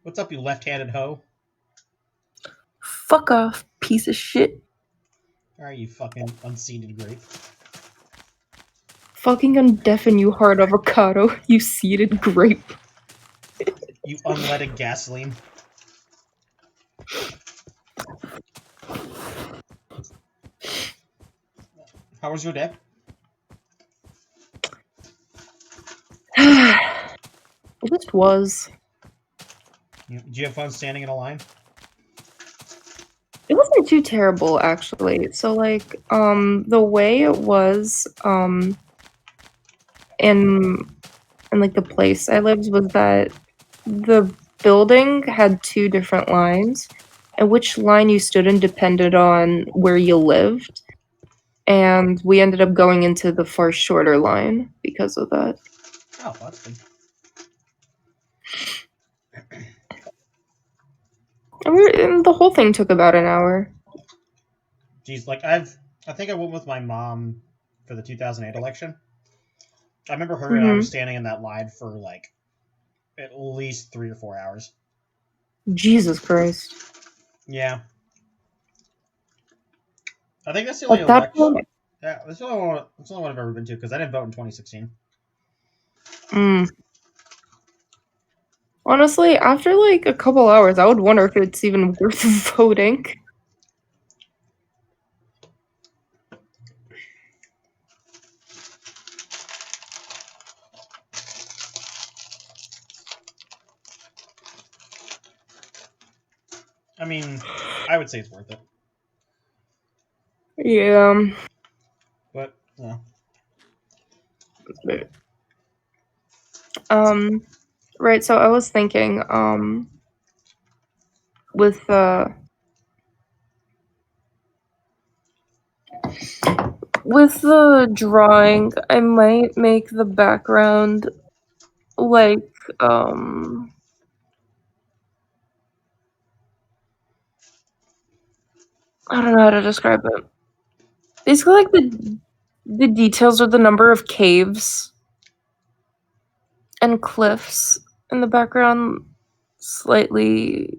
What's up, you left-handed hoe? Fuck off, piece of shit. Alright, you fucking unseeded grape. Fucking undeafen, you hard avocado, you seeded grape. You unleaded gasoline. How was your day? It just was. Did you have fun standing in a line? It wasn't too terrible, actually. So, like, the way it was, in like, the place I lived was that the building had 2 different lines, and which line you stood in depended on where you lived, and we ended up going into the far shorter line because of that. Oh, well, that's good. And the whole thing took about an hour. Geez, like I think I went with my mom for the 2008 election. I remember her and I were standing in that line for like at least 3 or 4 hours. Jesus Christ. Yeah. I think that's the only At that election. point, Yeah, that's the only one I've ever been to because I didn't vote in 2016. honestly, after like a couple hours, I would wonder if it's even worth voting. I mean, I would say it's worth it. Yeah. But, yeah. Right, so I was thinking, with the drawing, I might make the background like I don't know how to describe it. Basically, like the details are the number of caves and cliffs in the background. Slightly,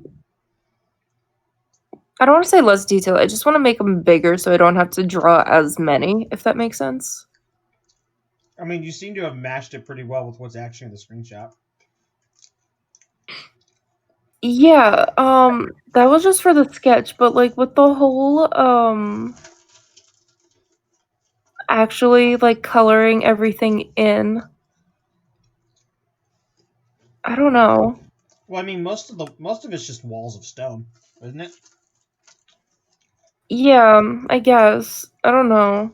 I don't want to say less detail. I just want to make them bigger so I don't have to draw as many. If that makes sense. I mean, you seem to have matched it pretty well with what's actually in the screenshot. Yeah, that was just for the sketch, but like with the whole actually like coloring everything in, I don't know. Well, I mean, most of it's just walls of stone, isn't it? Yeah, I guess. I don't know.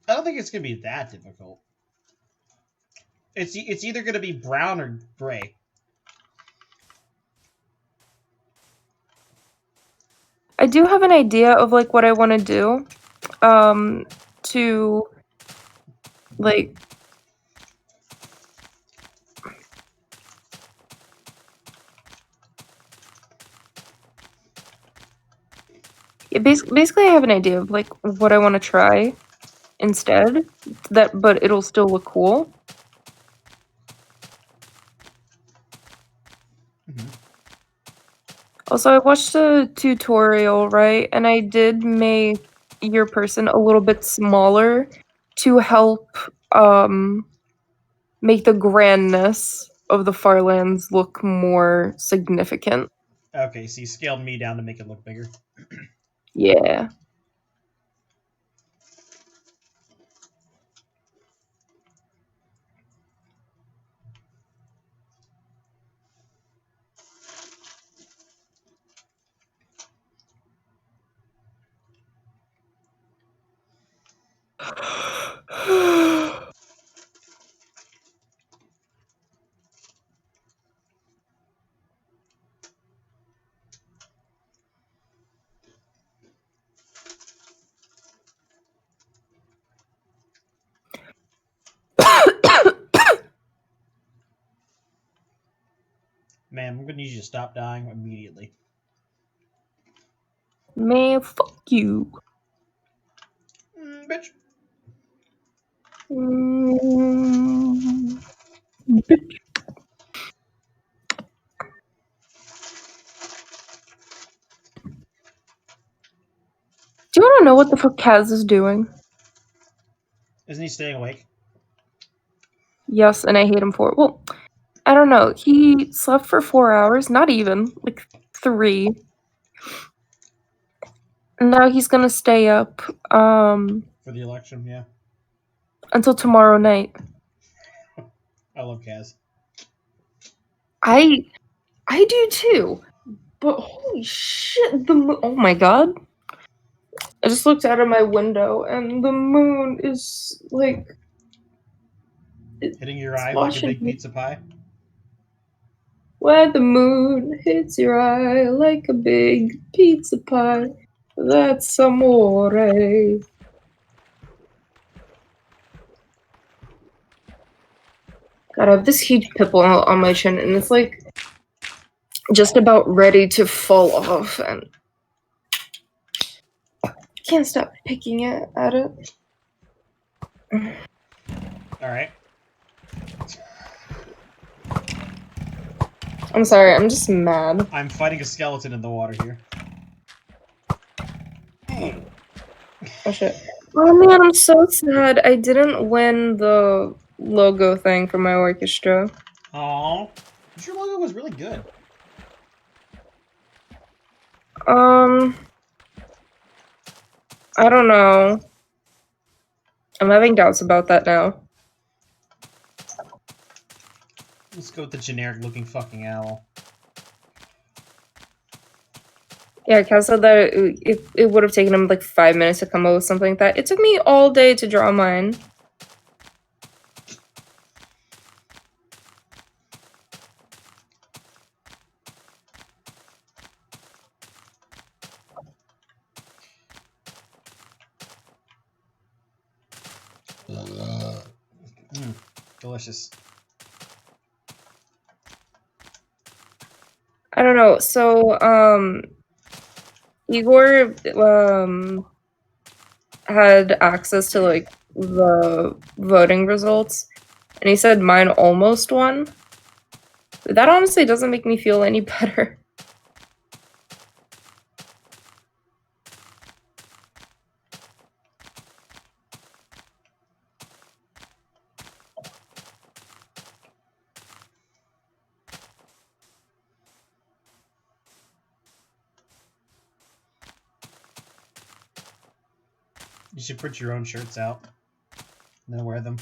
I don't think it's gonna be that difficult. It's either gonna be brown or gray. I do have an idea of like what I want to do to like basically I have an idea of like what I want to try instead, but it'll still look cool. Mm-hmm. Also, I watched a tutorial, right? And I did make your person a little bit smaller to help make the grandness of the Farlands look more significant. Okay, so you scaled me down to make it look bigger. Yeah. Man, I'm gonna need you to stop dying immediately. Man, fuck you. Bitch. Bitch. Do you want to know what the fuck Kaz is doing? Isn't he staying awake? Yes, and I hate him for it. Well, I don't know. He slept for 4 hours, not even, like 3. And now he's gonna stay up For the election, yeah. until tomorrow night. I love Kaz. I do too. But holy shit, oh my god. I just looked out of my window and the moon is like Hitting your it's eye like a watching big me. pizza pie. When the moon hits your eye like a big pizza pie, that's amore. God, I have this huge pimple on my chin and it's like just about ready to fall off and I can't stop picking at it. Alright. I'm sorry, I'm just mad. I'm fighting a skeleton in the water here. Oh shit. Oh man, I'm so sad I didn't win the logo thing for my orchestra. Aww. Your logo was really good. I don't know. I'm having doubts about that now. Let's go with the generic looking fucking owl. Yeah, Cal said that it would have taken him like 5 minutes to come up with something like that. It took me all day to draw mine. Delicious. I don't know. So, Igor, had access to like the voting results, and he said mine almost won. That honestly doesn't make me feel any better. You should print your own shirts out and then wear them.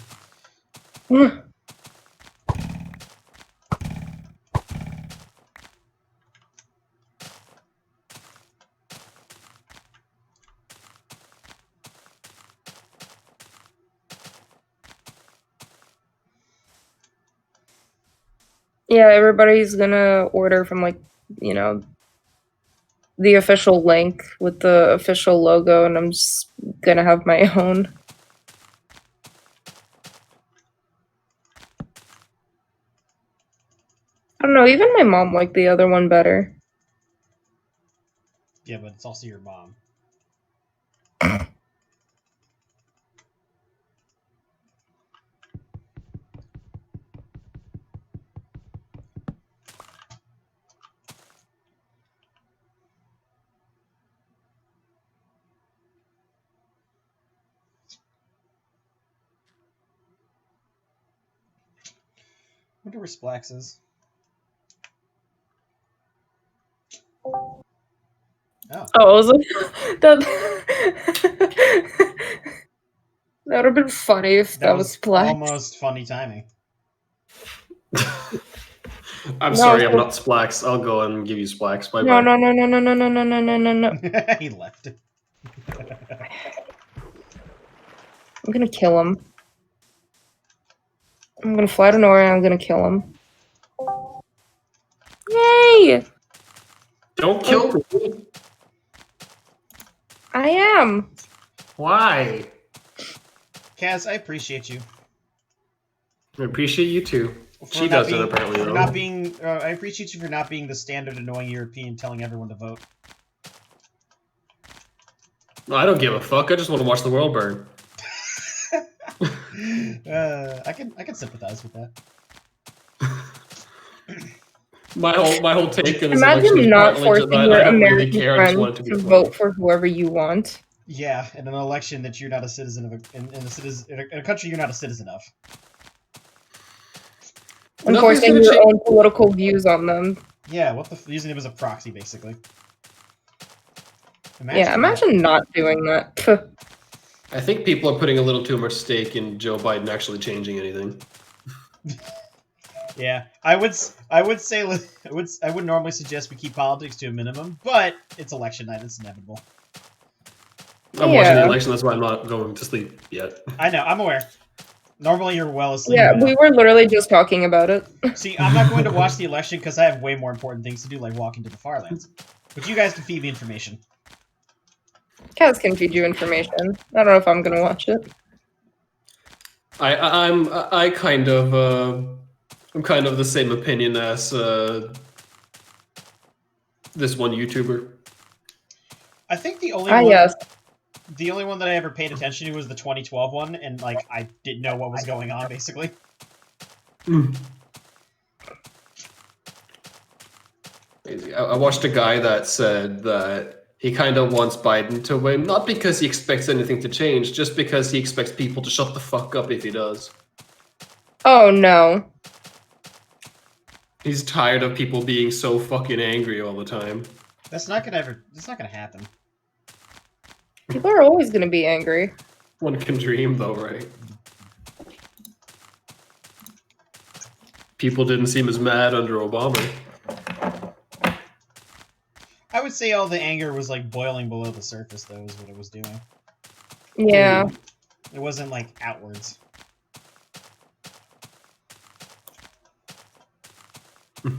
Yeah, everybody's gonna order from like, you know, the official link with the official logo, and I'm just gonna have my own. I don't know, even my mom liked the other one better. Yeah, but it's also your mom. I wonder where Splax is. Oh. Oh, I was like, that that would have been funny if that was Splax. Almost funny timing. I'm sorry, I'm not Splax. I'll go and give you Splax. Bye bye. No. He left it. I'm gonna kill him. I'm gonna fly to nowhere and I'm gonna kill him. Yay! Don't kill me. I am. Why? Kaz, I appreciate you. I appreciate you too. She doesn't apparently. For not being, I appreciate you for not being the standard annoying European telling everyone to vote. No, I don't give a fuck. I just want to watch the world burn. I can sympathize with that. My whole take on this Imagine election is not partly forcing that your I don't really American care. I just want friends it to to be vote for whoever you want. Yeah, in an election that you're not a citizen of, in a country you're not a citizen of. Enforcing your own political views on them. Yeah, using him as a proxy, basically. Imagine not doing that. I think people are putting a little too much stake in Joe Biden actually changing anything. Yeah, I would normally suggest we keep politics to a minimum, but it's election night; it's inevitable. I'm watching the election, that's why I'm not going to sleep yet. I know, I'm aware. Normally you're well asleep. Yeah, we were literally just talking about it. See, I'm not going to watch the election because I have way more important things to do, like walking to the far lands. But you guys can feed me information. Kaz can feed you information. I don't know if I'm gonna watch it. I'm kind of the same opinion as this one YouTuber. I think the only the only one that I ever paid attention to was the 2012 one, and like I didn't know what was going on basically. I watched a guy that said that he kind of wants Biden to win, not because he expects anything to change, just because he expects people to shut the fuck up if he does. Oh no. He's tired of people being so fucking angry all the time. That's not gonna happen. People are always gonna be angry. One can dream though, right? People didn't seem as mad under Obama. I would say all the anger was like boiling below the surface, though, is what it was doing. Yeah. It wasn't like outwards. I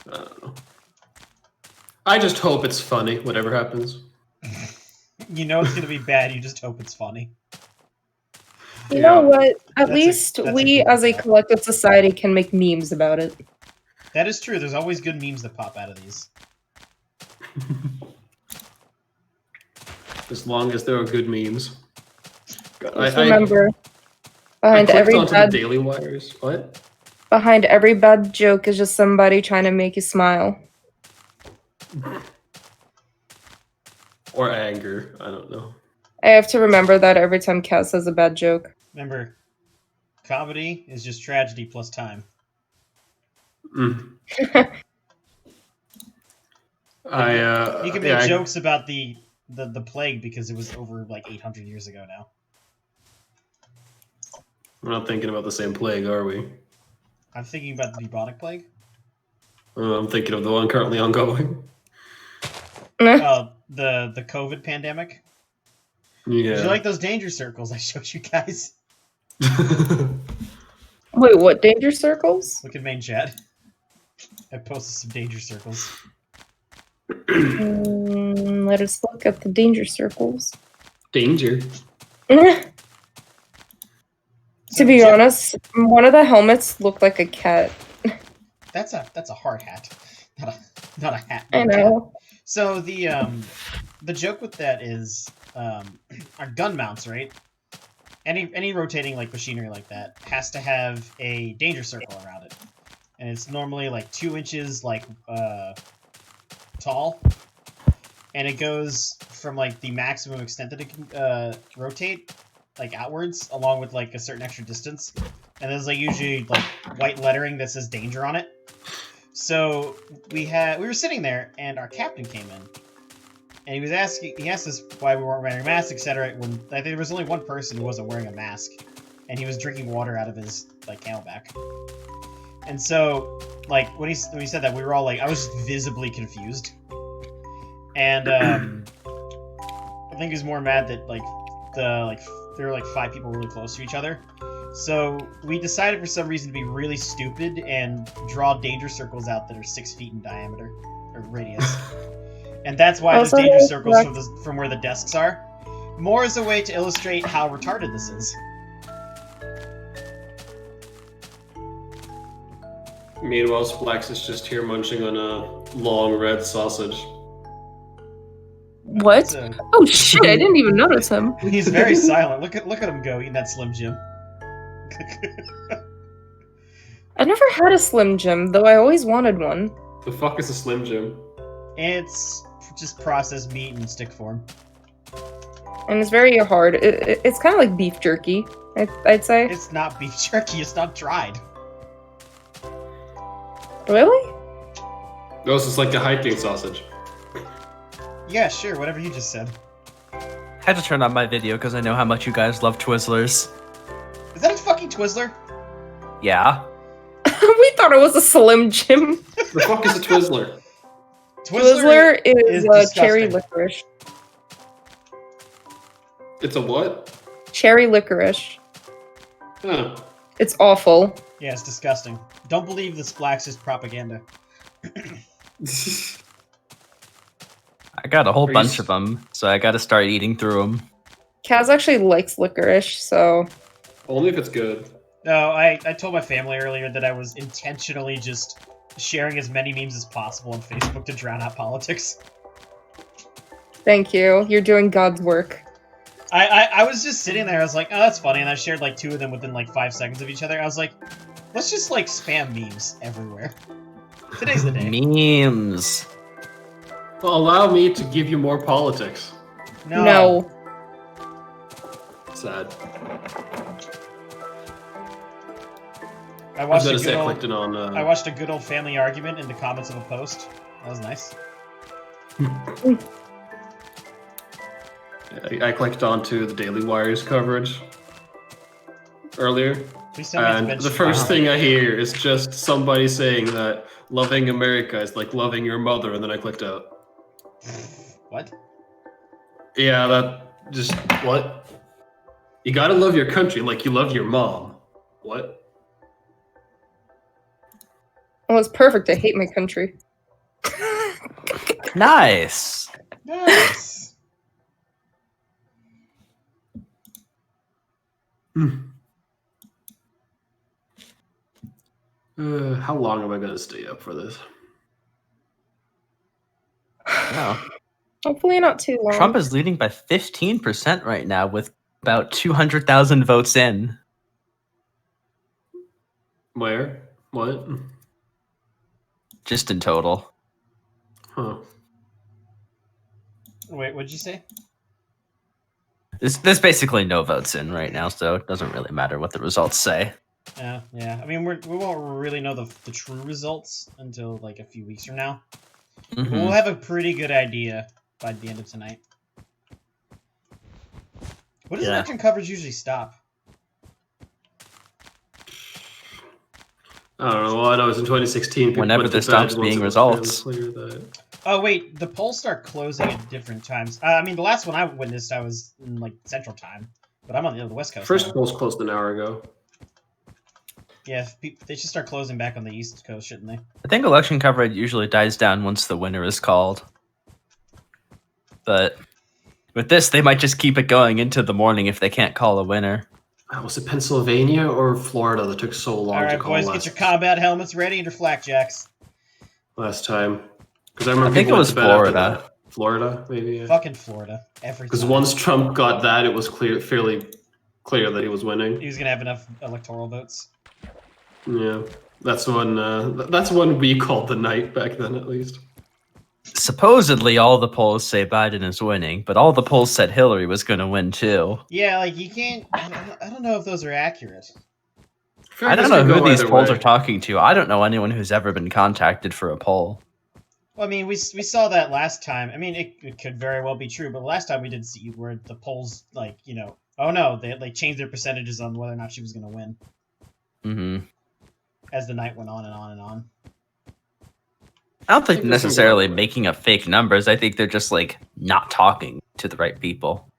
don't know. I just hope it's funny, whatever happens. You know it's gonna be bad, you just hope it's funny. You know what? At That's least a we, good as a thought. collective society, can make memes about it. That is true. There's always good memes that pop out of these. As long as there are good memes. Just remember, I behind clicked every onto bad the Daily Wires. What? behind every bad joke is just somebody trying to make you smile. Or anger. I don't know. I have to remember that every time Kat says a bad joke. Remember, comedy is just tragedy plus time. Mm. You can make jokes about the plague because it was over like 800 years ago now. We're not thinking about the same plague, are we? I'm thinking about the bubonic plague. I'm thinking of the one currently ongoing. The COVID pandemic. Yeah. Did you like those danger circles I showed you guys? Wait, what danger circles? Look at main chat. I posted some danger circles. Let us look at the danger circles. Danger. To be honest, one of the helmets looked like a cat. That's a hard hat, not a hat. I know. So the joke with that is our gun mounts, right? Any rotating like machinery like that has to have a danger circle around it, and it's normally like 2 inches like tall, and it goes from like the maximum extent that it can rotate like outwards, along with like a certain extra distance, and there's like usually like white lettering that says danger on it. So we were sitting there, and our captain came in, and he asked us why we weren't wearing masks, etc. When I think there was only one person who wasn't wearing a mask, and he was drinking water out of his like Camelback. And so like when he said that, we were all like, I was just visibly confused, and I think he was more mad that there were like 5 people really close to each other. So we decided for some reason to be really stupid and draw danger circles out that are 6 feet in diameter or radius. And that's why there's danger circles from where the desks are. More as a way to illustrate how retarded this is. Meanwhile, Splax is just here munching on a long red sausage. What? Oh shit! I didn't even notice him. He's very silent. Look at him go eating that Slim Jim. I never had a Slim Jim, though I always wanted one. The fuck is a Slim Jim? It's just processed meat in stick form. And it's very hard. It's kind of like beef jerky, I'd say. It's not beef jerky. It's not dried. Really? No, this is like a hiking sausage. Yeah, sure. Whatever you just said. I had to turn on my video because I know how much you guys love Twizzlers. Is that a fucking Twizzler? Yeah. We thought it was a Slim Jim. The fuck is a Twizzler? Twizzler is cherry licorice. It's a what? Cherry licorice. Huh. It's awful. Yeah, it's disgusting. Don't believe the Splax's propaganda. I got a whole bunch of them, so I gotta start eating through them. Kaz actually likes licorice, so... Only if it's good. No, I told my family earlier that I was intentionally just sharing as many memes as possible on Facebook to drown out politics. Thank you. You're doing God's work. I was just sitting there, I was like, oh, that's funny, and I shared like 2 of them within like 5 seconds of each other. I was like, let's just like spam memes everywhere. Today's the day. Memes. Well, allow me to give you more politics. No. Sad. I watched I watched a good old family argument in the comments of a post. That was nice. I clicked onto the Daily Wire's coverage earlier, and the first thing I hear is just somebody saying that loving America is like loving your mother, and then I clicked out. What? Yeah, that just... What? You gotta love your country like you love your mom. What? Well, it's perfect. I hate my country. Nice. Nice. How long am I going to stay up for this? No. Hopefully not too long. Trump is leading by 15% right now with about 200,000 votes in. Where? What? Just in total. Huh. Wait, what'd you say? There's basically no votes in right now, so it doesn't really matter what the results say. Yeah. I mean, we won't really know the true results until like a few weeks from now. Mm-hmm. We'll have a pretty good idea by the end of tonight. What does election coverage usually stop? I don't know. Well, I know it was in 2016. Whenever there stops being results. Oh wait, the polls start closing at different times. I mean, the last one I witnessed, I was in like Central Time, but I'm on the West Coast. First polls closed an hour ago. Yeah, they should start closing back on the East Coast, shouldn't they? I think election coverage usually dies down once the winner is called. But with this, they might just keep it going into the morning if they can't call a winner. Was it Pennsylvania or Florida that took so long to call? All right, boys, get your combat helmets ready and your flak jacks. Last time. Because I think it was Florida. Florida, maybe. Yeah. Fucking Florida. Because once Trump got that, it was fairly clear that he was winning. He was gonna have enough electoral votes. Yeah, that's when we called the night back then, at least. Supposedly, all the polls say Biden is winning, but all the polls said Hillary was going to win too. Yeah, like you can't. I don't know if those are accurate. I don't know who these polls are talking to. I don't know anyone who's ever been contacted for a poll. Well, I mean, we saw that last time. I mean, it could very well be true, but last time we did see where the polls, like, you know, oh no, they changed their percentages on whether or not she was going to win. Mm-hmm. As the night went on and on and on. I don't think they're necessarily making up fake numbers. I think they're just, like, not talking to the right people.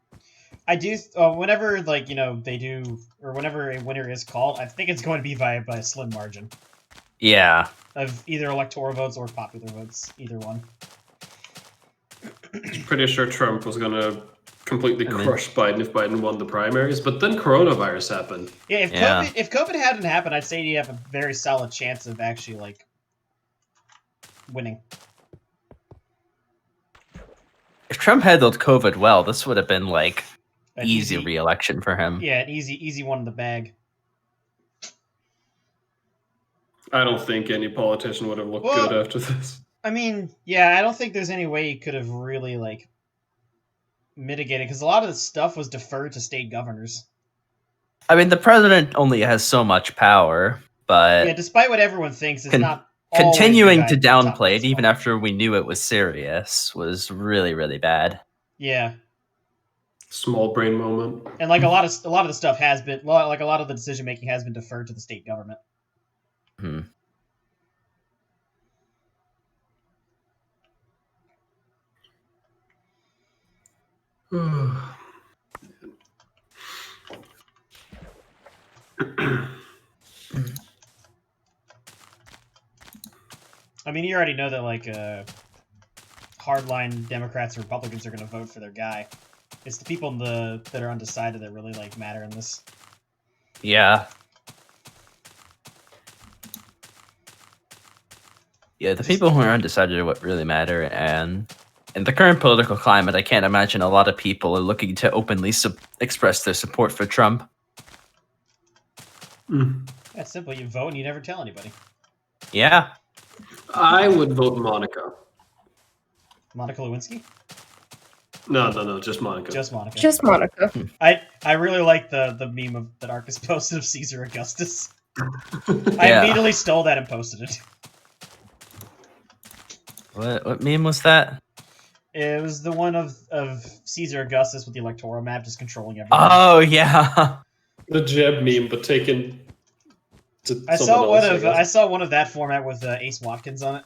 I do, whenever, like, you know, they do, or whenever a winner is called, I think it's going to be by a slim margin. Yeah. Of either electoral votes or popular votes, either one. Pretty sure Trump was going to completely crush Biden if Biden won the primaries, but then coronavirus happened. Yeah, if COVID hadn't happened, I'd say you have a very solid chance of actually, like, winning. If Trump handled COVID well, this would have been, like, an easy re-election for him. Yeah, an easy one in the bag. I don't think any politician would have looked good after this. I mean, yeah, I don't think there's any way he could have really, like, mitigated, because a lot of the stuff was deferred to state governors. I mean, the president only has so much power, but... Yeah, despite what everyone thinks, it's not... Continuing to downplay it, even after we knew it was serious, was really, really bad. Yeah. Small brain moment. And, like, a lot of the stuff has been... Like, a lot of the decision-making has been deferred to the state government. Hmm. I mean, you already know that, like, hardline Democrats and Republicans are going to vote for their guy. It's the people that are undecided that really, like, matter in this. Yeah. Yeah, the people who are undecided are what really matter, and in the current political climate, I can't imagine a lot of people are looking to openly express their support for Trump. That's simple. You vote and you never tell anybody. Yeah. I would vote Monica. Monica Lewinsky? No, just Monica. Just Monica. Just Monica. I really like the meme that Arcus posted of Caesar Augustus. I immediately stole that and posted it. What meme was that? It was the one of Caesar Augustus with the electoral map just controlling everything. Oh yeah. The Jeb meme, but taken to I saw one of that format with Ace Watkins on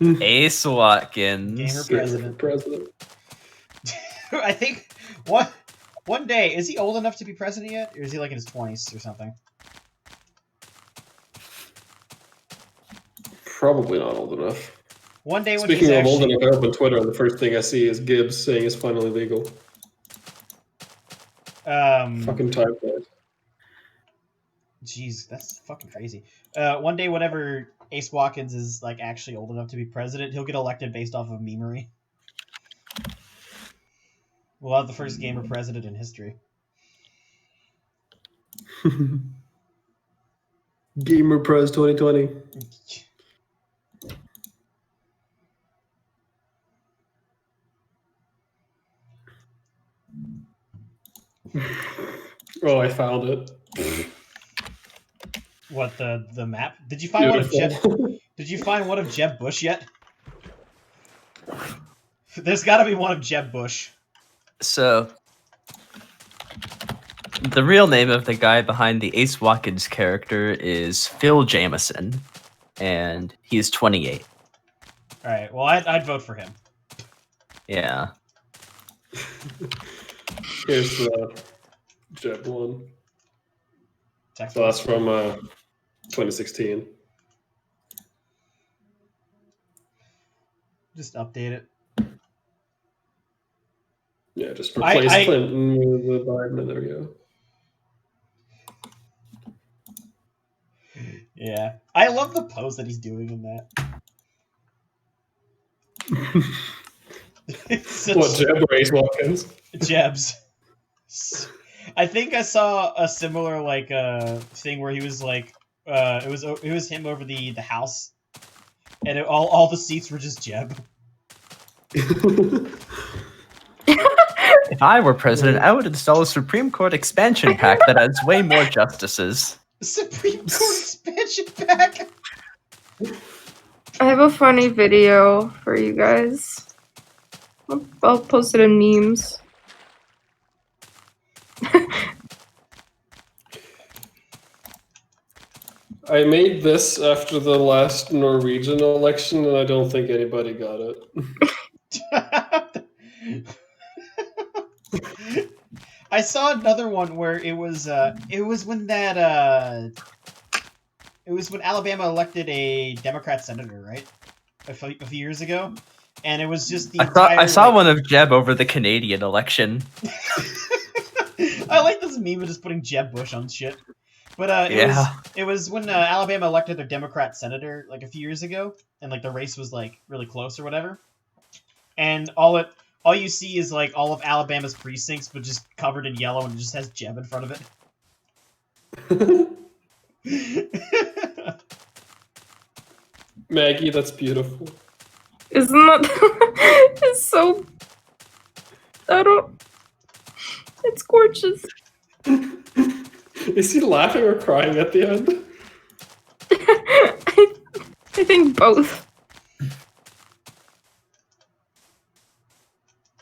it. Ace Watkins. Gamer president. I think one day, is he old enough to be president yet? Or is he like in his 20s or something? Probably not old enough. One day when Speaking of old enough, I open Twitter and the first thing I see is Gibbs saying it's finally legal. Fucking time flies. Jeez, that's fucking crazy. One day, whenever Ace Watkins is like actually old enough to be president, he'll get elected based off of memery. We'll have the first gamer president in history. Gamer Pros 2020. Oh, I found it. What, the map? Did you find one of Jeb? Did you find one of Jeb Bush yet? There's got to be one of Jeb Bush. So, the real name of the guy behind the Ace Watkins character is Phil Jamieson, and he's 28. All right. Well, I'd vote for him. Yeah. Here's the Jeb one. Texas. So that's from 2016. Just update it. Yeah, just replace Clinton with the Biden, and there we go. Yeah. I love the pose that he's doing in that. What, Jeb or Ace Watkins? Jebs. I think I saw a similar thing where he was like, it was him over the house, and all the seats were just Jeb. If I were president, I would install a Supreme Court expansion pack that has way more justices. Supreme Court expansion pack. I have a funny video for you guys. I'll post it in memes. I made this after the last Norwegian election, and I don't think anybody got it. I saw another one where it was when Alabama elected a Democrat senator, right? A few years ago, and it was just the I saw one of Jeb over the Canadian election. I like this meme of just putting Jeb Bush on shit. But it was when Alabama elected their Democrat senator like a few years ago, and like the race was like really close or whatever, and all you see is like all of Alabama's precincts, but just covered in yellow, and it just has Jeb in front of it. Maggie, that's beautiful. Isn't that? It's so. It's gorgeous. Is he laughing or crying at the end? I think both.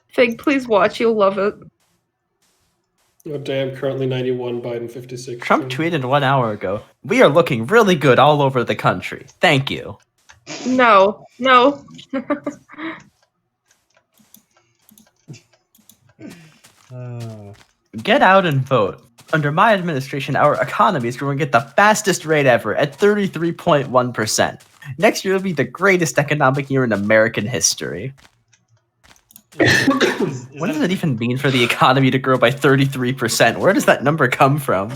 Fig, please watch. You'll love it. Oh, damn. Currently 91, Biden 56. Trump tweeted 1 hour ago, "We are looking really good all over the country. Thank you." No. Get out and vote. Under my administration, our economy is growing at the fastest rate ever, at 33.1%. Next year will be the greatest economic year in American history. What does it even mean for the economy to grow by 33%? Where does that number come from?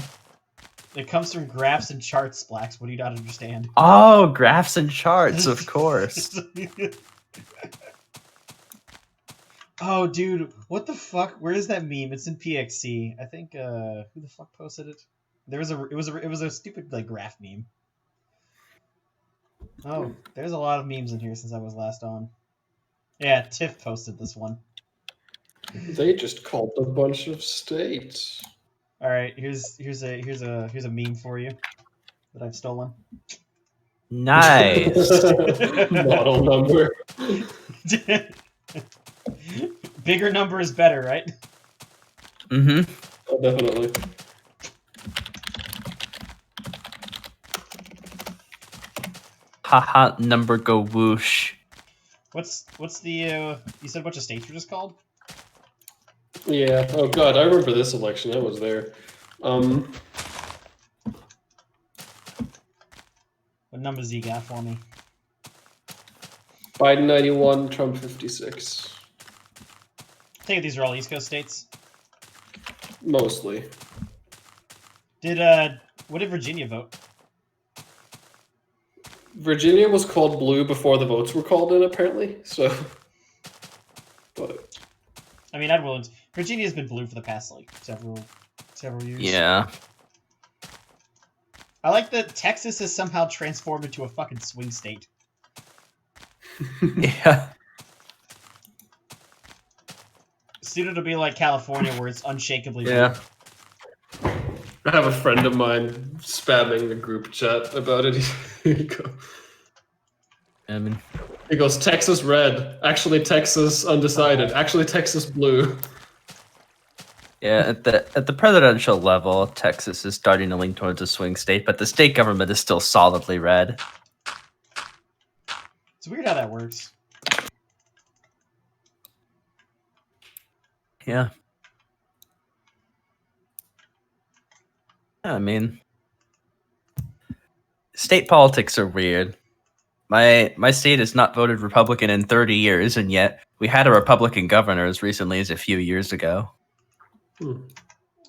It comes from graphs and charts, Blacks. What do you not understand? Oh, graphs and charts, of course. Oh, dude, what the fuck? Where is that meme? It's in PXC. I think who the fuck posted it? It was a stupid like graph meme. Oh, there's a lot of memes in here since I was last on. Yeah, Tiff posted this one. They just called a bunch of states. All right, here's a meme for you that I've stolen. Nice. Model number. Bigger number is better, right? Mm-hmm. Oh, definitely. Haha, number go whoosh. What's the you said a bunch of states were just called? Yeah. Oh god, I remember this election. I was there. What numbers you got for me? Biden 91, Trump 56. I think these are all East Coast states. Mostly. What did Virginia vote? Virginia was called blue before the votes were called in, apparently. So, but I mean, Virginia's been blue for the past like several years. Yeah. I like that Texas has somehow transformed into a fucking swing state. Yeah. Soon it'll be like California, where it's unshakably blue. Yeah. I have a friend of mine spamming the group chat about it. I mean, He goes, Texas red. Actually, Texas undecided. Actually, Texas blue. yeah, at the presidential level, Texas is starting to lean towards a swing state, but the state government is still solidly red. It's weird how that works. Yeah. I mean, state politics are weird. My state has not voted Republican in 30 years, and yet we had a Republican governor as recently as a few years ago.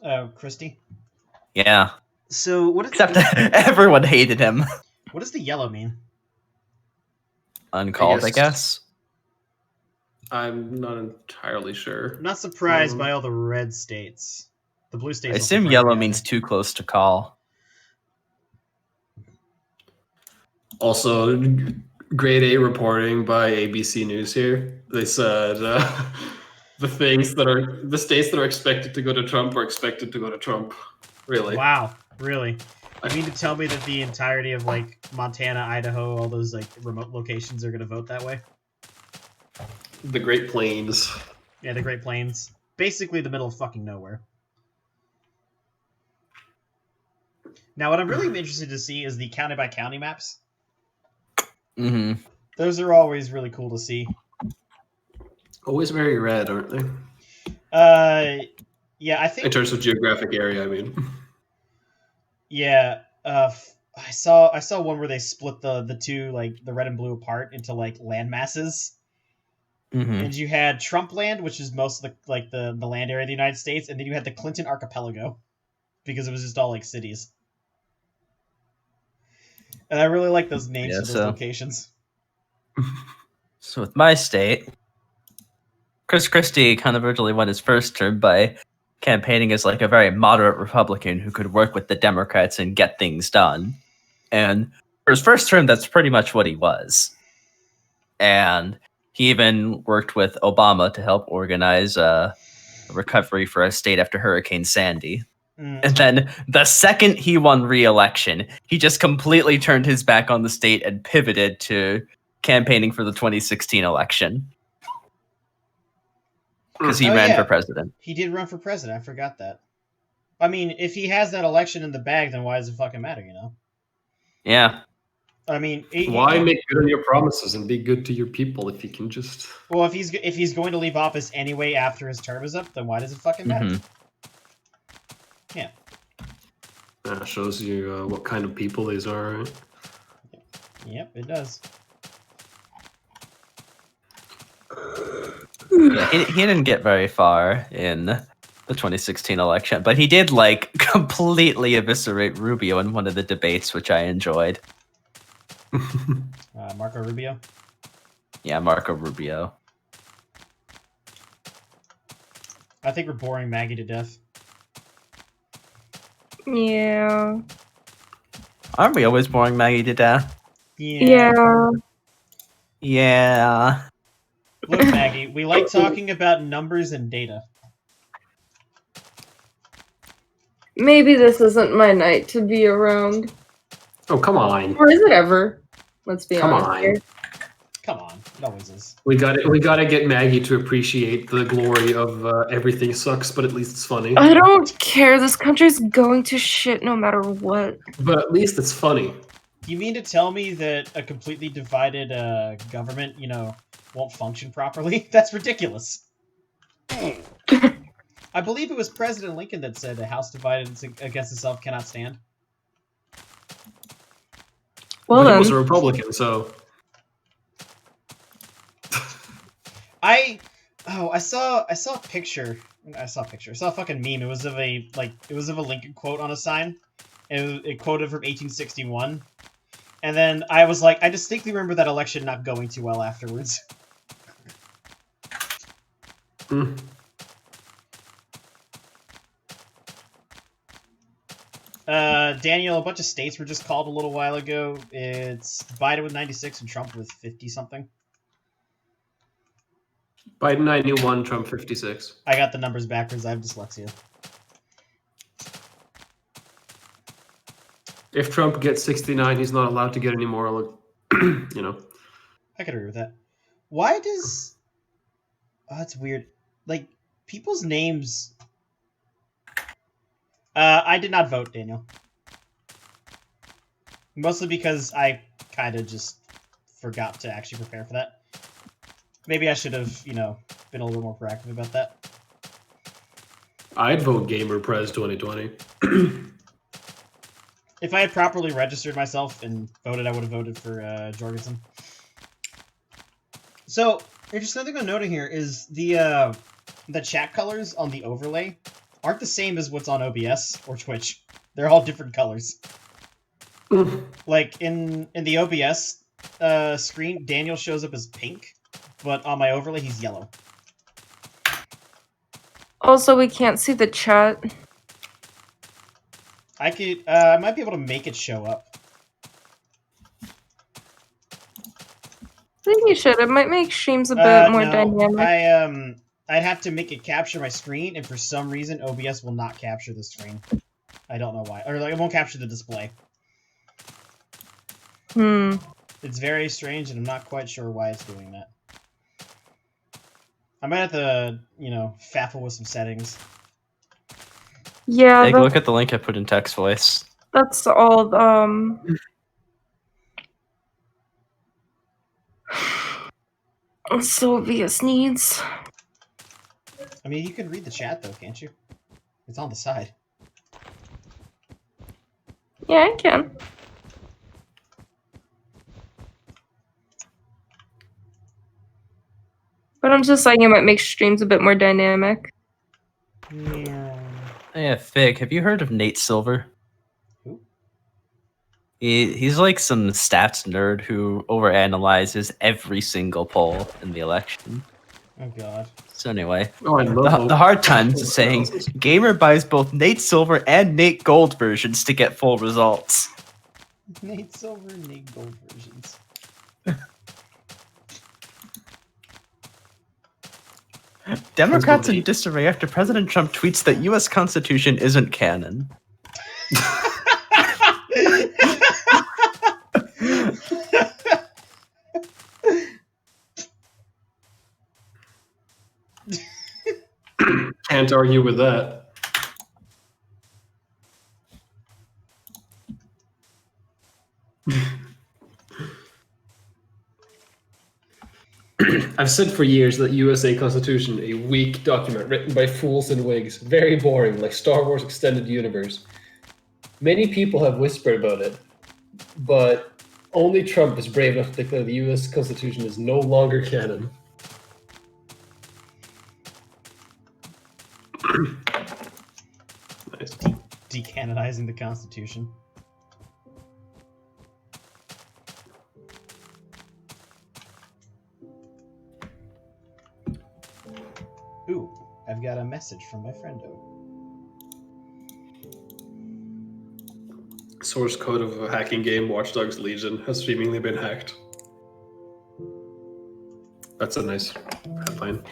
Oh, Christie? Yeah. So what is Except everyone hated him. What does the yellow mean? Uncalled, I guess. I'm not entirely sure. I'm not surprised by all the red states. The blue states. I assume yellow means too close to call. Also, grade A reporting by ABC News here. They said the states that are expected to go to Trump are expected to go to Trump. Really? Wow, really? You mean to tell me that the entirety of like Montana, Idaho, all those like remote locations are going to vote that way? The Great Plains. Yeah, the Great Plains. Basically the middle of fucking nowhere. Now, what I'm really interested to see is the county-by-county maps. Mm-hmm. Those are always really cool to see. Always very red, aren't they? Yeah, I think... In terms of geographic area, I mean. Yeah, I saw one where they split the two, like, the red and blue apart into, like, land masses. Mm-hmm. And you had Trump land, which is most of the land area of the United States, and then you had the Clinton Archipelago, because it was just all, like, cities. And I really like those names for those locations. So with my state, Chris Christie kind of originally won his first term by campaigning as like a very moderate Republican who could work with the Democrats and get things done. And for his first term, that's pretty much what he was. And he even worked with Obama to help organize a recovery for a state after Hurricane Sandy. And then the second he won re-election, he just completely turned his back on the state and pivoted to campaigning for the 2016 election. Because he ran for president. He did run for president. I forgot that. I mean, if he has that election in the bag, then why does it fucking matter, you know? Yeah. I mean... Why make good on your promises and be good to your people if you can just... Well, if he's going to leave office anyway after his term is up, then why does it fucking matter? Mm-hmm. Yeah. That shows you what kind of people these are, right? Yep, it does. Yeah, he didn't get very far in the 2016 election, but he did like completely eviscerate Rubio in one of the debates, which I enjoyed. Marco Rubio? Yeah, Marco Rubio. I think we're boring Maggie to death. Yeah. Aren't we always boring Maggie to death? Yeah. Yeah. Look, Maggie, we like talking about numbers and data. Maybe this isn't my night to be around. Oh, come on. Or is it ever? Let's be honest here. Come on. It always is. We gotta get Maggie to appreciate the glory of everything sucks, but at least it's funny. I don't care. This country's going to shit no matter what. But at least it's funny. You mean to tell me that a completely divided government, you know, won't function properly? That's ridiculous. I believe it was President Lincoln that said a house divided against itself cannot stand. Well, then. He was a Republican, so... I saw a picture I saw a picture. I saw a fucking meme. It was of a Lincoln quote on a sign. It quoted from 1861. And then I was like, I distinctly remember that election not going too well afterwards. Daniel, a bunch of states were just called a little while ago. It's Biden with 96 and Trump with 50-something. Biden 91, Trump 56. I got the numbers backwards. I have dyslexia. If Trump gets 69, he's not allowed to get any more, you know. I could agree with that. Why does... Oh, that's weird. Like, people's names... I did not vote, Daniel. Mostly because I kind of just forgot to actually prepare for that. Maybe I should have, been a little bit more proactive about that. I'd vote Gamer Prez 2020. If I had properly registered myself and voted, I would have voted for Jorgensen. So, just another thing I'm noting here is the chat colors on the overlay aren't the same as what's on OBS or Twitch. They're all different colors. Like, in the OBS screen, Daniel shows up as pink, but on my overlay, he's yellow. Also, we can't see the chat. I could, I might be able to make it show up. I think you should. It might make streams a bit more dynamic. I'd have to make it capture my screen, and for some reason, OBS will not capture the screen. I don't know why. Or, like, it won't capture the display. It's very strange, and I'm not quite sure why it's doing that. I might have to, faffle with some settings. Yeah. Take a look at the link I put in text voice. That's all, Sylvia's needs. I mean, you can read the chat, though, can't you? It's on the side. Yeah, I can. But I'm just saying it might make streams a bit more dynamic. Yeah, Fig, have you heard of Nate Silver? Who? He's like some stats nerd who overanalyzes every single poll in the election. Oh, God. So anyway, the hard times is saying Gamer buys both Nate Silver and Nate Gold versions to get full results. Nate Silver and Nate Gold versions. Democrats in disarray after President Trump tweets that U.S. Constitution isn't canon. Can't argue with that. I've said for years that USA Constitution, a weak document written by fools in wigs, very boring, like Star Wars Extended Universe. Many people have whispered about it, but only Trump is brave enough to declare the US Constitution is no longer canon. Nice. Decanonizing the Constitution. Ooh, I've got a message from my friendo. Source code of a hacking game, Watch Dogs Legion, has seemingly been hacked. That's a nice headline.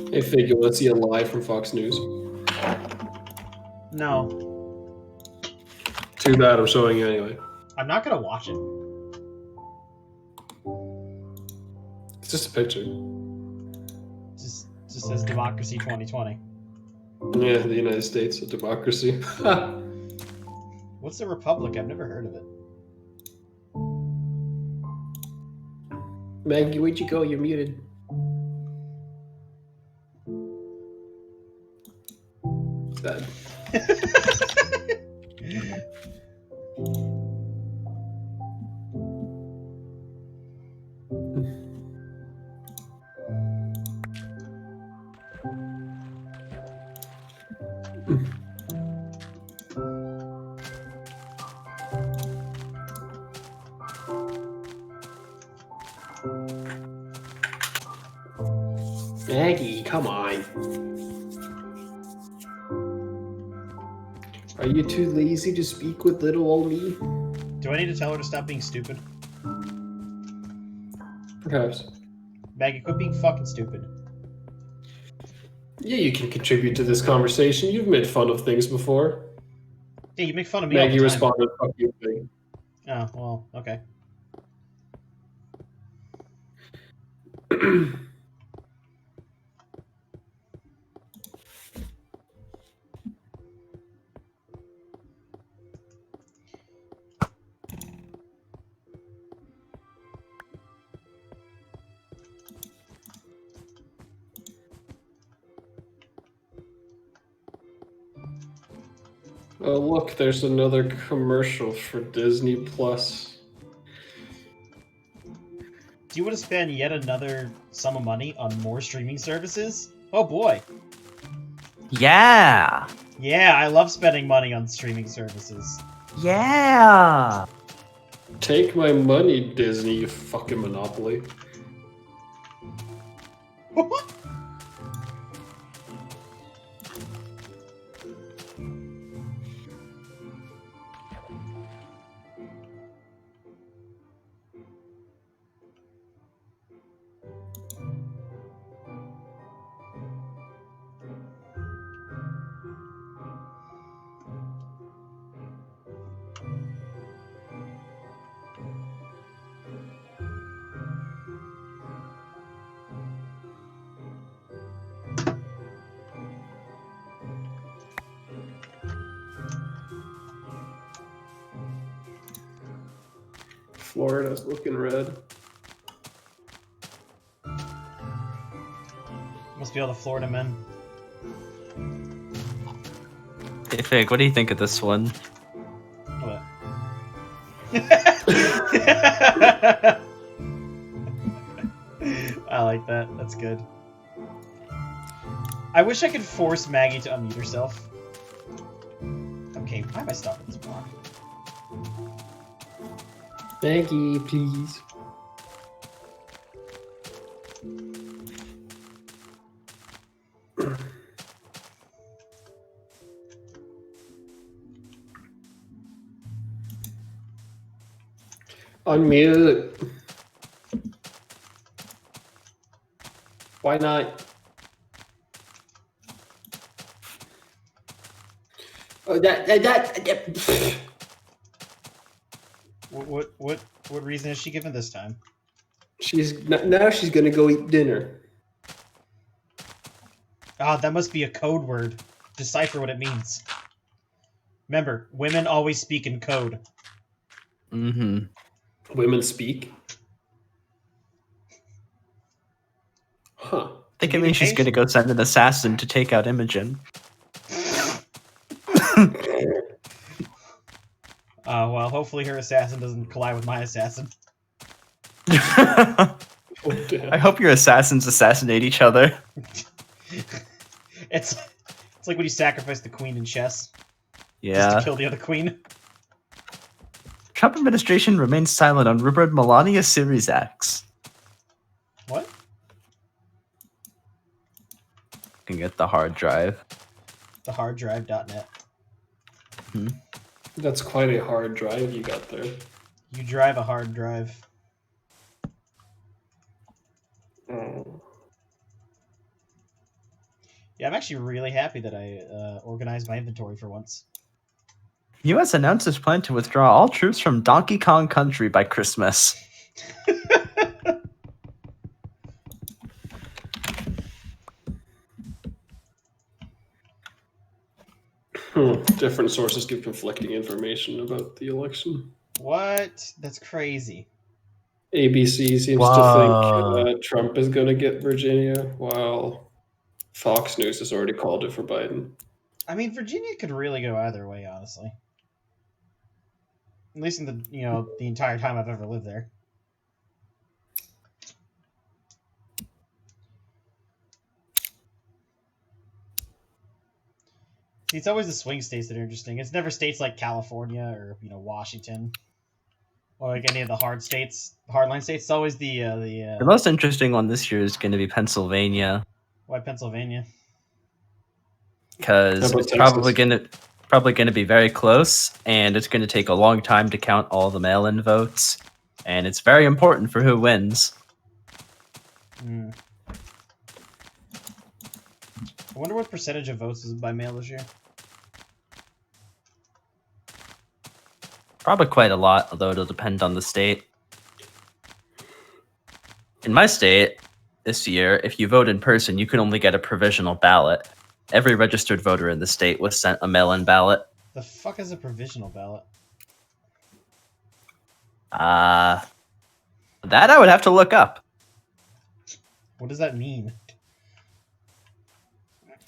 Hey Fig, you want to see a live from Fox News? No. Too bad, I'm showing you anyway. I'm not gonna watch it. It's just a picture. Just says Democracy 2020. Yeah, the United States, a democracy. What's a republic? I've never heard of it. Maggie, where'd you go? You're muted. Dead. Maggie, come on. Are you too lazy to speak with little old me? Do I need to tell her to stop being stupid? Perhaps. Maggie, quit being fucking stupid. Yeah, you can contribute to this conversation. You've made fun of things before. Yeah, you make fun of me Maggie all the time. responded, fuck you, thing. Oh, well, okay. Oh, look, there's another commercial for Disney Plus. Do you want to spend yet another sum of money on more streaming services? Oh boy. Yeah. Yeah, I love spending money on streaming services. Yeah. Take my money, Disney, you fucking monopoly. Florida's looking red. Must be all the Florida men. Hey, Fig, what do you think of this one? What? I like that. That's good. I wish I could force Maggie to unmute herself. Okay, why am I stuck in this block? Maggie, please. Unmute. Why not? Oh, that. What reason is she given this time? Now she's gonna go eat dinner. Ah, that must be a code word. Decipher what it means. Remember, women always speak in code. Mm-hmm. Women speak. Huh. I think it means she's gonna go send an assassin to take out Imogen. Well, hopefully her assassin doesn't collide with my assassin. Oh, I hope your assassins assassinate each other. It's like when you sacrifice the queen in chess. Yeah. Just to kill the other queen. Trump administration remains silent on rumored Melania Series X. What? Can get the hard drive. Theharddrive.net. Hmm. That's quite a hard drive you got there. You drive a hard drive. Oh. Yeah, I'm actually really happy that I organized my inventory for once. U.S. announced its plan to withdraw all troops from Donkey Kong Country by Christmas. Different sources give conflicting information about the election. What? That's crazy. ABC seems to think Trump is going to get Virginia, while Fox News has already called it for Biden. I mean, Virginia could really go either way, honestly. At least in the the entire time I've ever lived there. See, it's always the swing states that are interesting. It's never states like California or Washington or like any of the hardline states. It's always The most interesting one this year is going to be Pennsylvania. Why Pennsylvania? Because it's probably going to be very close, and it's going to take a long time to count all the mail-in votes, and it's very important for who wins. I wonder what percentage of votes is by mail this year. Probably quite a lot, although it'll depend on the state. In my state, this year, if you vote in person, you can only get a provisional ballot. Every registered voter in the state was sent a mail-in ballot. The fuck is a provisional ballot? That I would have to look up. What does that mean?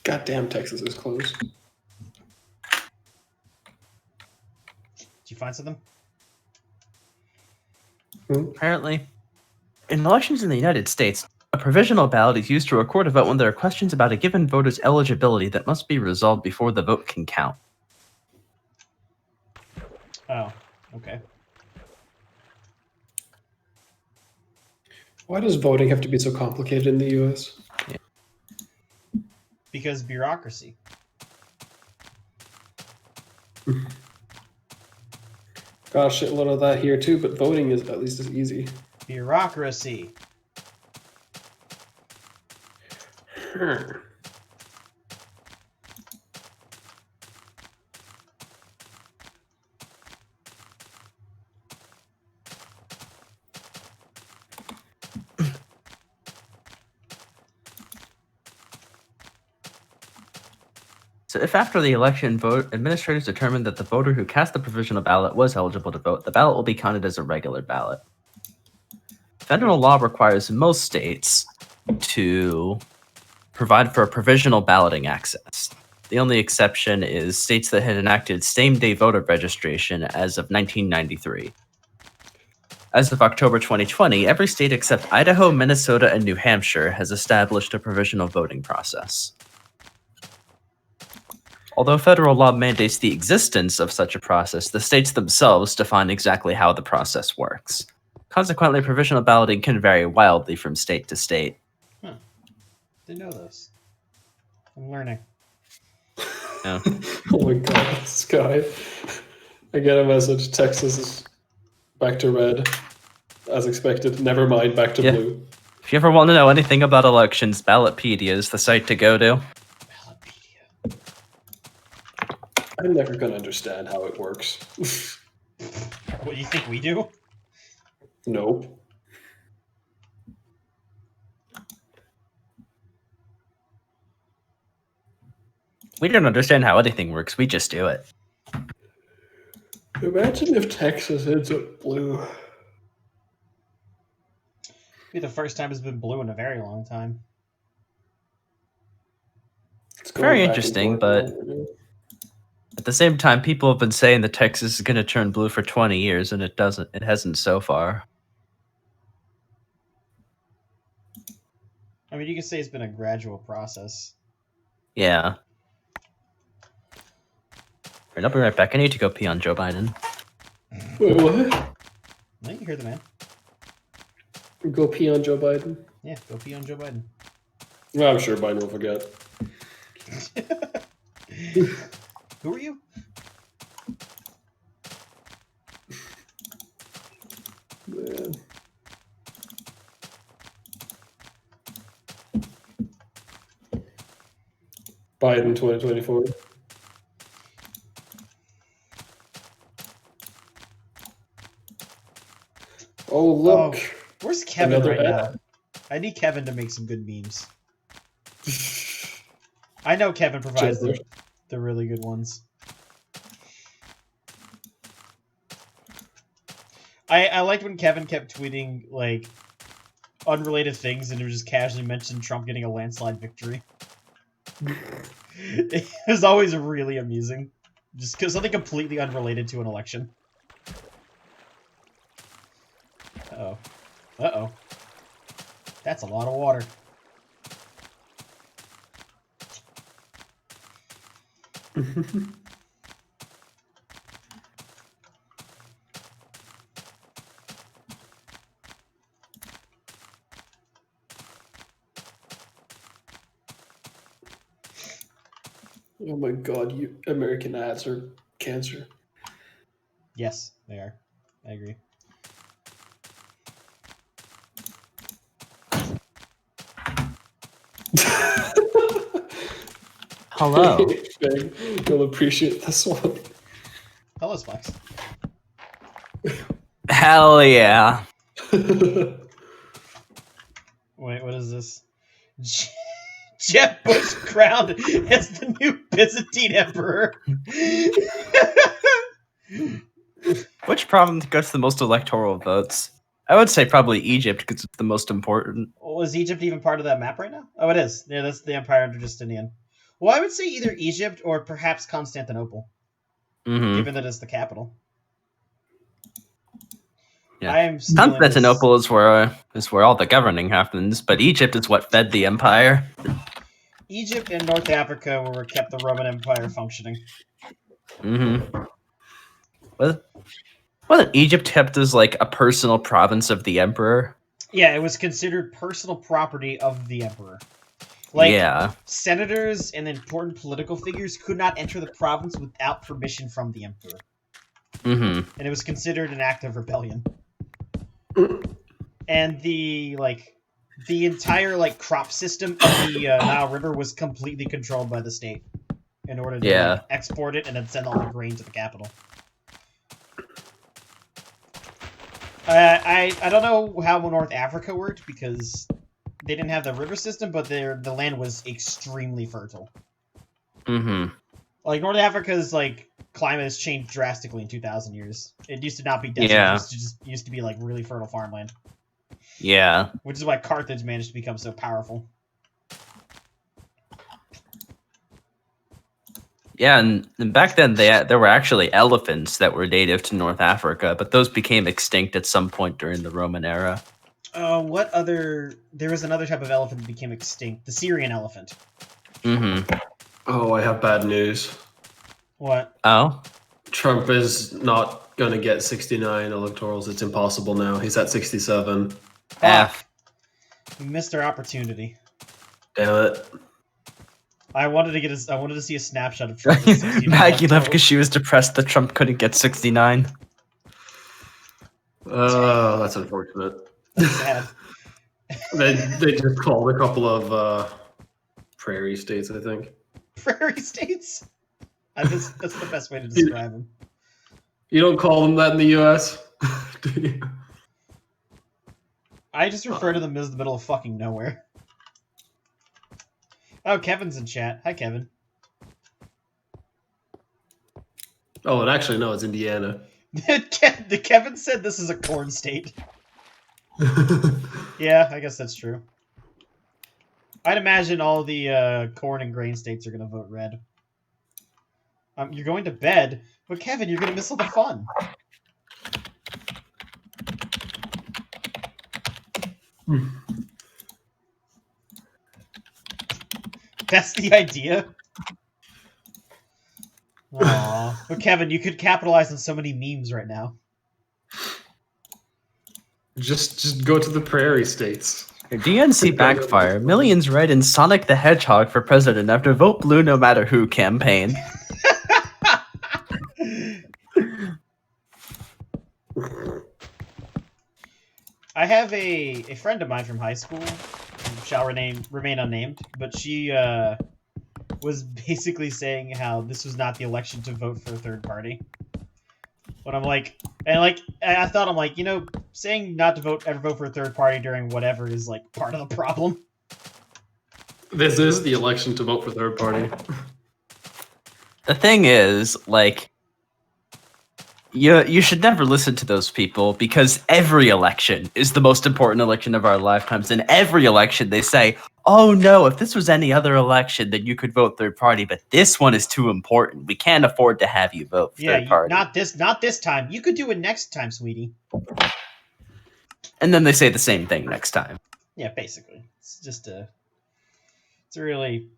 Goddamn, Texas is closed. Did you find something? Apparently. In elections in the United States, a provisional ballot is used to record a vote when there are questions about a given voter's eligibility that must be resolved before the vote can count. Oh, okay. Why does voting have to be so complicated in the U.S.? Yeah. Because bureaucracy. Got a shitload of that here too, but voting is at least as easy. Bureaucracy. So if after the election administrators determine that the voter who cast the provisional ballot was eligible to vote, the ballot will be counted as a regular ballot. Federal law requires most states to provide for a provisional balloting access. The only exception is states that had enacted same-day voter registration as of 1993. As of October 2020, every state except Idaho, Minnesota, and New Hampshire has established a provisional voting process. Although federal law mandates the existence of such a process, the states themselves define exactly how the process works. Consequently, provisional balloting can vary wildly from state to state. Huh. Didn't know this. I'm learning. Yeah. Oh my god, this guy. I get a message. Texas is back to red. As expected. Never mind, back to blue. If you ever want to know anything about elections, Ballotpedia is the site to go to. I'm never going to understand how it works. What, you think we do? Nope. We don't understand how anything works, we just do it. Imagine if Texas ends up blue. It'll be the first time it's been blue in a very long time. It's very interesting, but at the same time, people have been saying that Texas is going to turn blue for 20 years, and it hasn't so far. I mean, you can say it's been a gradual process. Yeah. Alright, I'll be right back. I need to go pee on Joe Biden. Wait, what? No, you hear the man. Go pee on Joe Biden? Yeah, go pee on Joe Biden. Well, I'm sure Biden will forget. Who are you? Man. Biden 2024. Oh, look. Oh, where's Kevin Another right ad. now? I need Kevin to make some good memes. I know Kevin provides the really good ones. I liked when Kevin kept tweeting, like, unrelated things and it was just casually mentioned Trump getting a landslide victory. It was always really amusing. Just because something completely unrelated to an election. Uh-oh. Uh-oh. That's a lot of water. Oh my god, you American ads are cancer. Yes, they are. I agree. Hello. You'll appreciate this one. Hello, Spikes. Hell yeah. Wait, what is this? Jeb Bush crowned as the new Byzantine emperor. Which province gets the most electoral votes? I would say probably Egypt because it's the most important. Was Egypt even part of that map right now? Oh, it is. Yeah, that's the empire under Justinian. Well, I would say either Egypt or perhaps Constantinople, given that it's the capital. Yeah. I am Constantinople is where all the governing happens, but Egypt is what fed the empire. Egypt and North Africa were what kept the Roman Empire functioning. Wasn't Egypt kept as like a personal province of the emperor? Yeah, it was considered personal property of the emperor. Like, senators and important political figures could not enter the province without permission from the emperor. And it was considered an act of rebellion. And the entire crop system of the Nile River was completely controlled by the state in order to export it and then send all the grain to the capital. I don't know how North Africa worked because they didn't have the river system, but the land was extremely fertile. Like North Africa's climate has changed drastically in 2,000 years. It used to not be desert. Yeah. It used to be really fertile farmland. Yeah. Which is why Carthage managed to become so powerful. Yeah, and back then there were actually elephants that were native to North Africa, but those became extinct at some point during the Roman era. There was another type of elephant that became extinct. The Syrian elephant. Oh, I have bad news. What? Oh? Trump is not going to get 69 electorals. It's impossible now. He's at 67. F. We missed our opportunity. Damn it. I wanted to see a snapshot of Trump. Maggie left because she was depressed that Trump couldn't get 69. Oh, that's unfortunate. That's sad. they just called a couple of prairie states, I think. Prairie states? That's the best way to describe them. You don't call them that in the U.S., do you? I just refer to them as the middle of fucking nowhere. Oh, Kevin's in chat. Hi, Kevin. Oh, and actually, no, it's Indiana. Kevin said this is a corn state. Yeah, I guess that's true. I'd imagine all the corn and grain states are going to vote red. You're going to bed, but Kevin, you're going to miss all the fun. That's the idea? Aww. But Kevin, you could capitalize on so many memes right now. Just go to the prairie states. DNC backfire. Millions read in Sonic the Hedgehog for president after vote blue no matter who campaign. I have a friend of mine from high school, who shall remain unnamed, but she was basically saying how this was not the election to vote for a third party. But I'm like, I thought, I'm like, saying not to ever vote for a third party during whatever is part of the problem. This is the election to vote for third party. The thing is, you should never listen to those people because every election is the most important election of our lifetimes. In every election, they say, oh no, if this was any other election, then you could vote third party, but this one is too important. We can't afford to have you vote third party. Not this time. You could do it next time, sweetie. And then they say the same thing next time. Yeah, basically. It's just it's really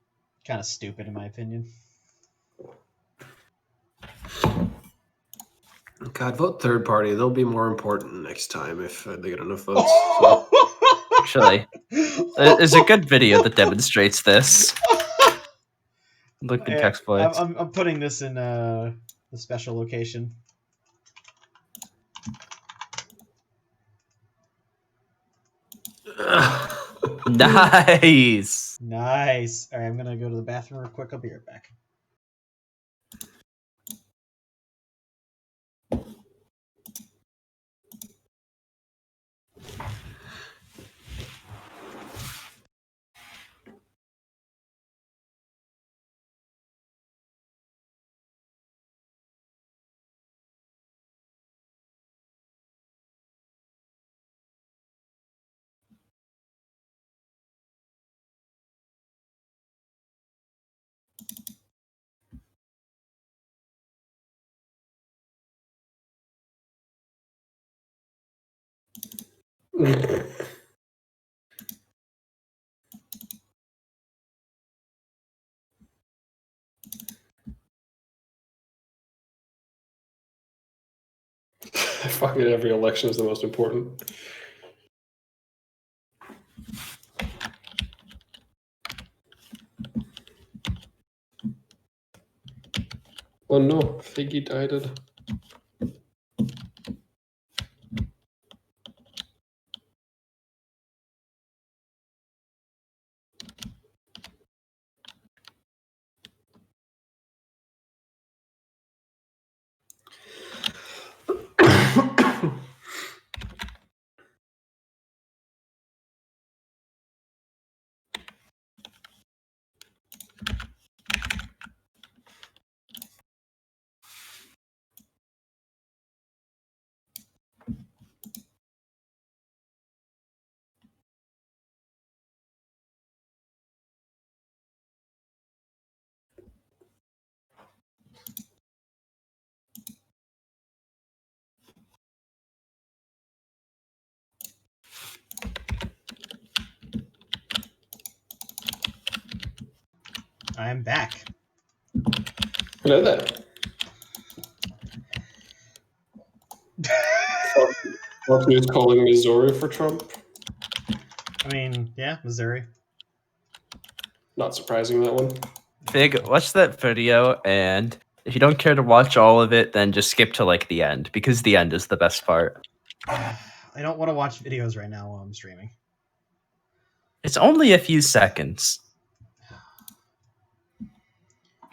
kind of stupid in my opinion. God, vote third party. They'll be more important next time if they get enough votes. So. Actually, there's a good video that demonstrates this. Look in text points. I'm putting this in the special location. Nice. Nice. All right, I'm gonna go to the bathroom real quick. I'll be right back. Fucking every election is the most important. Oh no, Figgy died. I'm back. Hello there. Fuck me calling Missouri for Trump. I mean, yeah, Missouri. Not surprising, that one. Fig, watch that video, and if you don't care to watch all of it, then just skip to like the end, because the end is the best part. I don't want to watch videos right now while I'm streaming. It's only a few seconds.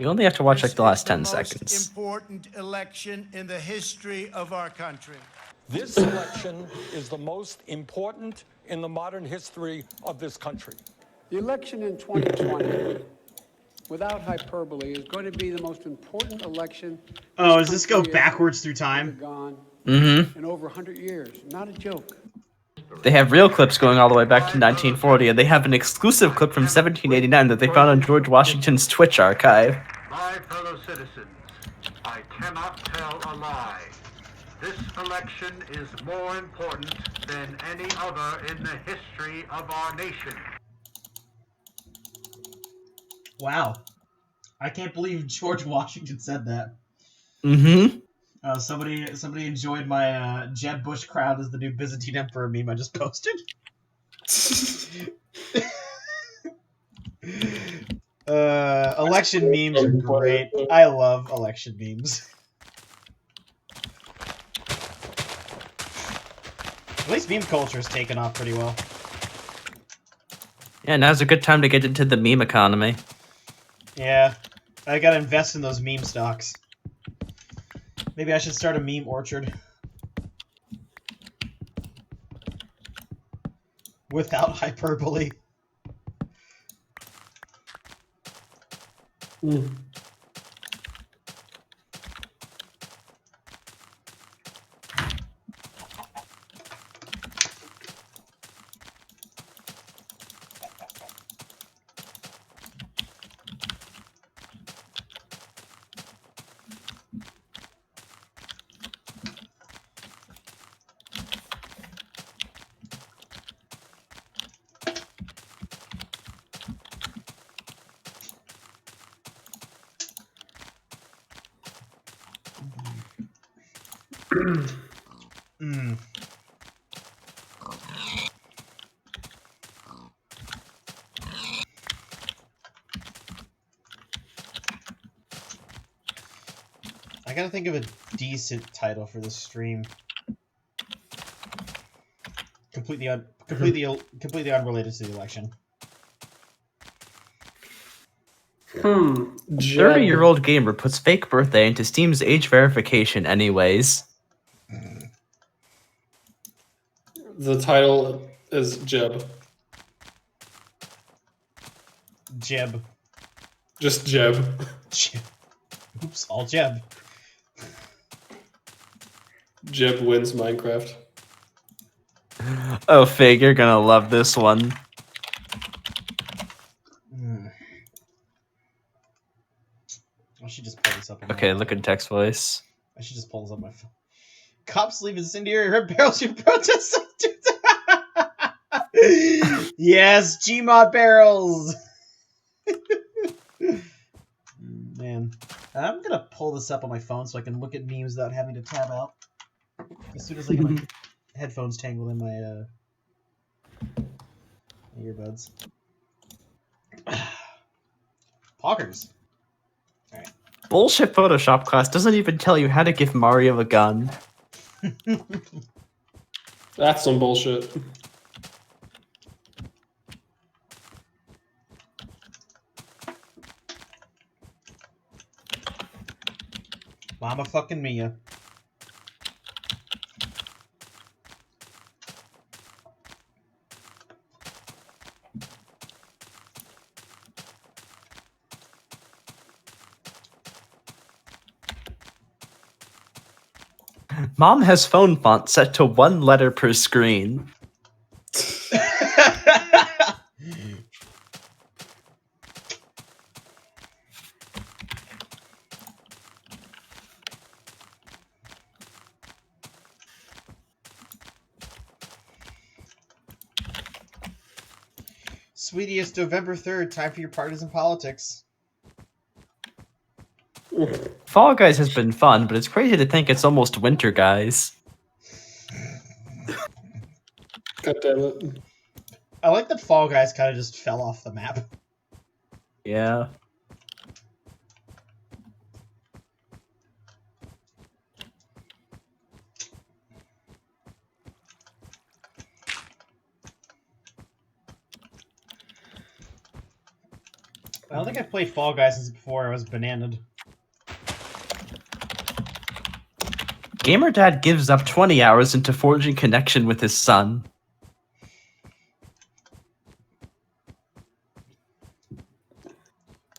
You only have to watch like the last 10 seconds. This is the most important election in the history of our country. This election is the most important in the modern history of this country. The election in 2020, without hyperbole, is going to be the most important election. Oh, does this go backwards through time? In over 100 years. Not a joke. They have real clips going all the way back to 1940, and they have an exclusive clip from 1789 that they found on George Washington's Twitch archive. My fellow citizens, I cannot tell a lie. This election is more important than any other in the history of our nation. Wow. I can't believe George Washington said that. Mm-hmm. Somebody enjoyed my Jeb Bush crowned as the new Byzantine Emperor meme I just posted. Election memes are great. I love election memes. At least meme culture has taken off pretty well. Yeah, now's a good time to get into the meme economy. Yeah, I gotta invest in those meme stocks. Maybe I should start a meme orchard. Without hyperbole. I gotta think of a decent title for this stream. Completely unrelated to the election. 30-year-old gamer puts fake birthday into Steam's age verification anyways. The title is Jeb. Jeb. Just Jeb. Jeb. Oops, all Jeb. Jeb wins Minecraft. Oh, Fig, you're gonna love this one. I should just pull this up. Okay, look at text voice. I should just pull this up my phone. Cops leave incendiary red barrels to protest. Yes, Gmod barrels. Man, I'm gonna pull this up on my phone so I can look at memes without having to tab out. As soon as I get my headphones tangled in my earbuds. Poggers. All right. Bullshit Photoshop class doesn't even tell you how to give Mario a gun. That's some bullshit. Mama fucking Mia. Mom has phone font set to 1 letter per screen. Sweetie, it's November 3rd. Time for your partisan politics. Fall Guys has been fun, but it's crazy to think it's almost winter, guys. God damn it. I like that Fall Guys kind of just fell off the map. Yeah. I don't think I've played Fall Guys since before I was bananaed. Gamer Dad gives up 20 hours into forging connection with his son.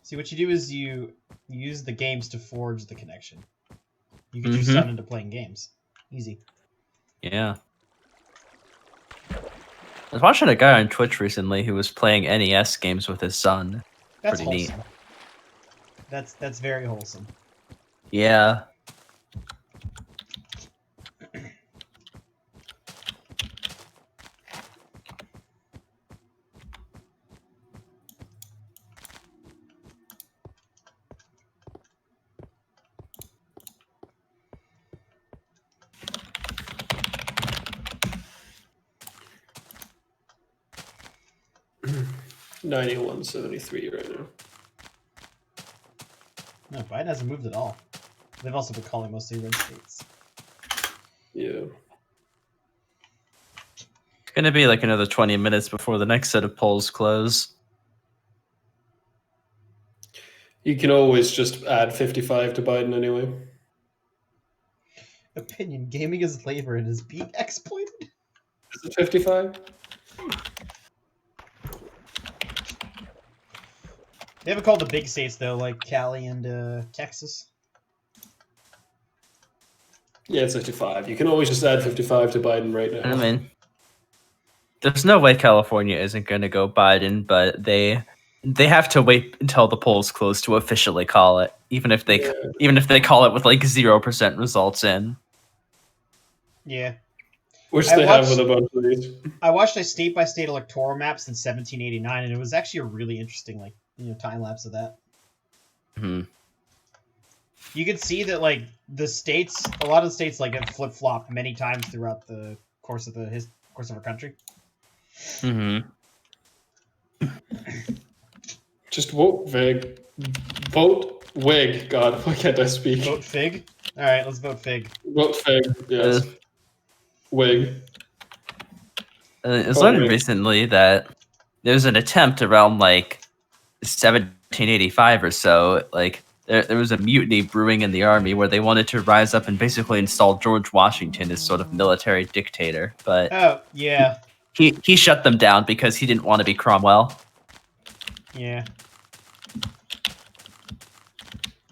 See, what you do is you use the games to forge the connection. You get your son into playing games. Easy. Yeah. I was watching a guy on Twitch recently who was playing NES games with his son. That's pretty wholesome. Neat. That's very wholesome. Yeah. $91.73 right now. No, Biden hasn't moved at all. They've also been calling mostly red states. Yeah. It's gonna be like another 20 minutes before the next set of polls close. You can always just add 55 to Biden anyway. Opinion: gaming is labor and is being exploited. Is it 55? They haven't called the big states though, like Cali and Texas. Yeah, it's 55. You can always just add 55 to Biden right now. I mean, there's no way California isn't going to go Biden, but they have to wait until the polls close to officially call it, even if they call it with like 0% results in. Yeah. Which they have with a bunch of these. I watched a state-by-state electoral map since 1789, and it was actually a really interesting, like, time lapse of that. Hmm. You can see that like a lot of the states like have flip flopped many times throughout the course of our country. Mm-hmm. Just vote Vig. Vote Wig. God, why can't I speak? Vote Fig? Alright, let's vote Fig. Vote Fig, yes. Wig. It's learned recently that there was an attempt around like 1785 or so. Like there was a mutiny brewing in the army where they wanted to rise up and basically install George Washington as sort of military dictator. But oh yeah, he shut them down because he didn't want to be Cromwell. Yeah.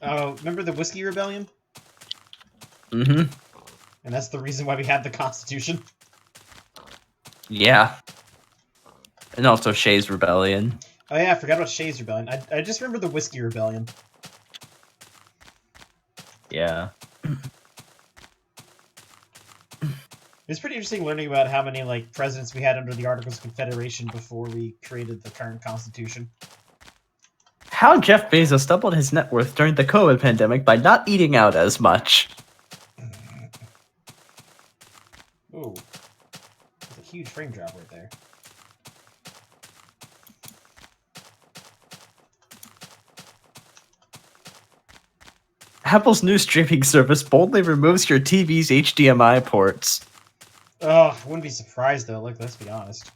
Oh, remember the Whiskey Rebellion? Mm-hmm. And that's the reason why we had the Constitution. Yeah. And also Shays Rebellion. Oh yeah, I forgot about Shays Rebellion. I just remember the Whiskey Rebellion. Yeah. It's pretty interesting learning about how many like presidents we had under the Articles of Confederation before we created the current Constitution. How Jeff Bezos doubled his net worth during the COVID pandemic by not eating out as much. Ooh. That's a huge frame drop right there. Apple's new streaming service boldly removes your TV's HDMI ports. Oh, I wouldn't be surprised though, like, let's be honest.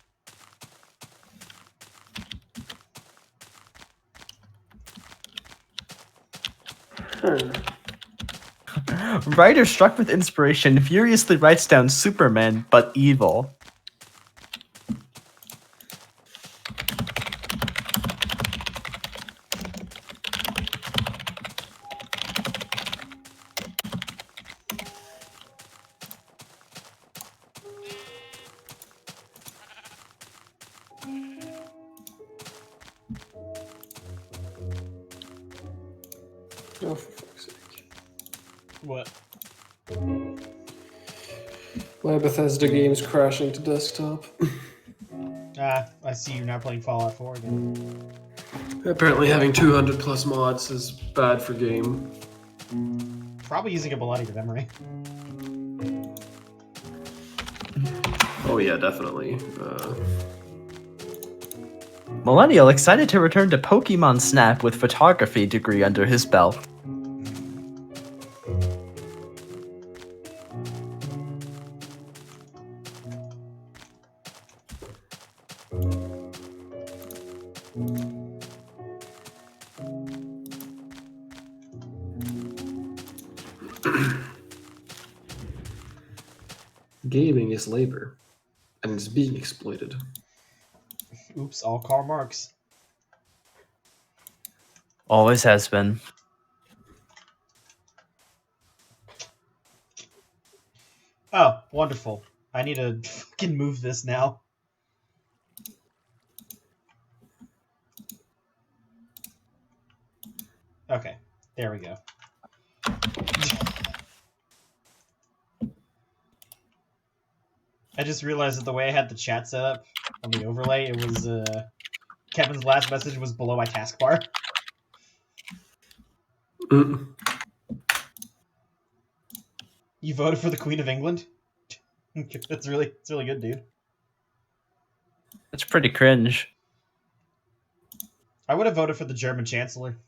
Writer struck with inspiration furiously writes down Superman, but evil. Oh, for fuck's sake. What? My Bethesda game's crashing to desktop. Ah, I see you're now playing Fallout 4 again. Apparently having 200 plus mods is bad for game. Probably using up a lot of your memory. Oh yeah, definitely. Millennial excited to return to Pokemon Snap with photography degree under his belt. Gaming is labor, and it's being exploited. Oops, all Karl Marx. Always has been. Oh, wonderful. I need to fucking move this now. Okay, there we go. I just realized that the way I had the chat set up on the overlay, it was, Kevin's last message was below my taskbar. You voted for the Queen of England? It's really good, dude. It's pretty cringe. I would have voted for the German Chancellor.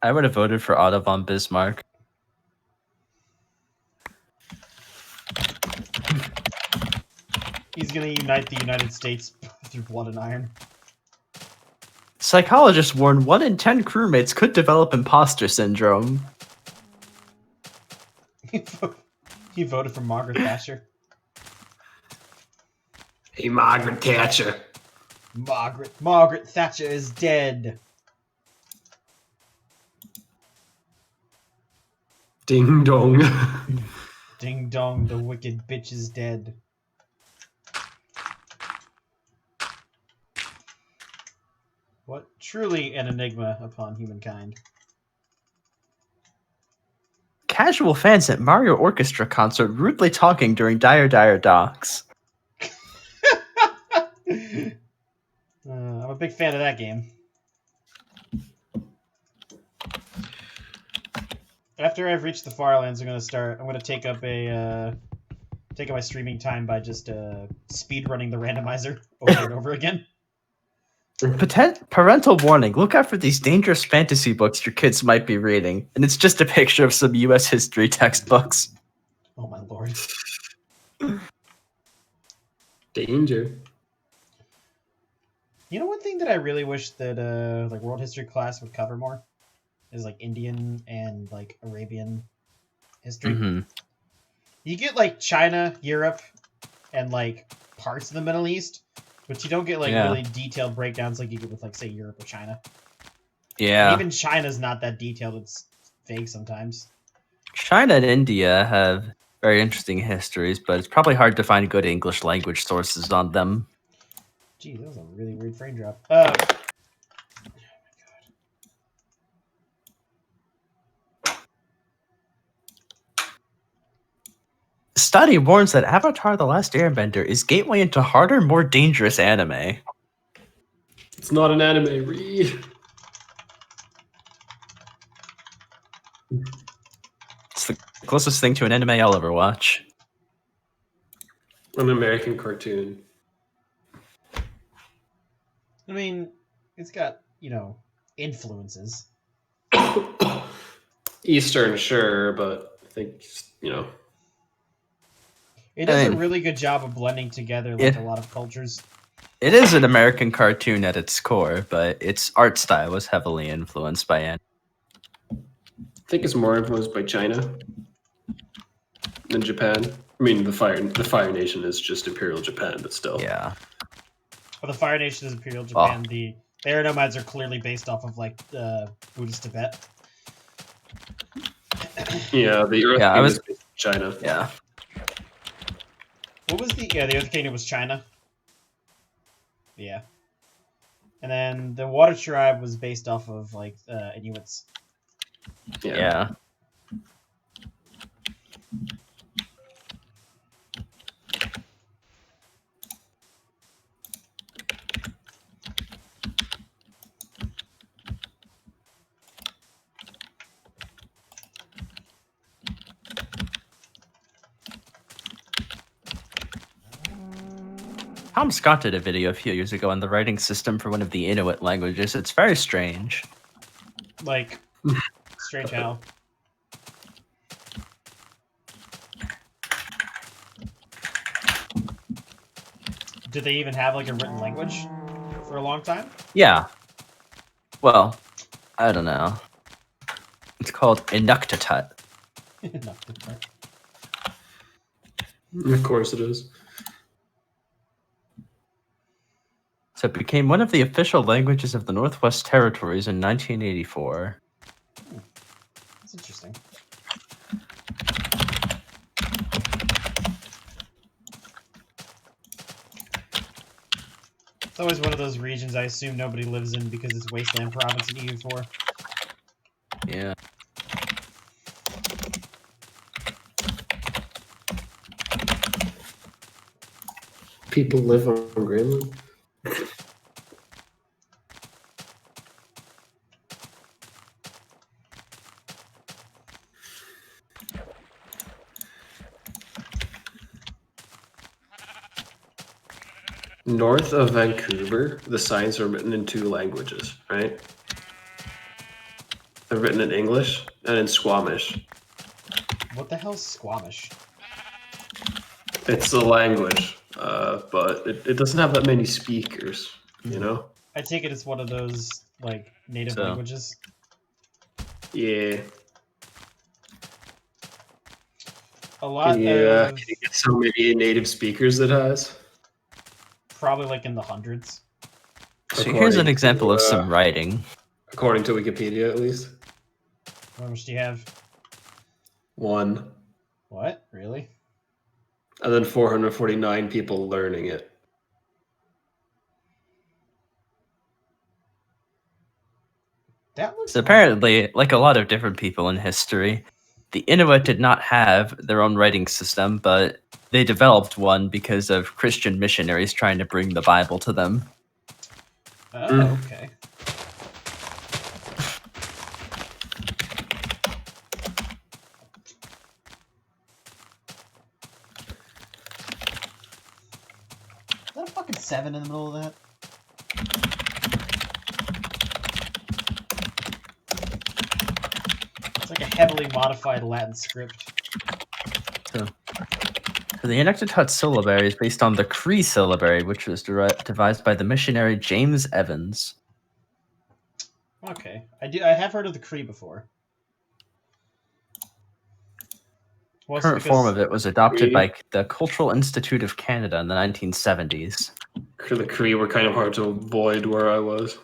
I would have voted for Otto von Bismarck. He's gonna unite the United States through blood and iron. Psychologists warn 1 in 10 crewmates could develop imposter syndrome. He voted for Margaret Thatcher. Hey, Margaret Thatcher. Margaret Thatcher is dead. Ding dong. Ding dong, the wicked bitch is dead. What truly an enigma upon humankind. Casual fans at Mario Orchestra concert rudely talking during Dire Dire Docks. I'm a big fan of that game. After I've reached the far lands, I'm gonna take up my streaming time by just speed running the randomizer over and over again. Parental warning: look out for these dangerous fantasy books your kids might be reading, and it's just a picture of some U.S. history textbooks. Oh my lord! Danger. You know, one thing that I really wish that like world history class would cover more is like Indian and like Arabian history. Mm-hmm. You get like China, Europe, and like parts of the Middle East, but you don't get like really detailed breakdowns like you get with like say Europe or China. Yeah. And even China's not that detailed; it's vague sometimes. China and India have very interesting histories, but it's probably hard to find good English language sources on them. Gee, that was a really weird frame drop. The study warns that Avatar: The Last Airbender is gateway into harder, more dangerous anime. It's not an anime, read. It's the closest thing to an anime I'll ever watch. An American cartoon. I mean, it's got, you know, influences. Eastern, sure, but I think, you know. It does a really good job of blending together like a lot of cultures. It is an American cartoon at its core, but its art style was heavily influenced by anime. I think it's more influenced by China than Japan. I mean, the Fire Nation is just Imperial Japan, but still. Yeah. Well, the Fire Nation is Imperial Japan. Oh. The Aeronomides are clearly based off of like Buddhist Tibet. Yeah, the Earth Kingdom is based in China. Yeah. What was the Earth Kingdom was China. Yeah. And then the Water Tribe was based off of like Inuits. Yeah. Tom Scott did a video a few years ago on the writing system for one of the Inuit languages. It's very strange. Like, strange how? Did they even have like a written language for a long time? Yeah. Well, I don't know. It's called Inuktitut. Inuktitut. Of course it is. So it became one of the official languages of the Northwest Territories in 1984. That's interesting. It's always one of those regions I assume nobody lives in because it's Wasteland Province in EU4. Yeah. People live on Greenland? North of Vancouver, the signs are written in 2 languages, right? They're written in English and in Squamish. What the hell's Squamish? It's a language, but it doesn't have that many speakers, you know? I take it it's one of those, like, native languages. Yeah. A lot Can you get so many native speakers it has? Probably like in the hundreds. So here's an example of some writing. According to Wikipedia, at least. How much do you have? 1. What? Really? And then 449 people learning it. That looks so apparently, like a lot of different people in history, the Inuit did not have their own writing system, but they developed one because of Christian missionaries trying to bring the Bible to them. Oh, okay. that a fucking 7 in the middle of that? It's like a heavily modified Latin script. So the Inuktitut syllabary is based on the Cree syllabary, which was devised by the missionary James Evans. Okay, I have heard of the Cree before. The current form of it was adopted by the Cultural Institute of Canada in the 1970s. The Cree were kind of hard to avoid where I was.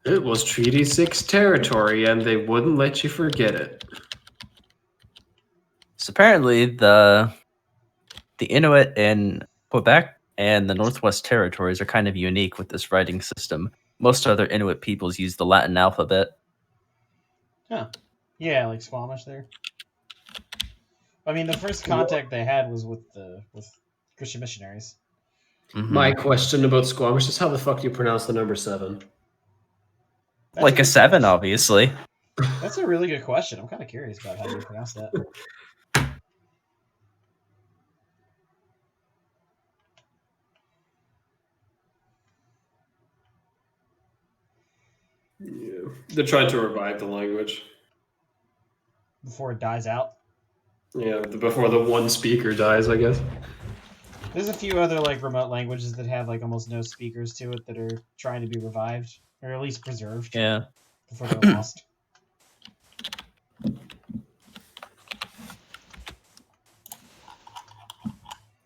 It was Treaty 6 territory, and they wouldn't let you forget it. So apparently, the Inuit in Quebec and the Northwest Territories are kind of unique with this writing system. Most other Inuit peoples use the Latin alphabet. Huh. Yeah, like Squamish there. I mean, the first contact they had was with Christian missionaries. Mm-hmm. My question about Squamish is how the fuck do you pronounce the number 7? That's like a 7, question. Obviously. That's a really good question. I'm kind of curious about how you pronounce that. Yeah, they're trying to revive the language before it dies out. Yeah, before the one speaker dies, I guess. There's a few other like remote languages that have like almost no speakers to it that are trying to be revived or at least preserved. Yeah. Before they're lost.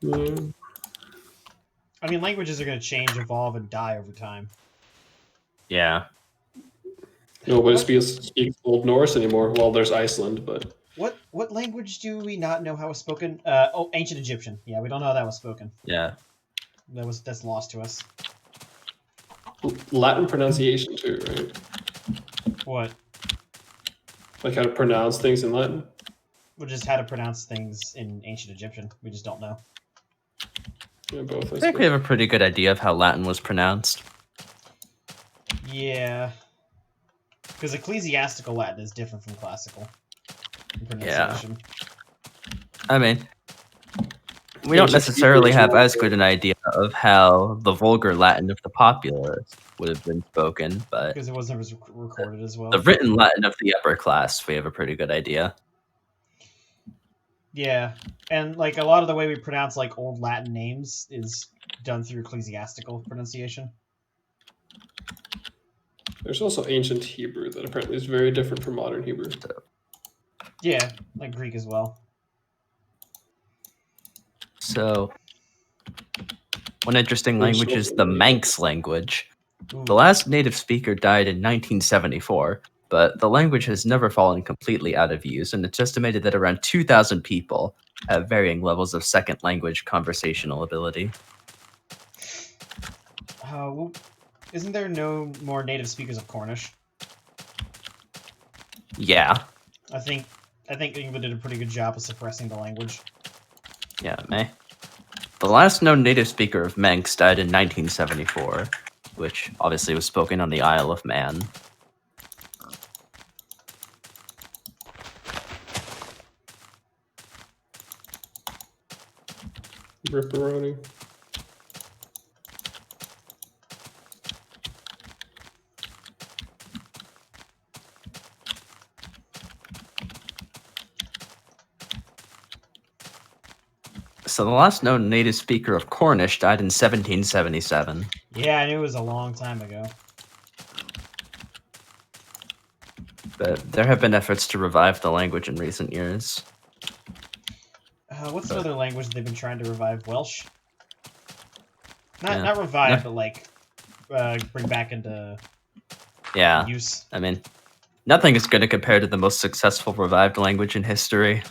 I mean, languages are going to change, evolve, and die over time. Yeah. Nobody speaks Old Norse anymore. Well, there's Iceland, but... What language do we not know how it was spoken? Ancient Egyptian. Yeah, we don't know how that was spoken. Yeah. That's lost to us. Latin pronunciation too, right? What? Like how to pronounce things in Latin? Well, just how to pronounce things in Ancient Egyptian. We just don't know. Yeah, both. I think we have a pretty good idea of how Latin was pronounced. Yeah. Because ecclesiastical Latin is different from classical Yeah. pronunciation. I mean, we don't necessarily have as good an idea of how the vulgar Latin of the populace would have been spoken, but... Because it wasn't recorded as well. The written Latin of the upper class, we have a pretty good idea. Yeah, and like a lot of the way we pronounce like old Latin names is done through ecclesiastical pronunciation. There's also ancient Hebrew that apparently is very different from modern Hebrew. Yeah, like Greek as well. So, one interesting language is the Manx language. The last native speaker died in 1974, but the language has never fallen completely out of use, and it's estimated that around 2,000 people have varying levels of second language conversational ability. Well, isn't there no more native speakers of Cornish? Yeah. I think England did a pretty good job of suppressing the language. Yeah, it may. The last known native speaker of Manx died in 1974, which obviously was spoken on the Isle of Man. Ripperoni. So the last known native speaker of Cornish died in 1777. Yeah, I knew it was a long time ago. But there have been efforts to revive the language in recent years. What's another language they've been trying to revive? Welsh? Not revive, but like bring back into use. I mean, nothing is going to compare to the most successful revived language in history.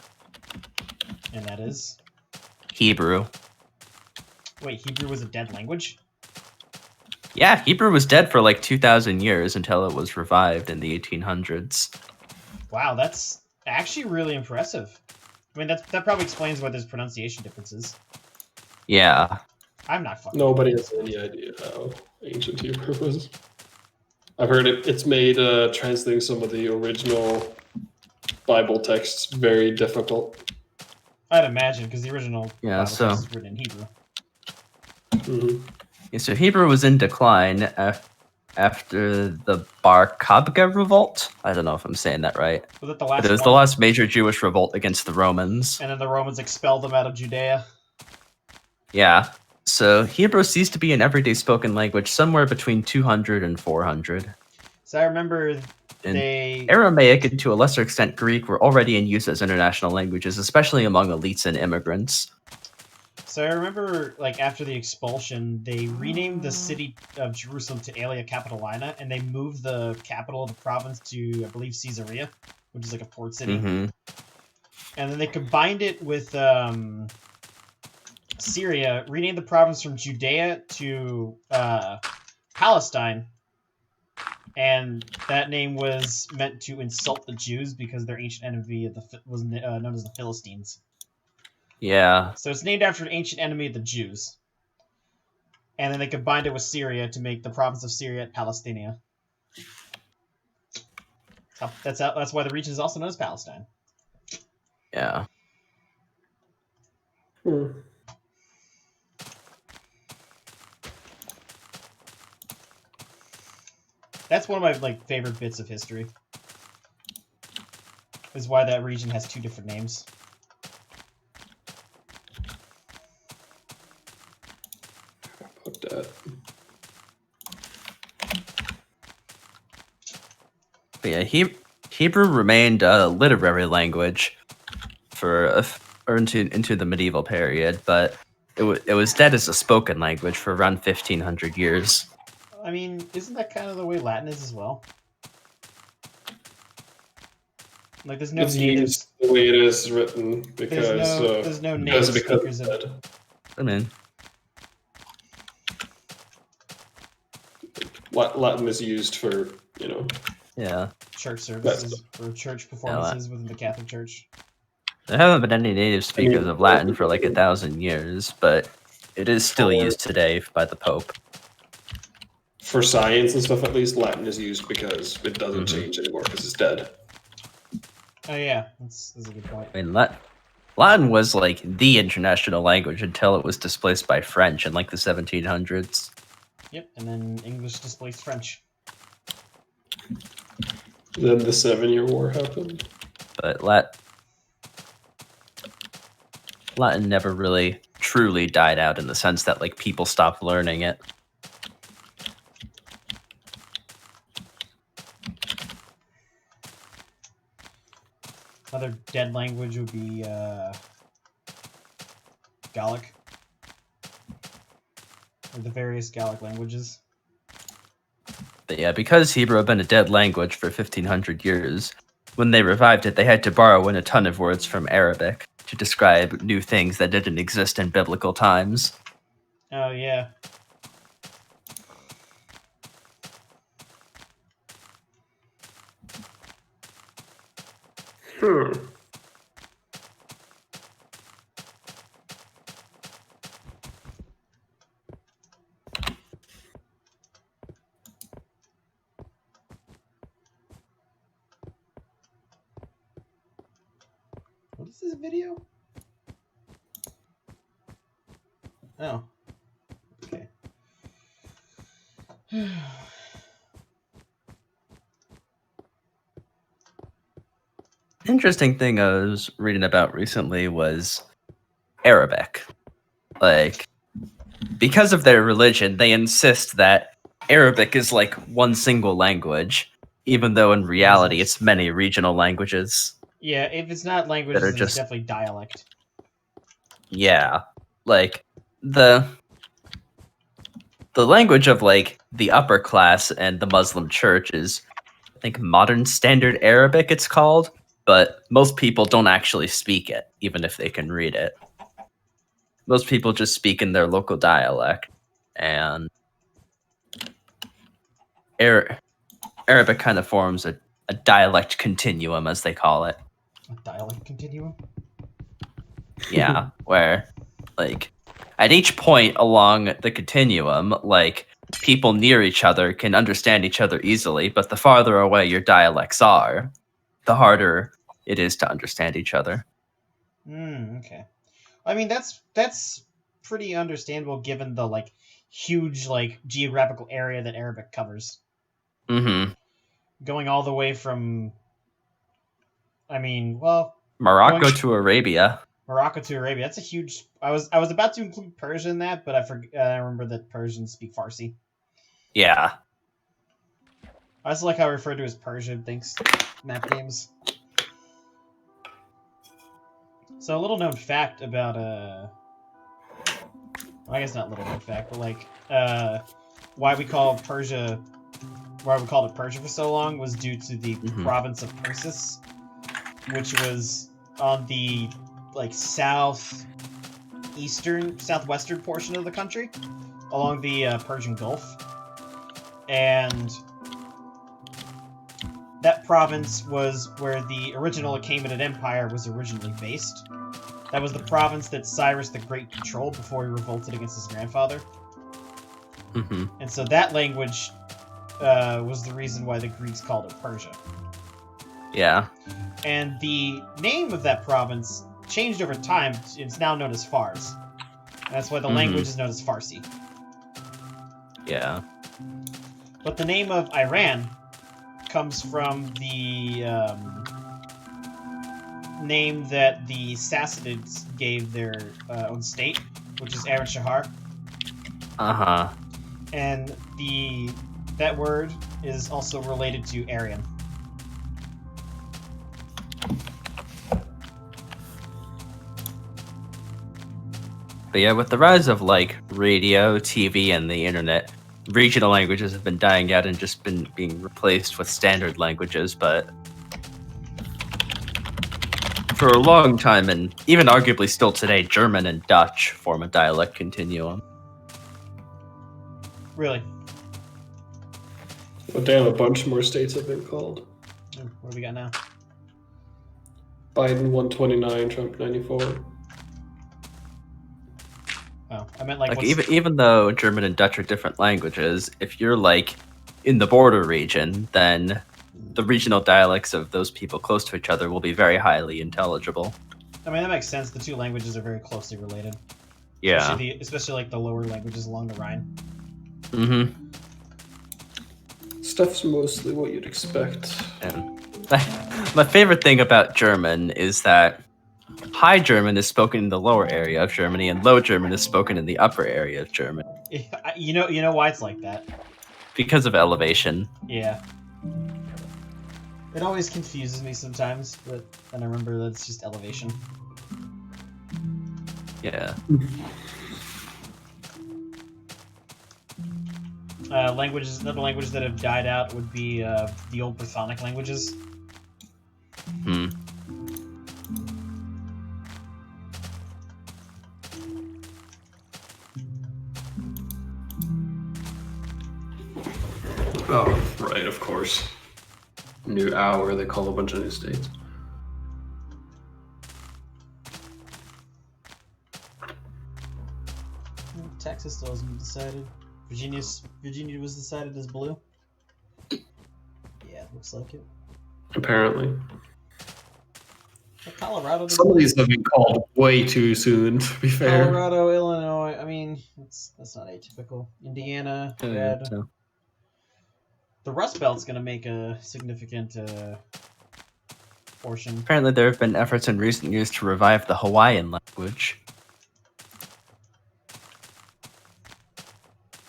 And that is? Hebrew. Wait, Hebrew was a dead language? Yeah, Hebrew was dead for like 2,000 years until it was revived in the 1800s. Wow, that's actually really impressive. I mean, that probably explains why there's pronunciation differences. Yeah. I'm not fucking... Nobody has any idea how ancient Hebrew was. I've heard it's made translating some of the original Bible texts very difficult. I'd imagine, because the original Yeah, Bible so text is written in Hebrew. Yeah, so Hebrew was in decline after the Bar Kokhba revolt. I don't know if I'm saying that right. Was it the last But it was one? the last major Jewish revolt against the Romans. And then the Romans expelled them out of Judea. Yeah. So Hebrew ceased to be an everyday spoken language somewhere between 200 and 400. So I remember And Aramaic and to a lesser extent Greek were already in use as international languages, especially among elites and immigrants. So I remember, like, after the expulsion, they renamed the city of Jerusalem to Aelia Capitolina, and they moved the capital of the province to, I believe, Caesarea, which is like a port city. And then they combined it with Syria, renamed the province from Judea to Palestine, and that name was meant to insult the Jews because their ancient enemy was known as the Philistines. Yeah. So it's named after an ancient enemy of the Jews. And then they combined it with Syria to make the province of Syria Palestinia. That's why the region is also known as Palestine. Yeah. That's one of my favorite bits of history. Is why that region has two different names. That. But yeah, Hebrew remained a literary language into the medieval period, but it was dead as a spoken language for around 1500 years. I mean, isn't that kind of the way Latin is as well? Like, there's no it's native... used the way it is written because there's no native speakers of it. I mean, Latin is used for, yeah, church services or church performances within the Catholic Church. There haven't been any native speakers of Latin for like 1,000 years, but it is still used today by the Pope. For science and stuff, at least, Latin is used because it doesn't change anymore because it's dead. Oh yeah, that's a good point. I mean, Latin was like the international language until it was displaced by French in like the 1700s. Yep, and then English displaced French. Then the 7-Year War happened. But Latin never really truly died out in the sense that like people stopped learning it. Another dead language would be Gallic. Or the various Gallic languages. But yeah, because Hebrew had been a dead language for 1500 years, when they revived it, they had to borrow in a ton of words from Arabic to describe new things that didn't exist in biblical times. Oh, yeah. What is this video? Oh. Okay. Interesting thing I was reading about recently was Arabic. Like, because of their religion, they insist that Arabic is like one single language, even though in reality it's many regional languages. Yeah, if it's not languages, then it's definitely dialect. Yeah, like the language of like the upper class and the Muslim church is, I think, Modern Standard Arabic it's called, but most people don't actually speak it, even if they can read it. Most people just speak in their local dialect, and Arabic kind of forms a dialect continuum, as they call it. A dialect continuum? Yeah, where, like, at each point along the continuum, like, people near each other can understand each other easily, but the farther away your dialects are, the harder it is to understand each other. Okay. I mean, that's pretty understandable given the like huge like geographical area that Arabic covers. Mm-hmm. Going all the way from, I mean, well, Morocco to Arabia. Morocco to Arabia. That's a huge. I was about to include Persia in that, but I remember that Persians speak Farsi. Yeah. I also like how I refer to as Persia thanks map games. So a little known fact about I guess not little known fact, but like why we called it Persia for so long was due to the province of Persis, which was on the like southwestern portion of the country, along the Persian Gulf, and that province was where the original Achaemenid Empire was originally based. That was the province that Cyrus the Great controlled before he revolted against his grandfather. And so that language was the reason why the Greeks called it Persia. Yeah. And the name of that province changed over time. It's now known as Fars. And that's why the language is known as Farsi. Yeah. But the name of Iran comes from the name that the Sassanids gave their own state, which is Aran Shahar. Uh-huh. And that word is also related to Aryan. But yeah, with the rise of like radio, TV, and the internet, regional languages have been dying out and just been being replaced with standard languages, but for a long time, and even arguably still today, German and Dutch form a dialect continuum. Really? Oh damn, a bunch more states have been called. What do we got now? Biden 129, Trump 94. Oh, I meant like even though German and Dutch are different languages, if you're like in the border region, then the regional dialects of those people close to each other will be very highly intelligible. I mean, that makes sense. The two languages are very closely related. Yeah. Especially like the lower languages along the Rhine. Stuff's mostly what you'd expect. And my favorite thing about German is that High German is spoken in the lower area of Germany, and Low German is spoken in the upper area of Germany. You know why it's like that? Because of elevation. Yeah. It always confuses me sometimes, but then I remember that it's just elevation. Yeah. Another languages that have died out would be the old Brythonic languages. Oh, right, of course. New hour, they call a bunch of new states. Texas still hasn't been decided. Virginia was decided as blue. Yeah, it looks like it. Apparently. Colorado. Some of these have been called way too soon, to be fair. Colorado, Illinois. I mean, that's not atypical. Indiana, red. No. The Rust Belt's going to make a significant portion. Apparently, there have been efforts in recent years to revive the Hawaiian language.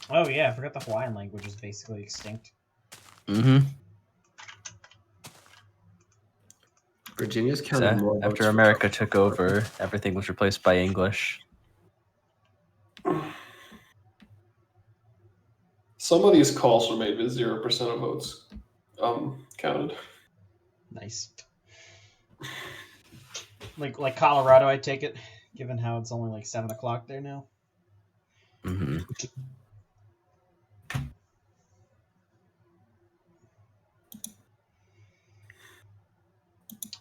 Oh yeah, I forgot the Hawaiian language is basically extinct. Virginia's counted more votes after America took over, everything was replaced by English. Some of these calls were made with 0% of votes counted. Nice. Like Colorado, I take it, given how it's only like 7 o'clock there now.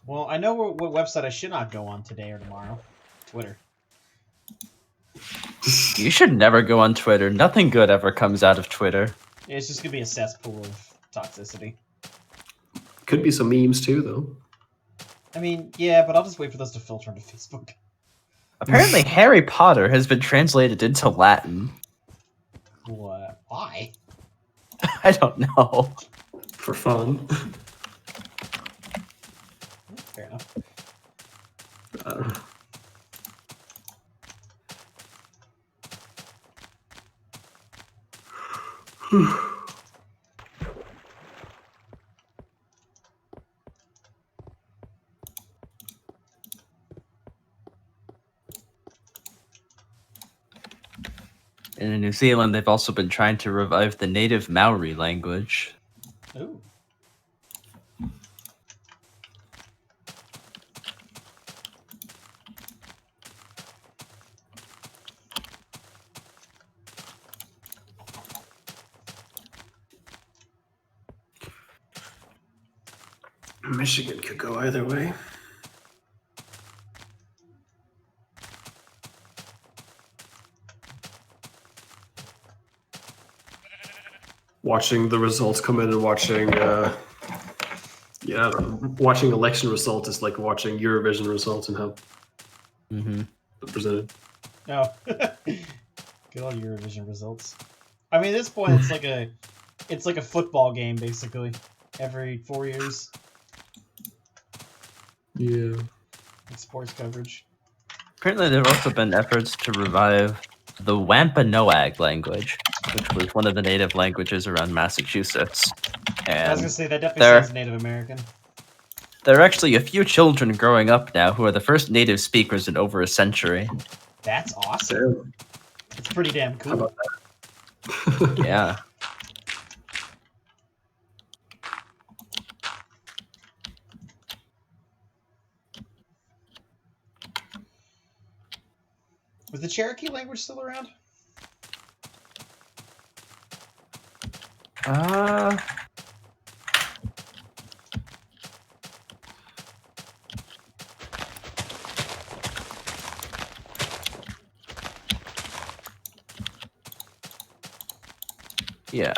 Well, I know what website I should not go on today or tomorrow. Twitter. You should never go on Twitter. Nothing good ever comes out of Twitter. It's just going to be a cesspool of toxicity. Could be some memes too, though. I mean, yeah, but I'll just wait for those to filter into Facebook. Apparently, Harry Potter has been translated into Latin. What? Why? I don't know. For fun. Fair enough. In New Zealand, they've also been trying to revive the native Maori language. Ooh. Michigan could go either way. Watching the results come in and watching, watching election results is like watching Eurovision results and how they're presented. No. Good old Eurovision results. I mean, at this point, it's like a football game, basically. Every 4 years. Yeah. Like sports coverage. Apparently, there have also been efforts to revive the Wampanoag language, which was one of the native languages around Massachusetts. And I was gonna say, that definitely sounds Native American. There are actually a few children growing up now who are the first native speakers in over a century. That's awesome. It's pretty damn cool. How about that? Yeah. Was the Cherokee language still around? Yeah.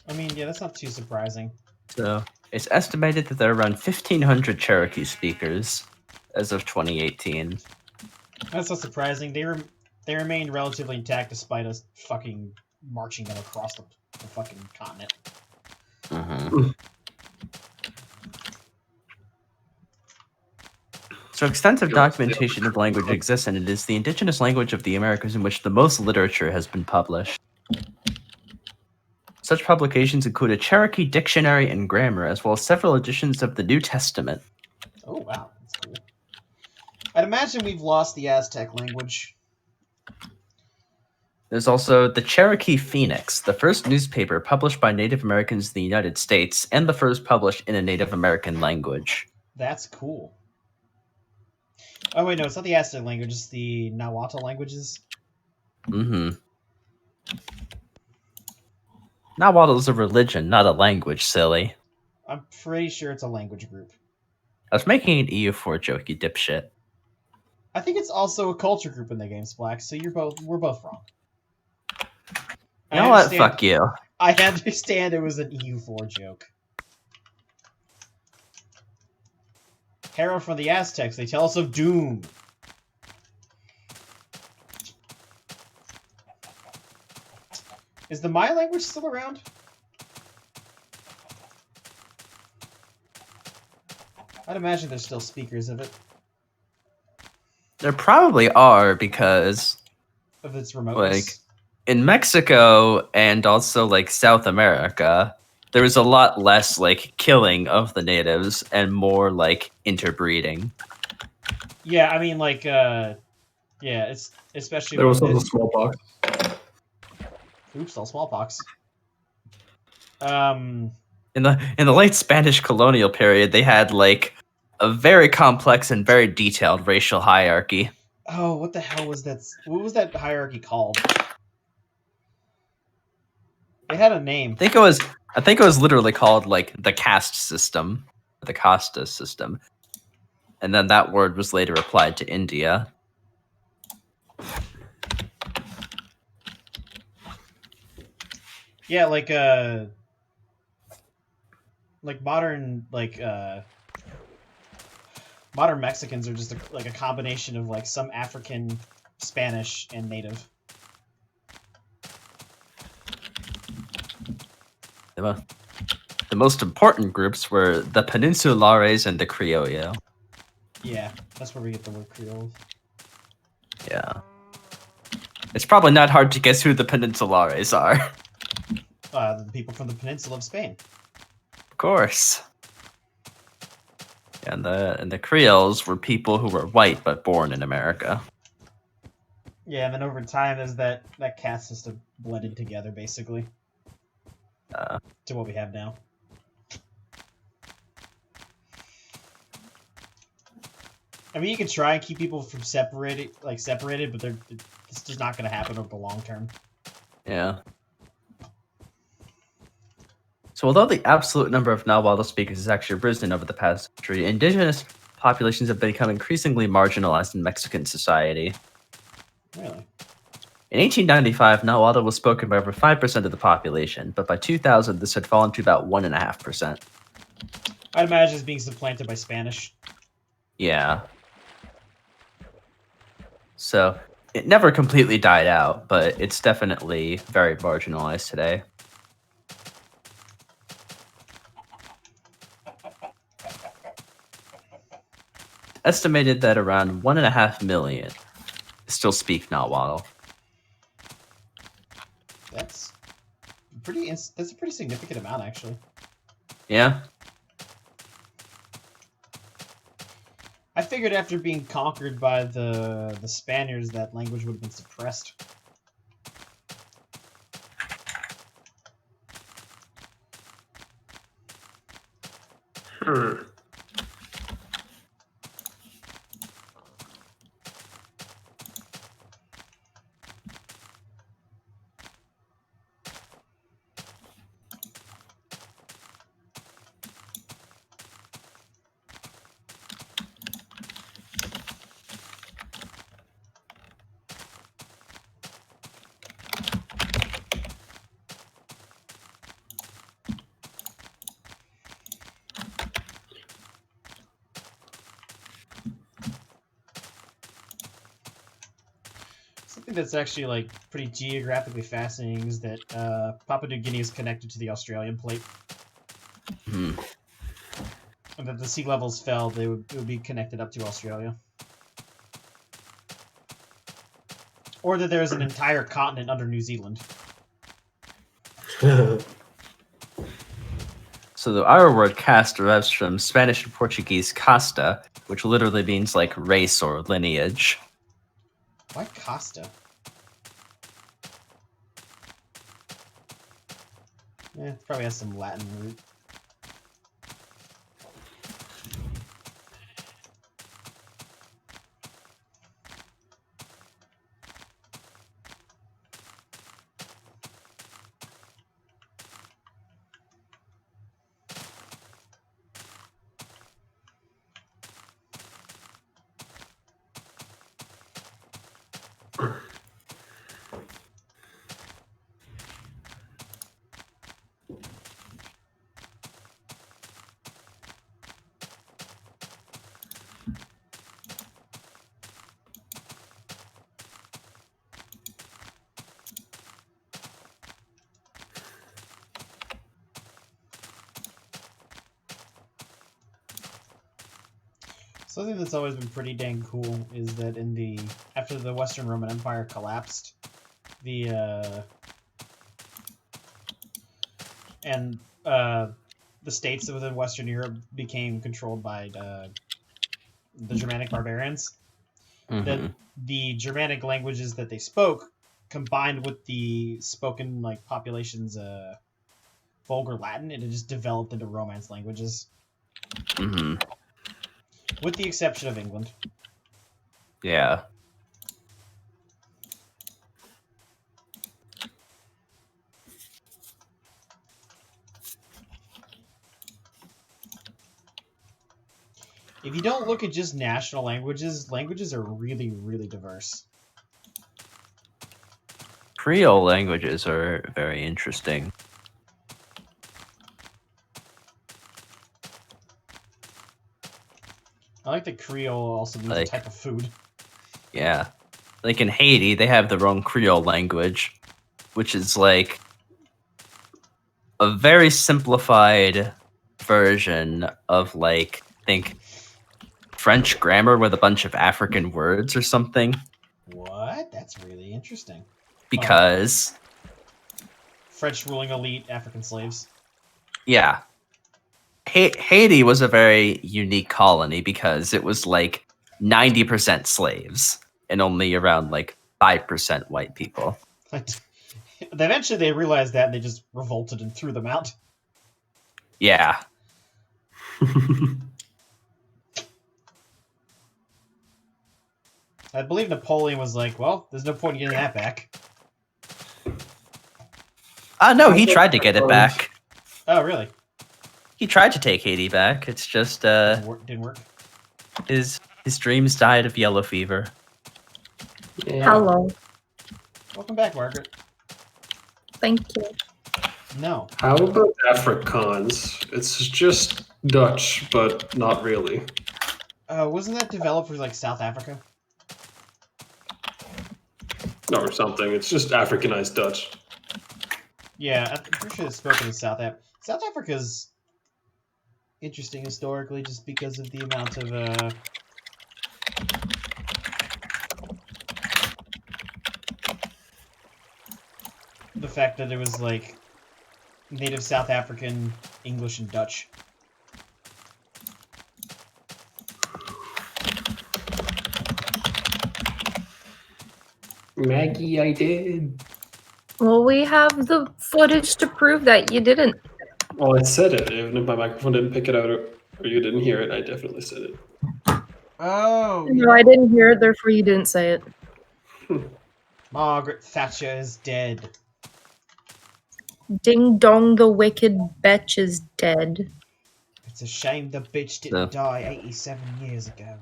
I mean, yeah, that's not too surprising. So it's estimated that there are around 1,500 Cherokee speakers as of 2018. That's not surprising. They remained relatively intact despite us fucking marching them across the fucking continent. So extensive documentation of language exists, and it is the indigenous language of the Americas in which the most literature has been published. Such publications include a Cherokee dictionary and grammar, as well as several editions of the New Testament. Oh, wow. That's cool. I'd imagine we've lost the Aztec language. There's also the Cherokee Phoenix, the first newspaper published by Native Americans in the United States, and the first published in a Native American language. That's cool. Oh, wait, no, it's not the Aztec language, it's the Nahuatl languages. Nahuatl is a religion, not a language, silly. I'm pretty sure it's a language group. I was making an EU4 joke, you dipshit. I think it's also a culture group in the game, Splax, so we're both wrong. You know what? Fuck you. I understand it was an EU4 joke. Herald from the Aztecs, they tell us of doom. Is the Maya language still around? I'd imagine there's still speakers of it. There probably are, because of its remoteness. Like in Mexico and also like South America, there was a lot less like killing of the natives and more like interbreeding. Yeah, I mean like yeah, it's especially there was also smallpox. Oops, all smallpox. In the late Spanish colonial period, they had like a very complex and very detailed racial hierarchy. Oh, what the hell was that? What was that hierarchy called? It had a name. I think it was literally called like the caste system, the casta system. And then that word was later applied to India. Yeah, like modern Modern Mexicans are just like a combination of like some African, Spanish, and native. The most important groups were the Peninsulares and the Criollo. Yeah, that's where we get the word Creole. Yeah. It's probably not hard to guess who the Peninsulares are. The people from the peninsula of Spain. Of course. And the Creoles were people who were white but born in America. Yeah, and then over time, as that caste system blended together, basically, to what we have now. I mean, you can try and keep people from separated, but it's just not going to happen over the long term. Yeah. So although the absolute number of Nahuatl speakers has actually risen over the past century, indigenous populations have become increasingly marginalized in Mexican society. Really? In 1895, Nahuatl was spoken by over 5% of the population, but by 2000, this had fallen to about 1.5%. I'd imagine it's being supplanted by Spanish. Yeah. So it never completely died out, but it's definitely very marginalized today. Estimated that around 1.5 million still speak Nahuatl. That's a pretty significant amount, actually. Yeah. I figured after being conquered by the Spaniards, that language would have been suppressed. Something that's actually like pretty geographically fascinating is that Papua New Guinea is connected to the Australian plate. Hmm. And that the sea levels fell, it would be connected up to Australia. Or that there's an entire continent under New Zealand. So our word caste derives from Spanish and Portuguese casta, which literally means like race or lineage. Why Costa? It probably has some Latin root. Something that's always been pretty dang cool is that after the Western Roman Empire collapsed, the states within Western Europe became controlled by the Germanic barbarians. Mm-hmm. The Germanic languages that they spoke, combined with the spoken like population's vulgar Latin, it had just developed into Romance languages. Mm-hmm. With the exception of England. Yeah. If you don't look at just national languages, languages are really, really diverse. Creole languages are very interesting. I like that Creole also means a type of food. Yeah. Like in Haiti, they have their own Creole language, which is like a very simplified version of like, I think, French grammar with a bunch of African words or something. What? That's really interesting. Because French ruling elite African slaves. Yeah. Haiti was a very unique colony because it was like 90% slaves and only around like 5% white people. Eventually they realized that and they just revolted and threw them out. Yeah. I believe Napoleon was like, well, there's no point in getting that back. No, he tried to get it back. Oh, really? He tried to take Haiti back. It's just didn't work. His dreams died of yellow fever. Yeah. Hello. Welcome back, Margaret. Thank you. No. How about Afrikaans? It's just Dutch, but not really. Wasn't that developed for like South Africa? No, or something. It's just Africanized Dutch. Yeah, I'm pretty sure it's spoken in South Africa. South Africa's interesting historically just because of the amount of the fact that it was like native South African, English, and Dutch. Maggie, I did. Well, we have the footage to prove that you didn't. Well, I said it. Even if my microphone didn't pick it out or you didn't hear it, I definitely said it. Oh. No, I didn't hear it, therefore you didn't say it. Margaret Thatcher is dead. Ding dong, the wicked bitch is dead. It's a shame the bitch didn't die 87 years ago.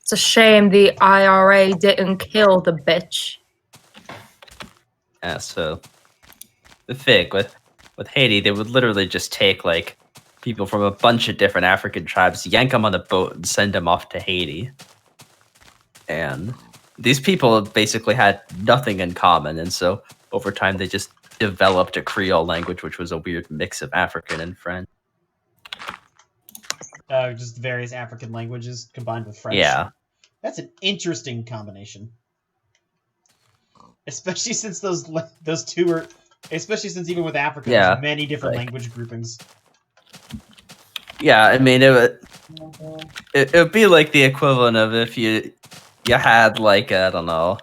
It's a shame the IRA didn't kill the bitch. Yeah, so the thing with Haiti, they would literally just take like people from a bunch of different African tribes, yank them on a boat, and send them off to Haiti. And these people basically had nothing in common, and so over time they just developed a Creole language, which was a weird mix of African and French. Just various African languages combined with French. Yeah. That's an interesting combination. Especially since those two are... Especially since even with Africa, there's many different language groupings. Yeah, I mean, it would be like the equivalent of if you had, like, I don't know,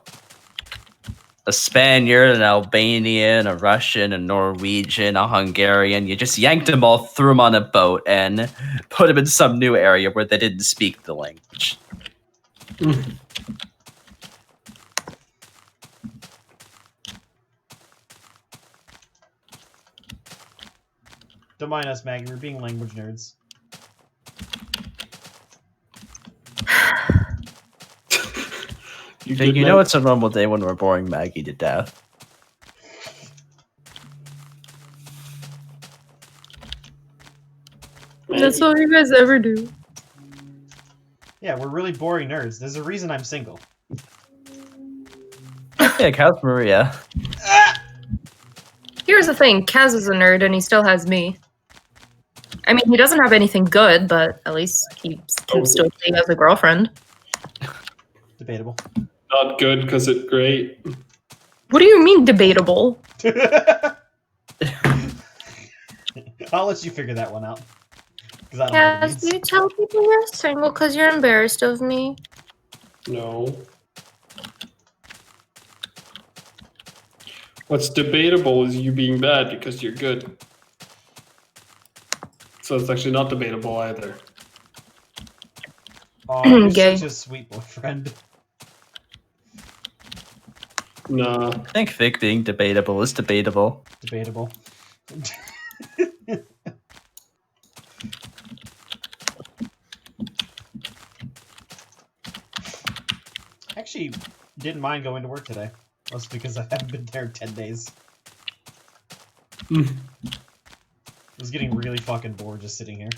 a Spaniard, an Albanian, a Russian, a Norwegian, a Hungarian. You just yanked them all, threw them on a boat, and put them in some new area where they didn't speak the language. Don't mind us, Maggie. We're being language nerds. You know it's a normal day when we're boring Maggie to death. That's all you guys ever do. Yeah, we're really boring nerds. There's a reason I'm single. Yeah, how's Maria? Here's the thing, Kaz is a nerd and he still has me. I mean, he doesn't have anything good, but at least he can still say he has a girlfriend. Debatable. Not good because it's great. What do you mean debatable? I'll let you figure that one out. Kaz, you tell people you're single because you're embarrassed of me? No. What's debatable is you being bad because you're good. So it's actually not debatable either. Oh, you're such a sweet boyfriend. Nah. I think Vic being debatable is debatable. Debatable. Actually, didn't mind going to work today. That's because I haven't been there in 10 days. I was getting really fucking bored just sitting here.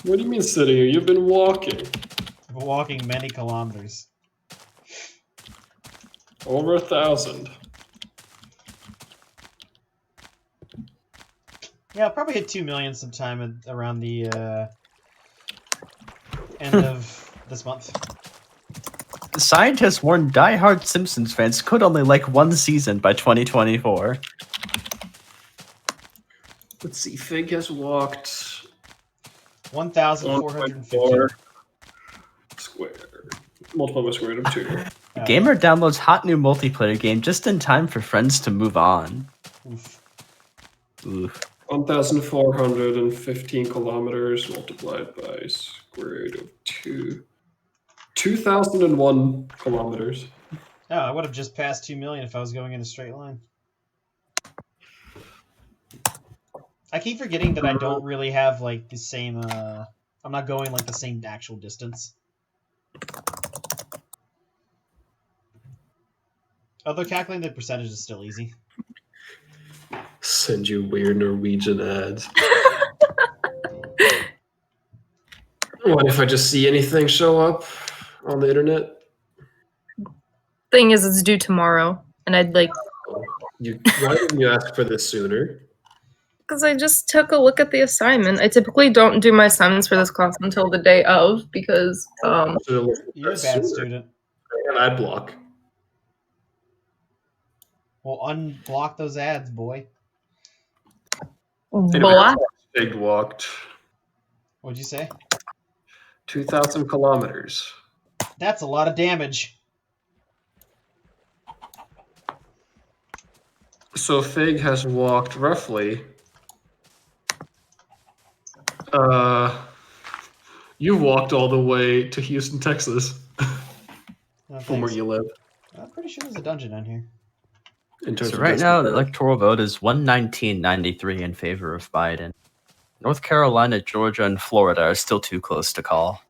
What do you mean sitting here? You've been walking. Walking many kilometers. Over 1,000. Yeah, I'll probably hit 2 million sometime around the end of this month. Scientists warn die-hard Simpsons fans could only like one season by 2024. Let's see, Fig has walked 1,450 square. Multiple by square root of 2. Gamer downloads hot new multiplayer game just in time for friends to move on. Oof. Oof. 1,415 kilometers multiplied by square root of 2. 2,001 kilometers. Oh, I would have just passed 2 million if I was going in a straight line. I keep forgetting that I don't really have like the same. I'm not going like the same actual distance. Although calculating the percentage is still easy. Send you weird Norwegian ads. What if I just see anything show up on the internet? Thing is, it's due tomorrow, and I'd like. Why didn't you ask for this sooner? Because I just took a look at the assignment. I typically don't do my assignments for this class until the day of, because you're a bad student. An ad block. Well, unblock those ads, boy. Boy. Big walked. What'd you say? 2,000 kilometers. That's a lot of damage. So Fig has walked roughly. You walked all the way to Houston, Texas, from where you live. I'm pretty sure there's a dungeon down here. So right now, the electoral vote is 119-93 in favor of Biden. North Carolina, Georgia, and Florida are still too close to call.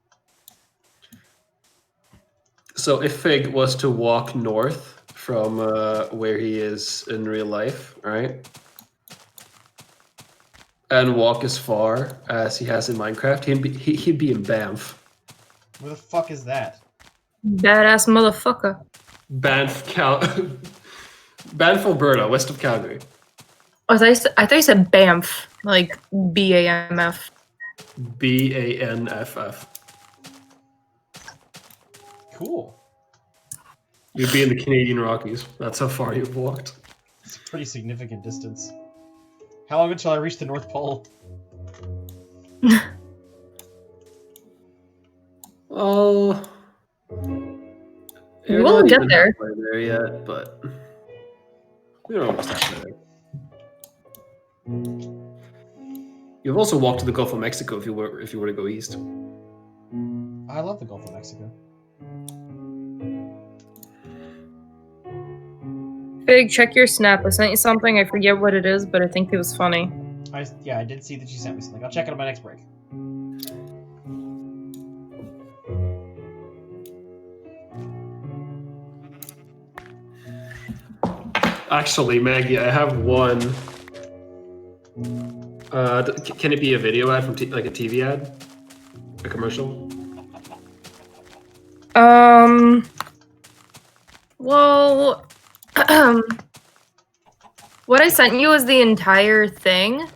So if Fig was to walk north from where he is in real life, right? And walk as far as he has in Minecraft, he'd be in Banff. Where the fuck is that? Badass motherfucker. Banff, Alberta, west of Calgary. Oh, I thought you said Banff, like BAMF. BANFF. Cool. You'd be in the Canadian Rockies. That's how far you've walked. It's a pretty significant distance. How long until I reach the North Pole? Oh, we won't get there. There yet, but we're almost halfway there. You've also walked to the Gulf of Mexico if you were to go east. I love the Gulf of Mexico. Big, check your snap. I sent you something. I forget what it is, but I think it was funny. Yeah, I did see that you sent me something. I'll check it on my next break. Actually, Maggie, I have one. Can it be a video ad from like a TV ad? A commercial? Well, what I sent you is the entire thing.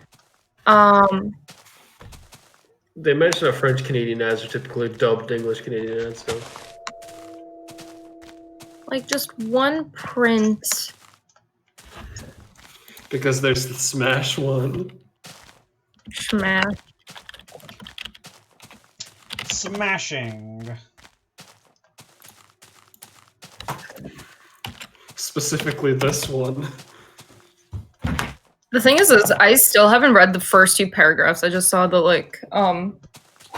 They mentioned that French Canadian ads are typically dubbed English Canadian ads, so. Like just one print. Because there's the Smash one. Smash. Smashing. Specifically this one. The thing is I still haven't read the first 2 paragraphs. I just saw the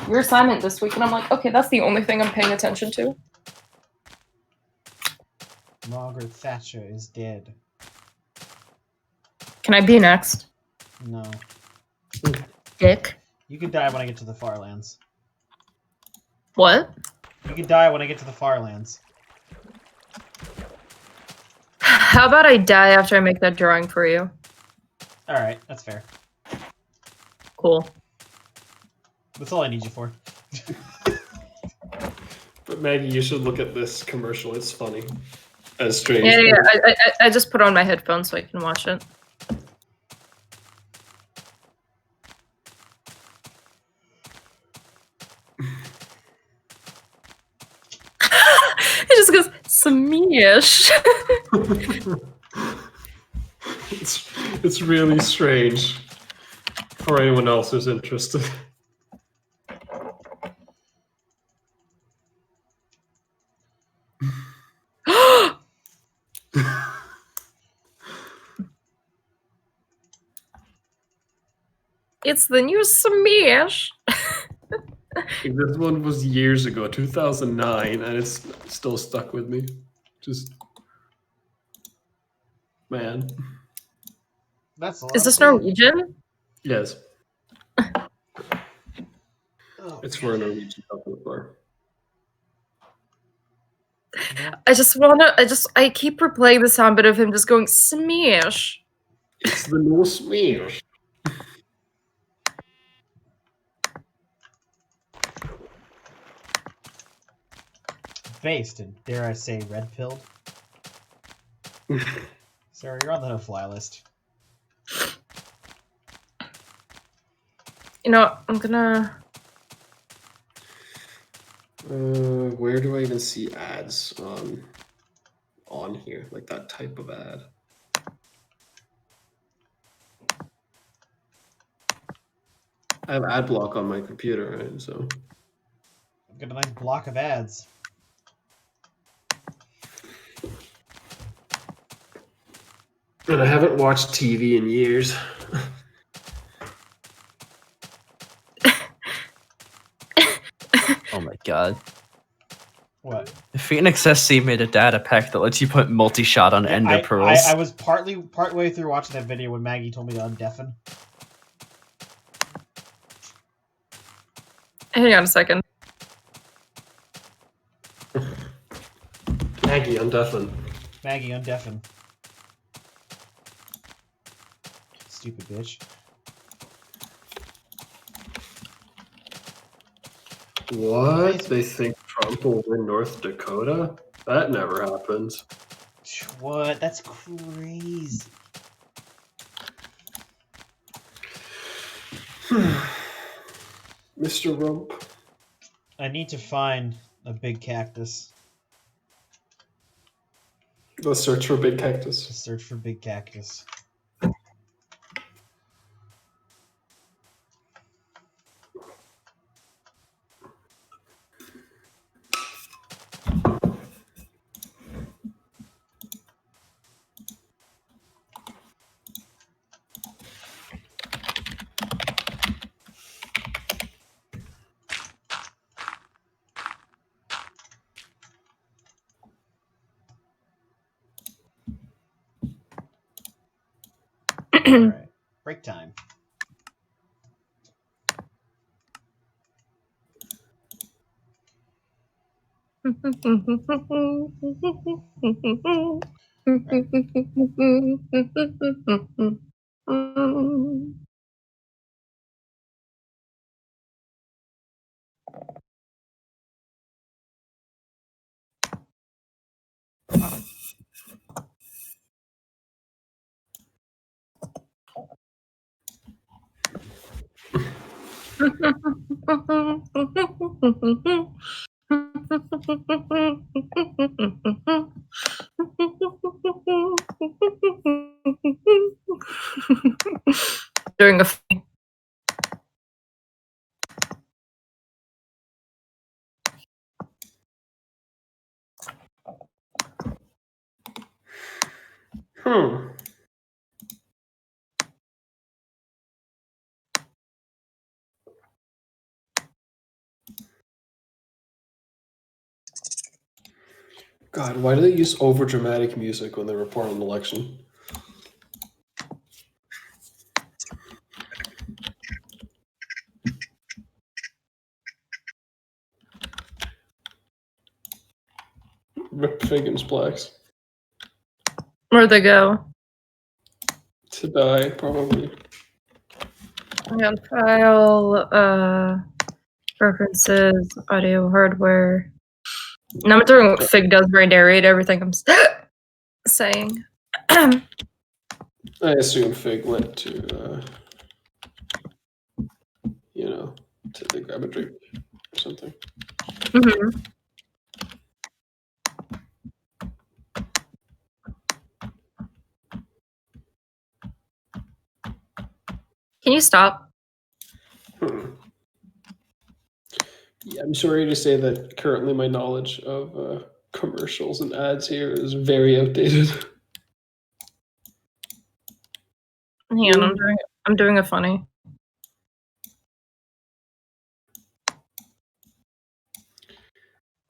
your assignment this week, and I'm like, okay, that's the only thing I'm paying attention to. Margaret Thatcher is dead. Can I be next? No. Dick. You can die when I get to the far lands. What? You can die when I get to the far lands. How about I die after I make that drawing for you? Alright, that's fair. Cool. That's all I need you for. But Maggie, you should look at this commercial. It's funny. As strange. Yeah, I just put on my headphones so I can watch it. It just goes, Samish. It's really strange for anyone else who's interested. It's the new Samish. This one was years ago, 2009, and it's still stuck with me. Just, man. That's a lot Is this Norwegian? Yes. Oh, it's for a Norwegian chocolate bar. I keep replaying the sound bit of him just going, Samish. It's the no Samish. Based and dare I say red pilled. Sarah, you're on the no-fly list. You know, I'm gonna. Where do I even see ads on here? Like that type of ad. I have ad block on my computer, right? So I've got a nice block of ads. And I haven't watched TV in years. Oh my god. What? Phoenix SC made a data pack that lets you put multi-shot on ender pearls. I was partway through watching that video when Maggie told me to undeafen. Hang on a second. Maggie, undeafen. Maggie, undeafen. Stupid bitch. What? They think Trump will win North Dakota? That never happens. What? That's crazy. Mr. Rump. I need to find a big cactus. Let's search for big cactus. Search for big cactus. Alright, break time. Doing a. God, why do they use over-dramatic music when they report on an election? Rip Figgins Blacks. Where'd they go? To die, probably. On file, Preferences, audio, hardware. And I'm doing what Fig does where I narrate everything I'm saying. I assume Fig went to, you know, to grab a drink or something. Mm-hmm. Can you stop? Yeah, I'm sorry to say that currently my knowledge of commercials and ads here is very outdated. Hang on, I'm doing a funny.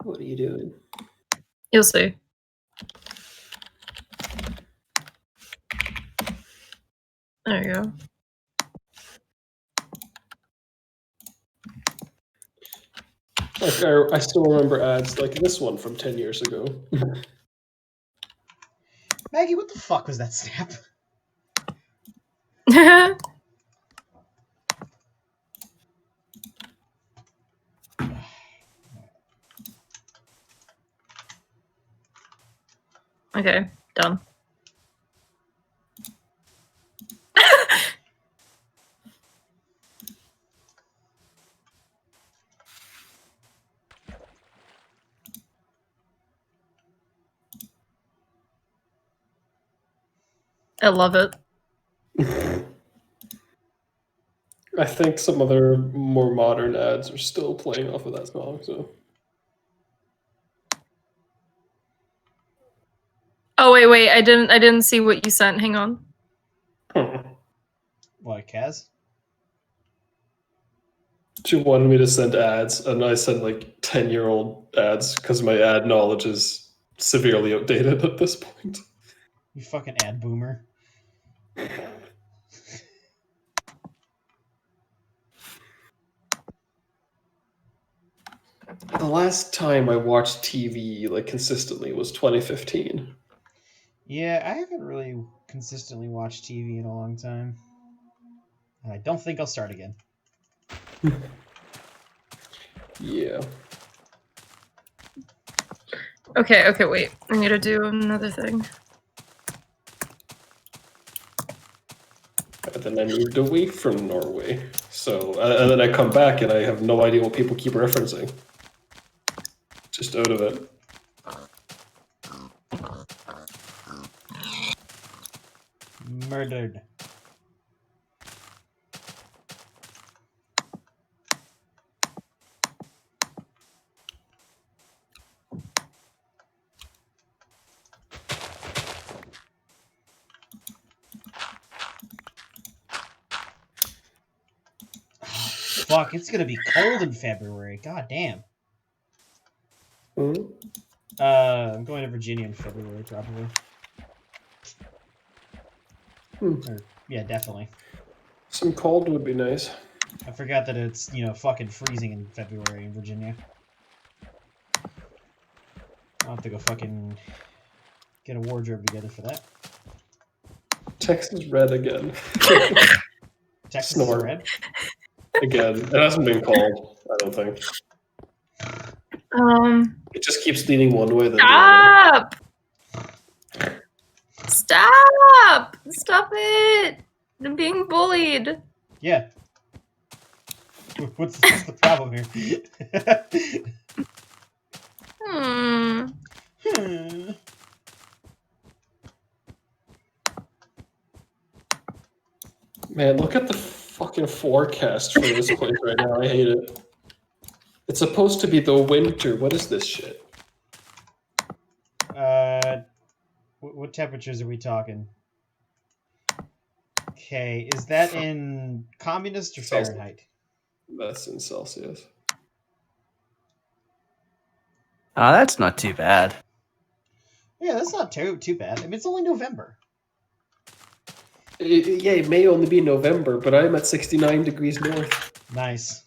What are you doing? You'll see. There you go. Like I still remember ads like this one from 10 years ago. Maggie, what the fuck was that snap? Okay, done. I love it. I think some other more modern ads are still playing off of that song, so. Oh wait, I didn't see what you sent. Hang on. What, Kaz? She wanted me to send ads, and I sent like 10-year-old ads because my ad knowledge is severely outdated at this point. You fucking ad boomer. The last time I watched TV like consistently was 2015. Yeah, I haven't really consistently watched TV in a long time. And I don't think I'll start again. Yeah. Okay, wait. I need to do another thing. And then I moved away from Norway. So, and then I come back and I have no idea what people keep referencing. Just out of it. Murdered. Fuck, it's gonna be cold in February. God damn. Mm-hmm. I'm going to Virginia in February, probably. Or, yeah, definitely. Some cold would be nice. I forgot that it's, fucking freezing in February in Virginia. I'll have to go fucking get a wardrobe together for that. Texas red again. Texas is red? Again. It hasn't been cold, I don't think. It just keeps leaning one way then the other. Stop! Stop it! I'm being bullied. Yeah. What's the problem here? Man, look at the fucking forecast for this place right now. I hate it. It's supposed to be the winter. What is this shit? What temperatures are we talking? Okay, is that in communist or Fahrenheit? That's in Celsius. That's not too bad. Yeah, that's not too bad. I mean, it's only November. Yeah, it may only be November, but I'm at 69 degrees north. Nice.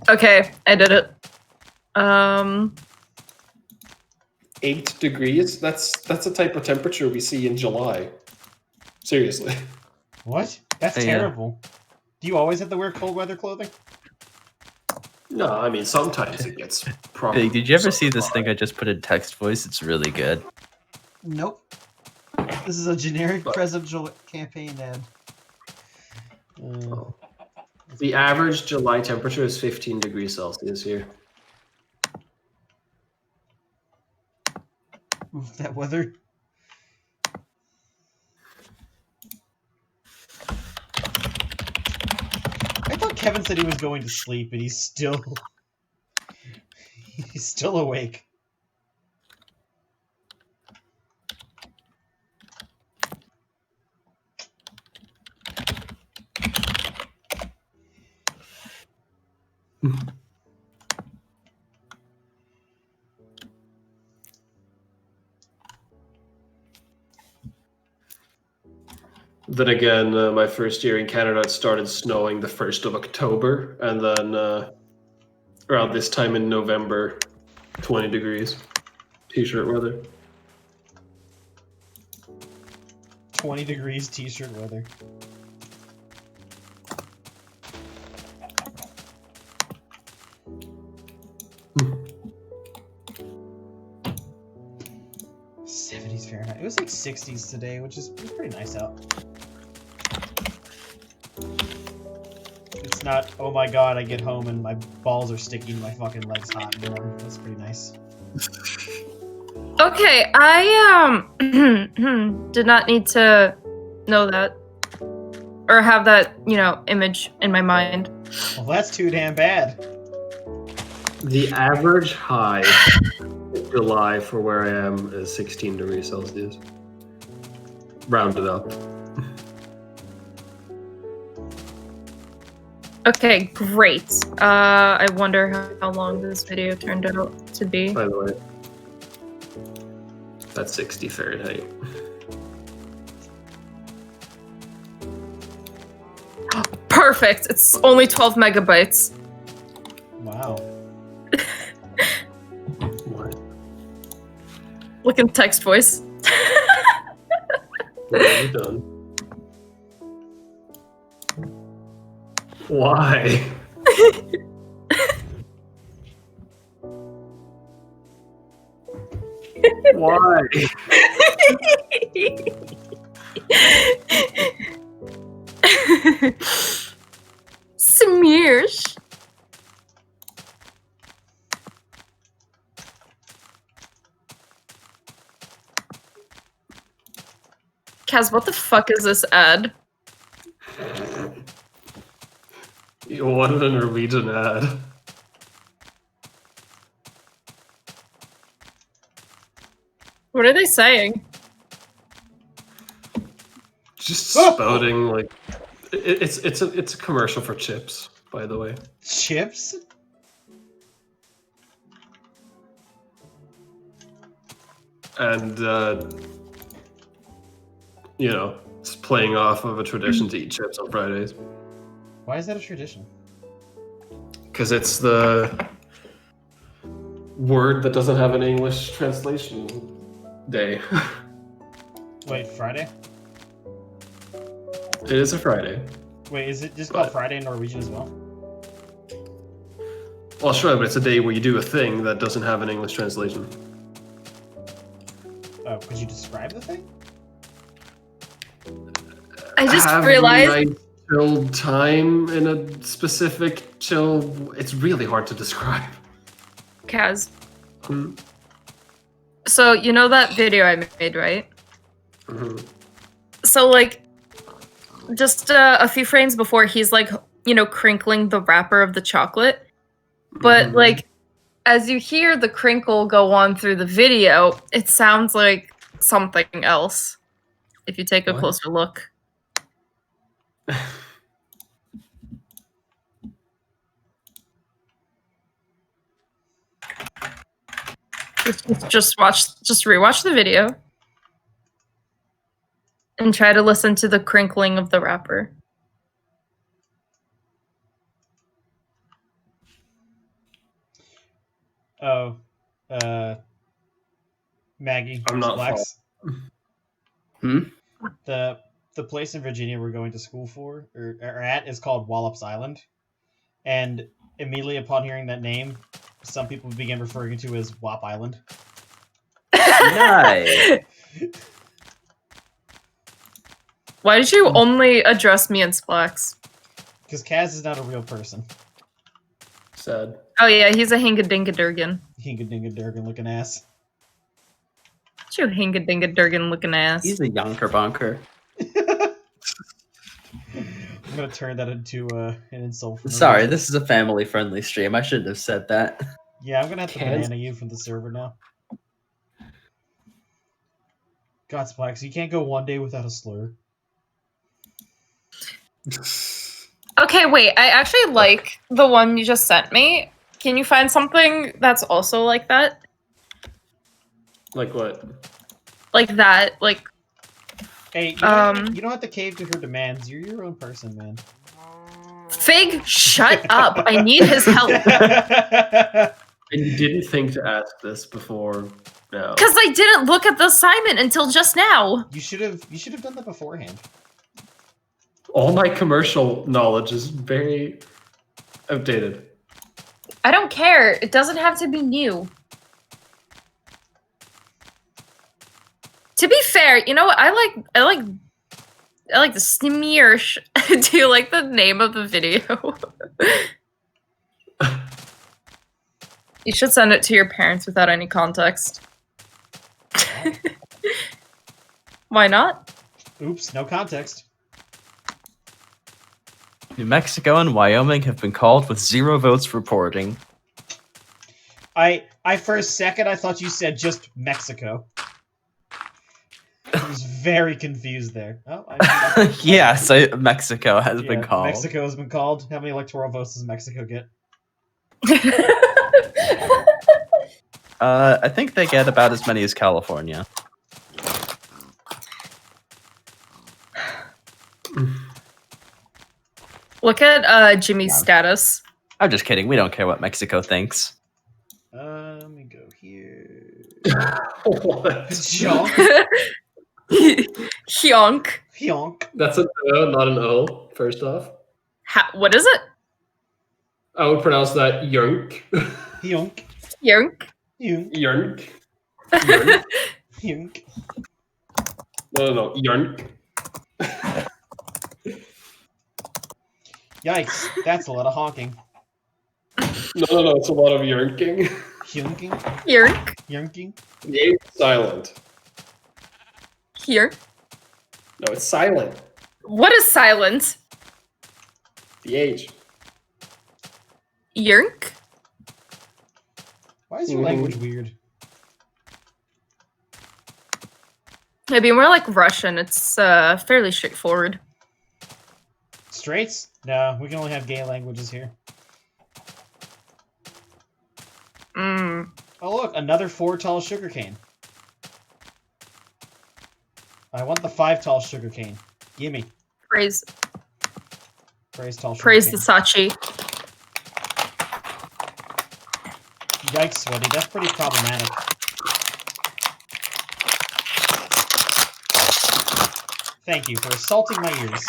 Okay, I did it. 8 degrees? That's a type of temperature we see in July. Seriously. What? That's terrible. Do you always have to wear cold weather clothing? No, I mean, sometimes it gets probably. Big, did you ever see this thing I just put in text voice? It's really good. Nope. This is a generic presidential campaign ad. The average July temperature is 15 degrees Celsius here. Oof, that weather. I thought Kevin said he was going to sleep, and he's still awake. Then again, my first year in Canada, it started snowing the 1st of October, and then around this time in November, 20 degrees, t-shirt weather. 20 degrees t-shirt weather. Fahrenheit. It was like 60s today, which is pretty nice out. It's not, oh my god, I get home and my balls are sticky and my fucking legs hot anymore. That's pretty nice. Okay, I did not need to know that. Or have that, image in my mind. Well, that's too damn bad. The average high in July for where I am is 16 degrees Celsius. Rounded up. Okay, great. I wonder how long this video turned out to be. By the way, that's 60 Fahrenheit. Perfect. It's only 12 megabytes. Wow. What? Look in text voice. What have you done? Why? Why? Smears. Kaz, what the fuck is this ad? You wanted a Norwegian ad. What are they saying? Just spouting like it's a commercial for chips, by the way. Chips? And it's playing off of a tradition to eat chips on Fridays. Why is that a tradition? Because it's the word that doesn't have an English translation day. Wait, Friday? It is a Friday. Wait, is it just called Friday in Norwegian as well? Well, sure, but it's a day where you do a thing that doesn't have an English translation. Oh, could you describe the thing? I just realized. Have a nice chilled time in a specific chill. It's really hard to describe. Kaz. So, you know that video I made, right? Mm-hmm. So, just a few frames before, he's crinkling the wrapper of the chocolate. But as you hear the crinkle go on through the video, it sounds like something else. If you take a closer look. Just rewatch the video. And try to listen to the crinkling of the wrapper. Oh, Maggie. I'm not Blacks. Hmm? The the place in Virginia we're going to school for, or at, is called Wallops Island. And immediately upon hearing that name, some people began referring to it as Wop Island. Nice. Why did you only address me in Splax? Because Kaz is not a real person. Sad. Oh yeah, he's a hinga-dinga-durgan. Hinga-dinga-durgan looking ass. You hinga-dinga-durgan looking ass. He's a yonker bonker. I'm gonna turn that into an insult. For Sorry, this is a family-friendly stream. I shouldn't have said that. Yeah, I'm gonna have to banana you from the server now. God, Splax, you can't go one day without a slur. Okay, wait. I actually like the one you just sent me. Can you find something that's also like that? Like what? Like that, like... Hey, you don't have to cave to her demands. You're your own person, man. Fig, shut up. I need his help. And you didn't think to ask this before now. Because I didn't look at the assignment until just now. You should have done that beforehand. All my commercial knowledge is very outdated. I don't care. It doesn't have to be new. To be fair, you know what? I like the smear. Do you like the name of the video? You should send it to your parents without any context. Why not? Oops, no context. New Mexico and Wyoming have been called with 0 votes reporting. I for a second I thought you said just Mexico. I was very confused there. Oh, yeah, so Mexico has been called. Mexico has been called. How many electoral votes does Mexico get? I think they get about as many as California. Look at Jimmy's status. I'm just kidding. We don't care what Mexico thinks. Let me go here. What? Hyonk. Hyonk. Hyonk. That's an O, not an O, first off. What is it? I would pronounce that Yunk. Hyonk. Yunk. Hyonk. Yunk. Hyonk. No, Yunk. Yikes, that's a lot of honking. No, it's a lot of yunking. Hyunking? Yunk. Yunking? The H is silent. Here. No, it's silent. What is silent? The H. Yunk? Why is your language weird? Maybe more like Russian. It's fairly straightforward. Straights? No, we can only have gay languages here. Oh look, another 4 tall sugarcane. I want the 5 tall sugarcane. Gimme. Praise tall sugarcane. Praise the Sachi. Yikes, Sweaty, that's pretty problematic. Thank you for assaulting my ears.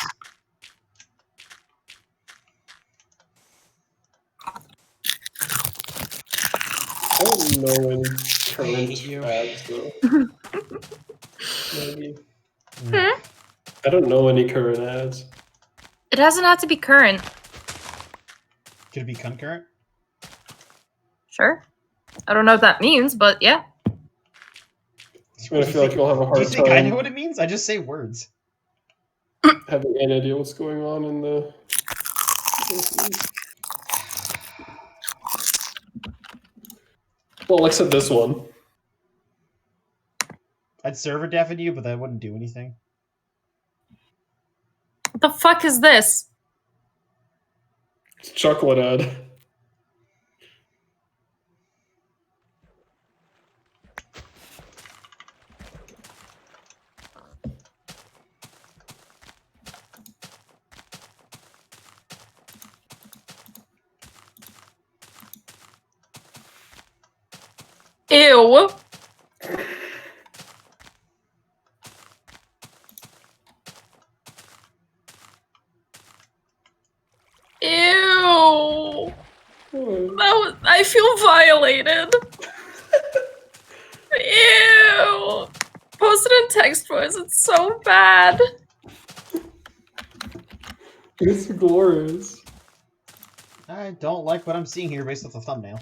I don't know any current ads, though. Maybe. I don't know any current ads. It doesn't have to be current. Could it be concurrent? Sure. I don't know what that means, but yeah. I feel like you'll have a hard time. Do you think I know what it means? I just say words. Having any idea what's going on in the... Well, except this one. I'd server deafen you, but that wouldn't do anything. What the fuck is this? It's chocolate ad. Ew. I feel violated. Ew. Post it in text voice. It's so bad. It's glorious. I don't like what I'm seeing here based off the thumbnail.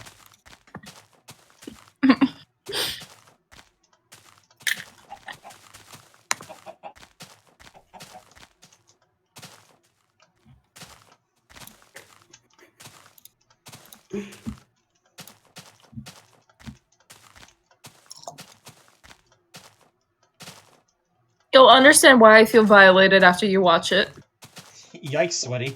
You'll understand why I feel violated after you watch it. Yikes, sweaty.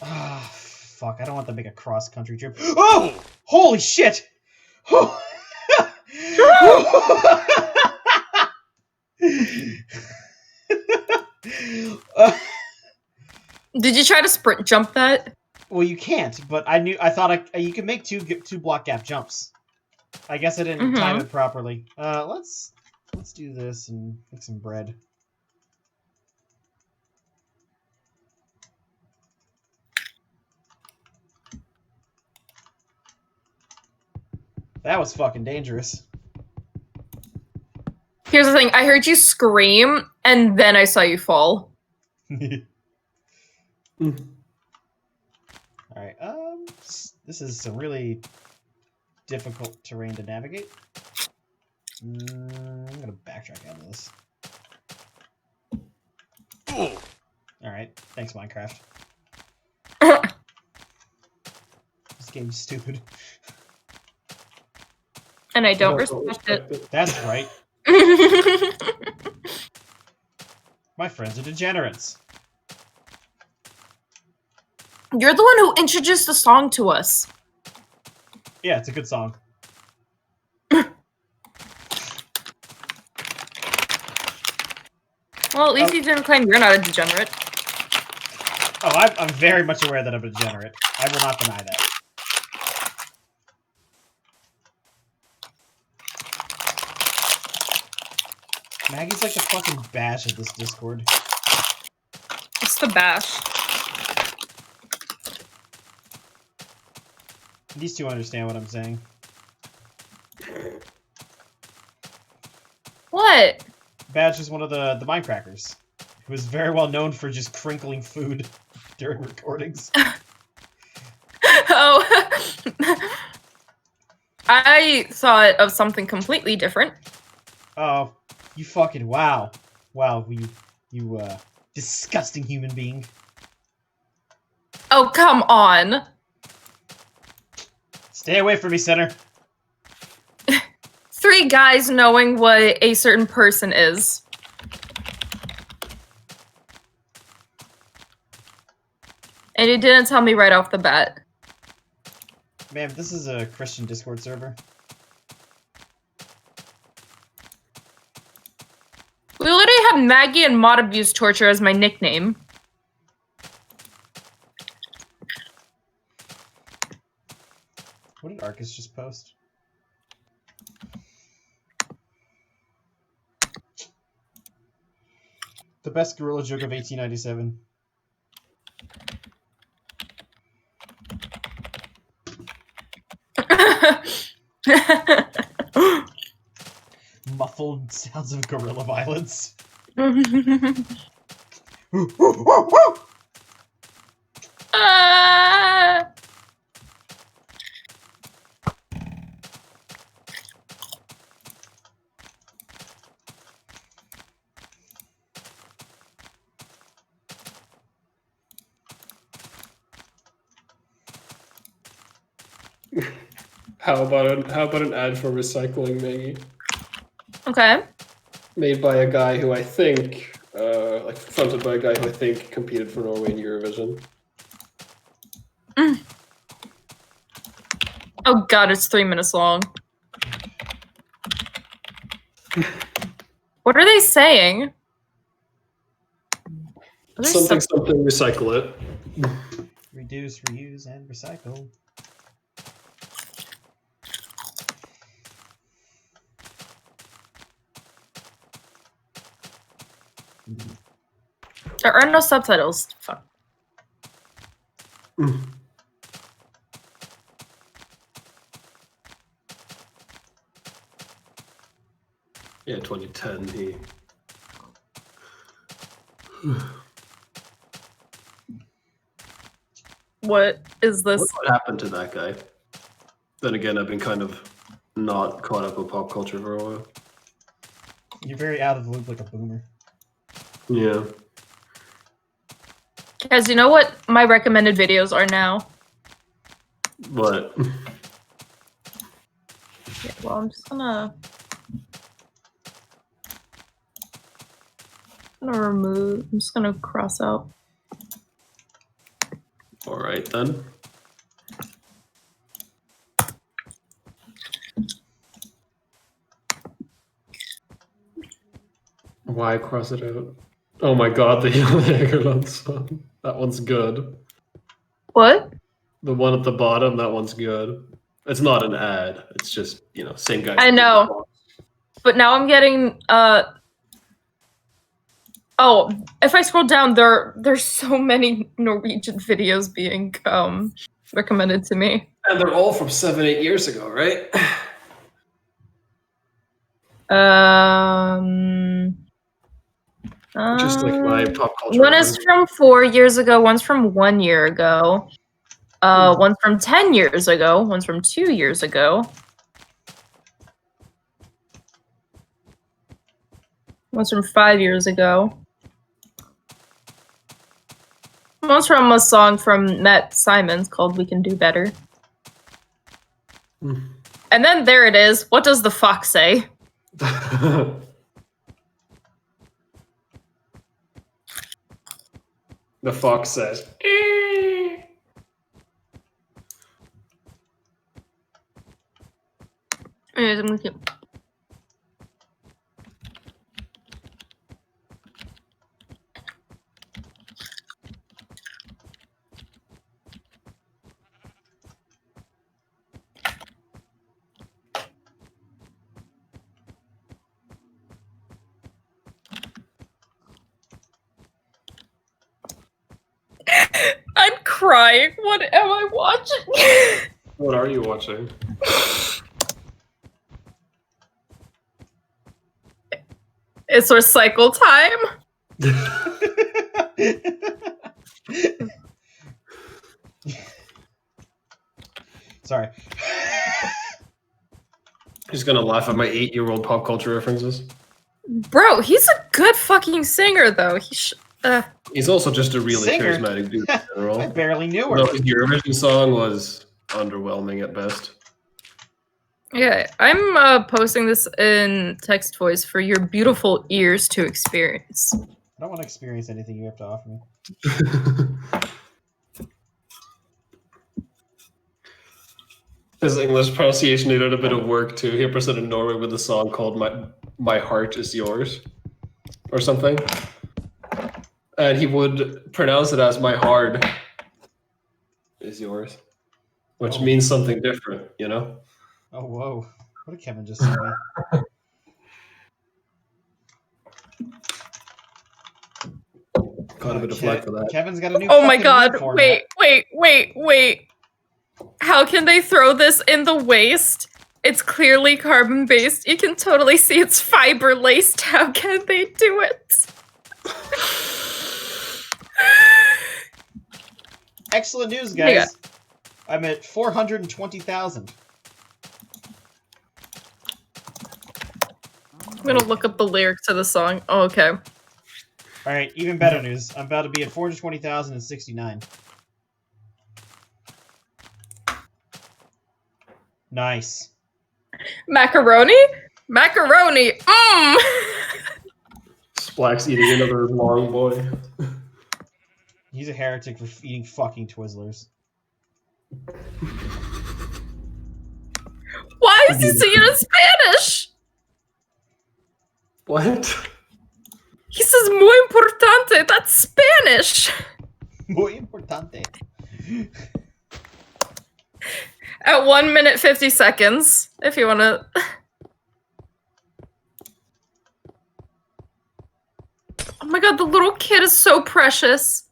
Ah, fuck, I don't want to make a cross-country trip. Oh! Holy shit! Did you try to sprint jump that? Well, you can't, but I thought you could make two block gap jumps. I guess I didn't time it properly. Let's do this and make some bread. That was fucking dangerous. Here's the thing, I heard you scream, and then I saw you fall. Alright, this is some really difficult terrain to navigate. I'm gonna backtrack out of this. Alright, thanks, Minecraft. This game's stupid. And I don't respect it. That's right. My friends are degenerates. You're the one who introduced the song to us. Yeah, it's a good song. Well, at least you didn't claim you're not a degenerate. Oh, I'm very much aware that I'm a degenerate. I will not deny that. Maggie's like the fucking bash of this Discord. It's the bash. These two understand what I'm saying. What? Badge is one of the Minecrackers, who is very well known for just crinkling food during recordings. Oh. I thought of something completely different. Oh, you fucking wow. Wow, you disgusting human being. Oh, come on. Stay away from me, Sinner. 3 guys knowing what a certain person is. And you didn't tell me right off the bat. Man, this is a Christian Discord server. We literally have Maggie and Mod Abuse Torture as my nickname. What did Arcus just post? The best gorilla joke of 1897. Muffled sounds of gorilla violence. How about an ad for recycling, Maggie? Okay. Made by a guy who I think, like fronted by a guy who I think competed for Norway in Eurovision. Oh god, it's 3 minutes long. What are they saying? Something, recycle it. Reduce, reuse, and recycle. There are no subtitles. Fuck. Yeah, 2010. He. What is this? What happened to that guy? Then again, I've been kind of not caught up with pop culture for a while. You're very out of the loop, like a boomer. Yeah. Guys, you know what my recommended videos are now? What? Yeah, well, I'm just gonna remove. I'm just gonna cross out. All right then. Why cross it out? Oh my god, the Jagerland song. That one's good. What? The one at the bottom, that one's good. It's not an ad. It's just, you know, same guy. I know. But now I'm getting oh, if I scroll down, there's so many Norwegian videos being recommended to me. And they're all from 7-8 years ago, right? Just like my pop culture. One is from 4 years ago, one's from 1 year ago. One's from 10 years ago, one's from 2 years ago. One's from 5 years ago. One's from a song from Matt Simons called We Can Do Better. And then there it is. What does the fox say? The fox says. Anyways, I'm gonna keep. I'm crying. What am I watching? What are you watching? It's recycle time. Sorry. He's gonna laugh at my 8-year-old pop culture references. Bro, he's a good fucking singer, though. He's also just a really Singer? charismatic dude in general. I barely knew her. No, his Eurovision song was underwhelming at best. Yeah, I'm posting this in text voice for your beautiful ears to experience. I don't want to experience anything you have to offer me. His English pronunciation needed a bit of work too. He represented Norway with a song called My Heart Is Yours or something. And he would pronounce it as My Heart Is Yours, which means something different, you know? Oh, whoa. What did Kevin just say to me? Got a bit of flack for that. Kevin's got a new Oh my god, wait. How can they throw this in the waste? It's clearly carbon-based. You can totally see it's fiber-laced. How can they do it? Excellent news, guys. Yeah. I'm at 420,000. I'm gonna look up the lyrics to the song. Oh, okay. All right, even better news. I'm about to be at 420,069. Nice. Macaroni? Macaroni! Mmm! Splack's eating another long boy. He's a heretic for eating fucking Twizzlers. Why is he singing in Spanish? What? He says muy importante. That's Spanish. Muy importante. At 1 minute 50 seconds, if you want to. Oh my god, the little kid is so precious.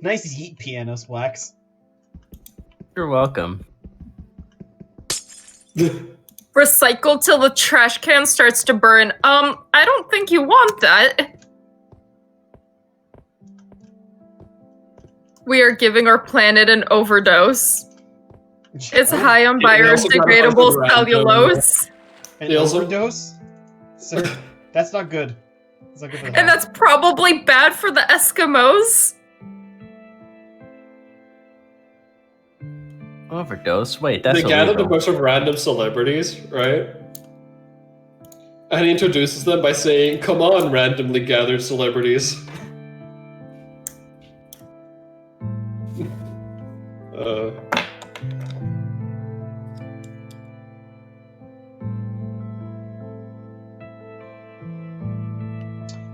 Nice yeet piano, Splax. You're welcome. Recycle till the trash can starts to burn. I don't think you want that. We are giving our planet an overdose. It's high on biodegradable cellulose. An overdose? Sir, that's not good. That's not good for the And that's probably bad for the Eskimos. Overdose? Wait, that's They gathered a illegal. bunch of random celebrities, right? And he introduces them by saying, "Come on, randomly gathered celebrities."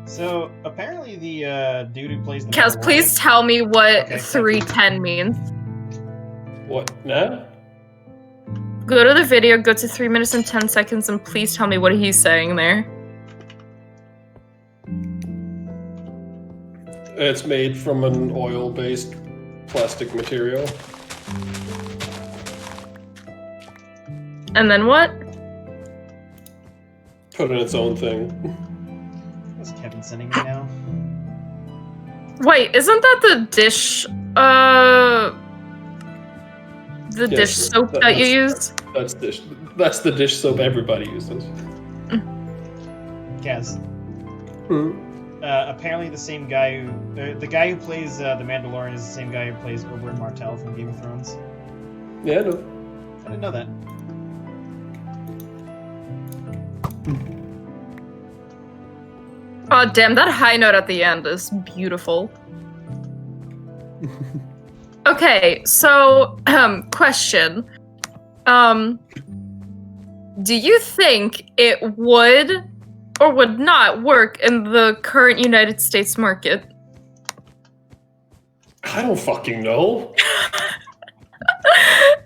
So apparently the dude who plays the Kaz, please tell me what 310 means. What now? Go to the video, go to 3 minutes and 10 seconds, and please tell me what he's saying there. It's made from an oil-based plastic material. And then what? Put in its own thing. What's Kevin sending me now? Wait, isn't that the dish, the dish soap that you use? That's the dish soap everybody uses. Kaz. Apparently the same guy who... the guy who plays the Mandalorian is the same guy who plays Oberyn Martell from Game of Thrones. Yeah, I know. I didn't know that. Oh, damn, that high note at the end is beautiful. Okay, so, question. Do you think it would or would not work in the current United States market? I don't fucking know.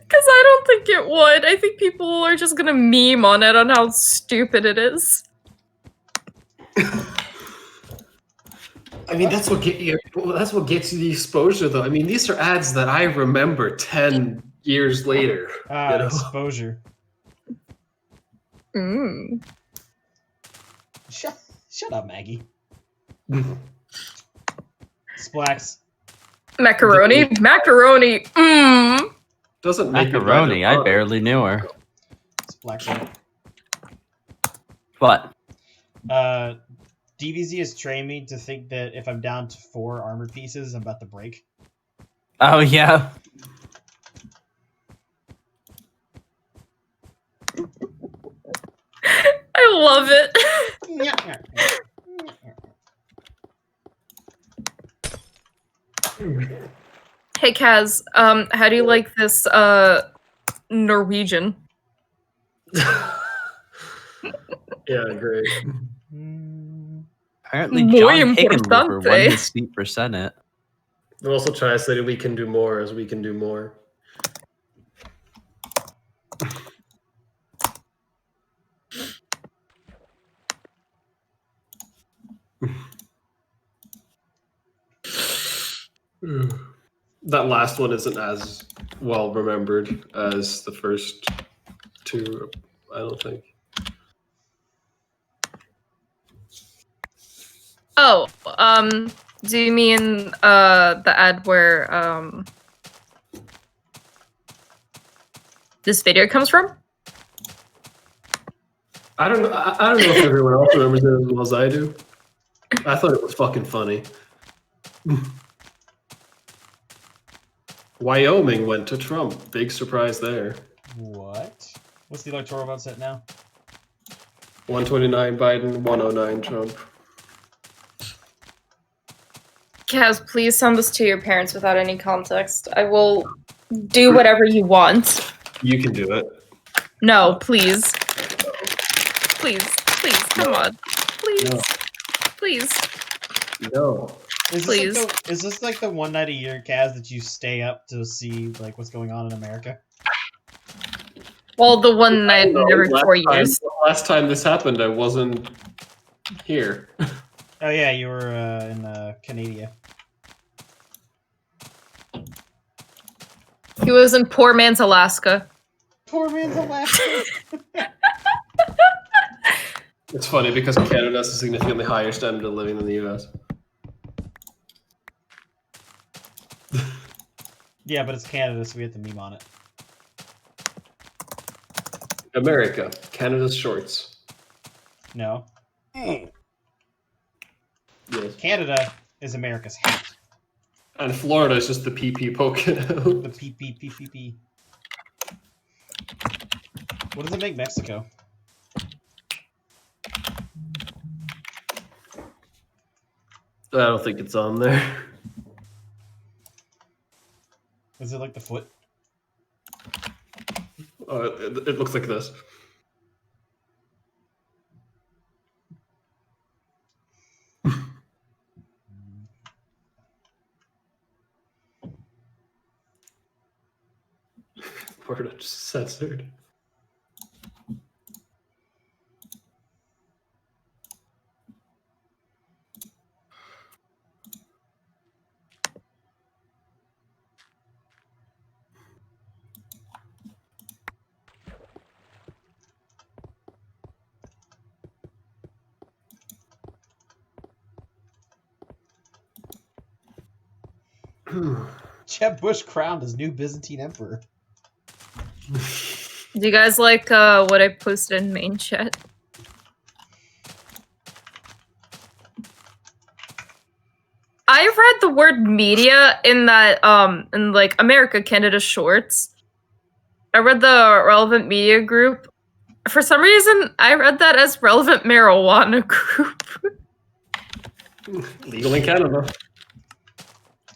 Because I don't think it would. I think people are just gonna meme on it on how stupid it is. I mean, that's what gets you the exposure, though. I mean, these are ads that I remember 10 years later. Exposure. Shut up, Maggie. Splax. Macaroni? Macaroni. Doesn't make Macaroni, I barely knew her. Splax. What? DBZ has trained me to think that if I'm down to 4 armor pieces, I'm about to break. Oh, yeah. I love it. Hey, Kaz, how do you like this, Norwegian? Yeah, great. Apparently, John Hickenlooper won his seat for Senate. They also translated "we can do more" as "we can do more." That last one isn't as well remembered as the first two, I don't think. Oh, do you mean the ad where this video comes from? I don't know. I don't know if everyone else remembers it as well as I do. I thought it was fucking funny. Wyoming went to Trump. Big surprise there. What? What's the electoral vote set now? 129 Biden, 109 Trump. Kaz, please send this to your parents without any context. I will do whatever you want. You can do it. No, please. Please, please, come on. Please. No. Please. No. Please. Is this like the one night a year, Kaz, that you stay up to see like what's going on in America? Well, the one night every 4 years. Last time this happened, I wasn't here. Oh yeah, you were in Canada. He was in poor man's Alaska. Poor man's Alaska. It's funny because Canada has a significantly higher standard of living than the US. Yeah, but it's Canada, so we have to meme on it. America, Canada's shorts. No. Yes. Canada is America's hat. And Florida is just the PP poking out. The PP. What does it make Mexico? I don't think it's on there. Is it like the foot? It looks like this. Florida just censored. Jeb Bush crowned as new Byzantine emperor. Do you guys like what I posted in main chat? I read the word media in that in like America Canada shorts. I read the relevant media group. For some reason, I read that as relevant marijuana group. Legal in Canada.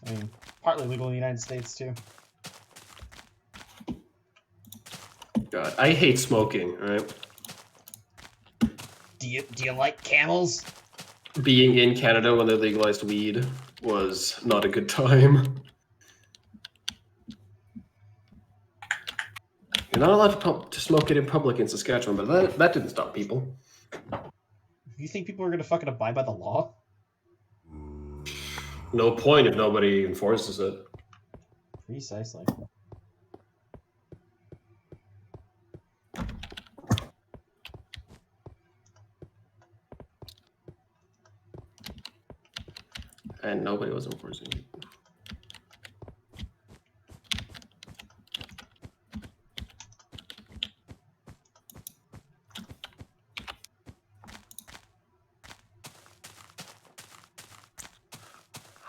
I mean, partly legal in the United States too. God, I hate smoking, right? Do you like camels? Being in Canada when they legalized weed was not a good time. You're not allowed to smoke it in public in Saskatchewan, but that didn't stop people. You think people are gonna fucking abide by the law? No point if nobody enforces it. Precisely. And nobody was enforcing it.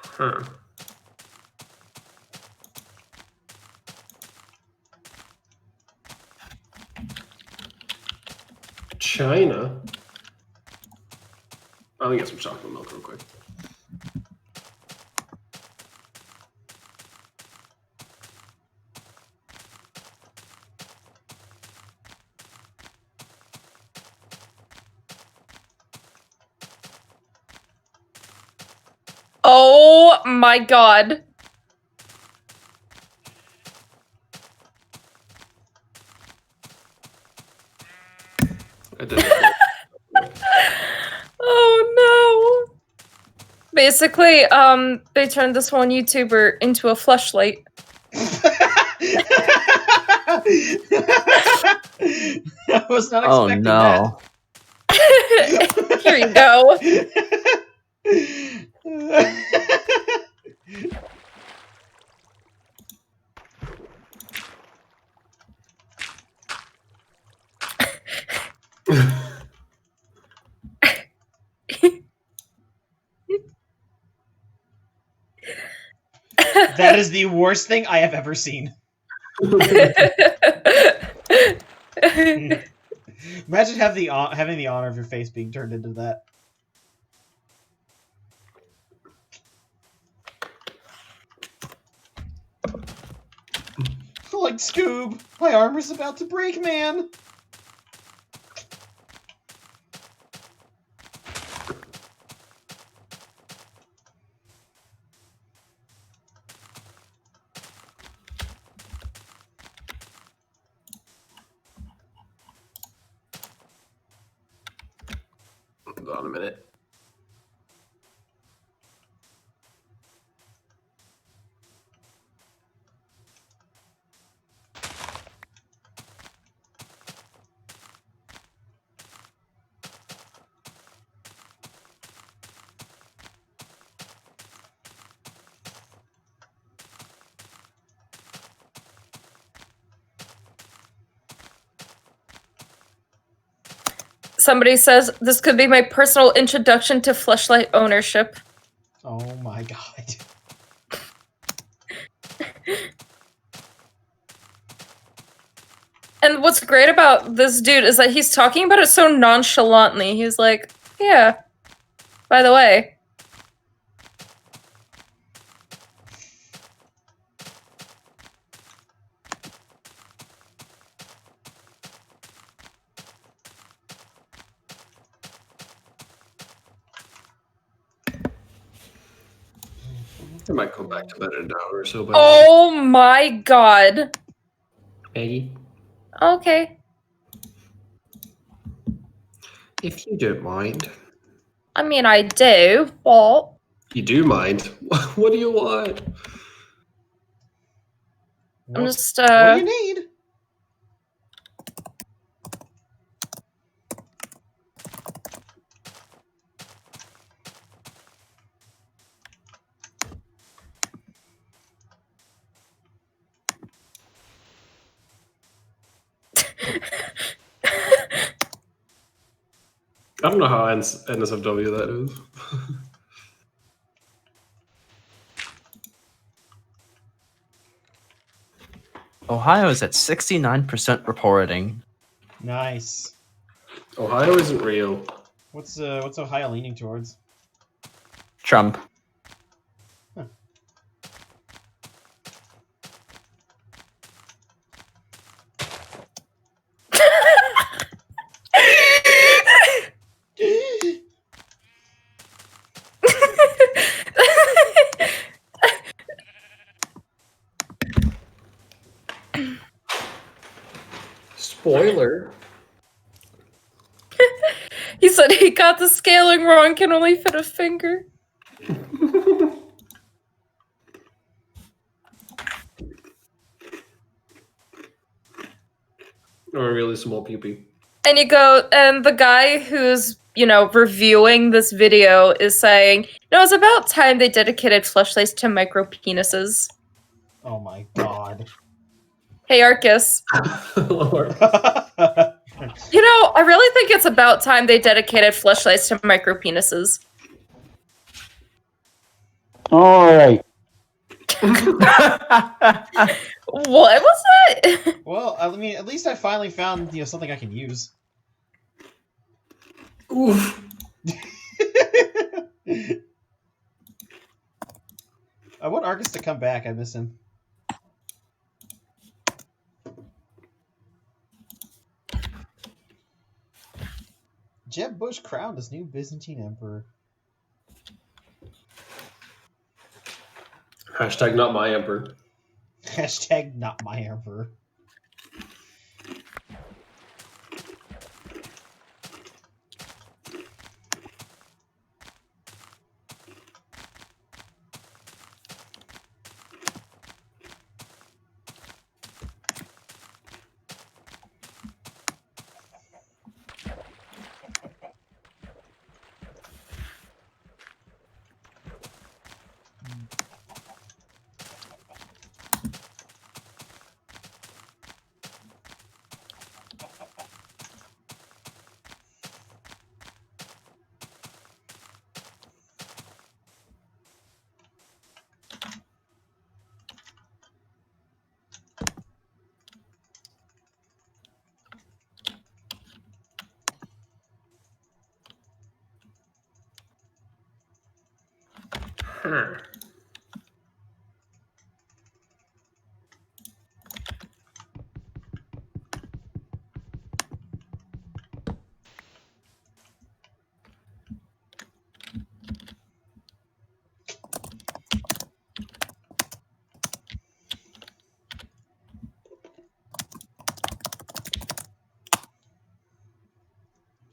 Huh. China? I'll get some chocolate milk real quick. Oh my god. Oh no. Basically, they turned this one YouTuber into a fleshlight. I was not expecting that. Here you go. That is the worst thing I have ever seen. Imagine having the honor of your face being turned into that. Like, Scoob, my armor's about to break, man! on a minute. Somebody says this could be my personal introduction to fleshlight ownership. Oh my god. And what's great about this dude is that he's talking about it so nonchalantly. He's like, yeah, by the way. I might go back to bed in an hour or so. Oh my god. Maggie? Okay. If you don't mind. I mean, I do, but... You do mind? What do you want? I'm just, What do you need? I don't know how NSFW that is. Ohio is at 69% reporting. Nice. Ohio isn't real. What's Ohio leaning towards? Trump. Huh. Spoiler. He said he got the scaling wrong, can only fit a finger. Or a really small pee-pee. And you go, and the guy who's, you know, reviewing this video is saying, no, it's about time they dedicated fleshlights to micro penises. Oh my god. Hey, Arcus. Lord. You know, I really think it's about time they dedicated fleshlights to micro penises. Alright. What was that? Well, I mean, at least I finally found, something I can use. Oof. I want Arcus to come back. I miss him. Jeb Bush crowned as new Byzantine emperor. Hashtag not my emperor. Hashtag not my emperor.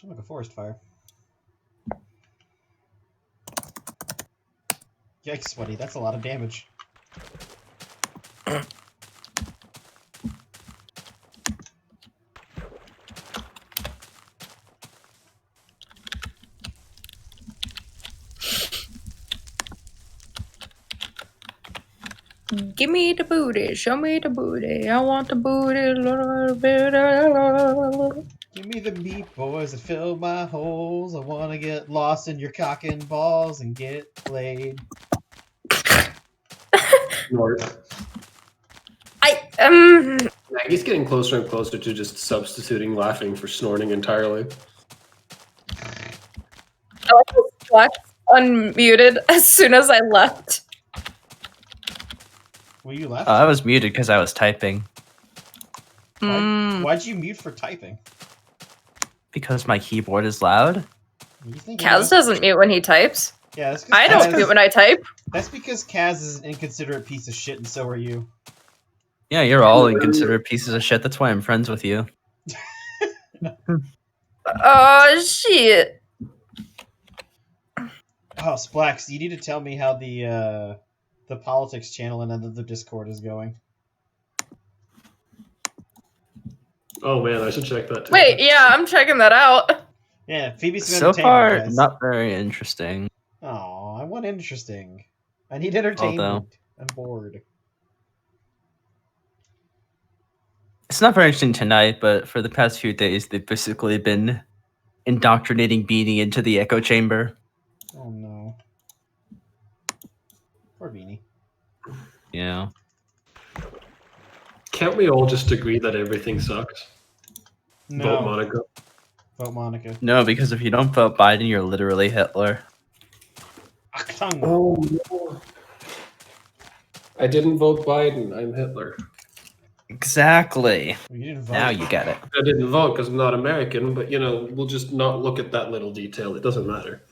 Like a forest fire. Yikes, Sweaty. That's a lot of damage. Give me the booty, show me the booty. I want the booty a little bit. Give me the meat, boys, that fill my holes. I want to get lost in your cock and balls and get laid. Maggie's getting closer and closer to just substituting laughing for snorting entirely. I like this Flex unmuted as soon as I left. Well, you left? I was muted because I was typing. Why'd you mute for typing? Because my keyboard is loud. Kaz doesn't mute when he types. Yeah, that's I don't mute when I type. That's because Kaz is an inconsiderate piece of shit, and so are you. Yeah, you're all inconsiderate pieces of shit. That's why I'm friends with you. Oh, shit. Oh, Splax, you need to tell me how the politics channel and the Discord is going. Oh man, I should check that too. Wait, yeah, I'm checking that out. Yeah, Phoebe's So far, not very interesting. Oh, I want interesting. I need entertainment. Although, I'm bored. it's not very interesting tonight, but for the past few days, they've basically been indoctrinating Beanie into the echo chamber. Oh no. Poor Beanie. Yeah. Can't we all just agree that everything sucks? No. Vote Monica. Vote Monica. No, because if you don't vote Biden, you're literally Hitler. Oh no. I didn't vote Biden. I'm Hitler. Exactly. You didn't vote. Now you get it. I didn't vote because I'm not American, but you know, we'll just not look at that little detail. It doesn't matter.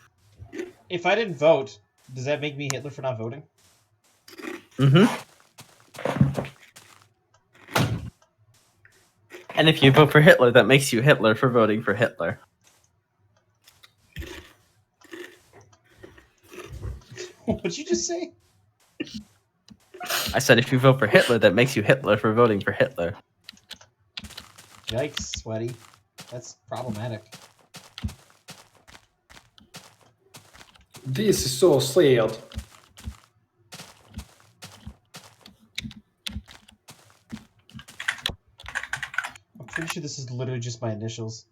If I didn't vote, does that make me Hitler for not voting? Mm-hmm. And if you vote for Hitler, that makes you Hitler for voting for Hitler. What'd you just say? I said if you vote for Hitler, that makes you Hitler for voting for Hitler. Yikes, Sweaty. That's problematic. This is so sad. I'm pretty sure this is literally just my initials.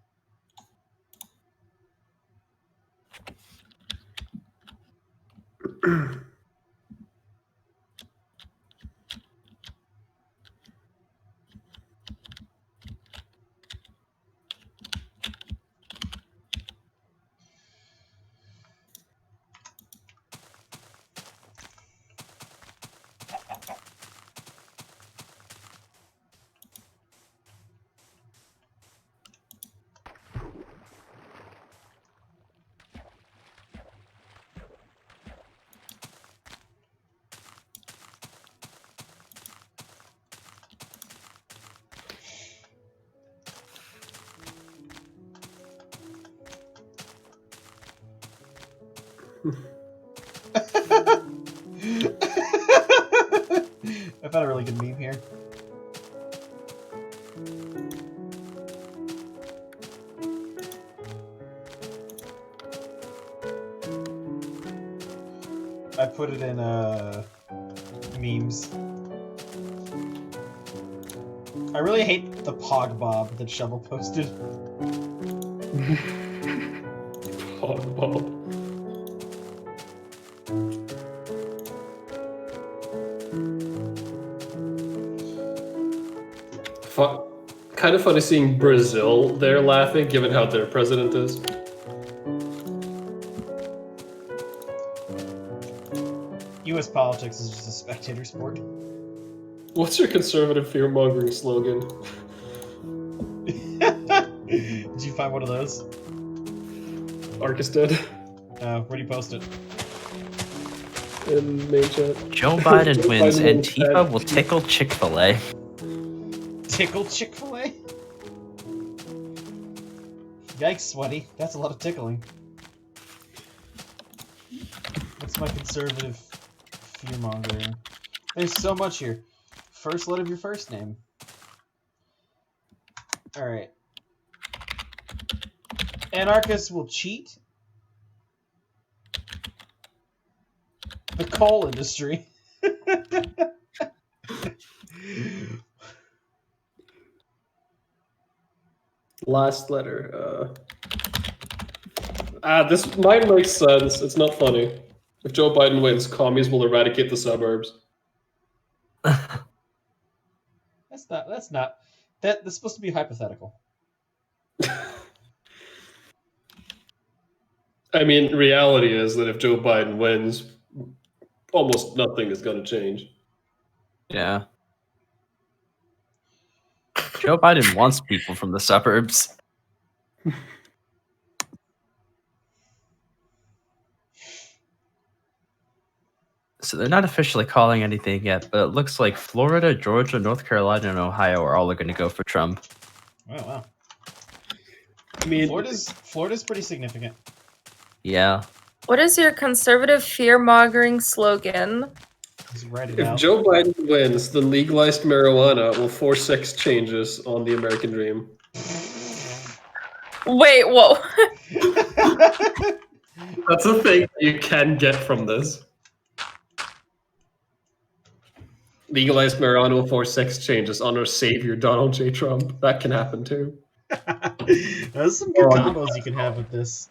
I found a really good meme here. I put it in memes. I really hate the Pog Bob that Shovel posted. Pog Bob. Kind of funny seeing Brazil there laughing, given how their president is. U.S. politics is just a spectator sport. What's your conservative fear-mongering slogan? Did you find one of those? Arcus did. Where do you post it? In main chat. Joe Biden wins, Antifa will tickle Chick-fil-A. Tickle Chick-fil-A? Yikes, Sweaty. That's a lot of tickling. What's my conservative Fear-mongering. There's so much here. First letter of your first name. Alright. Anarchists will cheat. The coal industry. Last letter. This might make sense. It's not funny. If Joe Biden wins, commies will eradicate the suburbs. That's supposed to be hypothetical. I mean, reality is that if Joe Biden wins, almost nothing is going to change. Yeah. Joe Biden wants people from the suburbs. So they're not officially calling anything yet, but it looks like Florida, Georgia, North Carolina, and Ohio are all going to go for Trump. Oh, wow. I mean, Florida's pretty significant. Yeah. What is your conservative fear-mongering slogan? If Joe Biden wins, then legalized marijuana will force sex changes on the American dream. Wait, whoa. That's a thing you can get from this. Legalized marijuana will force sex changes on our savior Donald J. Trump. That can happen too. There's some good combos you can have with this.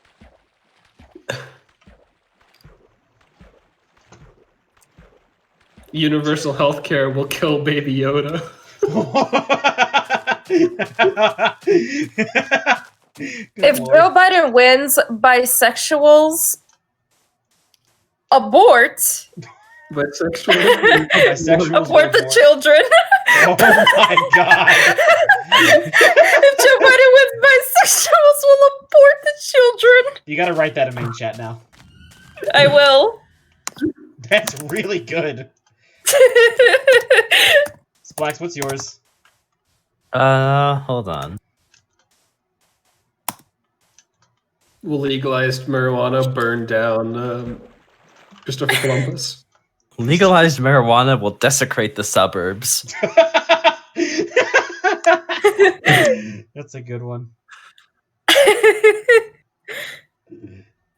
Universal health care will kill Baby Yoda. If Joe Biden wins, bisexuals abort. Bisexuals abort the children. Oh my god. If Joe Biden wins, bisexuals will abort the children. You gotta write that in main chat now. I will. That's really good. Splax, what's yours? Hold on. Will legalized marijuana burn down Christopher Columbus? Legalized marijuana will desecrate the suburbs. That's a good one.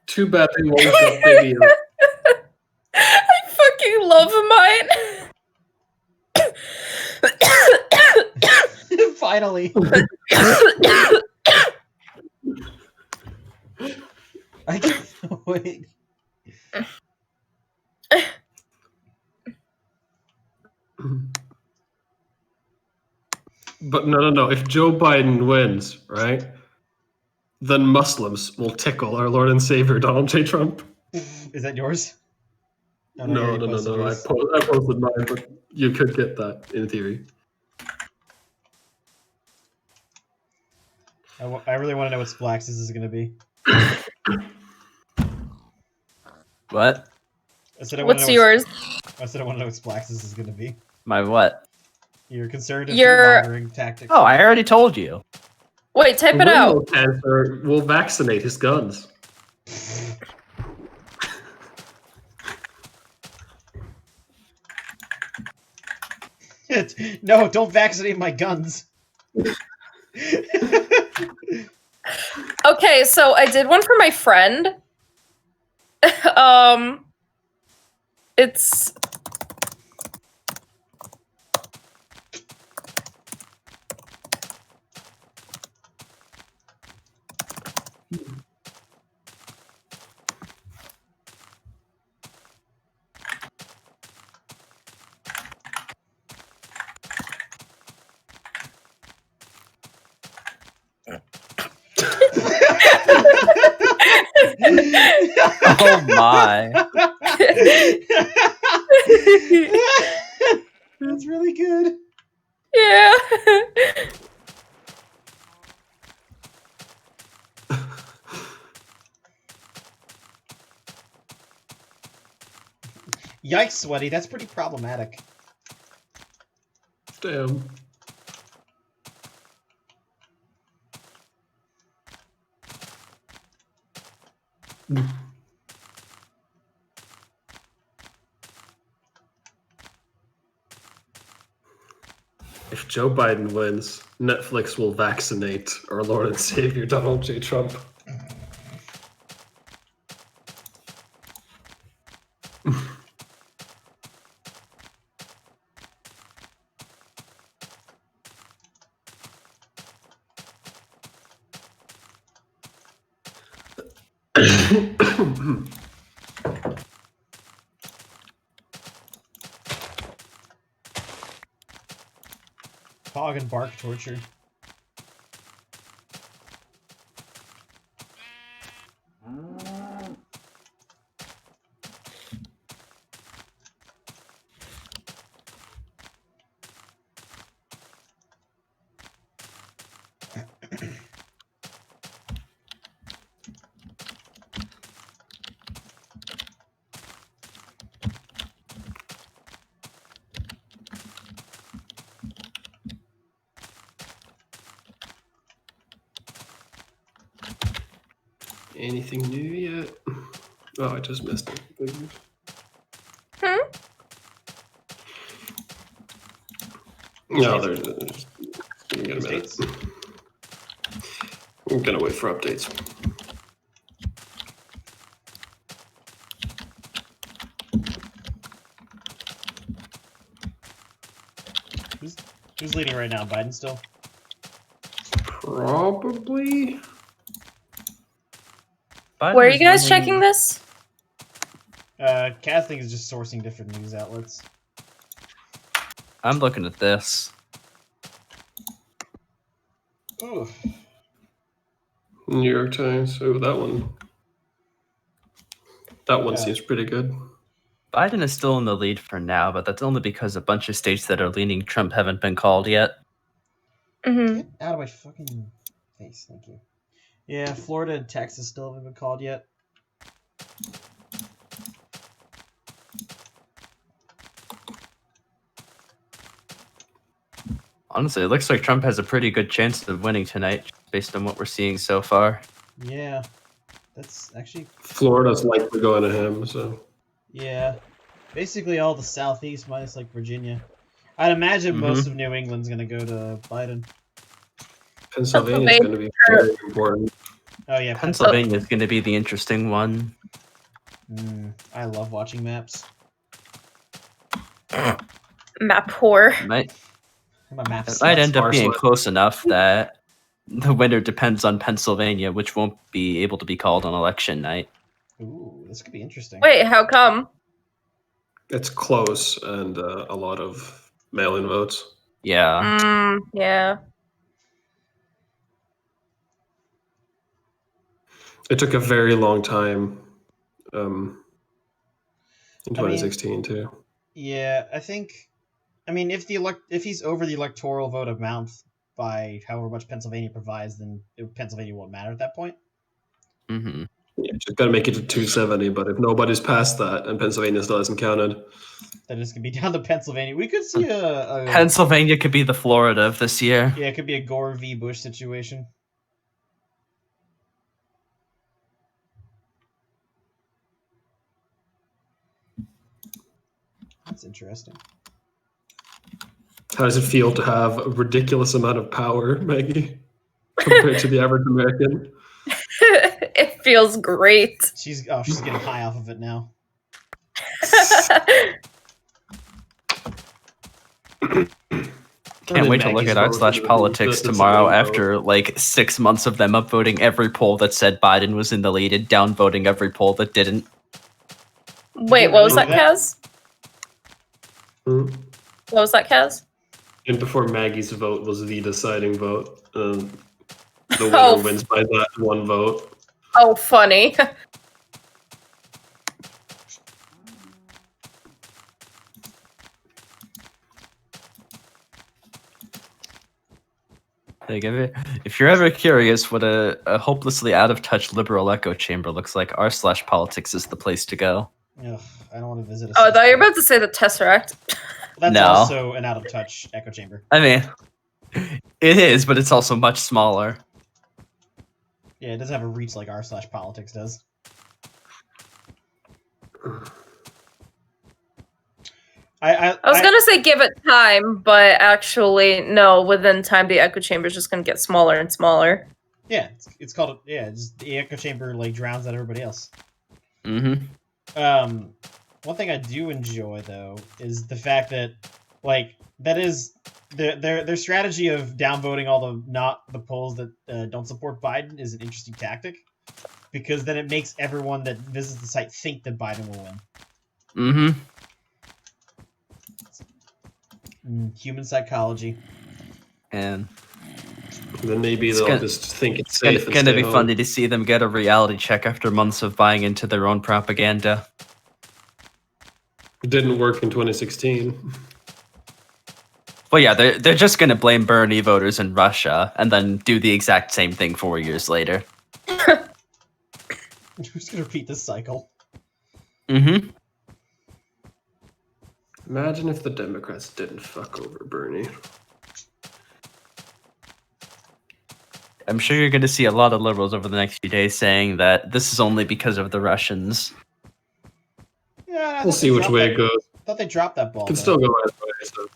Too bad they won't get Baby Yoda. I fucking love mine. Finally. I can't wait. But no. If Joe Biden wins, right, then Muslims will tickle our Lord and Savior Donald J. Trump. Is that yours? Oh, No. you posted I yours. posted mine, but you could get that in theory. I really want to know what Splax's is going to be. What? What's yours? I said I want to know what Splax's is going to be. My what? Your conservative Your fear-mongering tactic. Oh, I already told you. Wait, type it out. Cancer will vaccinate his guns. No, don't vaccinate my guns. Okay, so I did one for my friend. It's Oh my. That's really good. yeah. Yikes, Sweaty. That's pretty problematic. Damn. If Joe Biden wins, Netflix will vaccinate our Lord and Savior Donald J. Trump. Hog and bark torture. Anything new yet? Oh, I just missed it. No, there's just give me a minute. I'm gonna wait for updates. Who's leading right now? Biden still? Probably. Where are you guys checking this? Kaz is just sourcing different news outlets. I'm looking at this. Ooh. New York Times. Oh, that one. That one seems pretty good. Biden is still in the lead for now, but that's only because a bunch of states that are leaning Trump haven't been called yet. Get out of my fucking face, thank you. Yeah, Florida and Texas still haven't been called yet. Honestly, it looks like Trump has a pretty good chance of winning tonight, based on what we're seeing so far. Yeah, that's actually... Florida's likely going to him, so... Yeah, basically all the Southeast minus, like, Virginia. I'd imagine most of New England's going to go to Biden. Pennsylvania's going to be very important. Oh, yeah. Pennsylvania's going to be the interesting one. I love watching maps. Map whore. It might end up being close enough that the winner depends on Pennsylvania, which won't be able to be called on election night. Ooh, this could be interesting. Wait, how come? It's close and a lot of mail-in votes. Yeah. Yeah. It took a very long time in 2016 too. Yeah, I think. I mean, if he's over the electoral vote amount by however much Pennsylvania provides, then Pennsylvania won't matter at that point. Yeah, just got to make it to 270. But if nobody's past that and Pennsylvania still hasn't counted, then it's gonna be down to Pennsylvania. We could see a Pennsylvania could be the Florida of this year. Yeah, it could be a Gore v. Bush situation. That's interesting. How does it feel to have a ridiculous amount of power, Maggie, compared to the average American? It feels great. She's getting high off of it now. Can't wait to look at r/politics tomorrow after like 6 months of them upvoting every poll that said Biden was in the lead and downvoting every poll that didn't. Wait, what was that, Kaz? What was that, Kaz? And before Maggie's vote was the deciding vote. The winner wins by that one vote. Oh, funny. Like, if you're ever curious what a hopelessly out-of-touch liberal echo chamber looks like, r/politics is the place to go. Ugh, I don't want to visit. Oh, I thought you were about to say the Tesseract. That's also an out-of-touch echo chamber. I mean, it is, but it's also much smaller. Yeah, it doesn't have a reach like r/politics does. I was gonna say give it time, but actually, no. Within time, the echo chamber is just gonna get smaller and smaller. Yeah, it's called just the echo chamber like drowns out everybody else. Mm-hmm. One thing I do enjoy though is the fact that that is their strategy of downvoting all the polls that don't support Biden is an interesting tactic, because then it makes everyone that visits the site think that Biden will win. Mm-hmm. Human psychology. And then maybe they'll just think it's safe. It's gonna be funny to see them get a reality check after months of buying into their own propaganda. It didn't work in 2016. Well, yeah, they're just gonna blame Bernie voters in Russia and then do the exact same thing 4 years later. Who's gonna repeat this cycle? Mm-hmm. Imagine if the Democrats didn't fuck over Bernie. I'm sure you're going to see a lot of liberals over the next few days saying that this is only because of the Russians. Yeah, we'll see which way it goes. I thought they dropped that ball. It can still go either way. So.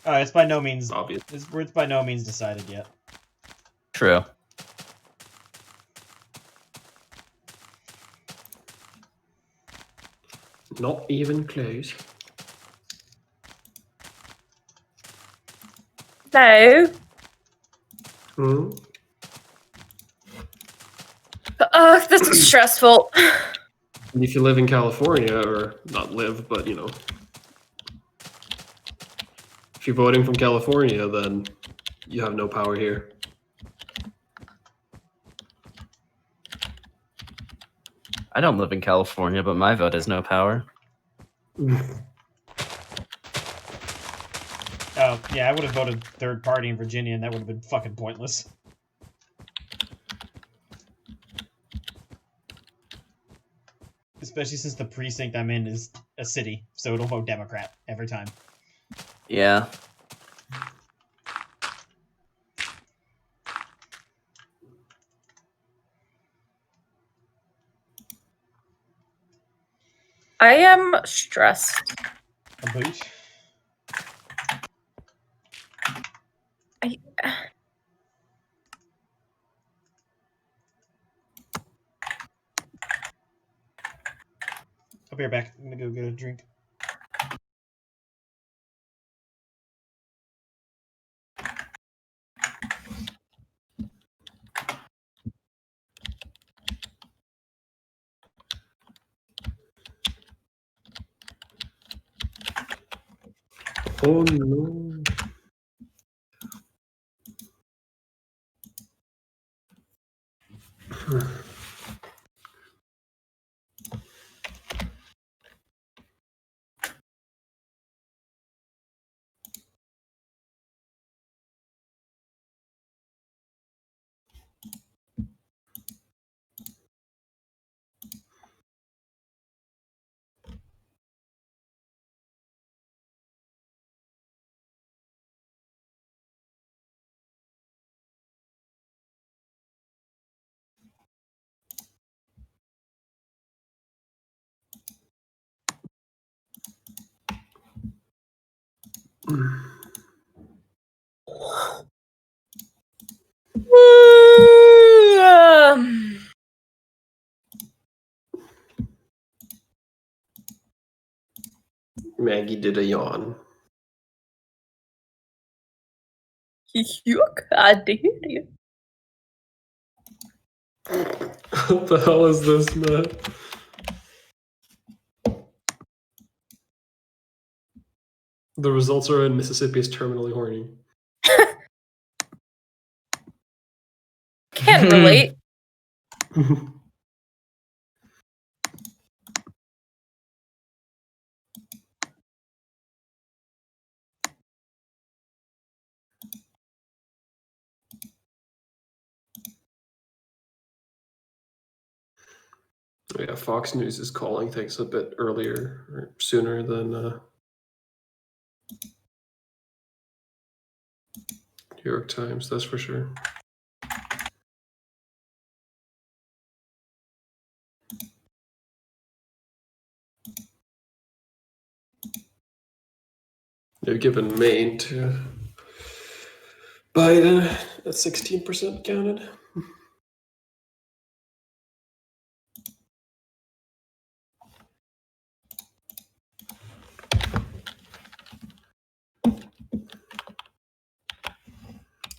It's by no means obvious. It's by no means decided yet. True. Not even close. No. Hmm? This is stressful. And if you live in California, or not live, but if you're voting from California, then you have no power here. I don't live in California, but my vote has no power. Oh, yeah, I would have voted third party in Virginia, and that would have been fucking pointless. Especially since the precinct I'm in is a city, so it'll vote Democrat every time. Yeah. I am stressed. A boot? I'll be right back. I'm gonna go get a drink. Oh no. Maggie did a yawn. Yuck, I did you. What the hell is this, man? The results are in Mississippi is terminally horny. Can't relate. Yeah, Fox News is calling things a bit earlier or sooner than New York Times, that's for sure. They're giving Maine to Biden at 16% counted.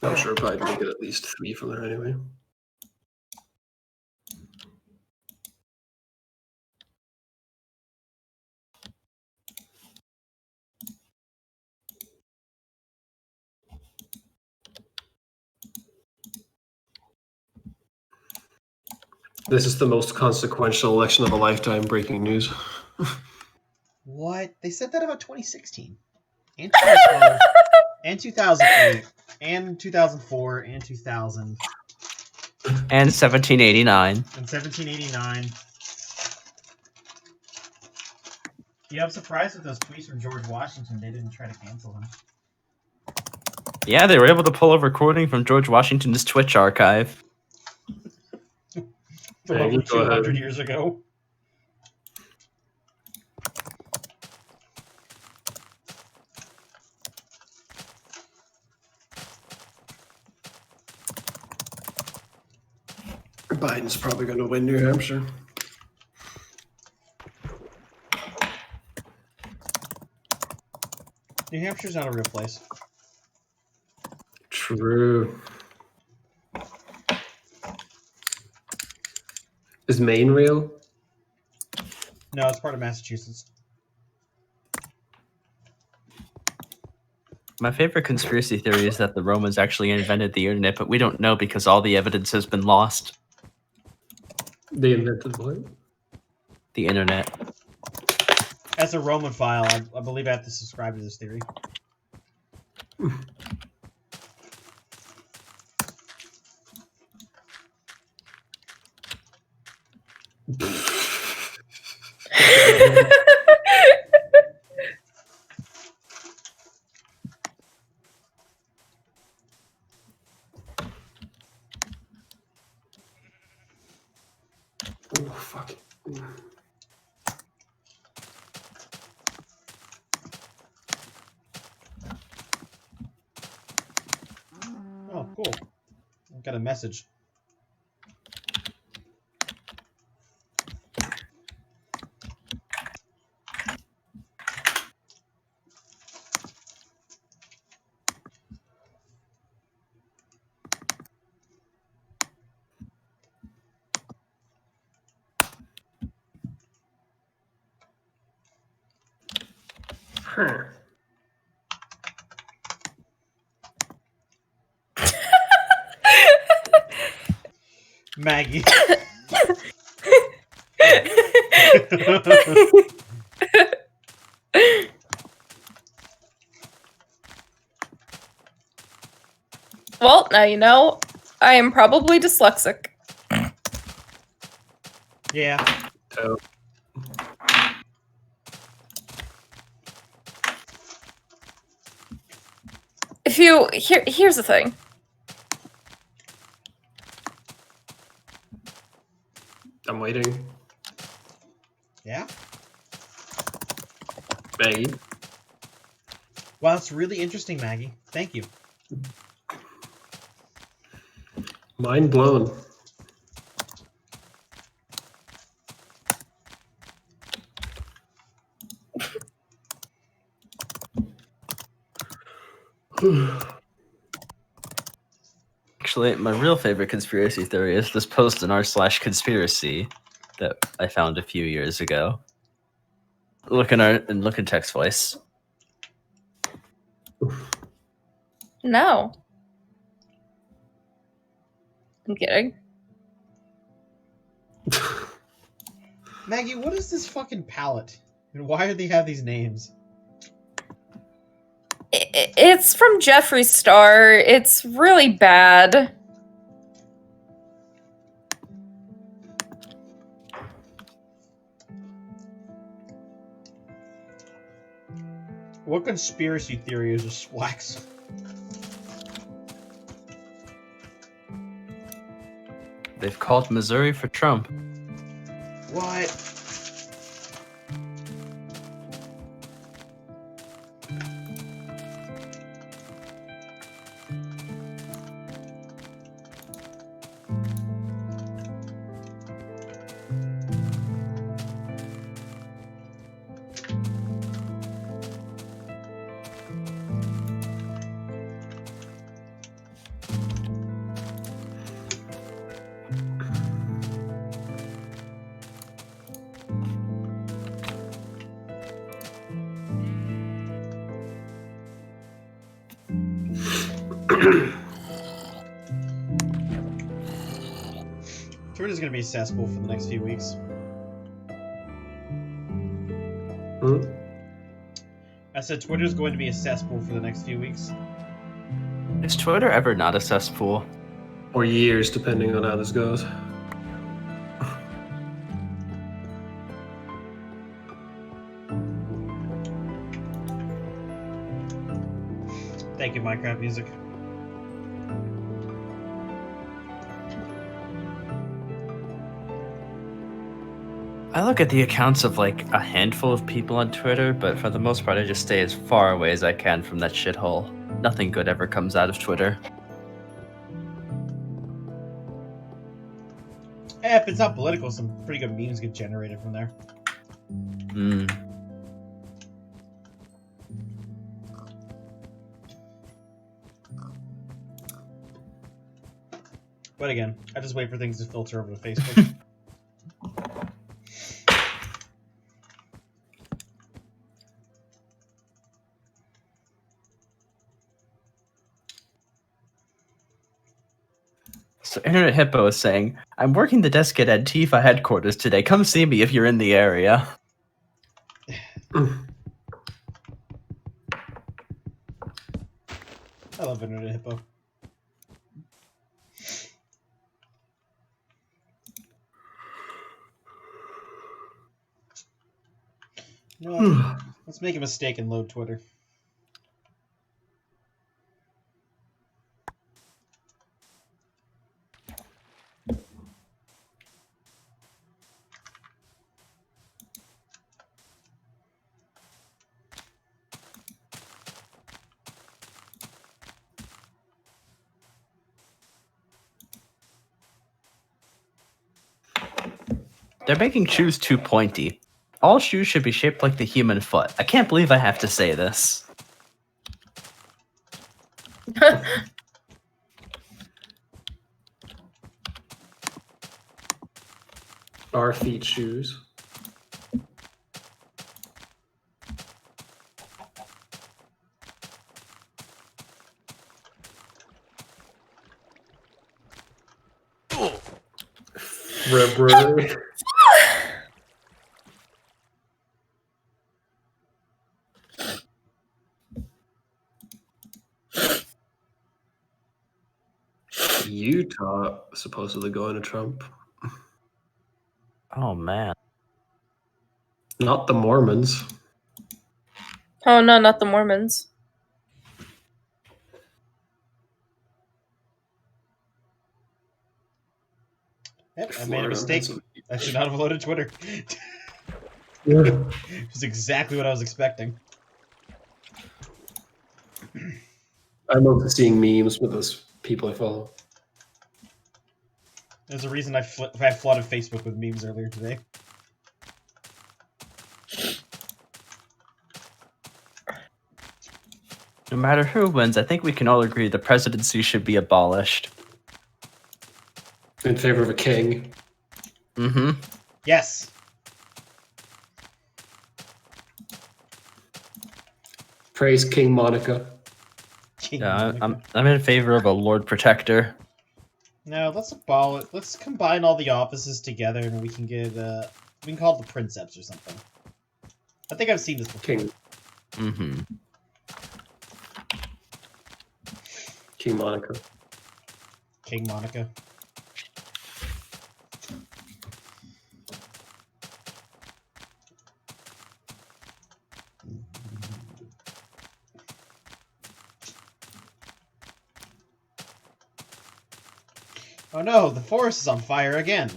I'm sure Biden will get at least 3 from there anyway. This is the most consequential election of a lifetime. Breaking news. What? They said that about 2016 and 2012 and 2008 and 2004 and 2000 and 1789 and 1789. Yeah, I'm surprised with those tweets from George Washington. They didn't try to cancel him. Yeah, they were able to pull a recording from George Washington's Twitch archive. From over 200 years ago. Biden's probably going to win New Hampshire. New Hampshire's not a real place. True. Is Maine real? No, it's part of Massachusetts. My favorite conspiracy theory is that the Romans actually invented the internet, but we don't know because all the evidence has been lost. They invented what? The internet. As a Roman file, I believe I have to subscribe to this theory. Oh, fuck. Oh, cool. I got a message. Maggie. Well, now you know. I am probably dyslexic. Yeah. Oh. If you here's the thing. I'm waiting. Yeah? Maggie. Wow, that's really interesting, Maggie. Thank you. Mind blown. Actually, my real favorite conspiracy theory is this post in r/conspiracy that I found a few years ago. Look in text voice. No. I'm kidding. Maggie, what is this fucking palette? And why do they have these names? It's from Jeffree Star. It's really bad. What conspiracy theory is this wax? They've called Missouri for Trump. What? Twitter's gonna be a cesspool for the next few weeks. Hmm? I said Twitter's going to be a cesspool for the next few weeks. Is Twitter ever not a cesspool? Or years, depending on how this goes. Thank you, Minecraft Music. I look at the accounts of like a handful of people on Twitter, but for the most part I just stay as far away as I can from that shithole. Nothing good ever comes out of Twitter. If it's not political, some pretty good memes get generated from there. But again, I just wait for things to filter over to Facebook. So Internet Hippo is saying, I'm working the desk at Antifa headquarters today. Come see me if you're in the area. I love Internet Hippo. You know what? Let's make a mistake and load Twitter. They're making shoes too pointy. All shoes should be shaped like the human foot. I can't believe I have to say this. Our feet shoes. Rubber. Utah supposedly going to Trump. Oh man. Not the Mormons. Oh no, not the Mormons. Yep, I made a mistake. I should not have loaded Twitter. Yeah. It was exactly what I was expecting. I love seeing memes with those people I follow. There's a reason I flooded Facebook with memes earlier today. No matter who wins, I think we can all agree the presidency should be abolished. In favor of a king. Mm-hmm. Yes. Praise King Monica. I'm in favor of a Lord Protector. No, let's abolish. Let's combine all the offices together, and we can get we can call it the Princeps or something. I think I've seen this before. King. Mm-hmm. King Monica. King Monica. Oh no, the forest is on fire again.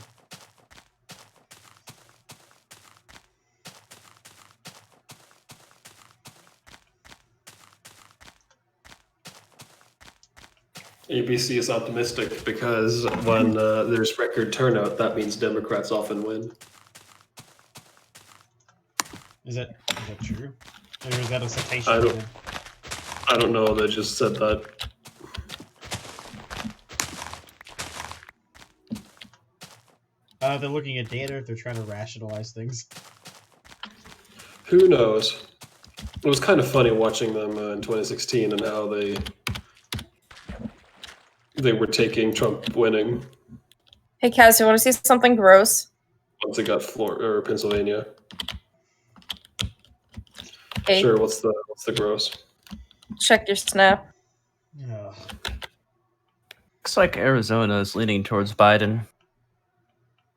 ABC is optimistic because when there's record turnout, that means Democrats often win. Is that true? Or is that a citation? I don't know. They just said that. They're looking at data if they're trying to rationalize things. Who knows? It was kind of funny watching them in 2016 and how they they were taking Trump winning. Hey, Kaz, you want to see something gross? Once it got Florida or Pennsylvania. Hey. Sure. What's the gross? Check your snap. Ugh. Looks like Arizona is leaning towards Biden.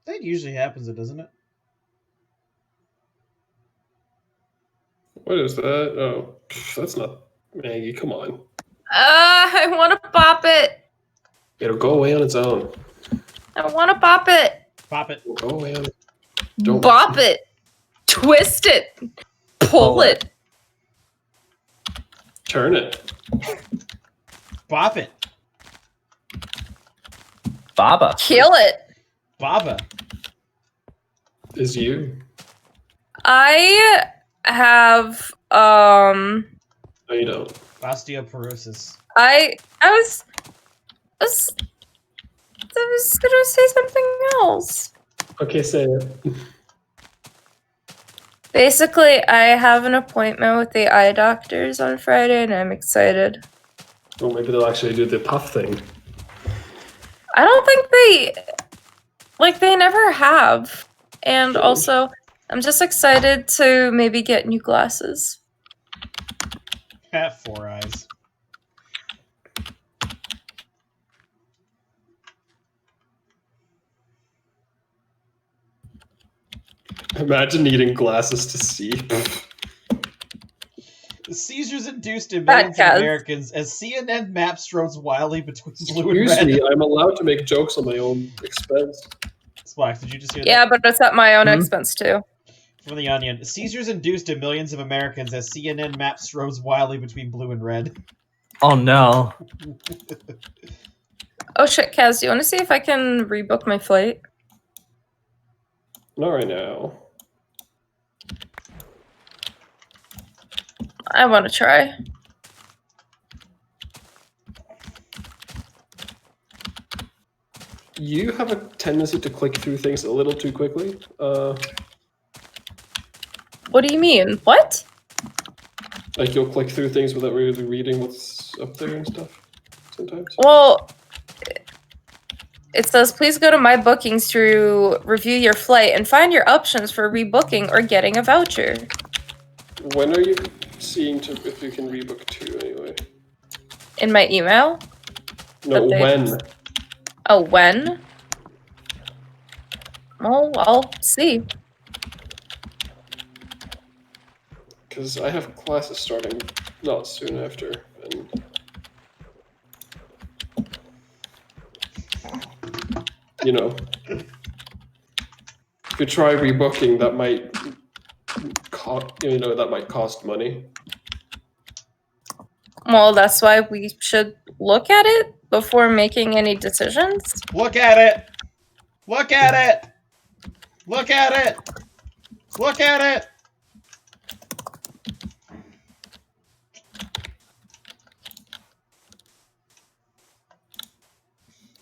That usually happens, doesn't it? What is that? Oh, that's not Maggie. Come on. I want to pop it. It'll go away on its own. I want to pop it. Pop it. It'll go away on it. Don't bop it. Twist it. Pull it. Turn it. Bop it. Baba. Kill it. Baba. Is you. I have No, you don't. Osteoporosis. I was gonna say something else. Okay, say it. Basically, I have an appointment with the eye doctors on Friday, and I'm excited. Well, maybe they'll actually do the puff thing. I don't think they never have. And also, I'm just excited to maybe get new glasses. Have 4 eyes. Imagine needing glasses to see. The seizures induced in millions of Americans as CNN map strolls wildly between blue and red. Excuse me, I'm allowed to make jokes on my own expense. Splax, did you just hear that? Yeah, but it's at my own expense too. From The Onion. Seizures induced in millions of Americans as CNN map strolls wildly between blue and red. Oh no. Oh shit, Kaz, do you want to see if I can rebook my flight? Not right now. I want to try. You have a tendency to click through things a little too quickly. What do you mean? What? Like you'll click through things without really reading what's up there and stuff. Sometimes. Well, it says, please go to My Bookings to review your flight and find your options for rebooking or getting a voucher. When are you seeing if you can rebook to anyway? In my email? No, when? Oh, when? Well, I'll see. Because I have classes starting not soon after, and you know, if you try rebooking, that might cost money. Well, that's why we should look at it before making any decisions. Look at it! Look at it! Look at it! Look at it!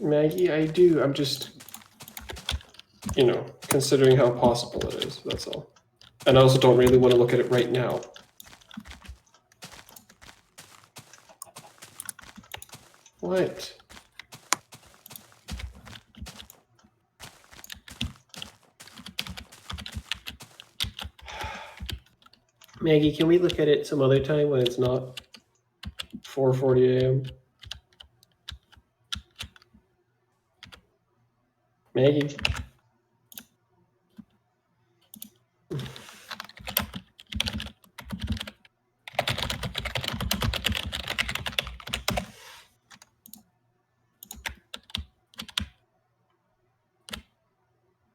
Maggie, I do. I'm just, considering how possible it is, that's all. And I also don't really want to look at it right now. What? Maggie, can we look at it some other time when it's not 4:40 a.m.? Maggie.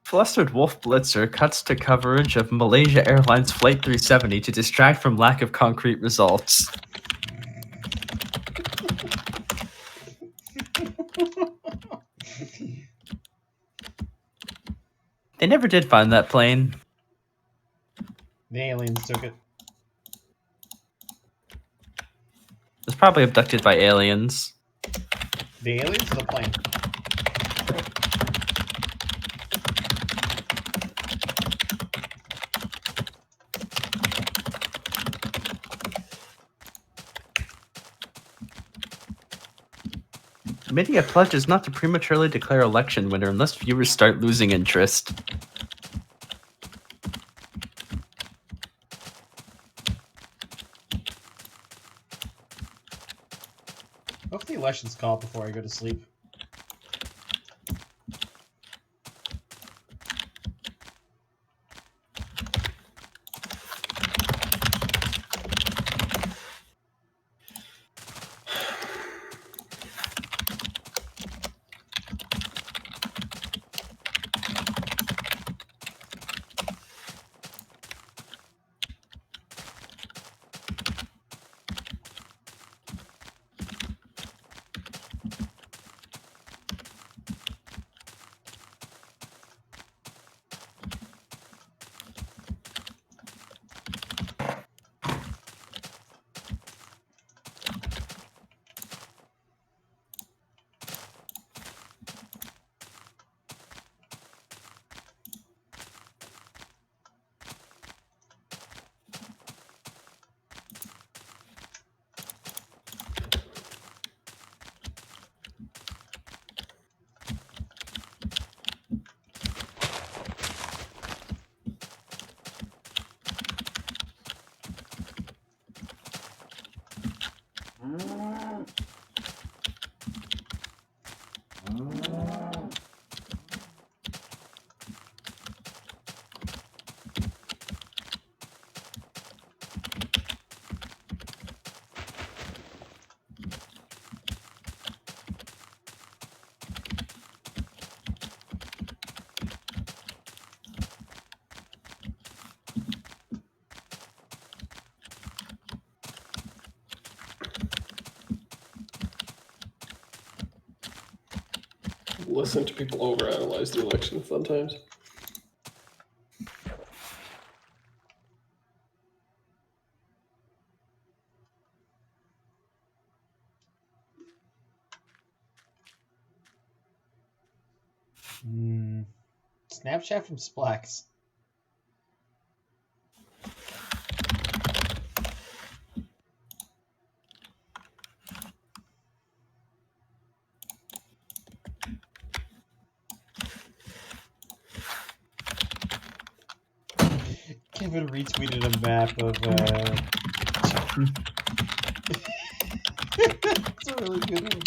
Flustered Wolf Blitzer cuts to coverage of Malaysia Airlines Flight 370 to distract from lack of concrete results. They never did find that plane. The aliens took it. It was probably abducted by aliens. The aliens or the plane? Media pledge is not to prematurely declare election winner unless viewers start losing interest. Hope the election's called before I go to sleep. Listen to people overanalyze the election sometimes. Snapchat from Splax. Kevin retweeted a map of it's a really good one.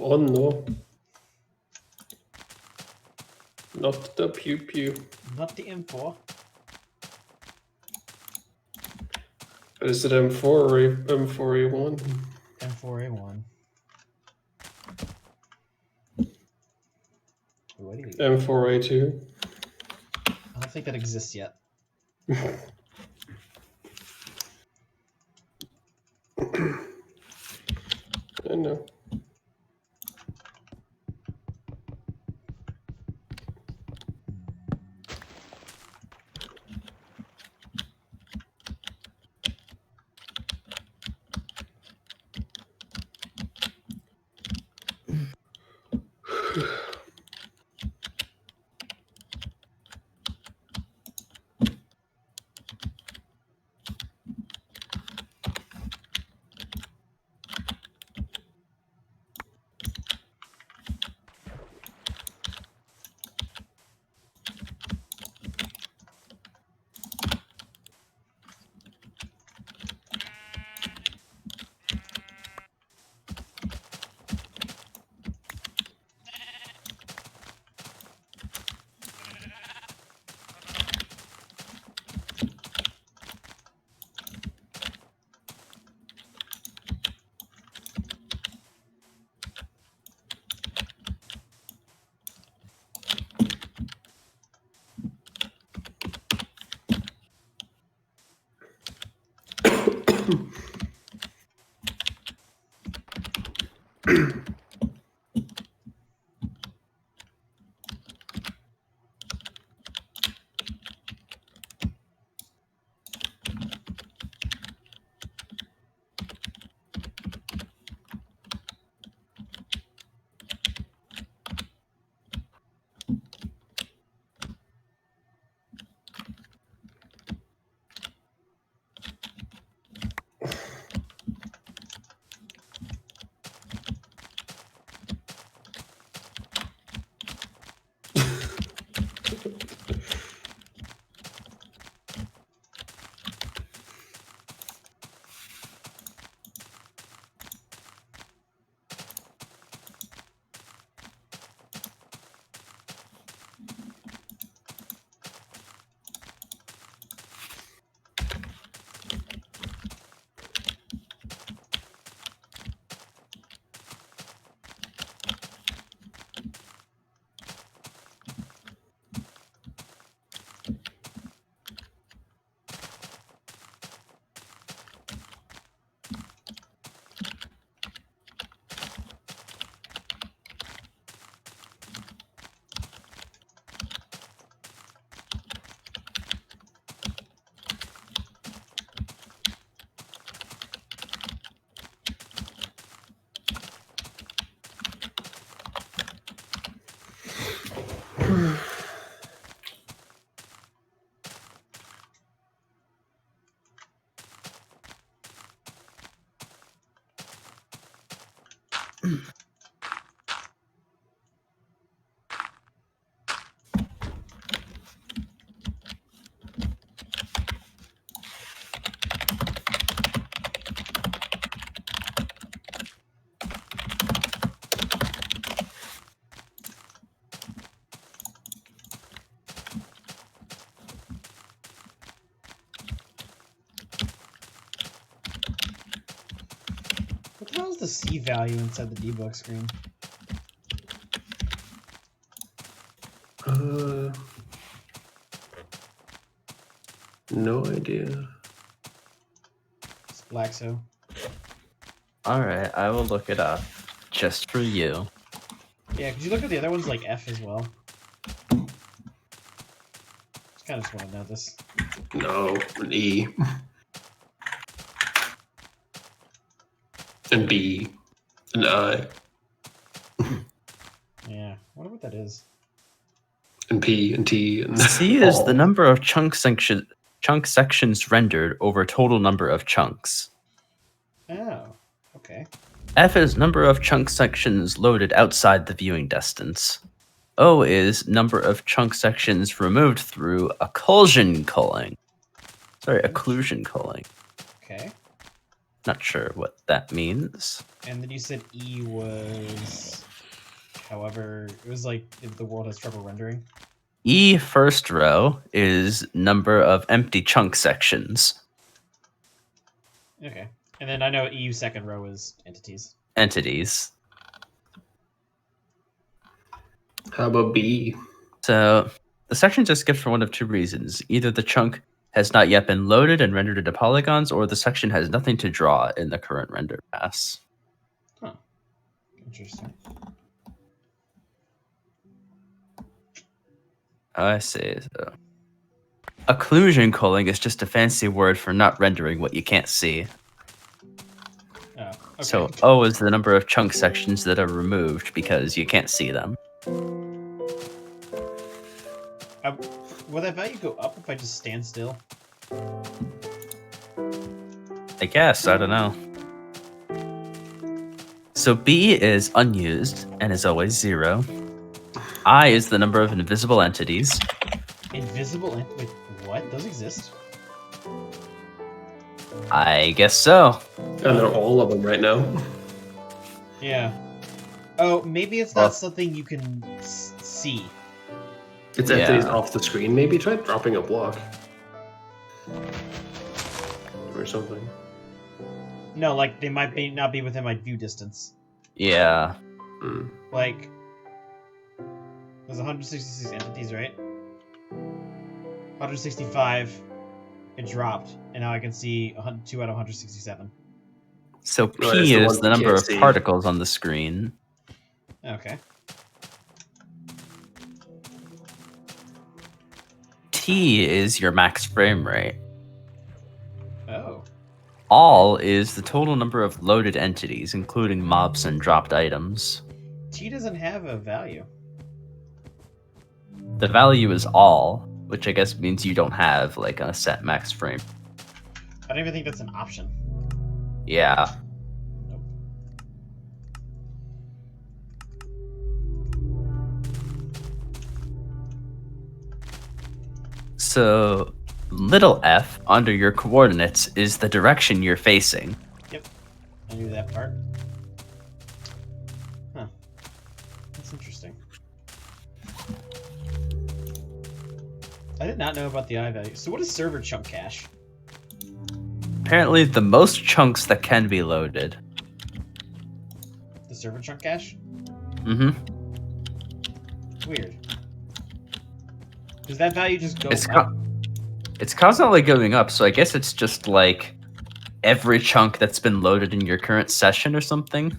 Oh no. Not the pew pew. Not the M4. Is it M4 or M4A1? M4A1. M4A2? I don't think that exists yet. I know. What the hell is the C value inside the debug screen? No idea. It's black, so. Alright, I will look it up. Just for you. Yeah, could you look at the other ones like F as well? Just kind of just want to know this. No, an E. And B. And I. Yeah, I wonder what that is. And P and T and C is the number of chunk sections rendered over total number of chunks. Oh, okay. F is number of chunk sections loaded outside the viewing distance. O is number of chunk sections removed through occlusion culling. Sorry, occlusion culling. Okay. Not sure what that means. And then you said E was... However, it was like if the world has trouble rendering. E first row is number of empty chunk sections. Okay. And then I know EU second row is entities. Entities. How about B? So the sections are skipped for one of two reasons. Either the chunk has not yet been loaded and rendered into polygons, or the section has nothing to draw in the current render pass. Huh. Interesting. I see. So. Occlusion culling is just a fancy word for not rendering what you can't see. Oh, okay. So O is the number of chunk sections that are removed because you can't see them. Will that value go up if I just stand still? I guess, I don't know. So B is unused and is always 0. I is the number of invisible entities. Invisible entities? What? Those exist? I guess so. And they're all of them right now. Yeah. Oh, maybe it's not something you can see. It's entities off the screen. Maybe try dropping a block. Or something. No, like they might not be within my view distance. Yeah. Like, there's 166 entities, right? 165, it dropped, and now I can see 2 out of 167. So P is the number of particles on the screen. Okay. T is your max frame rate. Oh. All is the total number of loaded entities, including mobs and dropped items. T doesn't have a value. The value is all, which I guess means you don't have like a set max frame. I don't even think that's an option. Yeah. Nope. So little f under your coordinates is the direction you're facing. Yep. I knew that part. Huh. That's interesting. I did not know about the I value. So what is server chunk cache? Apparently the most chunks that can be loaded. The server chunk cache? Mm-hmm. Weird. Does that value just go up? It's constantly going up, so I guess it's just like every chunk that's been loaded in your current session or something.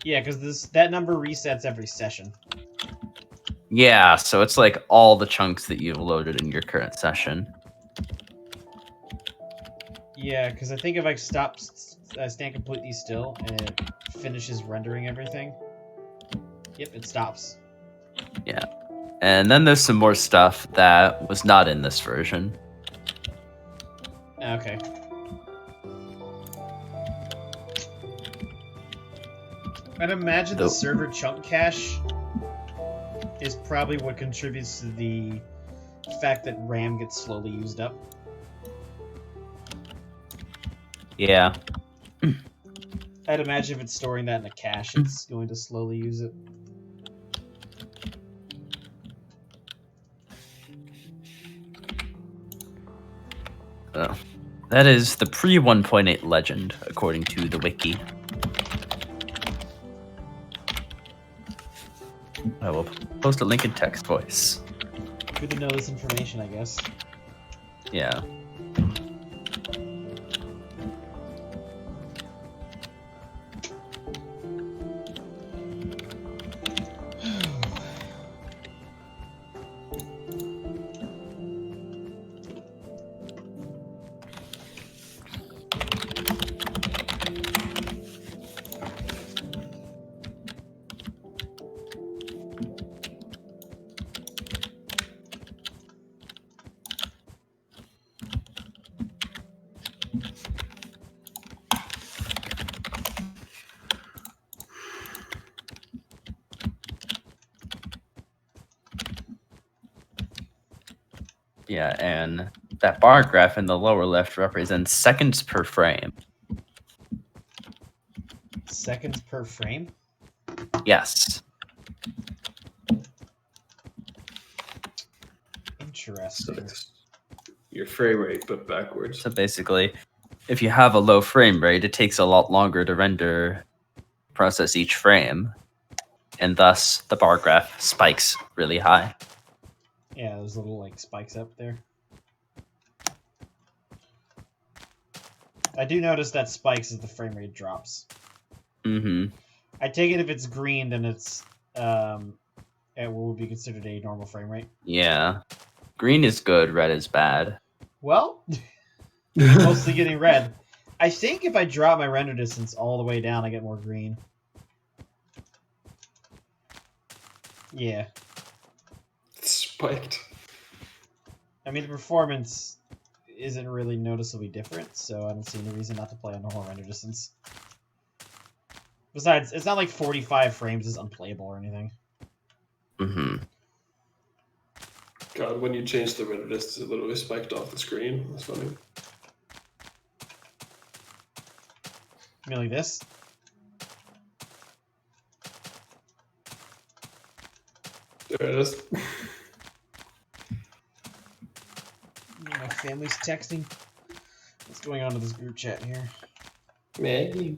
Yeah, because that number resets every session. Yeah, so it's like all the chunks that you've loaded in your current session. Yeah, because I think if I stand completely still and it finishes rendering everything, yep, it stops. Yeah. And then there's some more stuff that was not in this version. Okay. I'd imagine the server chunk cache is probably what contributes to the fact that RAM gets slowly used up. Yeah. I'd imagine if it's storing that in a cache, it's going to slowly use it. Oh. That is the pre-1.8 legend, according to the wiki. I will post a link in text voice. Good to know this information, I guess. Yeah. Yeah, and that bar graph in the lower left represents seconds per frame. Seconds per frame? Yes. Interesting. So it's your frame rate, but backwards. So basically, if you have a low frame rate, it takes a lot longer to render, process each frame, and thus the bar graph spikes really high. Yeah, those little like spikes up there. I do notice that spikes as the frame rate drops. Mm-hmm. I take it if it's green, then it's at what would be considered a normal frame rate. Yeah. Green is good, red is bad. Well, you're mostly getting red. I think if I drop my render distance all the way down, I get more green. Yeah. It's spiked. I mean, the performance isn't really noticeably different, so I don't see any reason not to play on normal render distance. Besides, it's not like 45 frames is unplayable or anything. Mm-hmm. God, when you change the render distance, it literally spiked off the screen. That's funny. You mean like this? There it is. My family's texting. What's going on in this group chat here? Maggie.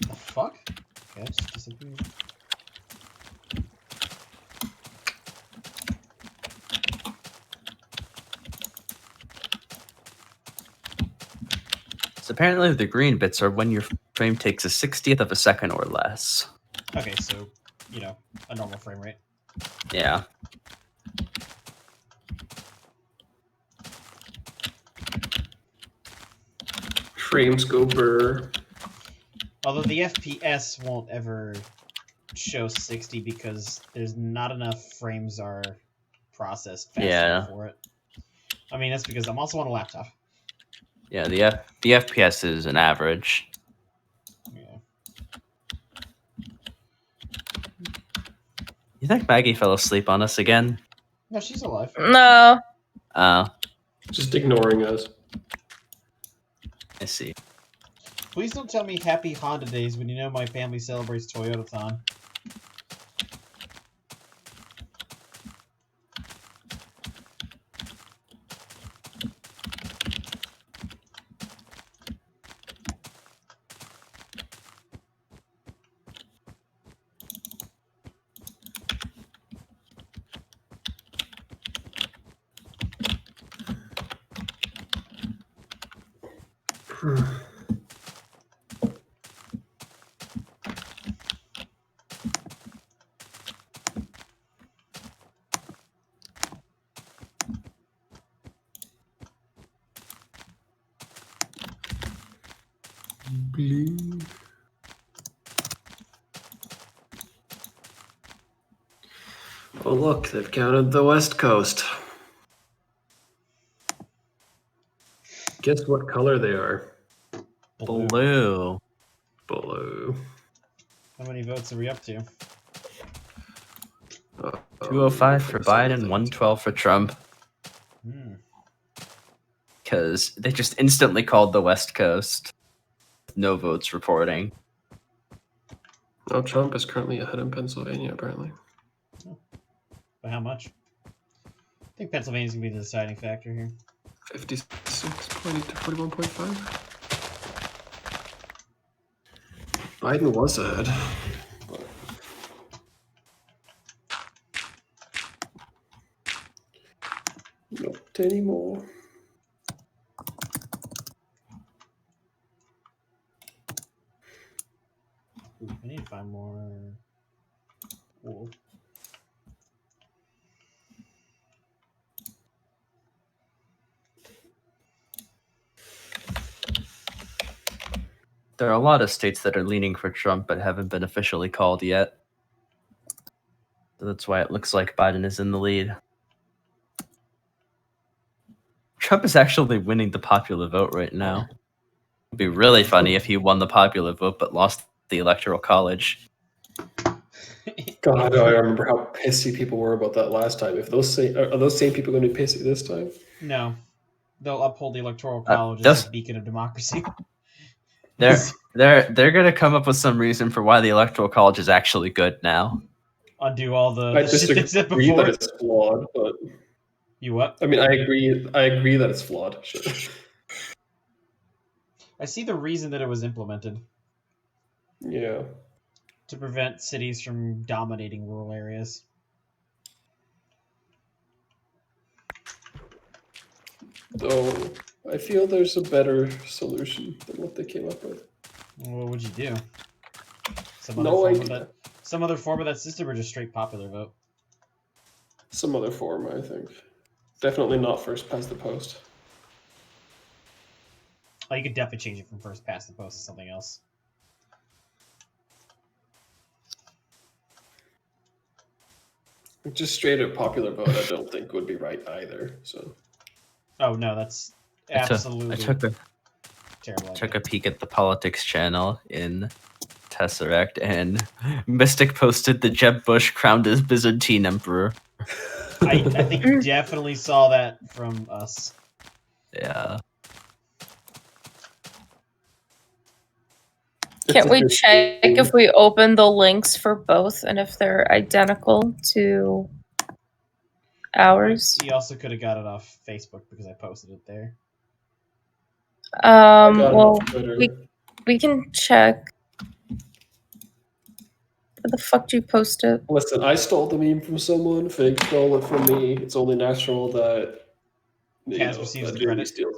The fuck? Okay, that just disappeared. So apparently the green bits are when your frame takes a 60th of a second or less. Okay, so, you know, a normal frame rate. Yeah. Frames go burr. Although the FPS won't ever show 60 because there's not enough frames are processed fast enough for it. I mean, that's because I'm also on a laptop. Yeah, the FPS is an average. Yeah. You think Maggie fell asleep on us again? No, she's alive. No. Oh. Just ignoring us. I see. Please don't tell me happy Honda days when you know my family celebrates Toyotathon. Blue. Oh look, they've counted the West Coast. Guess what color they are? Blue. Blue. How many votes are we up to? 205 for Biden, 112 for Trump. Because they just instantly called the West Coast. No votes reporting. Oh, Trump is currently ahead in Pennsylvania, apparently. Oh. By how much? I think Pennsylvania's going to be the deciding factor here. 56.8 to 41.5. Biden was ahead. Not anymore. I need to find more wool. There are a lot of states that are leaning for Trump but haven't been officially called yet. So that's why it looks like Biden is in the lead. Trump is actually winning the popular vote right now. It'd be really funny if he won the popular vote but lost the Electoral College. God, I remember how pissy people were about that last time. If those are those same people going to be pissy this time? No, they'll uphold the Electoral College as a beacon of democracy. They're gonna come up with some reason for why the Electoral College is actually good now. Undo all the I shit they said before. that it's flawed, but you what? I mean, I agree that it's flawed. Sure. I see the reason that it was implemented. Yeah. To prevent cities from dominating rural areas. Though I feel there's a better solution than what they came up with. What would you do? Some other form of that system, or just straight popular vote? Some other form, I think. Definitely not first past the post. Oh, you could definitely change it from first past the post to something else. Just straight up popular vote, I don't think would be right either. So. Oh no, that's absolutely terrible. I took a peek at the politics channel in Tesseract, and Mystic posted that Jeb Bush crowned as Byzantine emperor. I think you definitely saw that from us. Yeah. Can't we check if we open the links for both and if they're identical to ours? He also could have got it off Facebook because I posted it there. Well, we can check. Where the fuck do you post it? Listen, I stole the meme from someone. Fig stole it from me. It's only natural that Kaz receives the credit. Steals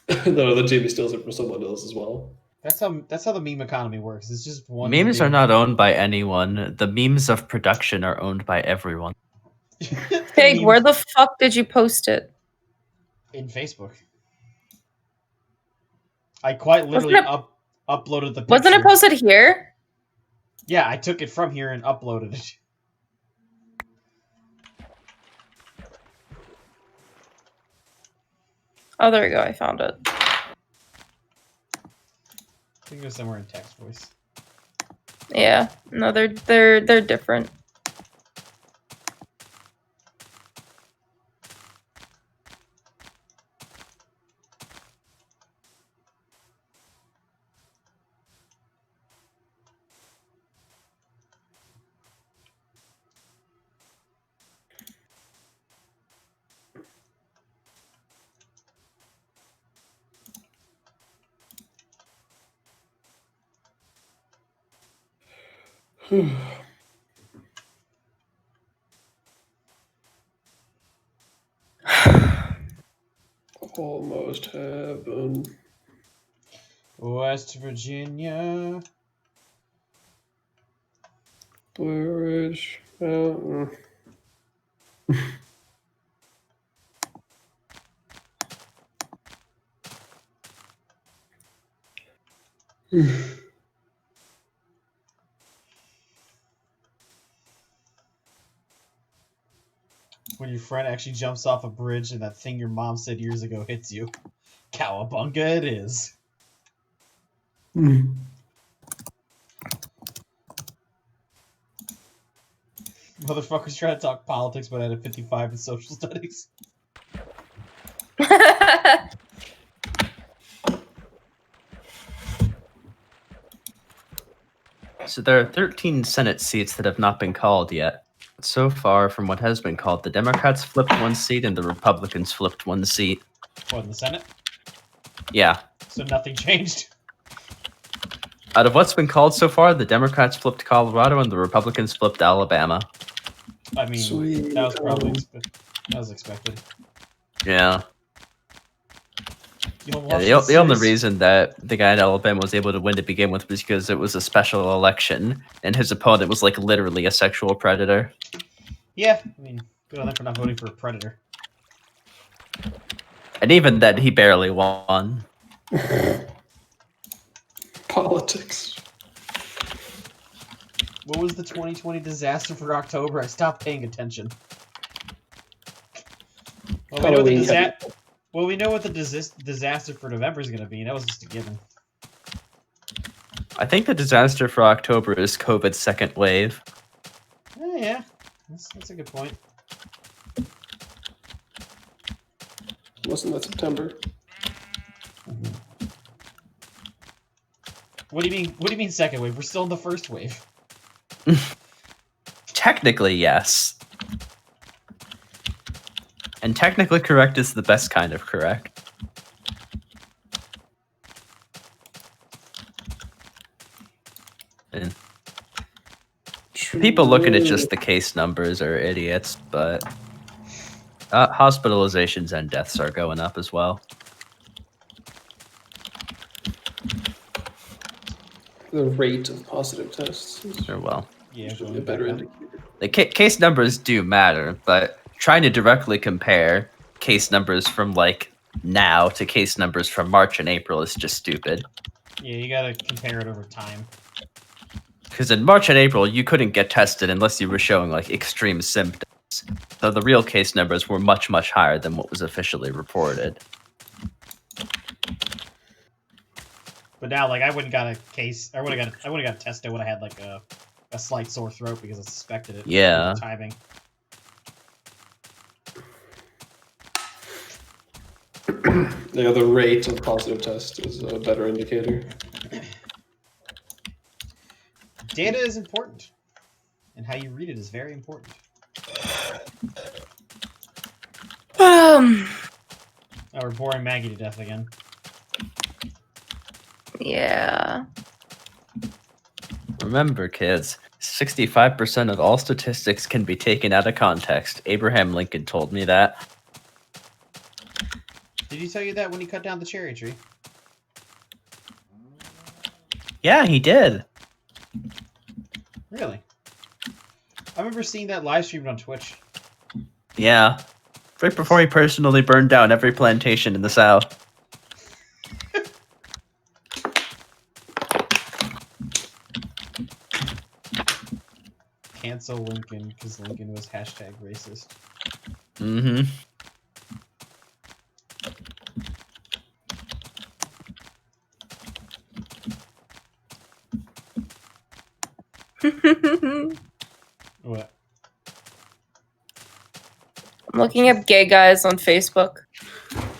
it. No, that Jamie steals it from someone else as well. That's how the meme economy works. It's just one. Memes are not owned by anyone. The memes of production are owned by everyone. Fig, where the fuck did you post it? In Facebook. I quite literally uploaded the picture. Wasn't it posted here? Yeah, I took it from here and uploaded it. Oh, there we go. I found it. I think it was somewhere in text voice. Yeah. No, they're different. Almost heaven. West Virginia. Blue Ridge Mountain. When your friend actually jumps off a bridge and that thing your mom said years ago hits you. Cowabunga it is. Motherfuckers trying to talk politics but I had a 55 in social studies. So there are 13 Senate seats that have not been called yet. So far, from what has been called, the Democrats flipped one seat and the Republicans flipped one seat. What, in the Senate? Yeah. So nothing changed? Out of what's been called so far, the Democrats flipped Colorado and the Republicans flipped Alabama. I mean, Sweet. that was probably expected. Yeah. The only reason that the guy in Alabama was able to win to begin with was because it was a special election, and his opponent was like literally a sexual predator. Yeah, I mean, good on them for not voting for a predator. And even then, he barely won. Politics. What was the 2020 disaster for October? I stopped paying attention. Well, we know what the disaster for November is going to be. That was just a given. I think the disaster for October is COVID's second wave. Yeah, that's a good point. Wasn't that September? What do you mean second wave? We're still in the first wave. Technically, yes. And technically correct is the best kind of correct. And people looking at just the case numbers are idiots, but hospitalizations and deaths are going up as well. The rate of positive tests is a better indicator. The case numbers do matter, but trying to directly compare case numbers from like now to case numbers from March and April is just stupid. Yeah, you gotta compare it over time. Because in March and April, you couldn't get tested unless you were showing like extreme symptoms. So the real case numbers were much, much higher than what was officially reported. But now, like, I wouldn't got a case. I would have got tested when I had like a slight sore throat because I suspected it. Yeah. Timing. Yeah, the rate of positive test is a better indicator. Data is important, and how you read it is very important. Um. Oh, we're boring Maggie to death again. Yeah. Remember, kids, 65% of all statistics can be taken out of context. Abraham Lincoln told me that. Did he tell you that when he cut down the cherry tree? Yeah, he did. Really? I remember seeing that live streamed on Twitch. Yeah. Right before he personally burned down every plantation in the South. Cancel Lincoln because Lincoln was #racist. Mm-hmm. What? I'm looking up gay guys on Facebook.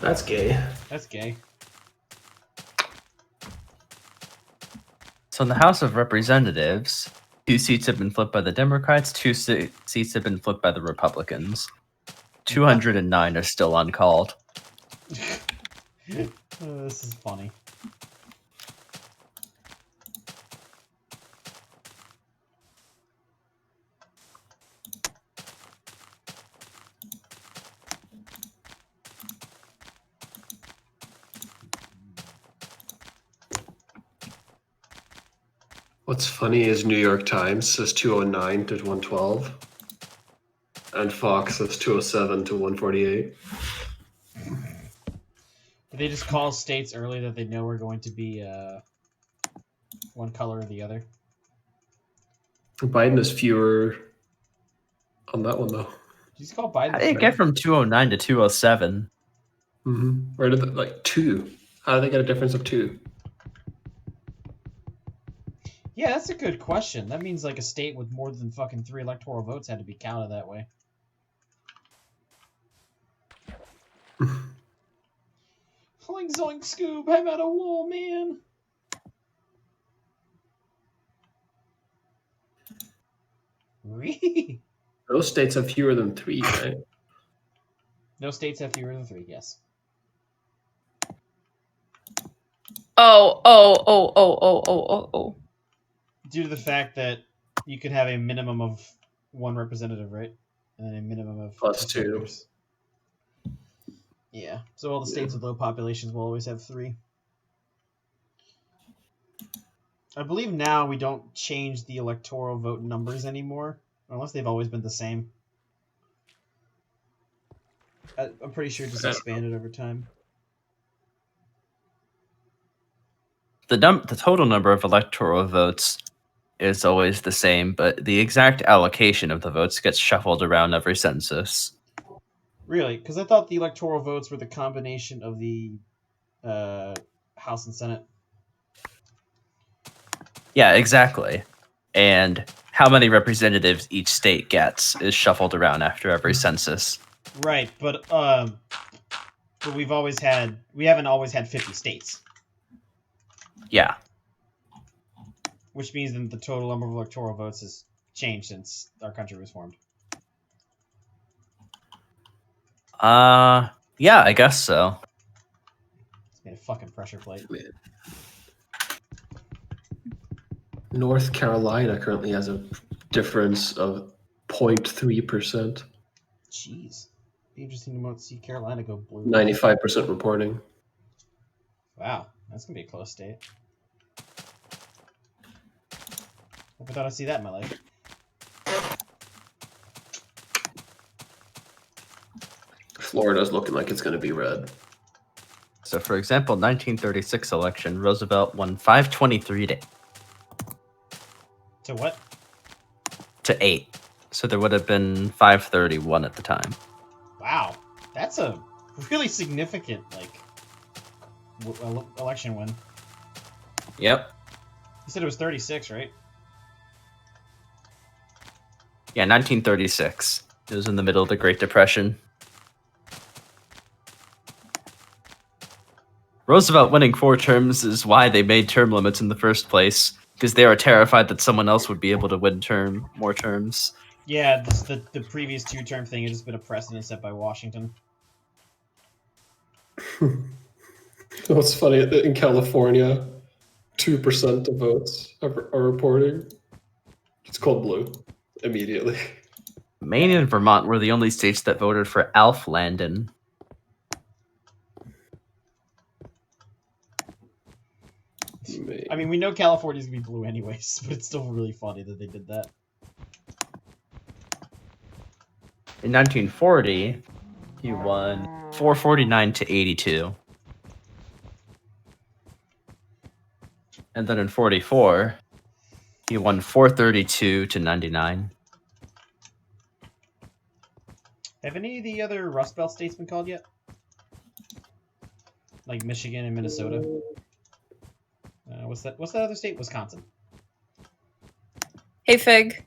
That's gay. That's gay. So in the House of Representatives, 2 seats have been flipped by the Democrats, 2 seats have been flipped by the Republicans. 209 are still uncalled. This is funny. What's funny is New York Times says 209 to 112, and Fox says 207 to 148. They just call states early that they know are going to be one color or the other. Biden has fewer on that one, though. Did you just call Biden? How do you get from 209 to 207? Mm-hmm. Where did like 2? How do they get a difference of 2? Yeah, that's a good question. That means like a state with more than fucking 3 electoral votes had to be counted that way. Zoink zoink Scoob, I'm at a wall, man. Really? Those states have fewer than 3, right? No states have fewer than 3, yes. Oh. Due to the fact that you could have a minimum of 1 representative, right? And then a minimum of +2. Yeah, so all the states with low populations will always have 3. I believe now we don't change the electoral vote numbers anymore, unless they've always been the same. I'm pretty sure it just expanded over time. The total number of electoral votes is always the same, but the exact allocation of the votes gets shuffled around every census. Really? Because I thought the electoral votes were the combination of the House and Senate. Yeah, exactly. And how many representatives each state gets is shuffled around after every census. Right, but we haven't always had 50 states. Yeah. Which means that the total number of electoral votes has changed since our country was formed. Yeah, I guess so. It's made a fucking pressure plate. Man. North Carolina currently has a difference of 0.3%. Jeez. Be interesting to see Carolina go blue. 95% reporting. Wow, that's gonna be a close state. Never thought I'd see that in my life. Florida's looking like it's gonna be red. So, for example, 1936 election, Roosevelt won 523 to what? To 8. So there would have been 531 at the time. Wow, that's a really significant election win. Yep. You said it was 36, right? Yeah, 1936. It was in the middle of the Great Depression. Roosevelt winning 4 terms is why they made term limits in the first place, because they were terrified that someone else would be able to win more terms. Yeah, the previous 2-term thing had just been a precedent set by Washington. What's funny, in California, 2% of votes are reporting. It's called blue immediately. Maine and Vermont were the only states that voted for Alf Landon. I mean, we know California's gonna be blue anyways, but it's still really funny that they did that. In 1940, he won 449 to 82. And then in 44, he won 432 to 99. Have any of the other Rust Belt states been called yet? Like Michigan and Minnesota? What's that other state? Wisconsin. Hey, Fig.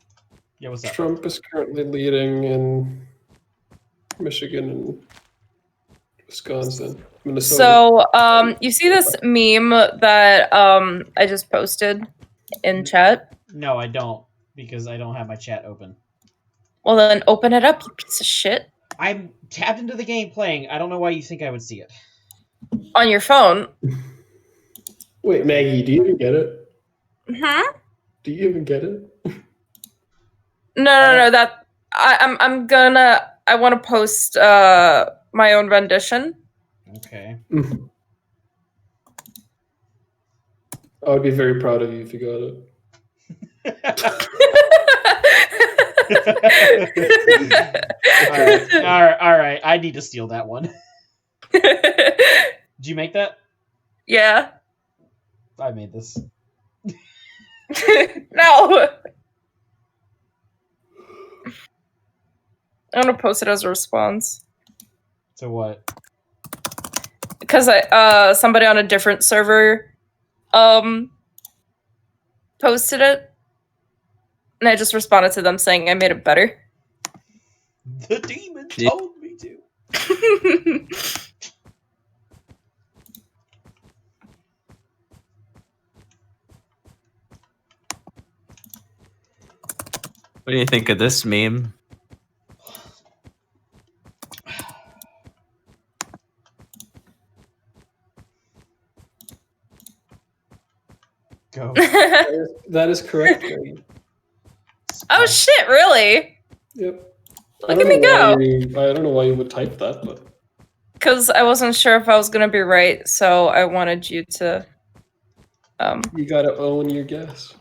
Yeah, what's up? Trump is currently leading in Michigan and Wisconsin. Minnesota. So, you see this meme that I just posted in chat? No, I don't, because I don't have my chat open. Well, then open it up, you piece of shit. I'm tabbed into the game playing. I don't know why you think I would see it. On your phone. Wait, Maggie, do you even get it? Huh? Do you even get it? No. That I want to post my own rendition. Okay. I would be very proud of you if you got it. All right. I need to steal that one. Did you make that? Yeah. I made this. No. I'm gonna post it as a response. To what? Because somebody on a different server posted it, and I just responded to them saying I made it better. The demon told me to. What do you think of this meme? Go. That is correct. Oh shit! Really? Yep. Look at me go. I don't know why you would type that, but Because I wasn't sure if I was gonna be right, so I wanted you to. You gotta own your guess.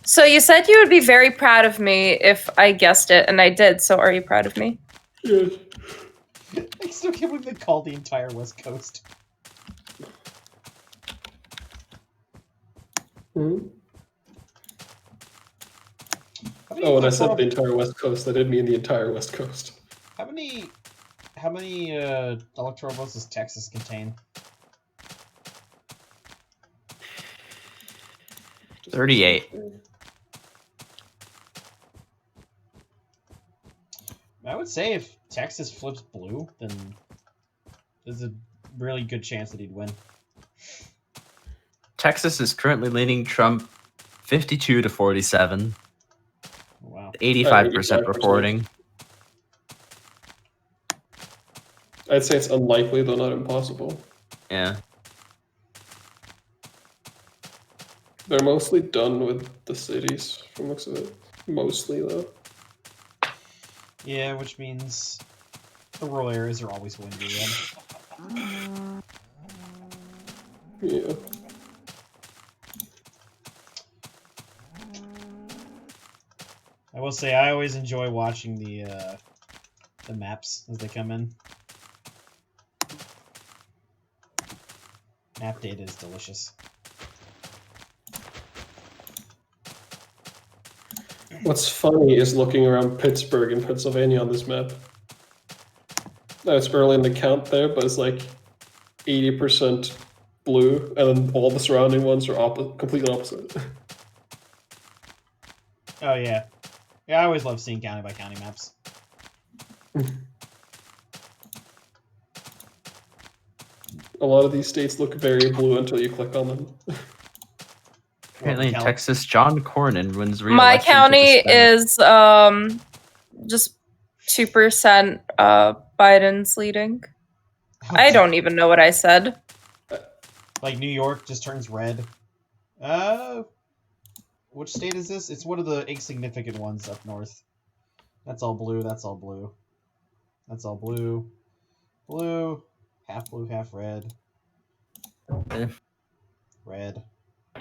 So you said you would be very proud of me if I guessed it, and I did. So are you proud of me? Yes. I still can't believe they called the entire West Coast. Mm-hmm. Oh, and I said the entire West Coast. I didn't mean the entire West Coast. How many electoral votes does Texas contain? 38. I would say if Texas flips blue, then there's a really good chance that he'd win. Texas is currently leading Trump 52 to 47. Wow. 85% reporting. I'd say it's unlikely, though not impossible. Yeah. They're mostly done with the cities, from looks of it. Mostly, though. Yeah, which means the rural areas are always going to be red. Yeah. I will say I always enjoy watching the maps as they come in. Map data is delicious. What's funny is looking around Pittsburgh in Pennsylvania on this map. Now it's early in the count there, but it's like 80% blue, and then all the surrounding ones are completely opposite. Oh yeah. Yeah, I always love seeing county by county maps. A lot of these states look very blue until you click on them. Apparently in Texas, John Cornyn wins re-election. My county is just 2% Biden's leading. I don't even know what I said. Like New York just turns red. Which state is this? It's one of the insignificant ones up north. That's all blue, that's all blue. That's all blue. Blue, half red. Red.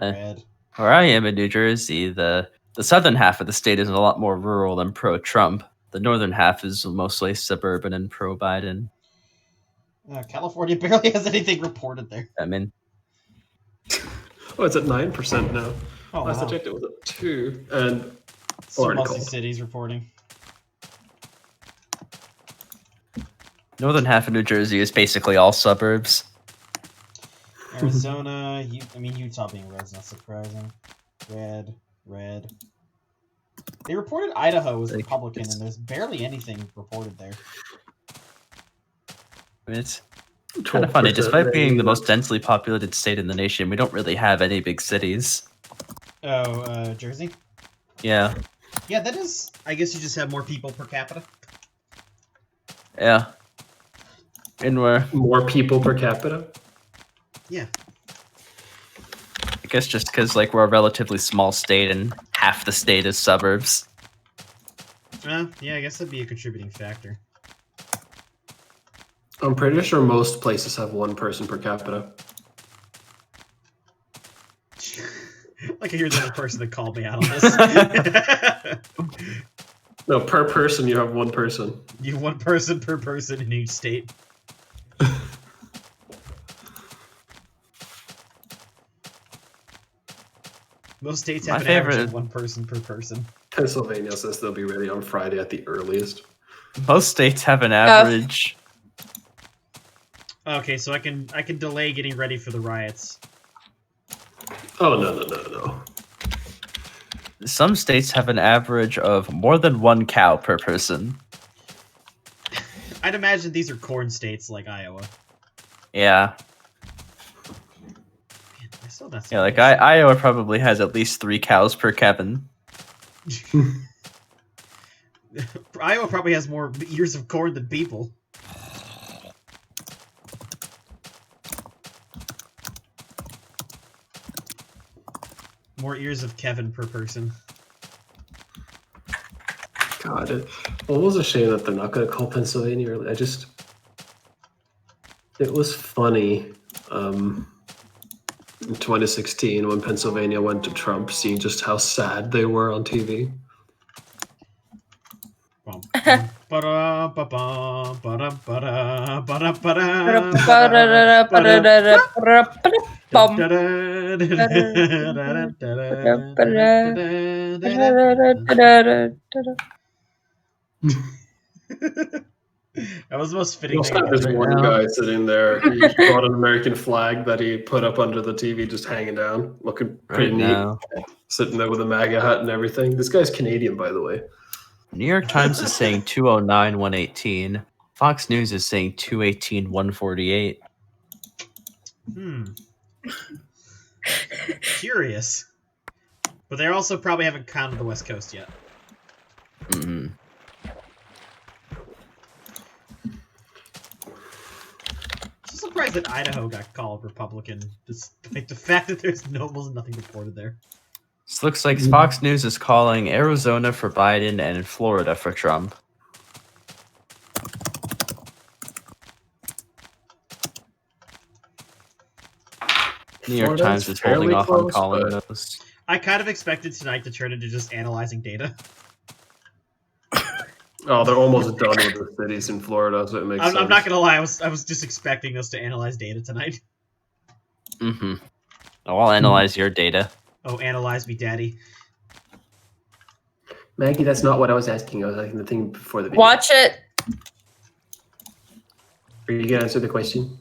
Red. Where I am in New Jersey, the southern half of the state is a lot more rural than pro-Trump. The northern half is mostly suburban and pro-Biden. California barely has anything reported there. I mean... Oh, it's at 9% now. Oh, Last I checked, it was at 2. And... Mostly cities reporting. Northern half of New Jersey is basically all suburbs. Arizona, Utah being red is not surprising. Red. They reported Idaho was Republican, and there's barely anything reported there. I mean, it's kind of funny. Despite being the most densely populated state in the nation, we don't really have any big cities. Oh, Jersey? Yeah. Yeah, that is... I guess you just have more people per capita. Yeah. And we're... More people per capita? Yeah. I guess just because, like, we're a relatively small state and half the state is suburbs. Yeah, I guess that'd be a contributing factor. I'm pretty sure most places have one person per capita. Like you're the only person that called me out on this. No, per person you have one person. You have one person per person in each state. Most states have an average of one person per person. Pennsylvania says they'll be ready on Friday at the earliest. Most states have an average. Okay, so I can delay getting ready for the riots. Oh no. Some states have an average of more than one cow per person. I'd imagine these are corn states like Iowa. Yeah. Yeah, like Iowa probably has at least 3 cows per cabin. Iowa probably has more ears of corn than people. More ears of Kevin per person. God, it was a shame that they're not going to call Pennsylvania early. It was funny in 2016 when Pennsylvania went to Trump, seeing just how sad they were on TV. That was the most fitting Also thing. had this one guy sitting there. He brought an American flag that he put up under the TV, just hanging down, looking pretty neat. Sitting there with a MAGA hat and everything. This guy's Canadian, by the way. New York Times is saying 209, 118. Fox News is saying 218, 148. Curious. But they also probably haven't counted the West Coast yet. Mm-hmm. I'm surprised that Idaho got called Republican, despite the fact that there's almost nothing reported there. This looks like Fox News is calling Arizona for Biden and Florida for Trump. New York Times is holding off on calling those. I kind of expected tonight to turn into just analyzing data. Oh, they're almost done with the cities in Florida, so it makes sense. I'm not gonna lie, I was just expecting us to analyze data tonight. Mm-hmm. Oh, I'll analyze your data. Oh, analyze me, daddy. Maggie, that's not what I was asking. I was asking the thing before the video. Watch it. Are you gonna answer the question?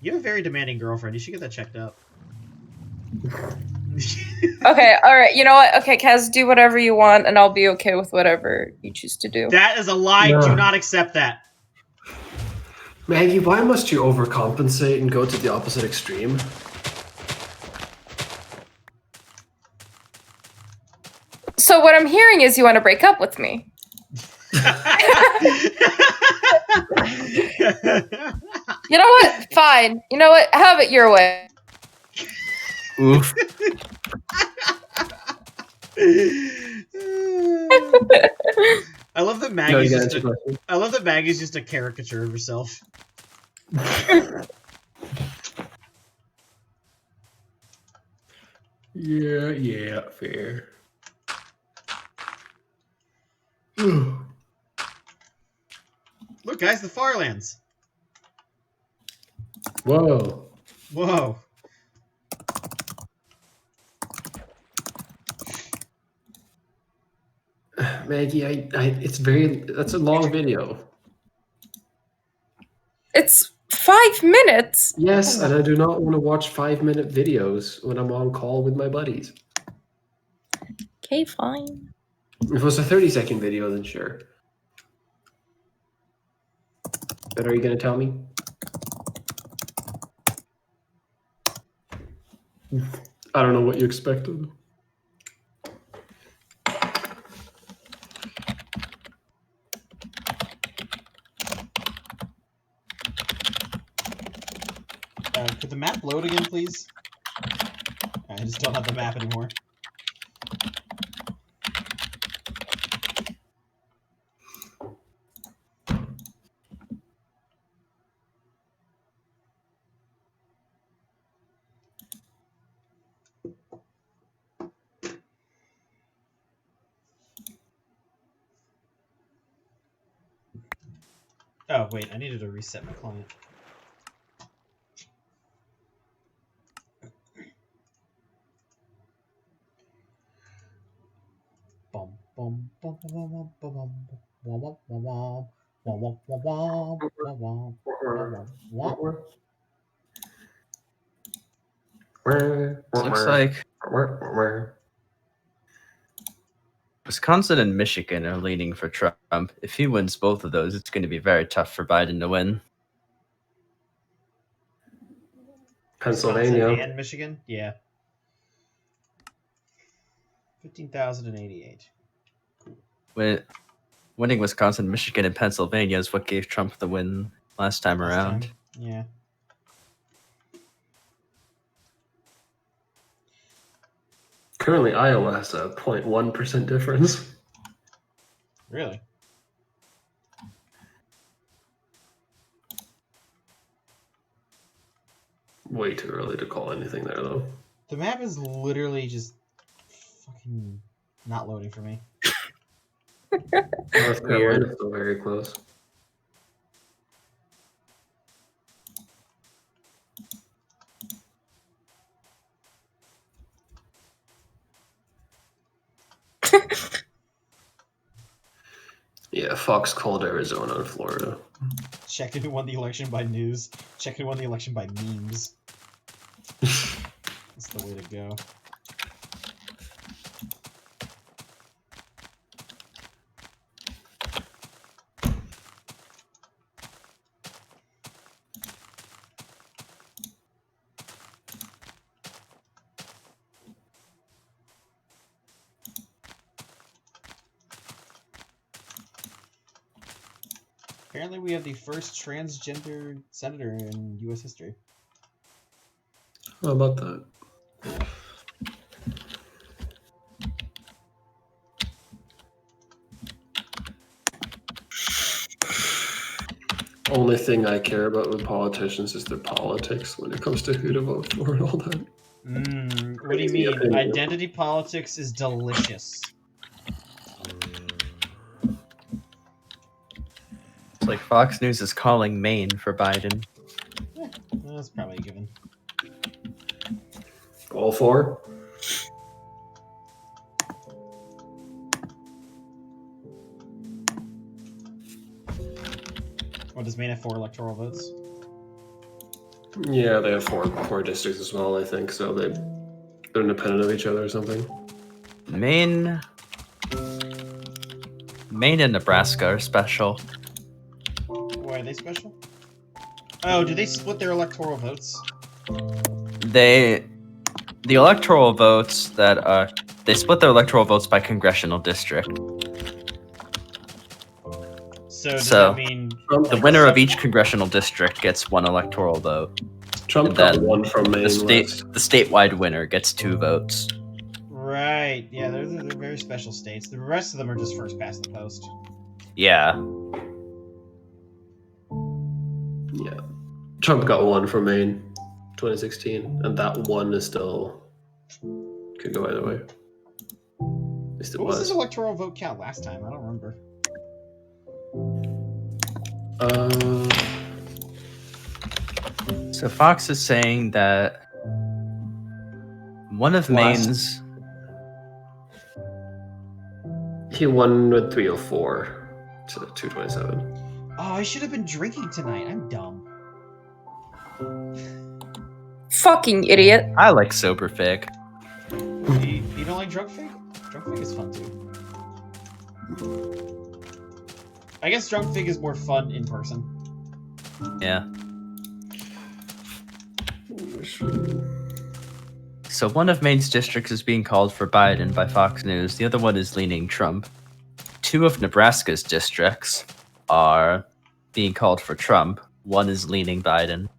You have a very demanding girlfriend. You should get that checked out. Okay, alright, you know what? Okay, Kaz, do whatever you want, and I'll be okay with whatever you choose to do. That is a lie. No. Do not accept that. Maggie, why must you overcompensate and go to the opposite extreme? So what I'm hearing is you want to break up with me. You know what? Fine. You know what? Have it your way. Oof. I love that Maggie's just a caricature of herself. Yeah, fair. Look, guys, the Farlands. Whoa. Whoa. Maggie, that's a long video. It's 5 minutes. Yes, and I do not want to watch 5-minute videos when I'm on call with my buddies. Okay, fine. If it was a 30-second video, then sure. But are you going to tell me? I don't know what you expected. Could the map load again, please? I just don't have the map anymore. Oh, wait, I needed to reset my client. Looks like Wisconsin and Michigan are leaning for Trump. If he wins both of those, it's going to be very tough for Biden to win. Pennsylvania and Michigan, yeah. 15,088. Winning Wisconsin, Michigan, and Pennsylvania is what gave Trump the win last time around. Yeah. Currently, Iowa has a 0.1% difference. Really? Way too early to call anything there, though. The map is literally just fucking not loading for me. North Carolina is still very close. Yeah, Fox called Arizona and Florida. Check who won the election by news. Check who won the election by memes. That's the way to go. Apparently we have the first transgender senator in U.S. history. How about that? Only thing I care about with politicians is their politics when it comes to who to vote for and all that. What do you mean? Identity politics is delicious. It's like Fox News is calling Maine for Biden. That's probably a given. All four? What, does Maine have 4 electoral votes? Yeah, they have four districts as well, I think, so they're independent of each other or something. Maine and Nebraska are special. Why are they special? Oh, do they split their electoral votes? The electoral votes that they split their electoral votes by congressional district. So does that mean the winner of each congressional district gets 1 electoral vote? Trump got 1 from Maine. The statewide winner gets 2 votes. Right. Yeah, they're very special states. The rest of them are just first past the post. Yeah. Yeah. Trump got 1 from Maine, 2016, and that 1 is still could go either way. At least it What was was. his electoral vote count last time? I don't remember. So Fox is saying that one of Maine's... He won with 304 to 227. Oh, I should have been drinking tonight. I'm dumb. Fucking idiot. I like sober fig. You don't like drunk fig? Drunk fig is fun too. I guess drunk fig is more fun in person. Yeah. So one of Maine's districts is being called for Biden by Fox News. The other one is leaning Trump. 2 of Nebraska's districts are being called for Trump. 1 is leaning Biden.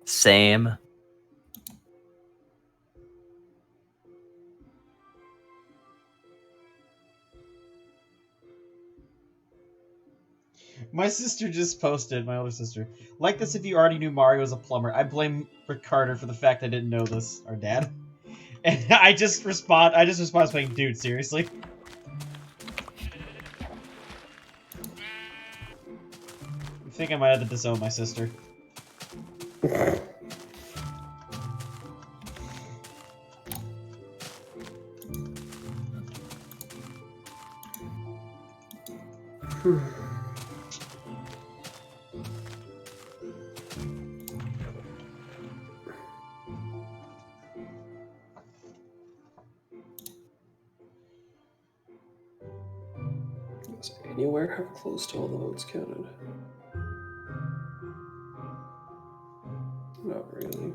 Same. My sister just posted, my older sister, like this if you already knew Mario was a plumber. I blame Ricardo for the fact I didn't know this, our dad. And I just respond saying, dude, seriously? I think I might have to disown my sister. Does anywhere have close to all the votes counted? Not really.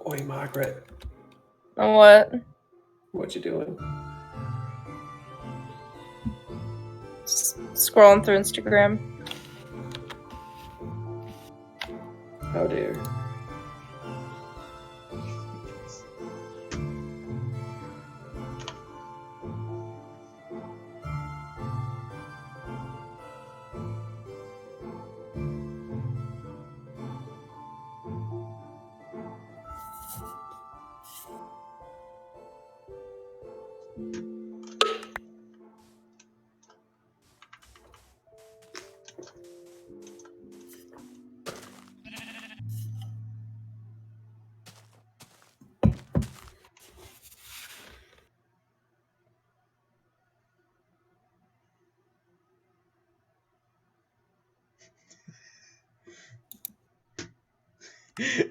Oi, Margaret. What? What you doing? Scrolling through Instagram. How dare.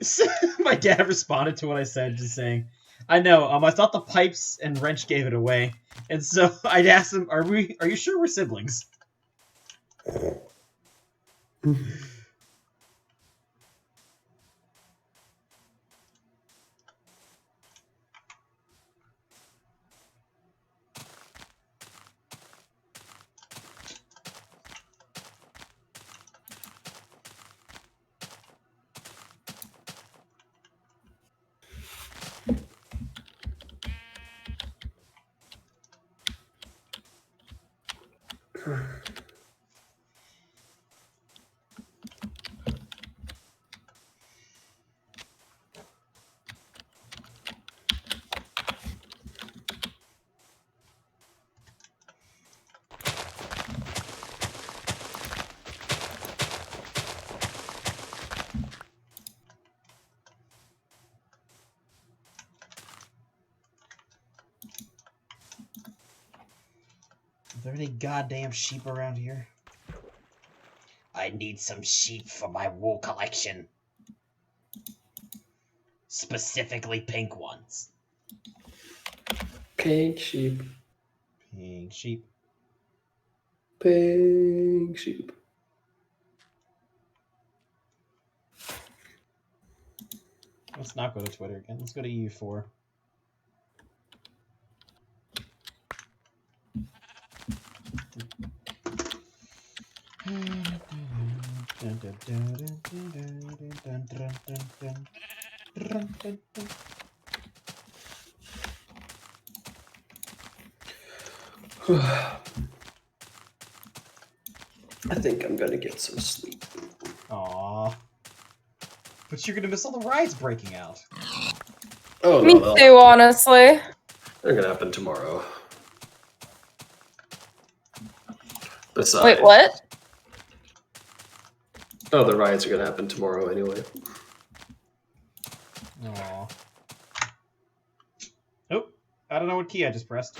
So, my dad responded to what I said, just saying, "I know. I thought the pipes and wrench gave it away, and so I'd asked him, Are you sure we're siblings?" Are there any goddamn sheep around here? I need some sheep for my wool collection. Specifically pink ones. Pink sheep. Pink sheep. Pink sheep. Let's not go to Twitter again. Let's go to EU4. I think I'm gonna get some sleep. Aww. But you're gonna miss all the rides breaking out. Oh, Me no, too, honestly. They're gonna happen tomorrow. Besides, Wait, what? Oh, the riots are gonna happen tomorrow anyway. Aww. Oh, I don't know what key I just pressed.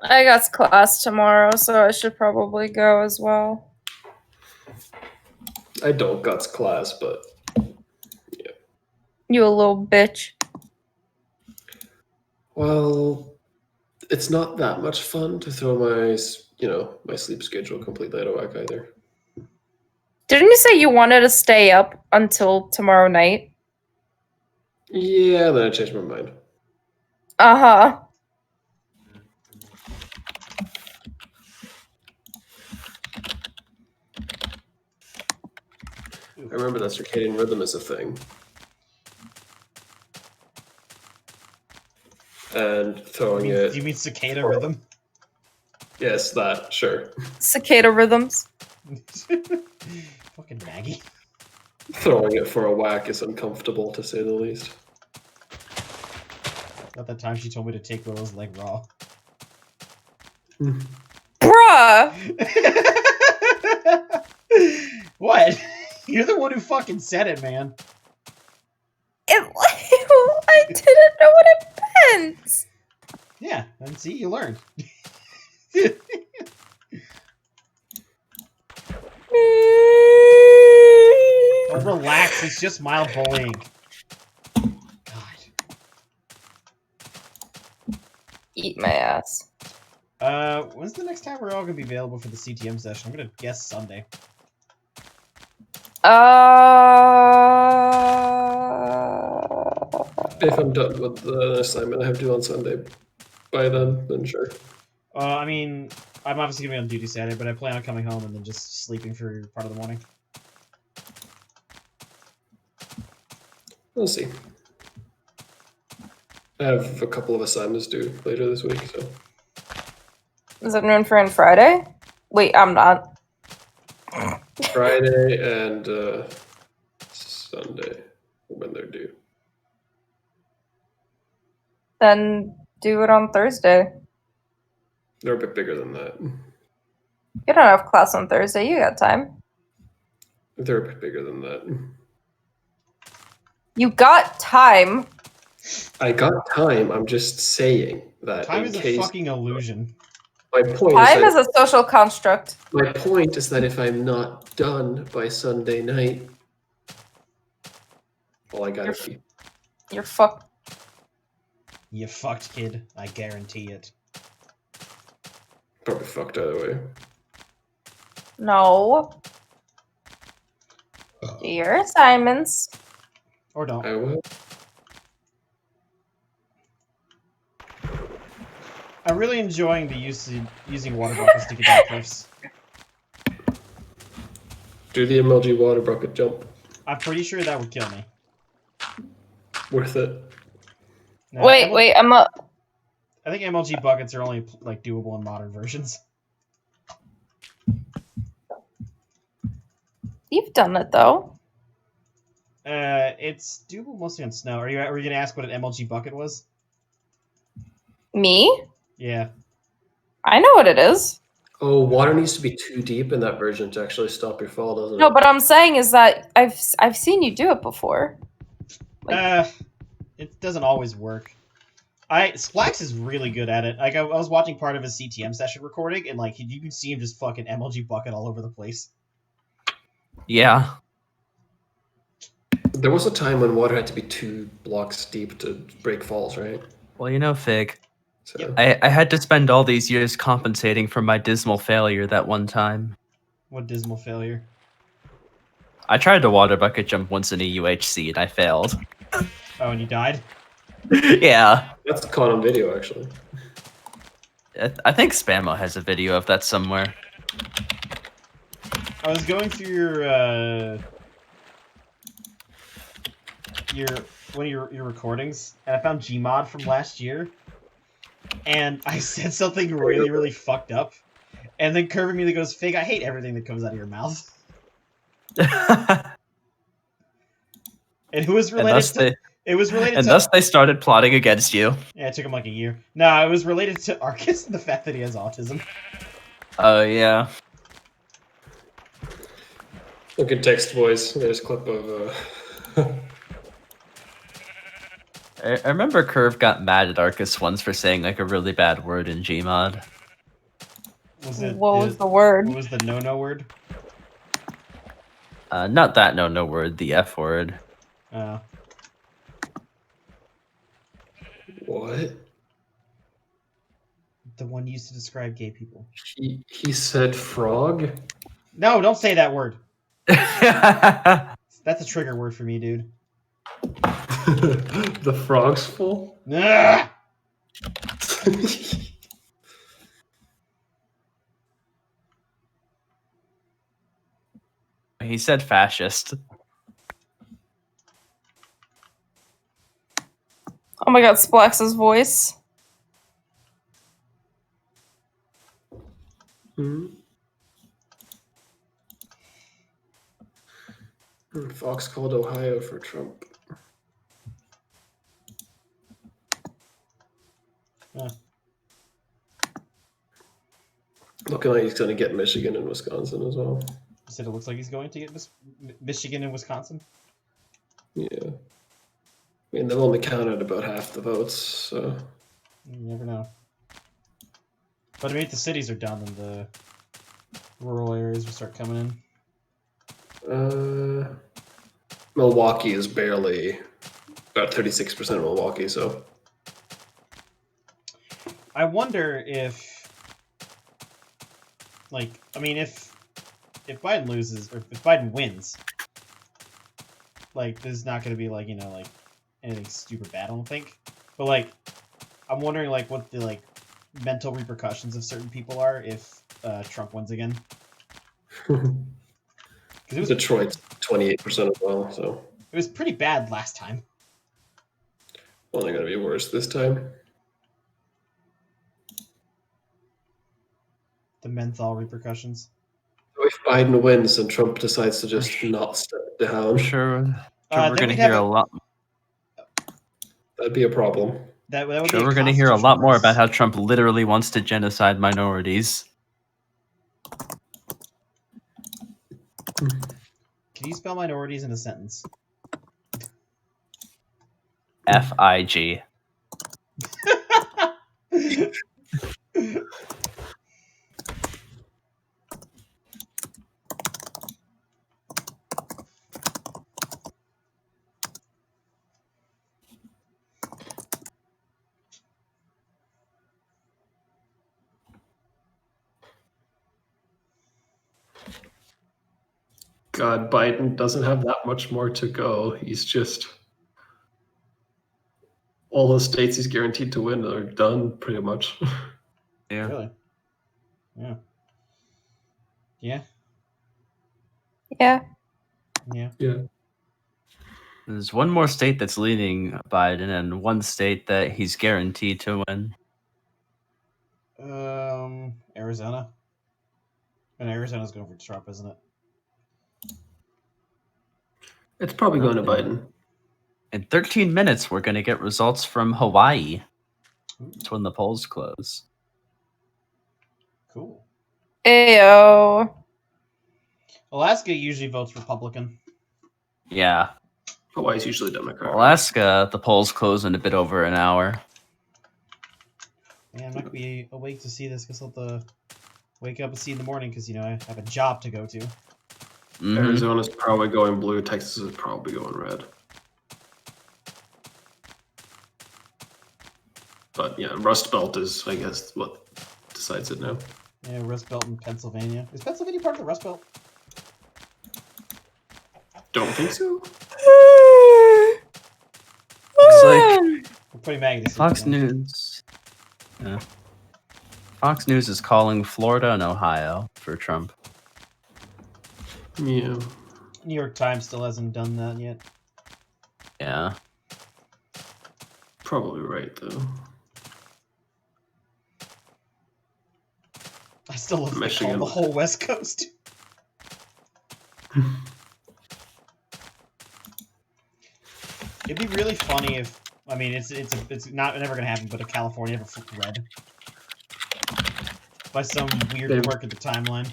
I got class tomorrow, so I should probably go as well. I don't got class, but yeah. You a little bitch. Well, it's not that much fun to throw my, my sleep schedule completely out of whack either. Didn't you say you wanted to stay up until tomorrow night? Yeah, then I changed my mind. Uh-huh. I remember that circadian rhythm is a thing. And throwing it... You mean cicada rhythm? Yes, that, sure. Cicada rhythms. Fucking Maggie. Throwing it for a whack is uncomfortable, to say the least. Not that time she told me to take Willow's leg raw. Bruh! What? You're the one who fucking said it, man. I didn't know what it meant. Yeah, and see, you learned. Oh, relax. It's just mild bullying. God. Eat my ass. When's the next time we're all gonna be available for the CTM session? I'm gonna guess Sunday. If I'm done with the assignment I have to do on Sunday by then sure. I mean, I'm obviously gonna be on duty Saturday, but I plan on coming home and then just sleeping for part of the morning. We'll see. I have a couple of assignments due later this week, so. Is it noon for Friday? Wait, I'm not. Friday and Sunday when they're due. Then do it on Thursday. They're a bit bigger than that. You don't have class on Thursday. You got time. They're a bit bigger than that. You got time. I got time. I'm just saying that time in is case... a fucking illusion. My point time is a social construct. My point is that if I'm not done by Sunday night, well, I gotta be. You're fucked. You fucked, kid. I guarantee it. Probably fucked either way. No. Do your assignments. Or don't. I will. I'm really enjoying the using water buckets to get down cliffs. Do the MLG water bucket jump. I'm pretty sure that would kill me. Worth it. No, wait, I'm a... I think MLG buckets are only like doable in modern versions. You've done it though. It's doable mostly on snow. Are you gonna ask what an MLG bucket was? Me? Yeah. I know what it is. Oh, water needs to be too deep in that version to actually stop your fall, doesn't it? No, but I'm saying is that I've seen you do it before. It doesn't always work. Splax is really good at it. Like I was watching part of his CTM session recording, and like you can see him just fucking MLG bucket all over the place. Yeah. There was a time when water had to be 2 blocks deep to break falls, right? Well, you know, Fig. So. I had to spend all these years compensating for my dismal failure that one time. What dismal failure? I tried to water bucket jump once in a UHC and I failed. Oh, and you died? Yeah. That's caught on video, actually. I think Spammo has a video of that somewhere. I was going through your recordings, and I found Gmod from last year, and I said something really, really fucked up, and then Curve immediately goes, "Fig, I hate everything that comes out of your mouth." And who was related to? It was related and to. thus they started plotting against you. Yeah, it took him like a year. No, it was related to Arcus and the fact that he has autism. Oh, yeah. Look at text voice. There's a clip of... I remember Curve got mad at Arcus once for saying like a really bad word in Gmod. What was the word? What was the no word? Not that no word, the F word. What? The one used to describe gay people. He said frog? No, don't say that word. That's a trigger word for me, dude. The frog's full? Nah! He said fascist. Oh my god, Splax's voice. Fox called Ohio for Trump. Looking like he's going to get Michigan and Wisconsin as well. You said it looks like he's going to get Michigan and Wisconsin? Yeah. I mean, they've only counted about half the votes, so... You never know. But I mean, if the cities are done, then the rural areas will start coming in. Milwaukee is barely about 36% of Milwaukee, so. I wonder if, like, I mean, if Biden loses, or if Biden wins, like, there's not going to be, like, you know, like, anything super bad, I don't think. But, like, I'm wondering, like, what the, like, mental repercussions of certain people are if Trump wins again. Detroit's 28% as well, so. It was pretty bad last time. Only going to be worse this time. The menthol repercussions. If Biden wins and Trump decides to just not step down, I'm sure we're going to hear a lot. That'd be a problem. That would sure, be we're going to hear a lot more about how Trump literally wants to genocide minorities. Can you spell minorities in a sentence? F-I-G. God, Biden doesn't have that much more to go. He's just... all the states he's guaranteed to win are done, pretty much. Yeah. Really? Yeah. Yeah. Yeah. Yeah. Yeah. There's one more state that's leading Biden and one state that he's guaranteed to win. Arizona. And Arizona's going for Trump, isn't it? It's probably going to Biden. In 13 minutes, we're going to get results from Hawaii. That's when the polls close. Cool. Ayo. Alaska usually votes Republican. Yeah. Hawaii's usually Democrat. Alaska, the polls close in a bit over an hour. Yeah, I'm not going to be awake to see this because I'll have to wake up and see in the morning because, you know, I have a job to go to. Mm-hmm. Arizona's probably going blue. Texas is probably going red. But yeah, Rust Belt is, I guess, what decides it now. Yeah, Rust Belt in Pennsylvania. Is Pennsylvania part of the Rust Belt? Don't think so. Looks like We're putting maggots. Fox News. Yeah. Fox News is calling Florida and Ohio for Trump. Yeah. New York Times still hasn't done that yet. Yeah. Probably right, though. I still love Michigan. the whole West Coast. It'd be really funny if, I mean, it's not never gonna happen, but if California ever flipped red by some weird quirk in the timeline.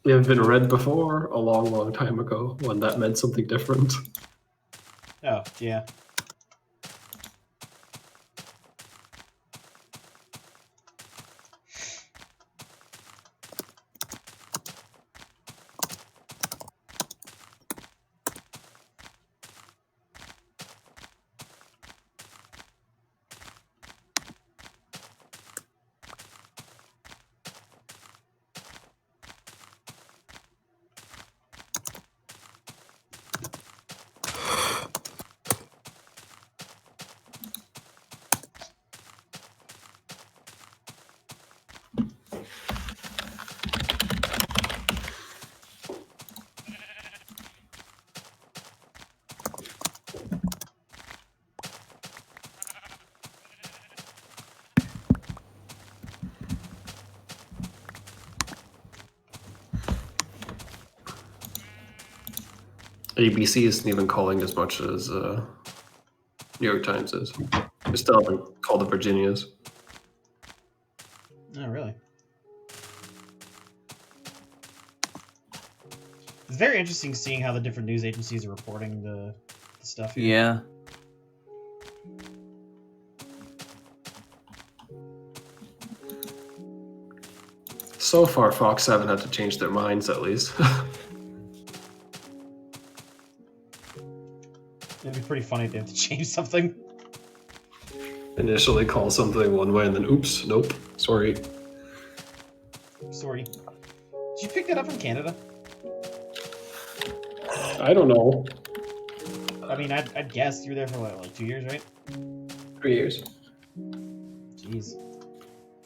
They have been red before a long, long time ago when that meant something different. Oh yeah. ABC isn't even calling as much as New York Times is. They still haven't called the Virginias. Oh, really? It's very interesting seeing how the different news agencies are reporting the stuff here. Yeah. So far, Fox haven't had to change their minds, at least. It'd be pretty funny if they have to change something. Initially call something one way and then, oops, nope, sorry. Sorry. Did you pick that up in Canada? I don't know. I mean, I'd guess you were there for what, like 2 years, right? 3 years. Jeez.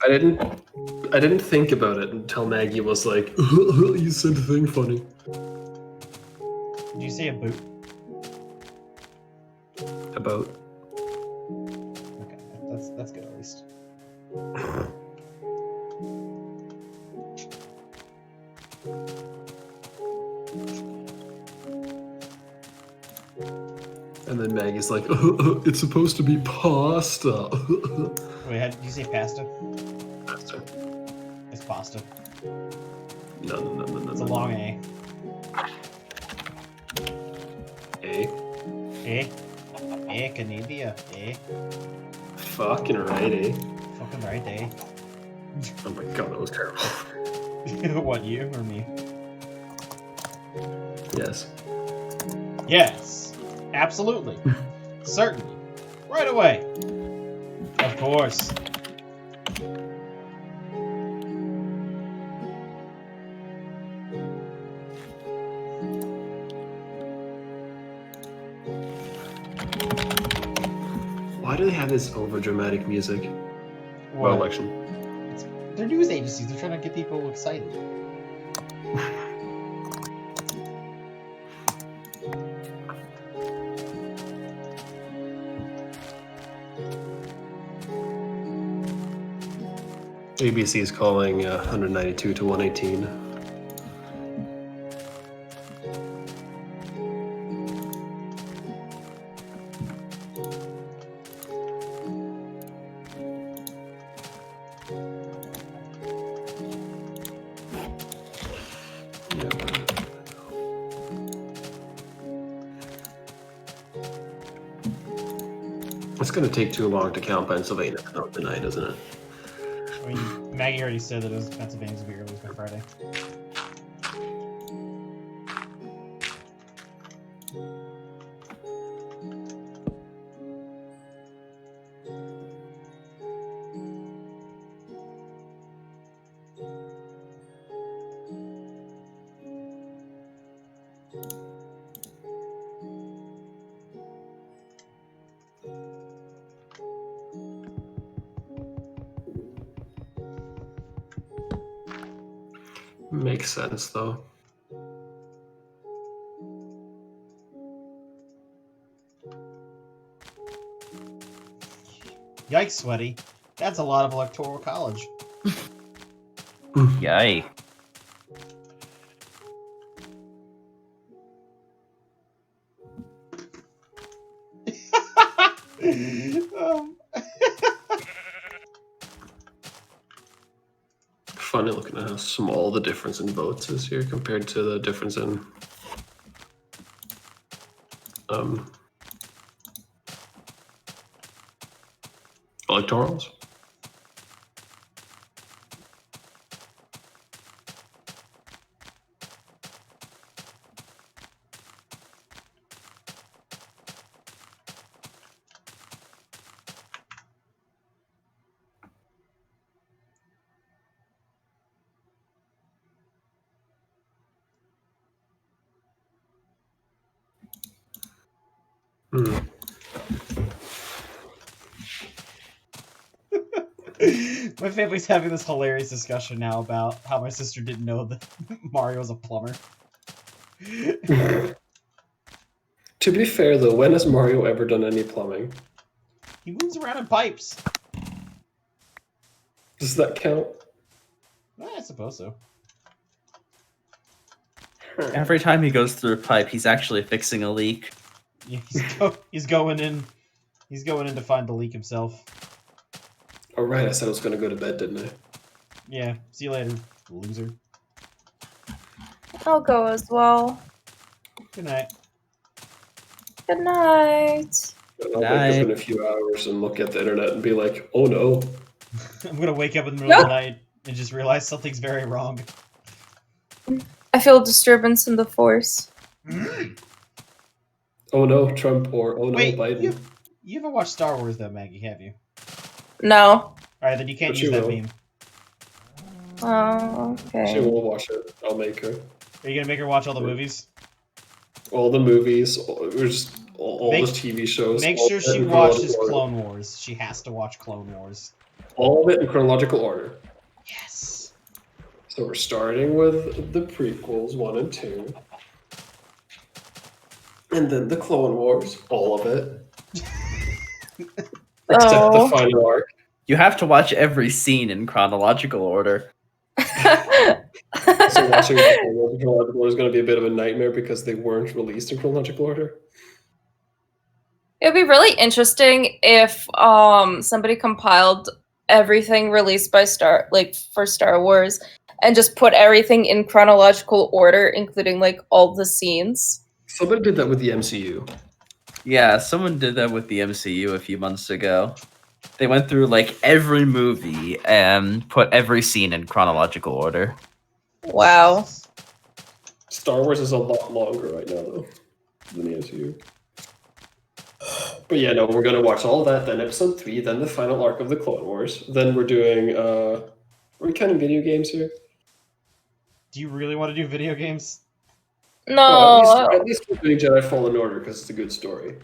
I didn't think about it until Maggie was like, you said the thing funny. Did you say a boot? About. Okay, that's good at least. And then Maggie's like, it's supposed to be pasta. Wait, did you say pasta? Pasta. It's pasta. No. It's a long A. A? A? A, Canada. A. Fucking right, eh? Fucking right, A. Oh my god, that was terrible. What, you or me? Yes. Yes. Absolutely. Certainly. Right away. Of course. Why do they have this overdramatic music? What? Well, election. They're news agencies. They're trying to get people excited. ABC is calling 192 to 118. It's going to take too long to count Pennsylvania tonight, isn't it? I mean, Maggie already said that it was Pennsylvania's going to be released by Friday. Makes sense, though. Yikes, Sweaty. That's a lot of electoral college. Yay. Funny looking at how small the difference in votes is here compared to the difference in electorals. My family's having this hilarious discussion now about how my sister didn't know that Mario was a plumber. To be fair, though, when has Mario ever done any plumbing? He moves around in pipes. Does that count? I suppose so. Every time he goes through a pipe, he's actually fixing a leak. Yeah, he's going in. He's going in to find the leak himself. Oh right, I said I was going to go to bed, didn't I? Yeah. See you later, loser. I'll go as well. Good night. Good night. I'll wake up in a few hours and look at the internet and be like, oh no. I'm gonna wake up in the middle of the night and just realize something's very wrong. I feel a disturbance in the force. Oh no, Trump, or oh no, Wait, Biden. You haven't watched Star Wars though, Maggie, have you? No. Alright, then you can't But use she that will. meme. Oh, okay. She will watch it. I'll make her. Are you gonna make her watch all the movies? All the movies, all the TV shows. Make sure she watches Clone Wars. She has to watch Clone Wars. All of it in chronological order. Yes. So we're starting with the prequels, 1 and 2. And then the Clone Wars, all of it. Except the final arc. You have to watch every scene in chronological order. So watching the chronological order is going to be a bit of a nightmare because they weren't released in chronological order. It'd be really interesting if somebody compiled everything released by for Star Wars and just put everything in chronological order, including like all the scenes. Somebody did that with the MCU. Yeah, someone did that with the MCU a few months ago. They went through like every movie and put every scene in chronological order. Wow. Star Wars is a lot longer right now, though, than the MCU. But yeah, no, we're going to watch all that, then Episode 3, then the final arc of the Clone Wars. Then we're doing, are we counting video games here? Do you really want to do video games? No. Well, at least we're doing Jedi Fallen Order because it's a good story.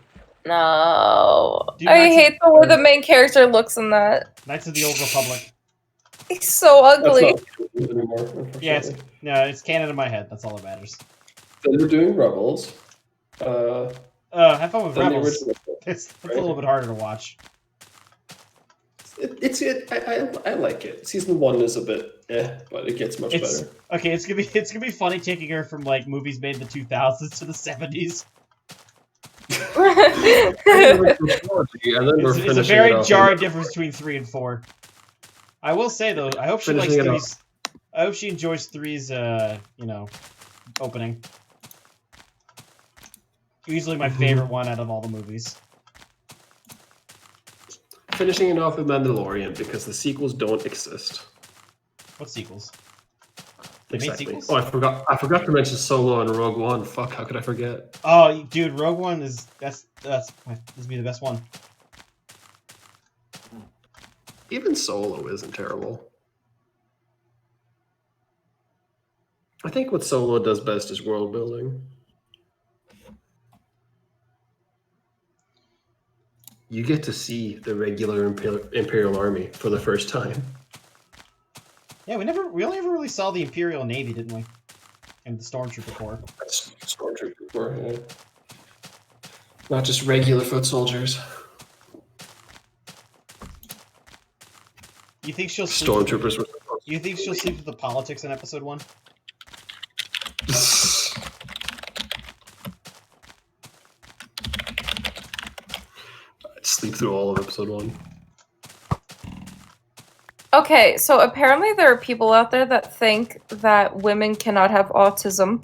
No. I hate the way the main character looks in that. Knights of the Old Republic. He's so ugly. That's not anymore, yeah, it's canon in my head. That's all that matters. Then we're doing Rebels. Have fun with Rebels. It's a little bit harder to watch. I like it. Season 1 is a bit but it gets much better. Okay, it's gonna be funny taking her from like movies made in the 2000s to the 70s. It's a very jarring difference between 3 and 4. I will say though, I hope she likes 3's. I hope she enjoys 3's opening. Easily my favorite one out of all the movies. Finishing it off with Mandalorian because the sequels don't exist. What sequels? Exactly. Made sequels? Oh, I forgot to mention Solo and Rogue One. Fuck, how could I forget? Oh, dude, Rogue One is this would be the best one. Even Solo isn't terrible. I think what Solo does best is world building. You get to see the regular Imperial Army for the first time. Yeah, we only ever really saw the Imperial Navy, didn't we? And the Stormtrooper Corps. Stormtrooper Corps, yeah. Not just regular foot soldiers. You think she'll sleep Stormtroopers were. You think she'll sleep with the politics in Episode 1? Sleep through all of Episode 1. Okay, so apparently there are people out there that think that women cannot have autism.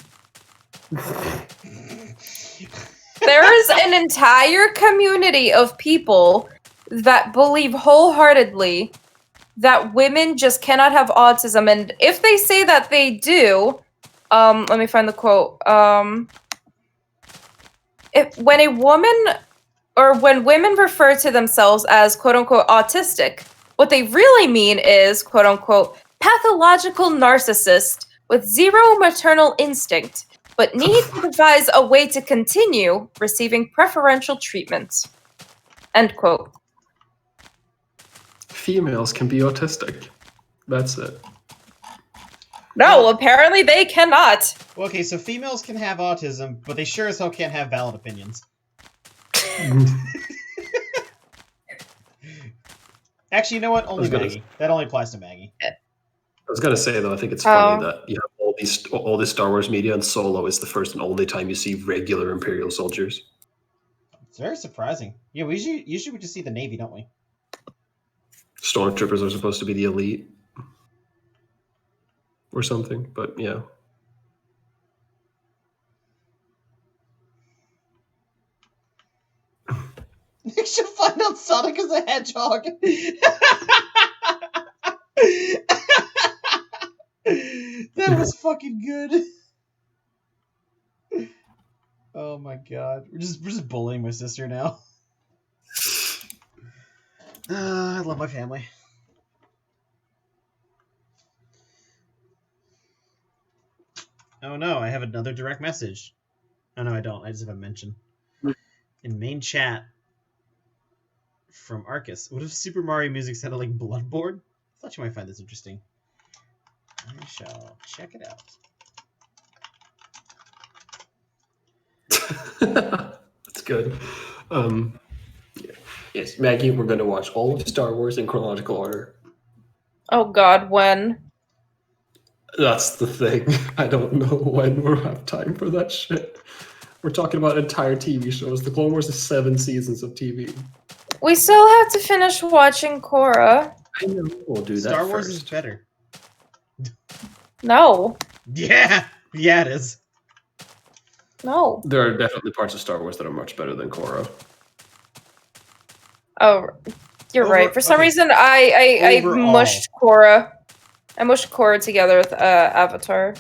There is an entire community of people that believe wholeheartedly that women just cannot have autism, and if they say that they do, let me find the quote. When women refer to themselves as quote-unquote autistic, what they really mean is quote-unquote pathological narcissist with zero maternal instinct, but need to devise a way to continue receiving preferential treatment. End quote. Females can be autistic. That's it. No, apparently they cannot. Well, okay, so females can have autism, but they sure as hell can't have valid opinions. Actually, you know what? Only Maggie. That only applies to Maggie. I was gonna say though, I think it's funny that you have all this Star Wars media, and Solo is the first and only time you see regular Imperial soldiers. It's very surprising. Yeah, we usually just see the Navy, don't we? Stormtroopers are supposed to be the elite, or something, but yeah. You should find out Sonic is a hedgehog. That was fucking good. Oh my god. We're just bullying my sister now. I love my family. Oh no, I have another direct message. Oh no, I don't. I just have a mention. In main chat from Arcus. What if Super Mario music sounded like Bloodborne? I thought you might find this interesting. I shall check it out. That's good. Yeah. Yes, Maggie, we're going to watch all of Star Wars in chronological order. Oh God, when? That's the thing. I don't know when we'll have time for that shit. We're talking about entire TV shows. The Clone Wars is 7 seasons of TV. We still have to finish watching Korra. I know. We'll do that Star Wars first. is better. No. Yeah! Yeah, it is. No. There are definitely parts of Star Wars that are much better than Korra. Oh, you're right. For some reason, I mushed Korra. I mushed Korra together with Avatar.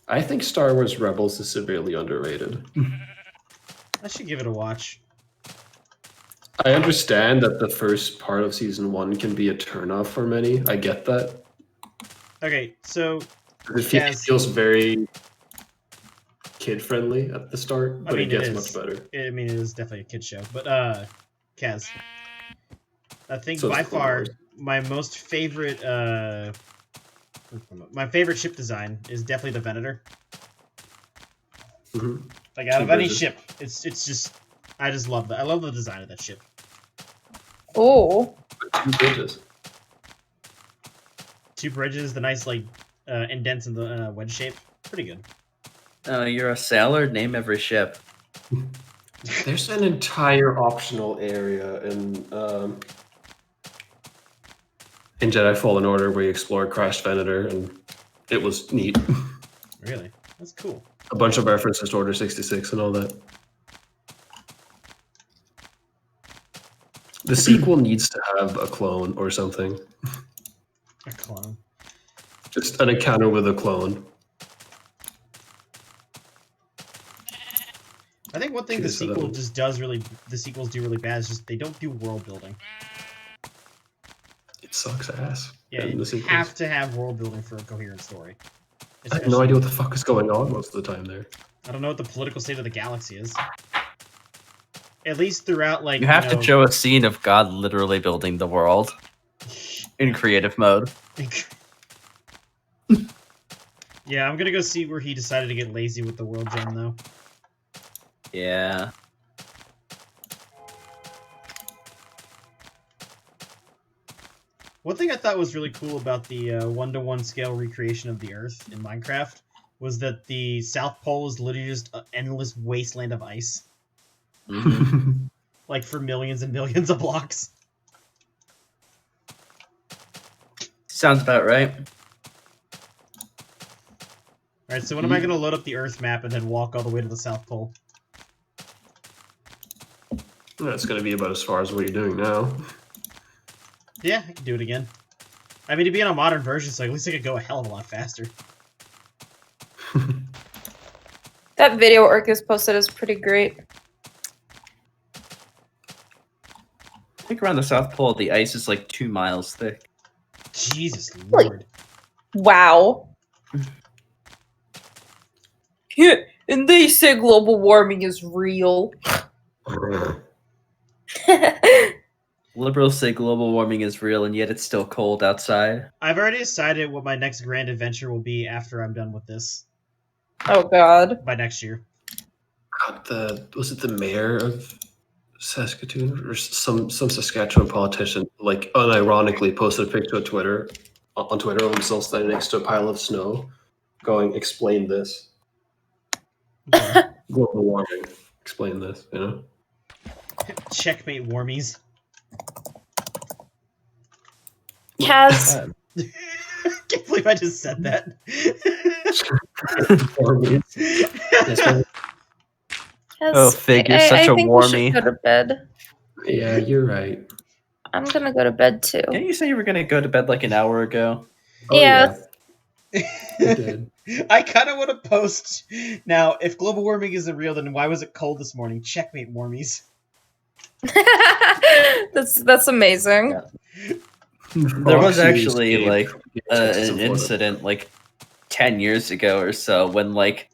I think Star Wars Rebels is severely underrated. I should give it a watch. I understand that the first part of season 1 can be a turnoff for many. I get that. Okay, so It feels very kid-friendly at the start, but it gets much better. I mean, it is definitely a kid show. But, Kaz, I think So by it's Clone far Wars. my most favorite, my favorite ship design is definitely the Venator. Mm-hmm. Like, out Two of any bridges. ship, it's just, I just love that. I love the design of that ship. Oh. 2 bridges. 2 bridges, the nice, like, indents in the wedge shape. Pretty good. Oh, you're a sailor? Name every ship. There's an entire optional area in Jedi Fallen Order where you explore Crashed Venator, and it was neat. Really? That's cool. A bunch of references to Order 66 and all that. The sequel needs to have a clone or something. A clone. Just an encounter with a clone. I think one thing Okay, the so that sequel was- just does really, the sequels do really bad is just they don't do world building. It sucks ass. Yeah, in you the sequels. have to have world building for a coherent story. I have no idea what the fuck is going on most of the time there. I don't know what the political state of the galaxy is. At least throughout, like, You have to show a scene of God literally building the world in creative mode. Yeah, I'm gonna go see where he decided to get lazy with the world gen, though. Yeah. One thing I thought was really cool about the 1-to-1 scale recreation of the Earth in Minecraft was that the South Pole is literally just an endless wasteland of ice. Mm-hmm. Like, for millions and millions of blocks. Sounds about right. Alright, so when am I gonna load up the Earth map and then walk all the way to the South Pole? That's going to be about as far as what you're doing now. Yeah, I can do it again. I mean, to be on a modern version, so at least I could go a hell of a lot faster. That video Arcus posted is pretty great. I think around the South Pole, the ice is like 2 miles thick. Jesus Lord. Wow. Yeah, and they say global warming is real. Liberals say global warming is real, and yet it's still cold outside. I've already decided what my next grand adventure will be after I'm done with this. Oh God. By next year. God, was it the mayor of Saskatoon or some Saskatchewan politician, like unironically posted a picture on Twitter of himself standing next to a pile of snow, going, "Explain this." Global warming. Explain this. You know. Checkmate, warmies. Kaz. I can't believe I just said that. Oh, Fig, you're such a think warmie. we should go to bed. Yeah, you're right. I'm gonna go to bed too. Didn't you say you were gonna go to bed like an hour ago? Oh, Yeah. I kind of want to post now. If global warming isn't real, then why was it cold this morning? Checkmate, warmies. That's amazing. Yeah. There was actually like an incident like 10 years ago or so when like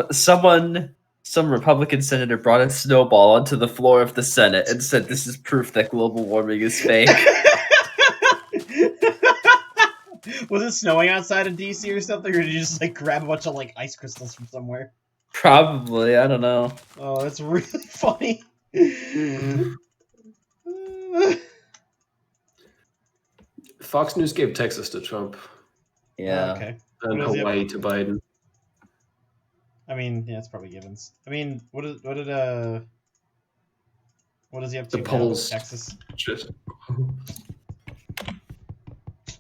some Republican senator brought a snowball onto the floor of the Senate and said this is proof that global warming is fake. Was it snowing outside of DC or something, or did you just like grab a bunch of like ice crystals from somewhere? Probably, I don't know. Oh, that's really funny. Fox News gave Texas to Trump. Yeah. Okay. And Hawaii to Biden. I mean, yeah, it's probably givens. I mean, what is he up to? The polls. Texas. Just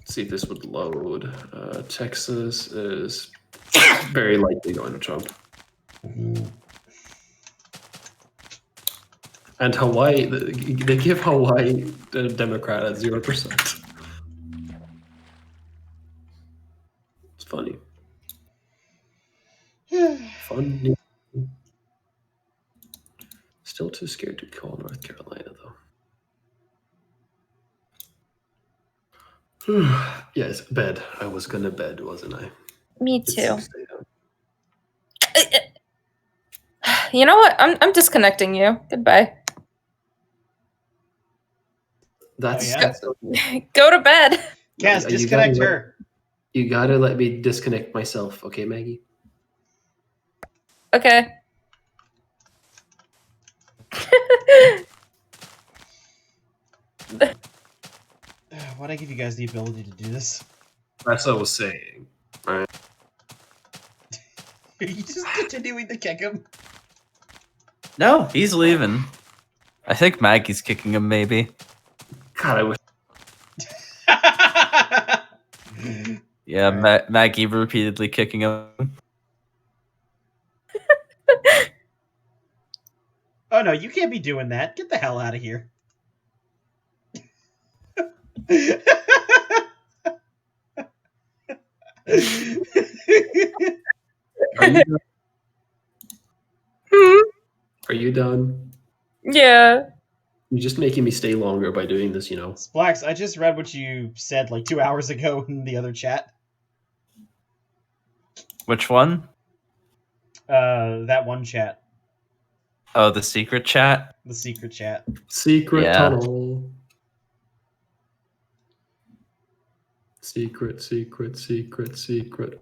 see if this would load. Texas is very likely going to Trump. And Hawaii, they give Hawaii a Democrat at 0%. It's funny. Funny. Still too scared to call North Carolina, though. Yes, bed. I was gonna bed, wasn't I? Me too. You know what? I'm disconnecting you. Goodbye. That's Go to bed. Yes, disconnect her. You gotta let me disconnect myself, okay, Maggie? Okay. Why'd I give you guys the ability to do this? That's what I was saying. All right. Are you just continuing to kick him? No, he's leaving. I think Maggie's kicking him, maybe. God, I wish. Yeah, Maggie repeatedly kicking him. Oh no, you can't be doing that. Get the hell out of here. Are you done? Yeah. You're just making me stay longer by doing this, you know. Splax, I just read what you said like 2 hours ago in the other chat. Which one? That one chat. Oh, the secret chat? The secret chat. Secret tunnel. Secret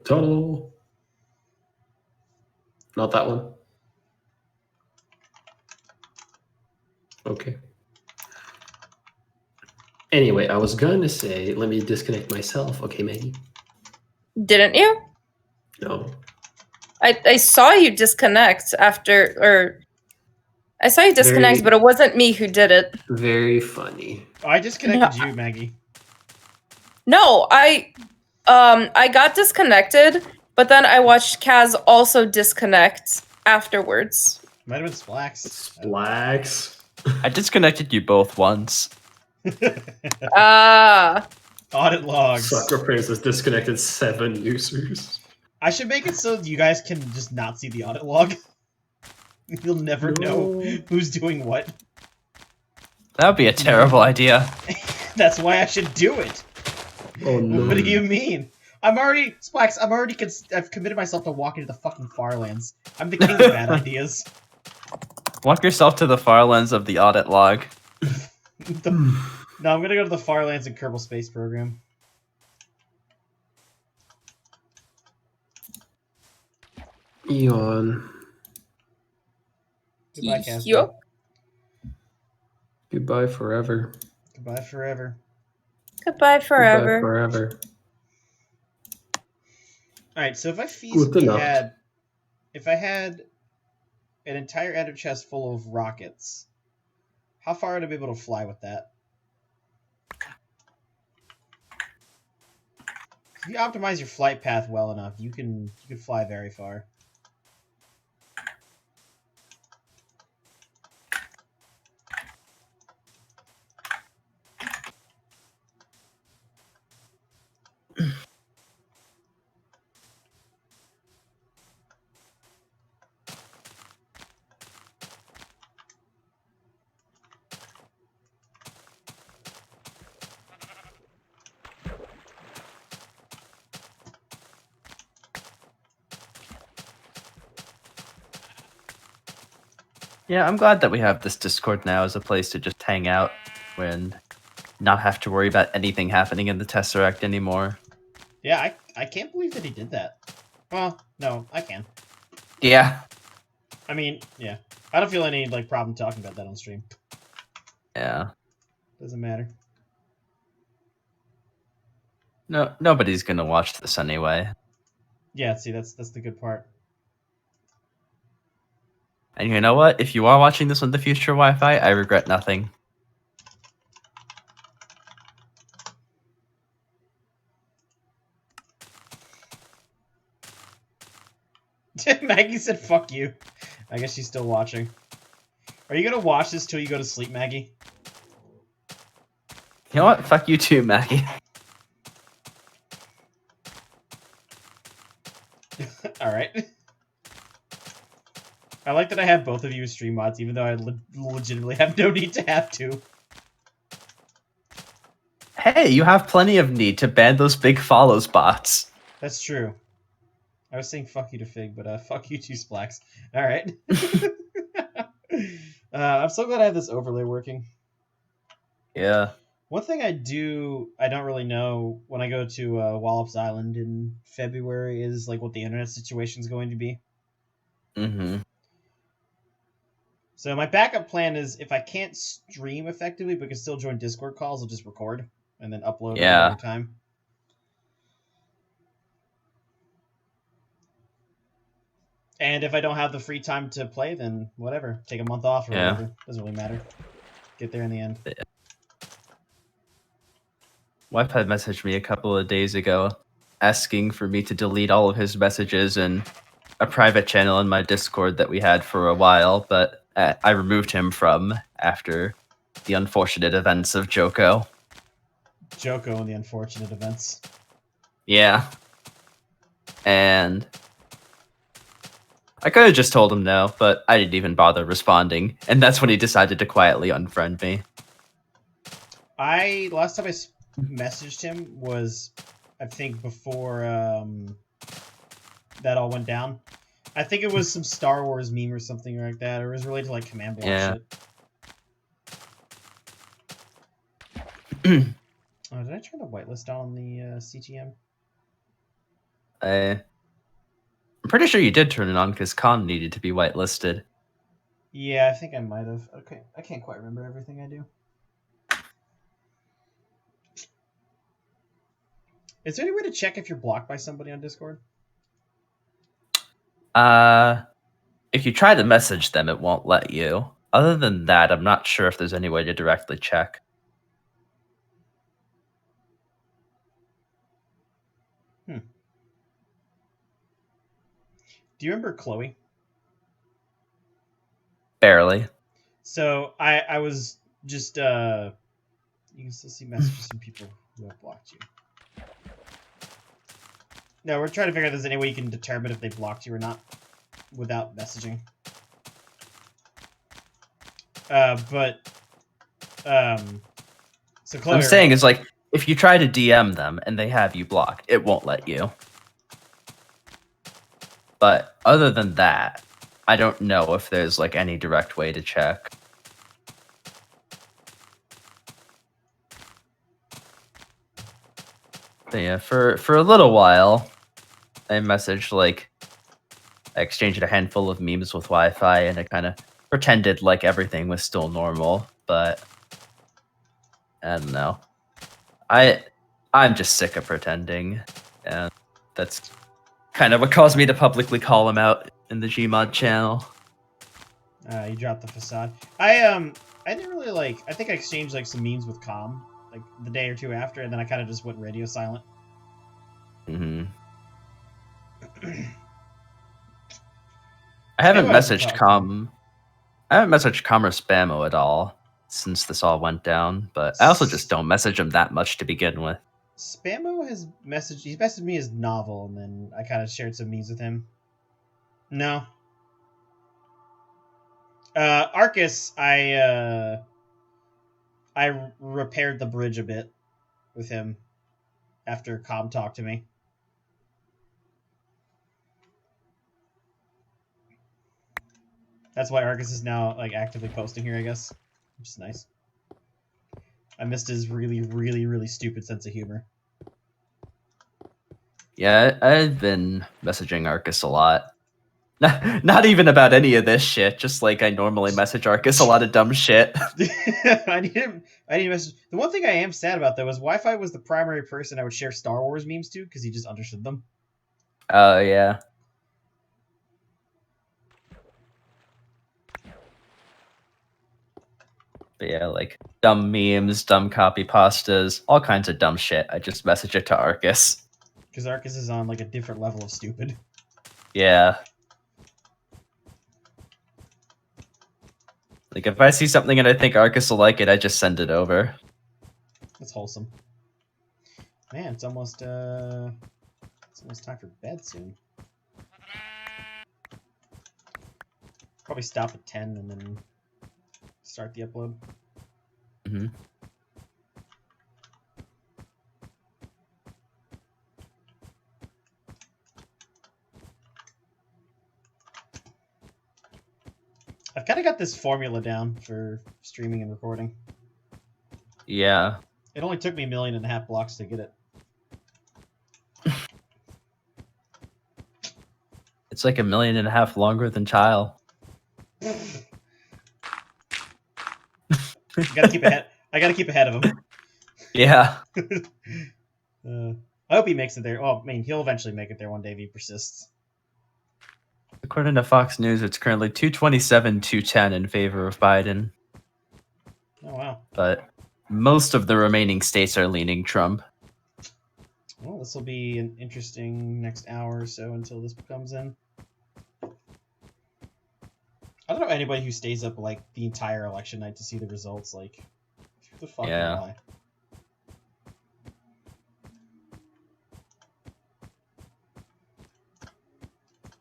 tunnel. Not that one. Okay. Anyway, I was going to say, let me disconnect myself. Okay, Maggie? Didn't you? No. I saw you disconnect after, or I saw you disconnect, but it wasn't me who did it. Very funny. I disconnected you, Maggie. No, I got disconnected, but then I watched Kaz also disconnect afterwards. Might have been Splax. Splax. I disconnected you both once. Audit logs. Suckerface has disconnected 7 users. I should make it so you guys can just not see the audit log. You'll never know who's doing what. That would be a terrible idea. That's why I should do it. Oh no. What do you mean? Splax, I've committed myself to walking to the fucking Farlands. I'm the king of bad ideas. Walk yourself to the far lens of the audit log. No, I'm gonna go to the Farlands and Kerbal Space Program. Eon. Goodbye, Casper. Yup. Goodbye forever. Goodbye forever. Goodbye forever. Goodbye forever. Alright, so if I feasibly had... If I had an entire ender chest full of rockets, how far would I be able to fly with that? If you optimize your flight path well enough, you can fly very far. Yeah, I'm glad that we have this Discord now as a place to just hang out and not have to worry about anything happening in the Tesseract anymore. Yeah, I can't believe that he did that. Well, no, I can. Yeah. I mean, yeah. I don't feel any like problem talking about that on stream. Yeah. Doesn't matter. No, nobody's gonna watch this anyway. Yeah, see, that's the good part. And you know what? If you are watching this on the future Wi-Fi, I regret nothing. Maggie said, "Fuck you." I guess she's still watching. Are you gonna watch this till you go to sleep, Maggie? You know what? Fuck you too, Maggie. Alright. I like that I have both of you as stream mods, even though I legitimately have no need to have to. Hey, you have plenty of need to ban those big follows bots. That's true. I was saying fuck you to Fig, but fuck you too, Splax. Alright. I'm so glad I have this overlay working. Yeah. One thing I don't really know when I go to Wallops Island in February is like what the internet situation is going to be. Mm-hmm. So my backup plan is if I can't stream effectively but can still join Discord calls, I'll just record and then upload at another time. And if I don't have the free time to play, then whatever. Take a month off or whatever. Doesn't really matter. Get there in the end. Wi-Fi messaged me a couple of days ago asking for me to delete all of his messages in a private channel in my Discord that we had for a while, but I removed him from after the unfortunate events of Joko. Joko and the unfortunate events. Yeah. And I could have just told him no, but I didn't even bother responding, and that's when he decided to quietly unfriend me. Last time I messaged him was, I think, before that all went down. I think it was some Star Wars meme or something like that, or it was related to like command block shit. Oh, did I turn the whitelist on the CTM? I'm pretty sure you did turn it on because Khan needed to be whitelisted. Yeah, I think I might have. Okay, I can't quite remember everything I do. Is there any way to check if you're blocked by somebody on Discord? If you try to message them, it won't let you. Other than that, I'm not sure if there's any way to directly check. Do you remember Chloe? Barely. So I was just you can still see messages from people who have blocked you. No, we're trying to figure out if there's any way you can determine if they blocked you or not without messaging. So Chloe, I'm saying is like if you try to DM them and they have you blocked, it won't let you. But other than that, I don't know if there's like any direct way to check. But yeah, for a little while, I messaged I exchanged a handful of memes with Wi-Fi, and I kind of pretended like everything was still normal. But I don't know. I'm just sick of pretending, and that's kind of what caused me to publicly call him out in the Gmod channel. You dropped the facade. I didn't really I think I exchanged some memes with Com the day or two after, and then I kind of just went radio silent. Mm-hmm. I haven't messaged Com. I haven't messaged Com or Spammo at all since this all went down, but I also just don't message him that much to begin with. Spammo has he's messaged me as Novel, and then I kind of shared some memes with him. No. Arcus, I repaired the bridge a bit with him after Com talked to me. That's why Argus is now like actively posting here, I guess, which is nice. I missed his really, really, really stupid sense of humor. Yeah, I've been messaging Arcus a lot. Not even about any of this shit. Just like I normally message Arcus a lot of dumb shit. I need to message. The one thing I am sad about though is Wi-Fi was the primary person I would share Star Wars memes to because he just understood them. Oh yeah. But yeah, like dumb memes, dumb copy pastas, all kinds of dumb shit. I just message it to Arcus. Because Arcus is on like a different level of stupid. Yeah. Like if I see something and I think Arcus will like it, I just send it over. That's wholesome. Man, it's almost time for bed soon. Probably stop at 10 and then start the upload. Mm-hmm. I've kind of got this formula down for streaming and recording. Yeah. It only took me 1.5 million blocks to get it. It's like 1.5 million longer than Tile. I gotta keep ahead of him. Yeah. I hope he makes it there. Oh, I mean, he'll eventually make it there one day if he persists. According to Fox News, it's currently 227-210 in favor of Biden. Oh, wow. But most of the remaining states are leaning Trump. Well, this will be an interesting next hour or so until this comes in. I don't know anybody who stays up like the entire election night to see the results. Like, who the fuck am I?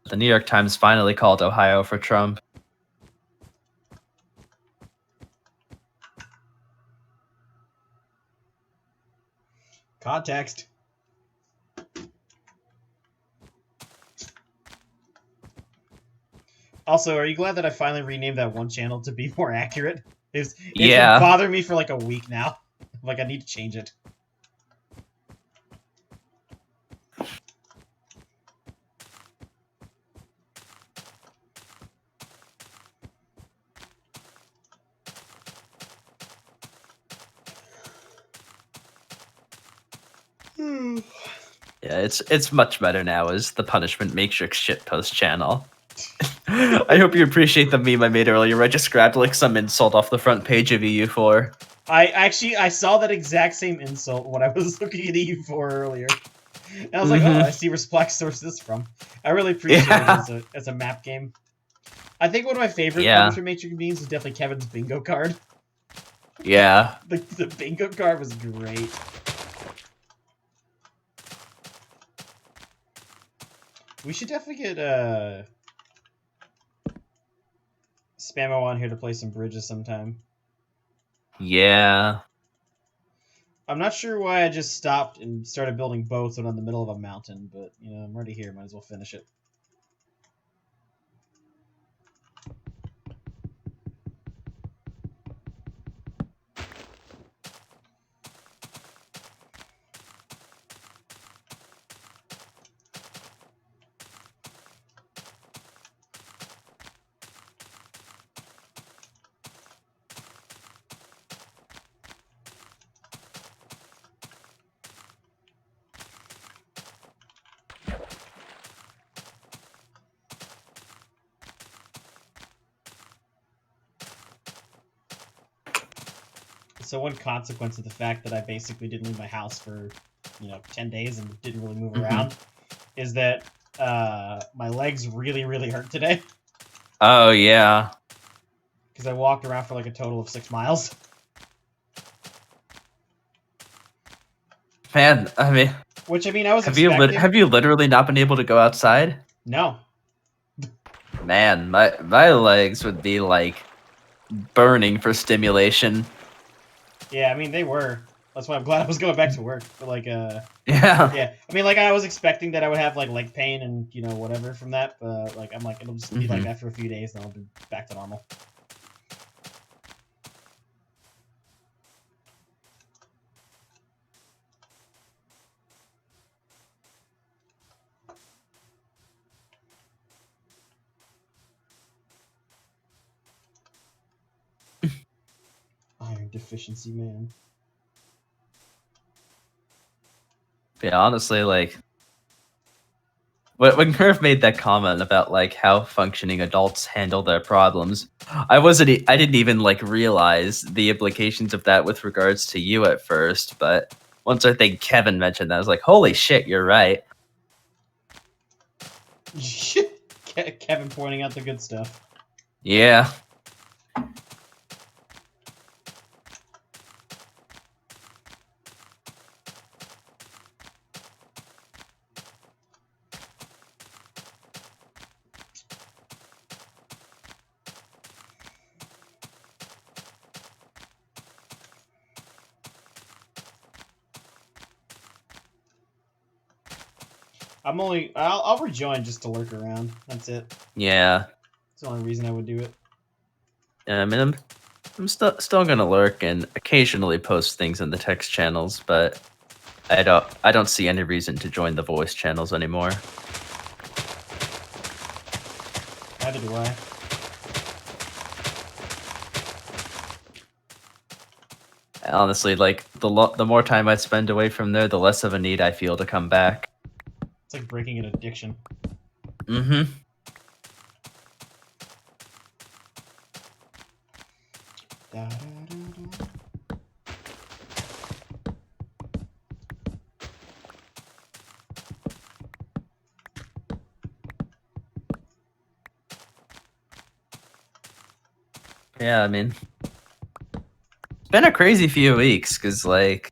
The New York Times finally called Ohio for Trump. Context. Also, are you glad that I finally renamed that one channel to be more accurate? It's been bothering me for like a week now. Like, I need to change it. Yeah, it's much better now as the Punishment Matrix shitpost channel. I hope you appreciate the meme I made earlier. I just grabbed like some insult off the front page of EU4. I saw that exact same insult when I was looking at EU4 earlier. And I was like, oh, I see where Black sourced this from. I really appreciate it as a map game. I think one of my favorite Punishment Matrix memes is definitely Kevin's bingo card. Yeah. The bingo card was great. We should definitely get Spammo on here to play some bridges sometime. Yeah. I'm not sure why I just stopped and started building boats when I'm in the middle of a mountain, but you know, I'm already here, might as well finish it. So one consequence of the fact that I basically didn't leave my house for, 10 days and didn't really move around is that my legs really, really hurt today. Oh, yeah. Because I walked around for like a total of 6 miles. Man, I mean... I was expecting... Have you literally not been able to go outside? No. Man, my legs would be like burning for stimulation. Yeah, I mean, they were. That's why I'm glad I was going back to work. But like, Yeah. Yeah. I mean, like, I was expecting that I would have like leg pain and whatever from that, but like, I'm like, it'll just be like that for a few days, then I'll be back to normal. Iron deficiency, man. Yeah, honestly, like when Curve made that comment about like how functioning adults handle their problems, I didn't even like realize the implications of that with regards to you at first, but once I think Kevin mentioned that, I was like, holy shit, you're right. Kevin pointing out the good stuff. Yeah. I'll rejoin just to lurk around. That's it. Yeah. That's the only reason I would do it. I mean, I'm still gonna lurk and occasionally post things in the text channels, but I don't see any reason to join the voice channels anymore. Neither do I. Honestly, like the more time I spend away from there, the less of a need I feel to come back. It's like breaking an addiction. Mm-hmm. Yeah, I mean, it's been a crazy few weeks because, like,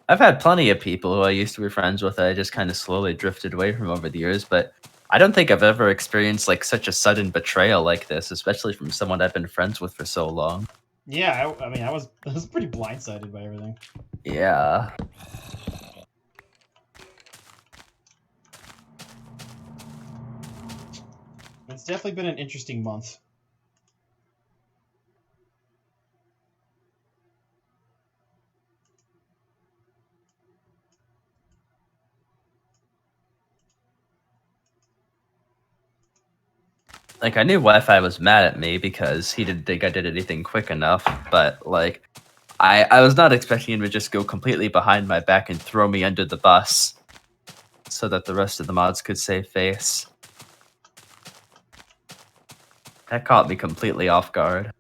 I've had plenty of people who I used to be friends with that I just kind of slowly drifted away from over the years, but I don't think I've ever experienced like such a sudden betrayal like this, especially from someone I've been friends with for so long. Yeah, I mean, I was pretty blindsided by everything. Yeah. It's definitely been an interesting month. Like, I knew Wi-Fi was mad at me because he didn't think I did anything quick enough, but, like, I was not expecting him to just go completely behind my back and throw me under the bus so that the rest of the mods could save face. That caught me completely off guard.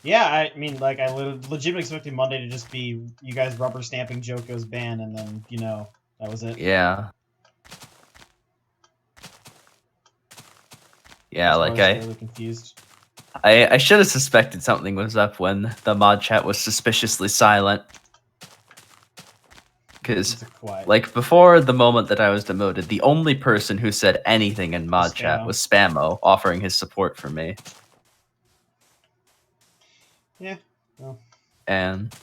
Yeah, I mean, like, I legitimately expected Monday to just be you guys rubber stamping Joko's ban, and then, that was it. Yeah. Yeah, like, I was really confused. I should have suspected something was up when the mod chat was suspiciously silent. Because, like, before the moment that I was demoted, the only person who said anything in mod chat was Spammo, offering his support for me. Yeah, well. And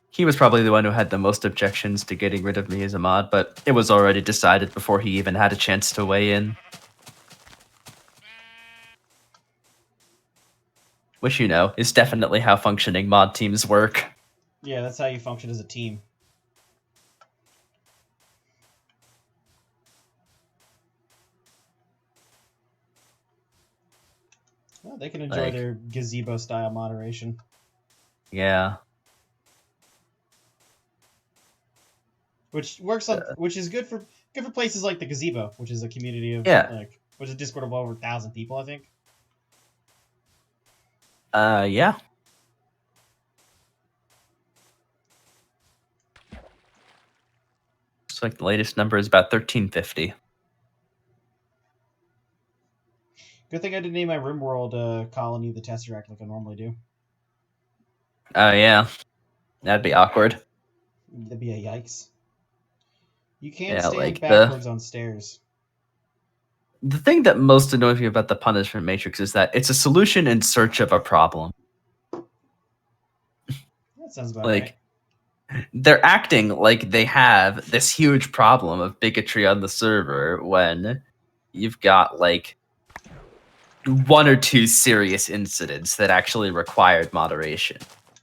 he was probably the one who had the most objections to getting rid of me as a mod, but it was already decided before he even had a chance to weigh in. Which, is definitely how functioning mod teams work. Yeah, that's how you function as a team. Well, they can enjoy their gazebo-style moderation. Yeah. Which works on, which is good for places like the gazebo, which is a community of which is a Discord of over 1,000 people, I think. Yeah. Looks like the latest number is about 1350. Good thing I didn't name my RimWorld colony the Tesseract like I normally do. Oh, yeah. That'd be awkward. That'd be a yikes. You can't stand backwards on stairs. The thing that most annoys me about the punishment matrix is that it's a solution in search of a problem. That sounds about Like, right. they're acting like they have this huge problem of bigotry on the server when you've got like 1 or 2 serious incidents that actually required moderation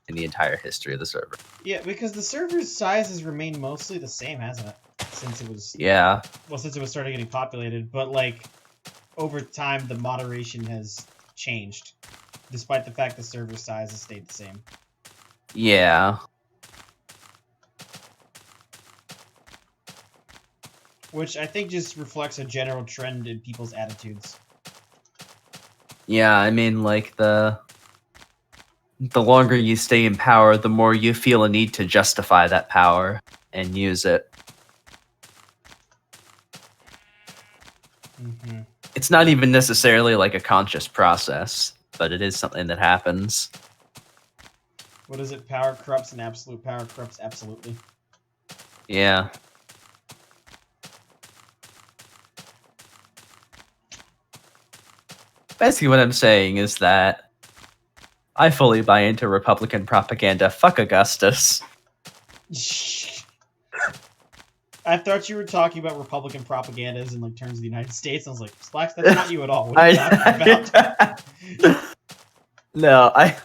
in the entire history of the server. Yeah, because the server's size has remained mostly the same, hasn't it? Since it was since it was starting getting populated, but like over time the moderation has changed, despite the fact the server size has stayed the same. Yeah. Which I think just reflects a general trend in people's attitudes. Yeah, I mean, like, the longer you stay in power, the more you feel a need to justify that power and use it. Mm-hmm. It's not even necessarily like a conscious process, but it is something that happens. What is it? Power corrupts and absolute power corrupts absolutely. Yeah. Basically what I'm saying is that I fully buy into Republican propaganda. Fuck Augustus. I thought you were talking about Republican propagandas in like terms of the United States. I was like, Slacks, that's not you at all. What are you talking about? No, I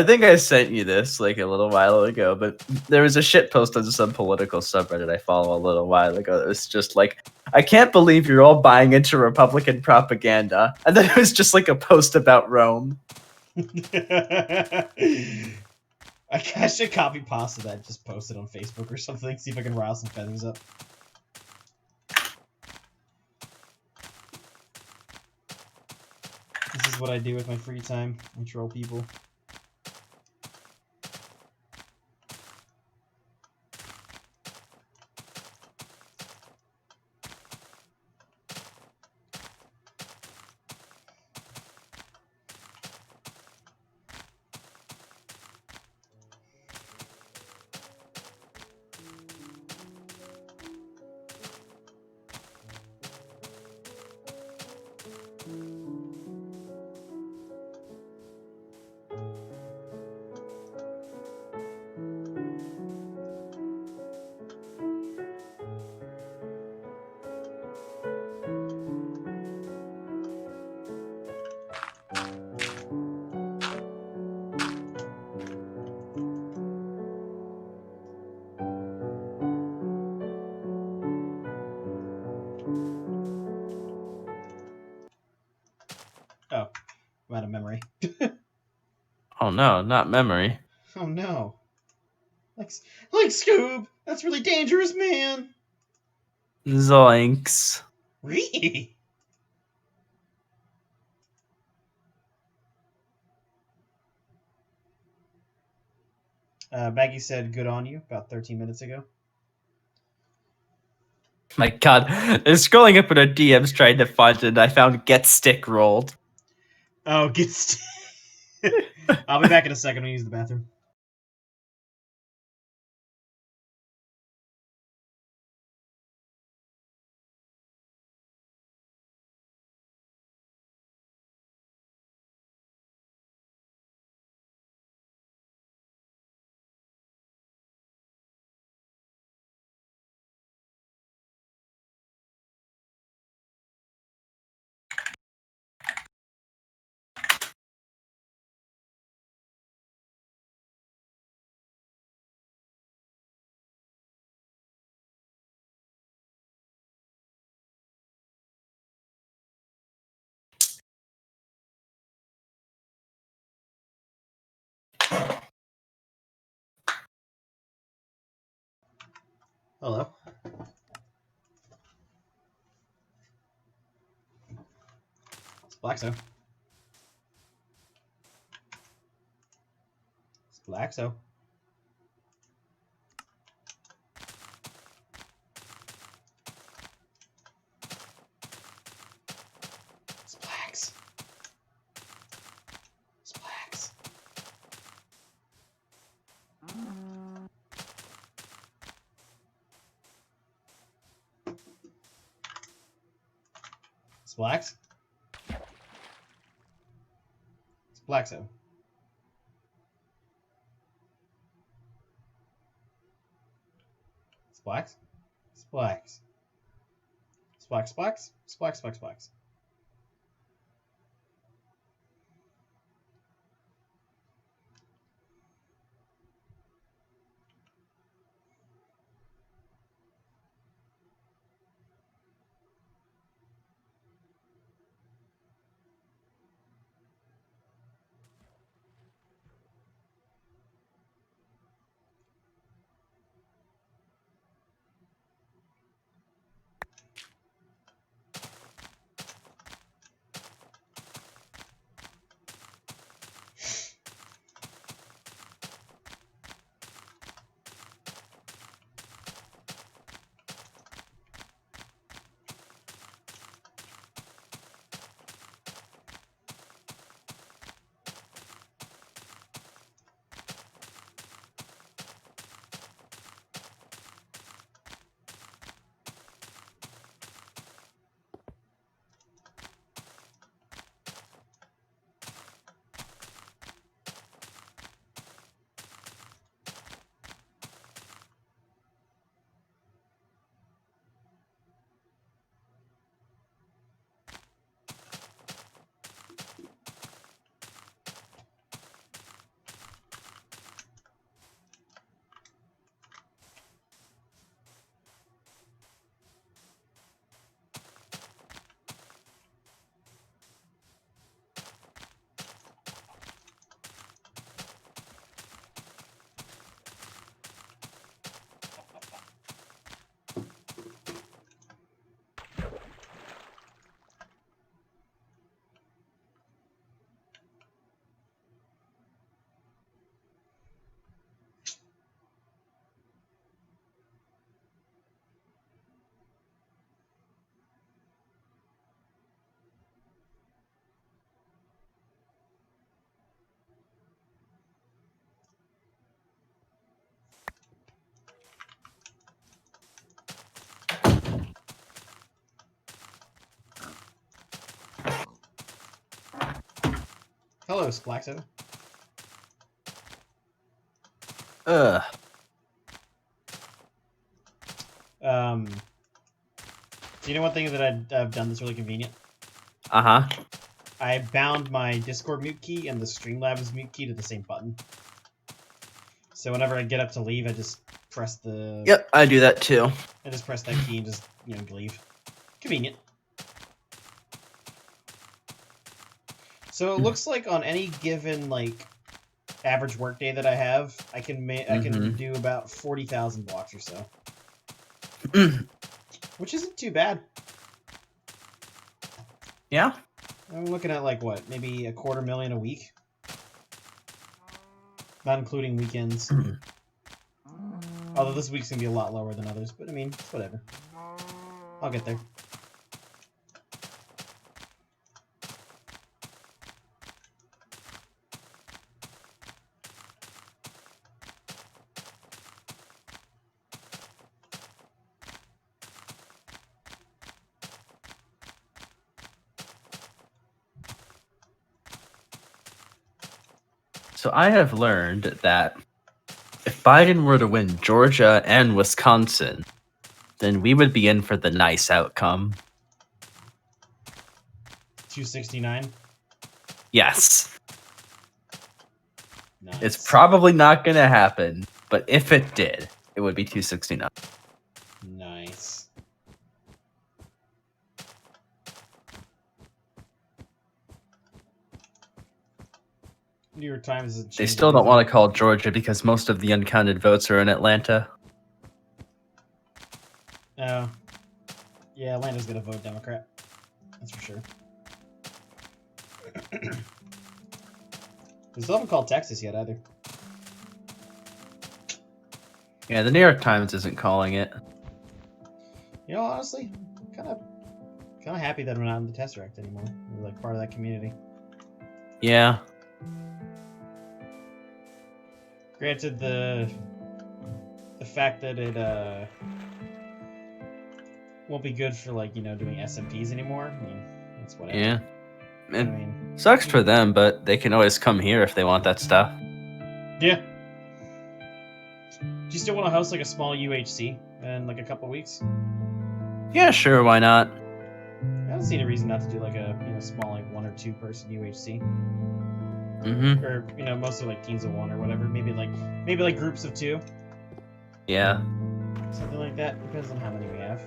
think I sent you this like a little while ago, but there was a shit post on some political subreddit I follow a little while ago. It was just like, I can't believe you're all buying into Republican propaganda. And then it was just like a post about Rome. I should copy pasta that, just post it on Facebook or something, see if I can rile some feathers up. This is what I do with my free time. I troll people. Oh, I'm out of memory. Oh no, not memory. Oh no. Like Scoob! That's really dangerous, man! Zoinks. Really? Maggie said good on you about 13 minutes ago. My god, I was scrolling up in our DMs trying to find it, and I found Get Stick Rolled. Oh, get stick. I'll be back in a second to use the bathroom. Hello? It's Blaxo. It's Blaxo. It's Blax. It's Blax. Splax? Splaxo. Splax? Splax. Splax, splax, splax, splax, splax. Hello, Splaxo. Ugh. Do you know one thing that I've done that's really convenient? Uh-huh. I bound my Discord mute key and the Streamlabs mute key to the same button. So whenever I get up to leave, I just press the... Yep, I do that too. I just press that key and just, leave. Convenient. So it looks like on any given, average workday that I have, I can do about 40,000 blocks or so. Which isn't too bad. Yeah? I'm looking at, what, maybe $250,000 a week? Not including weekends. Although this week's gonna be a lot lower than others, but it's whatever. I'll get there. So I have learned that if Biden were to win Georgia and Wisconsin, then we would be in for the nice outcome. 269? Yes. Nice. It's probably not going to happen, but if it did, it would be 269. Nice. New York Times is... They still don't want to call Georgia because most of the uncounted votes are in Atlanta. Oh. Yeah, Atlanta's gonna vote Democrat. That's for sure. They still haven't called Texas yet either. Yeah, the New York Times isn't calling it. Honestly, kind of happy that I'm not in the Tesseract anymore. We're part of that community. Yeah. Granted, the fact that it won't be good for doing SMPs anymore. It's whatever. Yeah. It sucks for them, but they can always come here if they want that stuff. Yeah. Do you still want to host like a small UHC in like a couple weeks? Yeah, sure, why not? I don't see any reason not to do like a small like 1 or 2 person UHC. Or mostly like teams of 1 or whatever. Maybe like groups of 2. Yeah. Something like that. Depends on how many we have.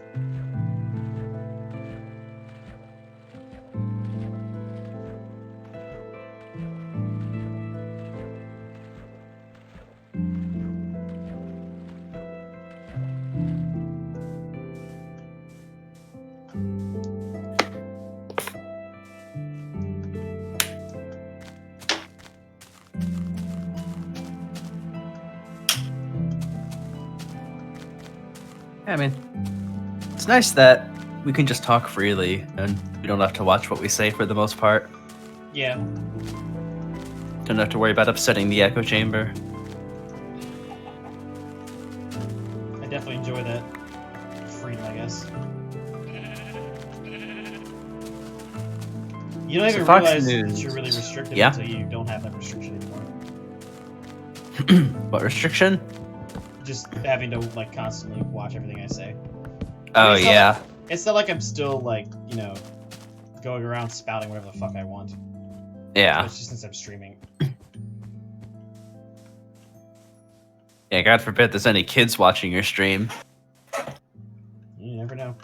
I mean, it's nice that we can just talk freely and we don't have to watch what we say for the most part. Yeah. Don't have to worry about upsetting the echo chamber. I definitely enjoy that freedom, I guess. You don't even realize that you're really restricted until you don't have that restriction anymore. What restriction? Just having to like constantly watch everything I say. Oh, yeah. It's not like I'm still like, going around spouting whatever the fuck I want. Yeah. It's just since I'm streaming. Yeah, God forbid there's any kids watching your stream. You never know.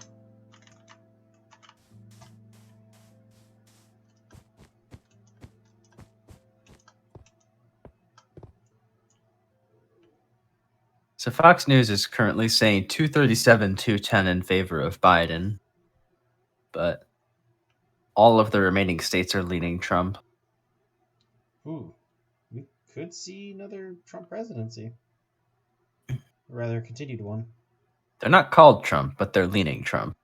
So Fox News is currently saying 237-210 in favor of Biden, but all of the remaining states are leaning Trump. Ooh, we could see another Trump presidency. Or rather, a continued one. They're not called Trump, but they're leaning Trump.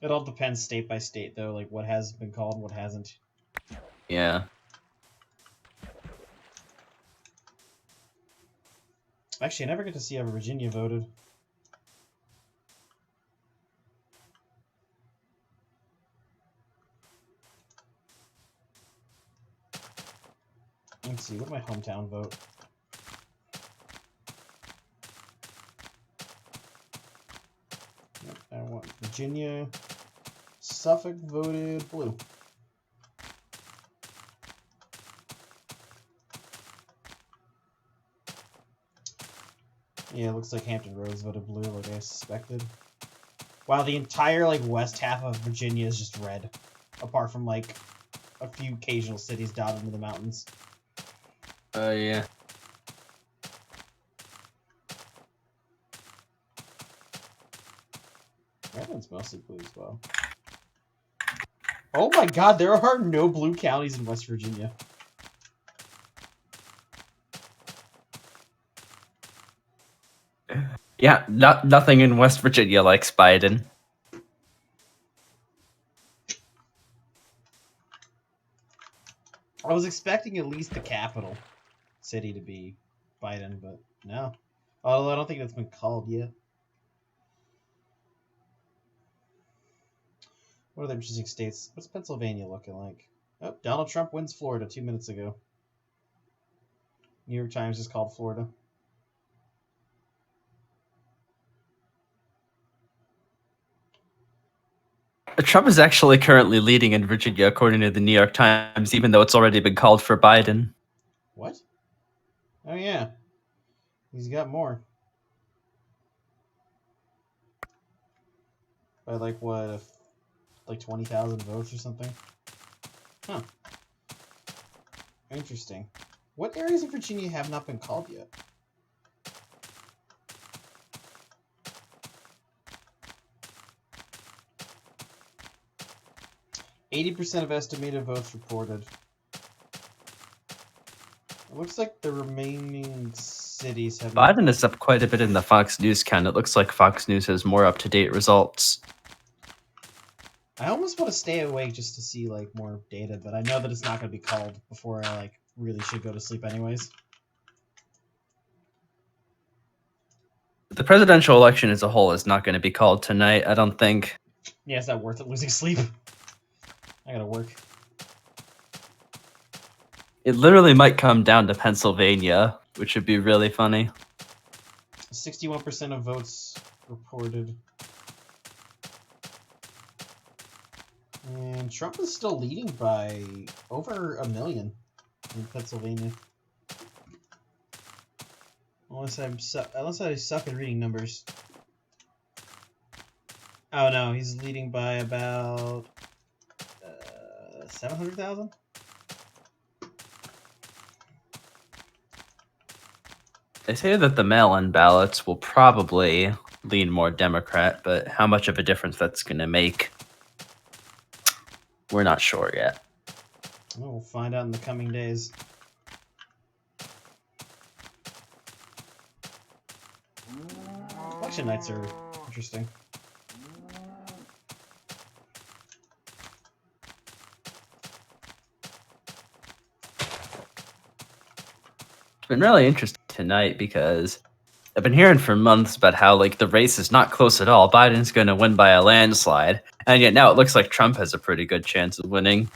It all depends state by state, though, like what has been called, what hasn't. Yeah. Actually, I never get to see how Virginia voted. Let's see, what did my hometown vote? I want Virginia. Suffolk voted blue. Yeah, it looks like Hampton Roads voted blue, like I suspected. Wow, the entire like west half of Virginia is just red, apart from like a few occasional cities dotted into the mountains. Yeah. Maryland's mostly blue as well. Oh my God, there are no blue counties in West Virginia. Yeah, nothing in West Virginia likes Biden. I was expecting at least the capital city to be Biden, but no. Although I don't think that's been called yet. What are the interesting states? What's Pennsylvania looking like? Oh, Donald Trump wins Florida 2 minutes ago. New York Times just called Florida. Trump is actually currently leading in Virginia, according to the New York Times, even though it's already been called for Biden. What? Oh, yeah. He's got more. By like, what, like 20,000 votes or something? Huh. Interesting. What areas of Virginia have not been called yet? %, of estimated votes reported. It looks like the remaining cities have... Biden is up quite a bit in the Fox News count. It looks like Fox News has more up-to-date results. I almost want to stay awake just to see like more data, but I know that it's not going to be called before I like really should go to sleep anyways. The presidential election as a whole is not going to be called tonight, I don't think. Yeah, it's not worth it losing sleep. I gotta work. It literally might come down to Pennsylvania, which would be really funny. 61% of votes reported. And Trump is still leading by over 1 million in Pennsylvania. Unless I suck at reading numbers. Oh no, he's leading by about 700,000. They say that the mail-in ballots will probably lean more Democrat, but how much of a difference that's going to make, we're not sure yet. Well, we'll find out in the coming days. Election nights are interesting. It's been really interesting tonight because I've been hearing for months about how like the race is not close at all. Biden's going to win by a landslide, and yet now it looks like Trump has a pretty good chance of winning.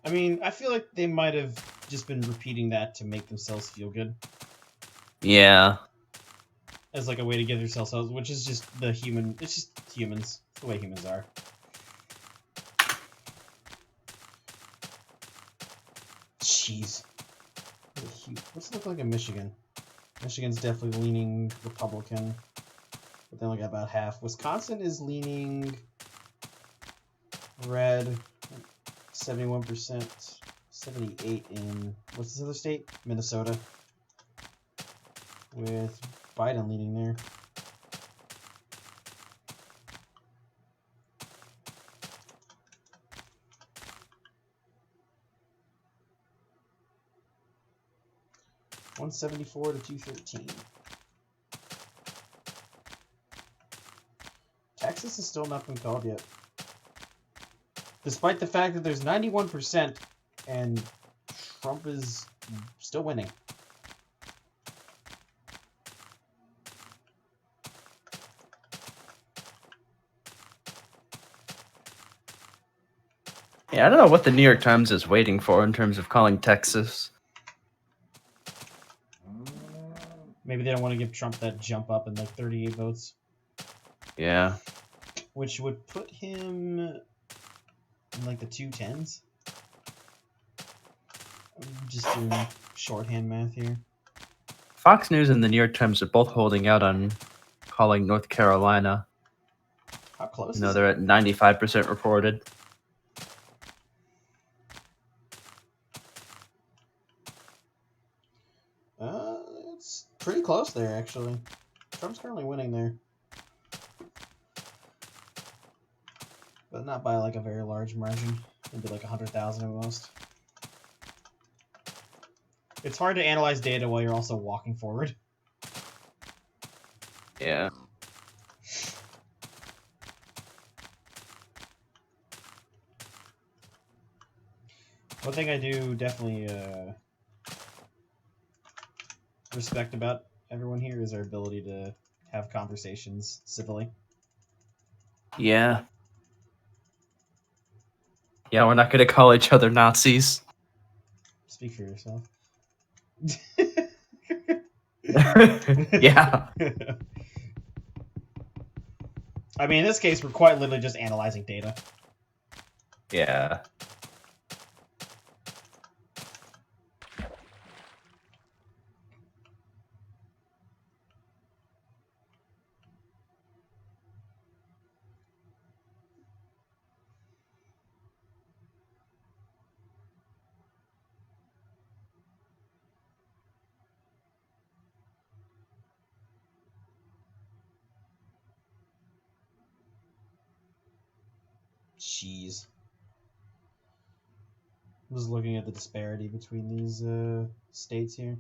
I mean, I feel like they might have just been repeating that to make themselves feel good. Yeah. As like a way to give themselves, which is just the human. It's just humans. It's the way humans are. Jeez. What's it look like in Michigan? Michigan's definitely leaning Republican, but they only got about half. Wisconsin is leaning red, 71%, 78 in what's this other state? Minnesota, with Biden leading there. $174 to $213. Texas has still not been called yet. Despite the fact that there's 91% and Trump is still winning. Yeah, I don't know what the New York Times is waiting for in terms of calling Texas. Maybe they don't want to give Trump that jump up in like 38 votes. Yeah. Which would put him in like the 210s. I'm just doing shorthand math here. Fox News and the New York Times are both holding out on calling North Carolina. How close No, is they're it? at 95% reported. It's pretty close there, actually. Trump's currently winning there. But not by like a very large margin. Maybe like 100,000 at most. It's hard to analyze data while you're also walking forward. Yeah. One thing I do definitely respect about everyone here is our ability to have conversations civilly. Yeah. Yeah, we're not going to call each other Nazis. Speak for yourself. Yeah. I mean, in this case, we're quite literally just analyzing data. Yeah. Jeez. I'm just looking at the disparity between these states here.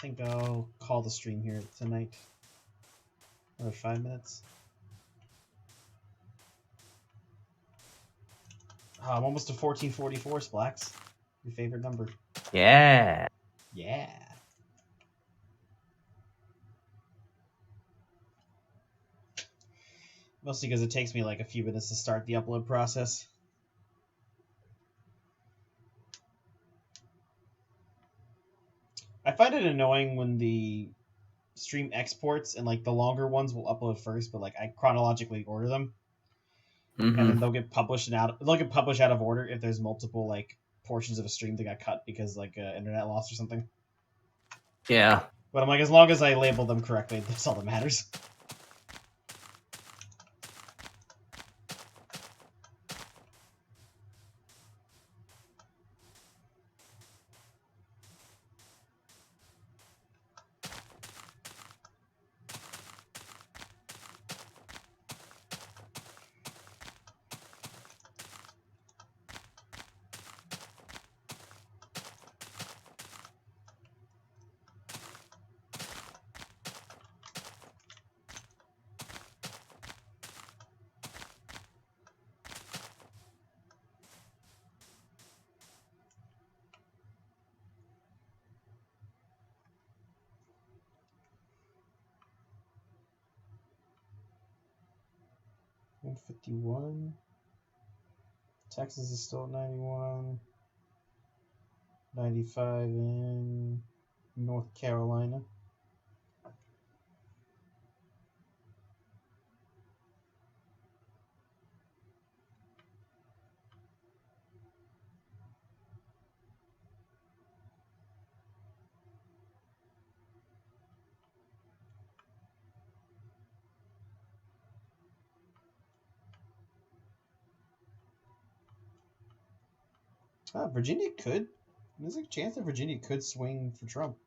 think I'll call the stream here tonight. Another 5 minutes. I'm almost to 1444, Splax. Your favorite number. Yeah. Yeah. Mostly because it takes me like a few minutes to start the upload process. I find it annoying when the stream exports and like the longer ones will upload first, but like I chronologically order them, and then they'll get published out of order if there's multiple like portions of a stream that got cut because like internet loss or something. Yeah. But I'm like, as long as I label them correctly, that's all that matters. $151. Texas is still at 91. 95 in North Carolina. Virginia could. There's a chance that Virginia could swing for Trump.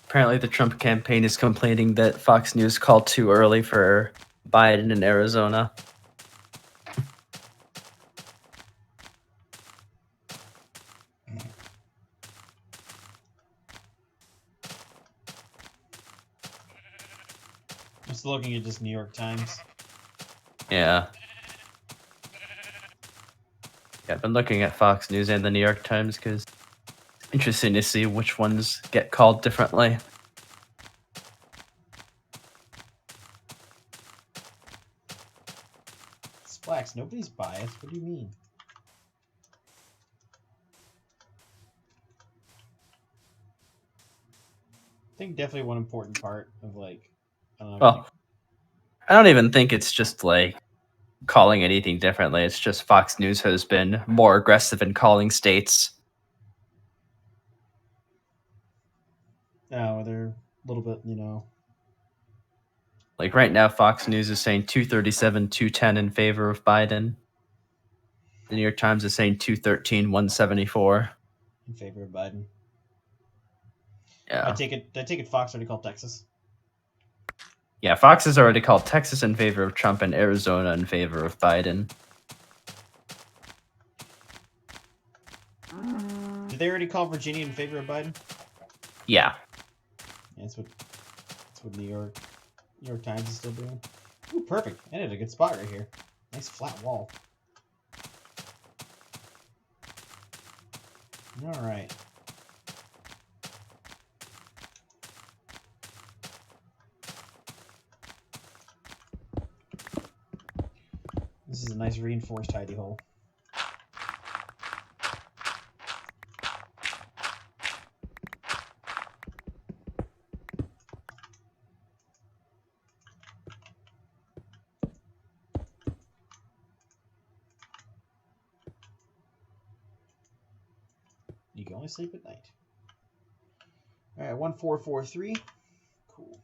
Apparently, the Trump campaign is complaining that Fox News called too early for Biden in Arizona. I'm still looking at just New York Times. Yeah. Yeah, I've been looking at Fox News and the New York Times because it's interesting to see which ones get called differently. Splax, nobody's biased. What do you mean? I think definitely one important part of like, I don't know. Well, I don't even think it's just like calling anything differently. It's just Fox News has been more aggressive in calling states. No, they're a little bit, you know. Like right now, Fox News is saying 237, 210 in favor of Biden. The New York Times is saying 213, 174 in favor of Biden. Yeah. I take it Fox already called Texas. Yeah, Fox has already called Texas in favor of Trump and Arizona in favor of Biden. Did they already call Virginia in favor of Biden? Yeah. That's what New York Times is still doing. Ooh, perfect. I did a good spot right here. Nice flat wall. All right. This is a nice reinforced hidey hole. You can only sleep at night. All right, 1443. Cool.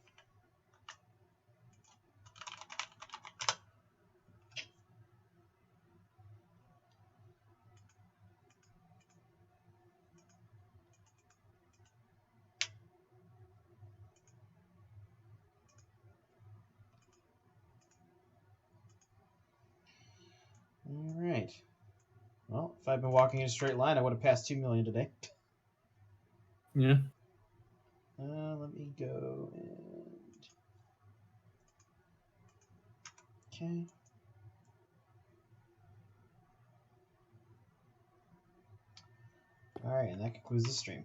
All right. Well, if I'd been walking in a straight line, I would have passed 2 million today. Yeah. Let me go and... Okay. All right, and that concludes the stream.